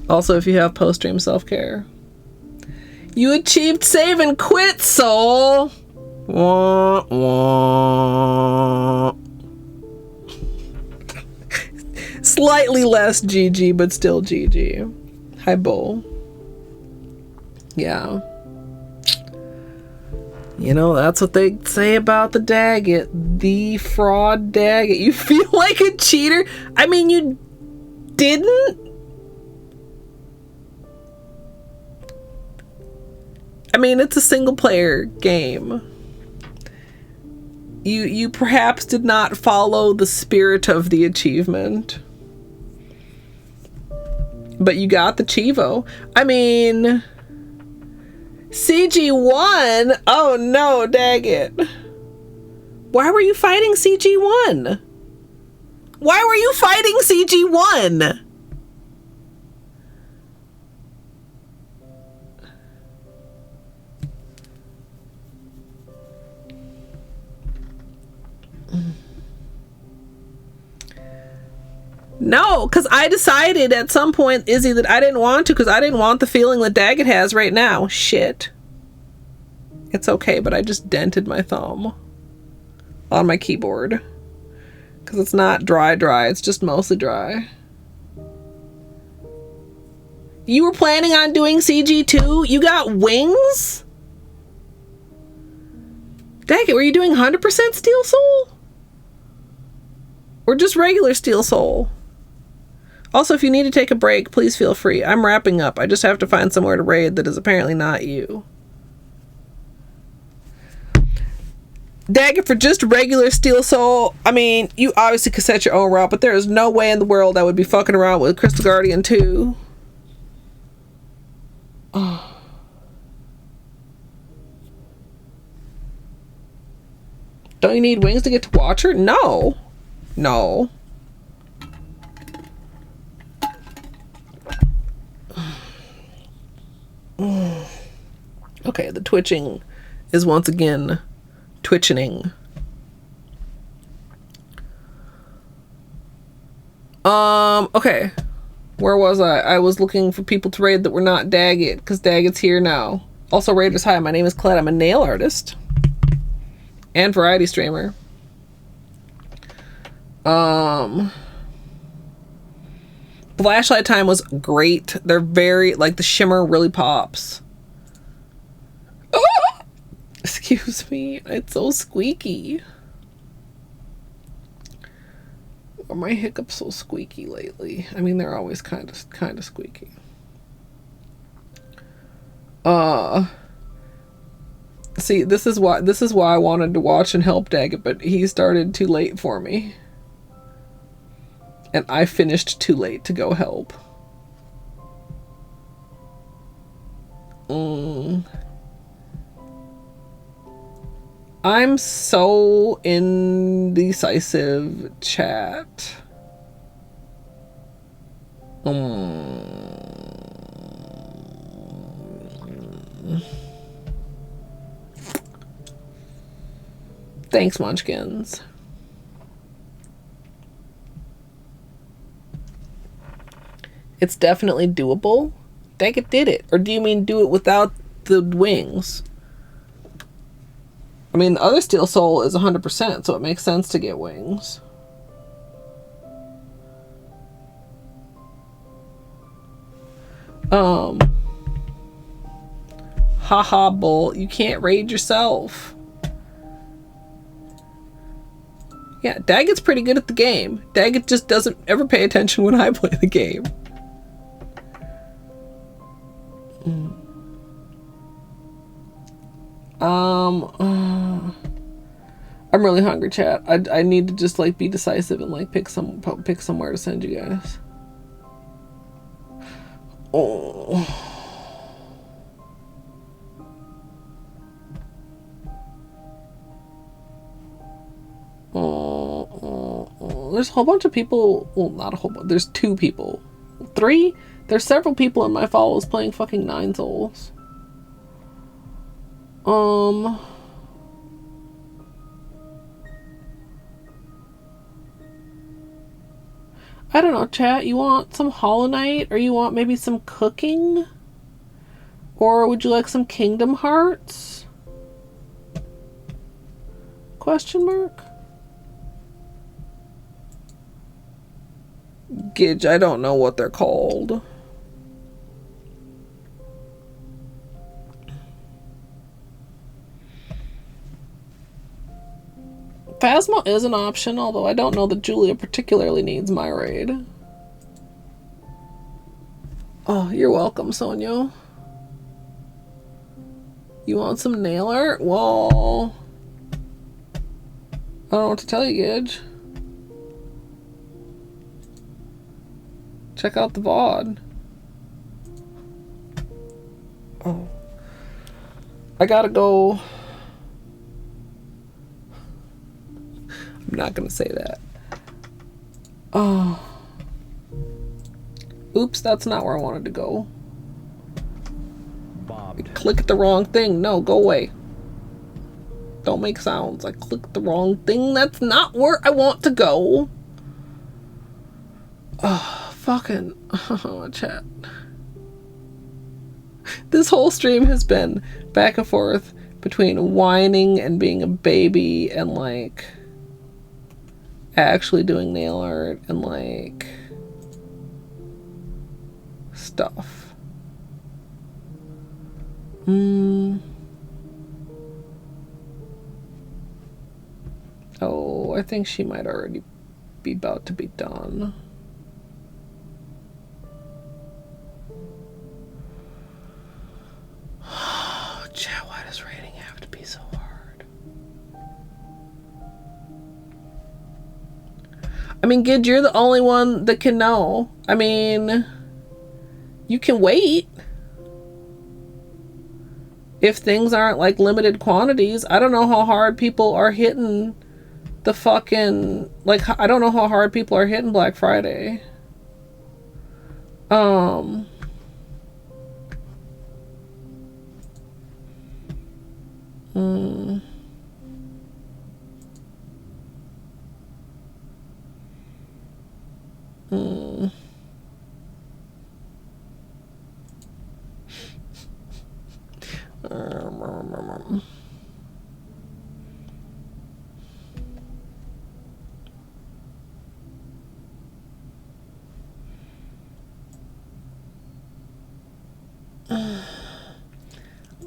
A: Also, if you have post-stream self-care. You achieved save and quit, soul! Wah, wah. Slightly less GG, but still GG. Hi, Bull. Yeah. You know, that's what they say about the Daggett. The fraud Daggett. You feel like a cheater? I mean, you didn't? I mean, it's a single player game. You perhaps did not follow the spirit of the achievement. But you got the Chivo. I mean, CG1? Oh no, Daggett. Why were you fighting CG1? Why were you fighting CG1? No, because I decided at some point, Izzy, that I didn't want to, because I didn't want the feeling that Daggett has right now. Shit. It's okay, but I just dented my thumb on my keyboard. Because it's not dry, it's just mostly dry. You were planning on doing CG2? You got wings? Daggett, were you doing 100% Steel Soul? Or just regular Steel Soul? Also, if you need to take a break, please feel free. I'm wrapping up. I just have to find somewhere to raid that is apparently not you. Daggett, for just regular Steel Soul, I mean, you obviously could set your own route, but there is no way in the world I would be fucking around with Crystal Guardian 2. Oh. Don't you need wings to get to watch her? No. No. Okay, the twitching is once again twitching. Okay. Where was I? I was looking for people to raid that were not Daggett, because Daggett's here now. Also, Raiders, hi, my name is Colette. I'm a nail artist and variety streamer. Flashlight time was great. They're very, like, the shimmer really pops. Ah! Excuse me, it's so squeaky. Are my hiccups so squeaky lately? I mean, they're always kind of squeaky. See, this is why I wanted to watch and help Daggett, but he started too late for me. And I finished too late to go help. I'm so indecisive, chat. Thanks, Munchkins. It's definitely doable. Daggett did it. Or do you mean do it without the wings? I mean, the other Steel Soul is 100%, so it makes sense to get wings. Haha, Bull. You can't raid yourself. Yeah, Daggett's pretty good at the game. Daggett just doesn't ever pay attention when I play the game. I'm really hungry, chat. I need to just like be decisive and like pick somewhere to send you guys. Oh. There's a whole bunch of people. Well, not a whole bunch. There's 2 people. 3? There's several people in my follows playing fucking 9 Souls. I don't know, chat. You want some Hollow Knight? Or you want maybe some cooking? Or would you like some Kingdom Hearts? Question mark? Gidge, I don't know what they're called. Phasma is an option, although I don't know that Julia particularly needs my raid. Oh, you're welcome, Sonia. You want some nail art? Well, I don't know what to tell you, Gidge. Check out the VOD. Oh. I gotta go. I'm not gonna say that. Oh. Oops, that's not where I wanted to go. I clicked the wrong thing. No, go away. Don't make sounds. I clicked the wrong thing. That's not where I want to go. Oh. Fucking chat. This whole stream has been back and forth between whining and being a baby and like actually doing nail art and like stuff. Oh, I think she might already be about to be done. Chat, why does rating have to be so hard? I mean, Gid, you're the only one that can know. I mean, you can wait. If things aren't like limited quantities, I don't know how hard people are hitting the fucking, like, I don't know how hard people are hitting Black Friday.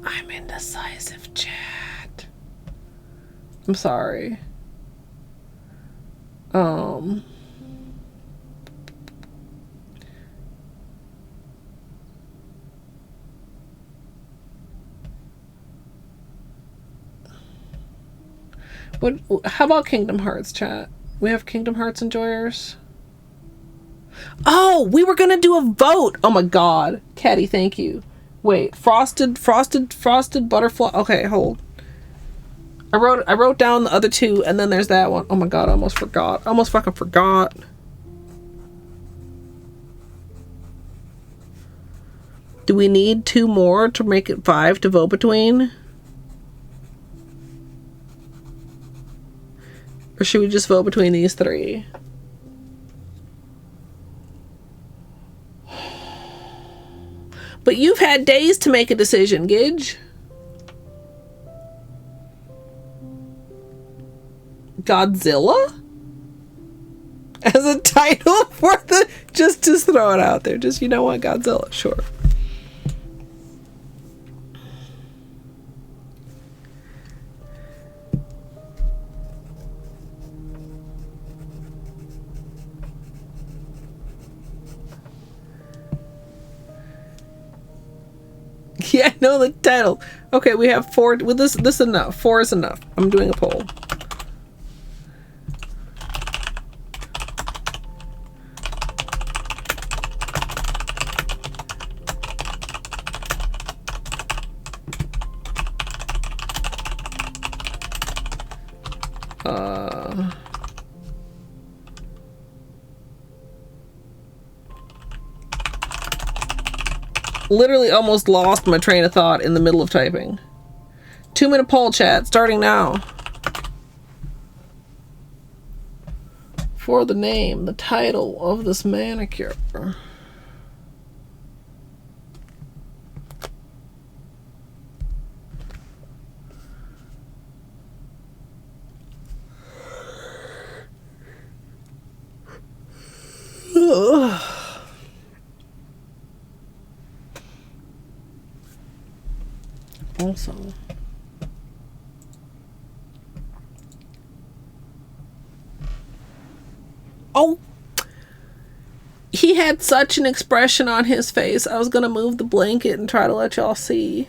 A: I'm indecisive, chat. I'm sorry. How about Kingdom Hearts, chat? We have Kingdom Hearts enjoyers. Oh, we were gonna do a vote. Oh my god. Caddy, thank you. Wait, frosted butterfly. Okay, hold. I wrote down the other 2, and then there's that one. Oh my god, I almost forgot. I almost fucking forgot. Do we need 2 more to make it 5 to vote between? Or should we just vote between these 3? But you've had days to make a decision, Gidge. Godzilla? As a title for the... Just throw it out there. Just, you know what, Godzilla, sure. Yeah, I know the title. Okay, we have 4. With this enough. 4 is enough. I'm doing a poll. Literally almost lost my train of thought in the middle of typing. 2-minute poll chat starting now. For the name, the title of this manicure. Ugh. Also, oh, he had such an expression on his face. I was gonna move the blanket and try to let y'all see,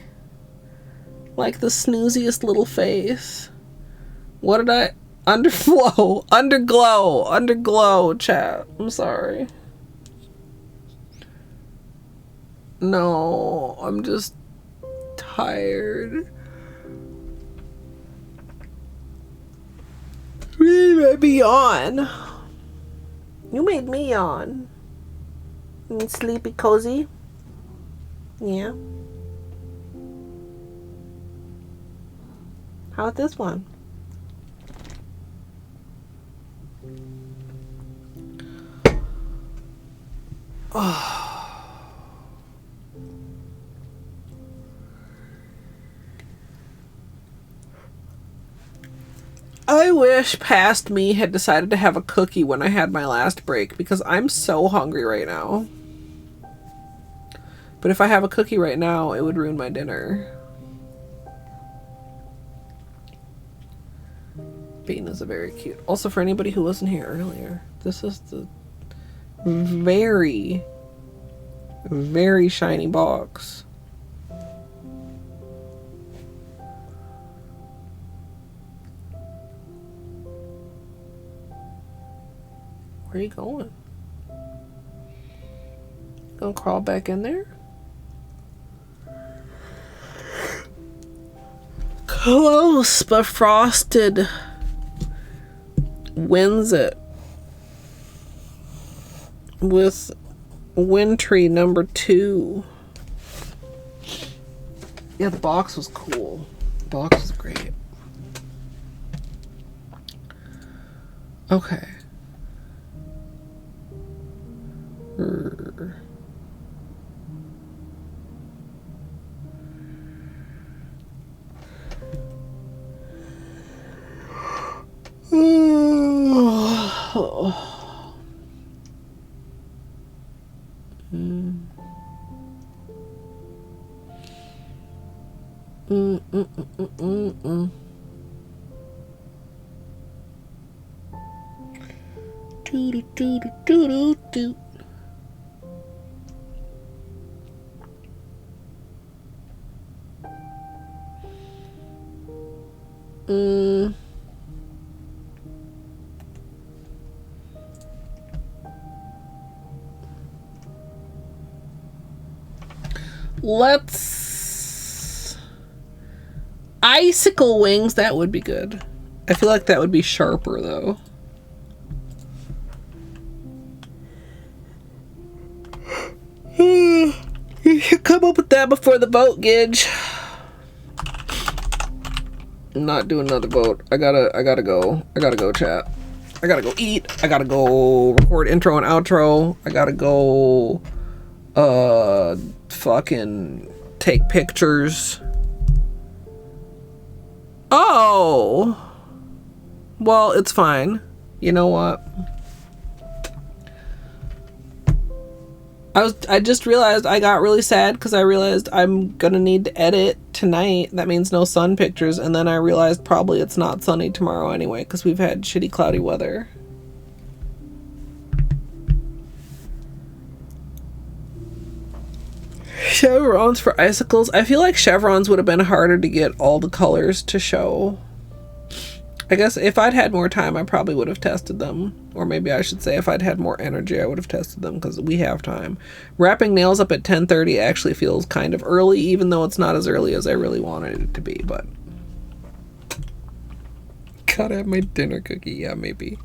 A: like, the snooziest little face. What did I? Underglow, chat. I'm sorry. No, I'm just tired. You made me yawn. You made me yawn. You sleepy cozy? Yeah. How about this one? Oh. I wish past me had decided to have a cookie when I had my last break, because I'm so hungry right now. But if I have a cookie right now, it would ruin my dinner. Bean is a very cute. Also, for anybody who wasn't here earlier, this is the very, very shiny box. Where are you going? Gonna crawl back in there? Close, but frosted wins it with wintry number 2. Yeah, the box was cool. The box was great. Okay. Let's icicle wings. That would be good. I feel like that would be sharper though. You should come up with that before the vote, Gidge. I'm not doing another vote. I gotta go. I gotta go, chat. I gotta go eat. I gotta go record intro and outro. I gotta go fucking take pictures. Oh, well, it's fine. You know what? I just realized I got really sad because I realized I'm gonna need to edit tonight. That means no sun pictures, and then I realized probably it's not sunny tomorrow anyway because we've had shitty cloudy weather. Chevrons for icicles. I feel like chevrons would have been harder to get all the colors to show. I guess if I'd had more time, I probably would have tested them. Or maybe I should say if I'd had more energy, I would have tested them because we have time. Wrapping nails up at 10:30 actually feels kind of early, even though it's not as early as I really wanted it to be, but... Gotta have my dinner cookie. Yeah, maybe.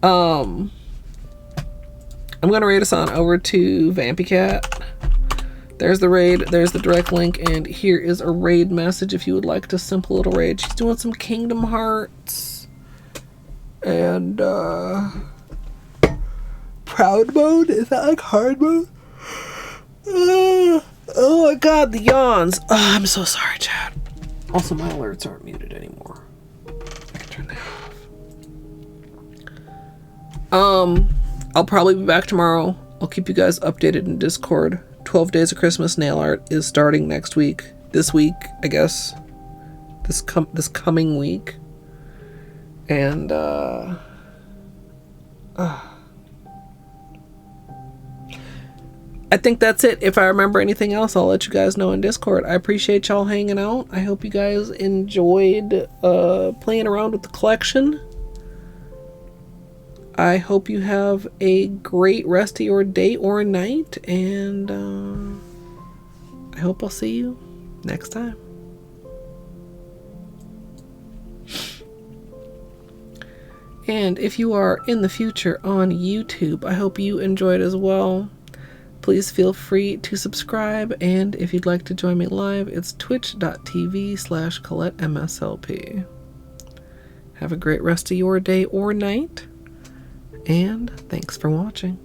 A: I'm gonna raid us on over to Vampy Cat. There's the raid, there's the direct link, and here is a raid message if you would like to simple little raid. She's doing some Kingdom Hearts. And, proud mode? Is that like hard mode? Oh my god, the yawns. Oh, I'm so sorry, Chad. Also, my alerts aren't muted anymore. I can turn that off. I'll probably be back tomorrow. I'll keep you guys updated in Discord. 12 Days of Christmas nail art is starting next week. This week, I guess. This coming week. And, I think that's it. If I remember anything else, I'll let you guys know in Discord. I appreciate y'all hanging out. I hope you guys enjoyed playing around with the collection. I hope you have a great rest of your day or night, and I hope I'll see you next time. And if you are in the future on YouTube, I hope you enjoyed as well. Please feel free to subscribe, and if you'd like to join me live, it's twitch.tv/ColetteMSLP. Have a great rest of your day or night, and thanks for watching.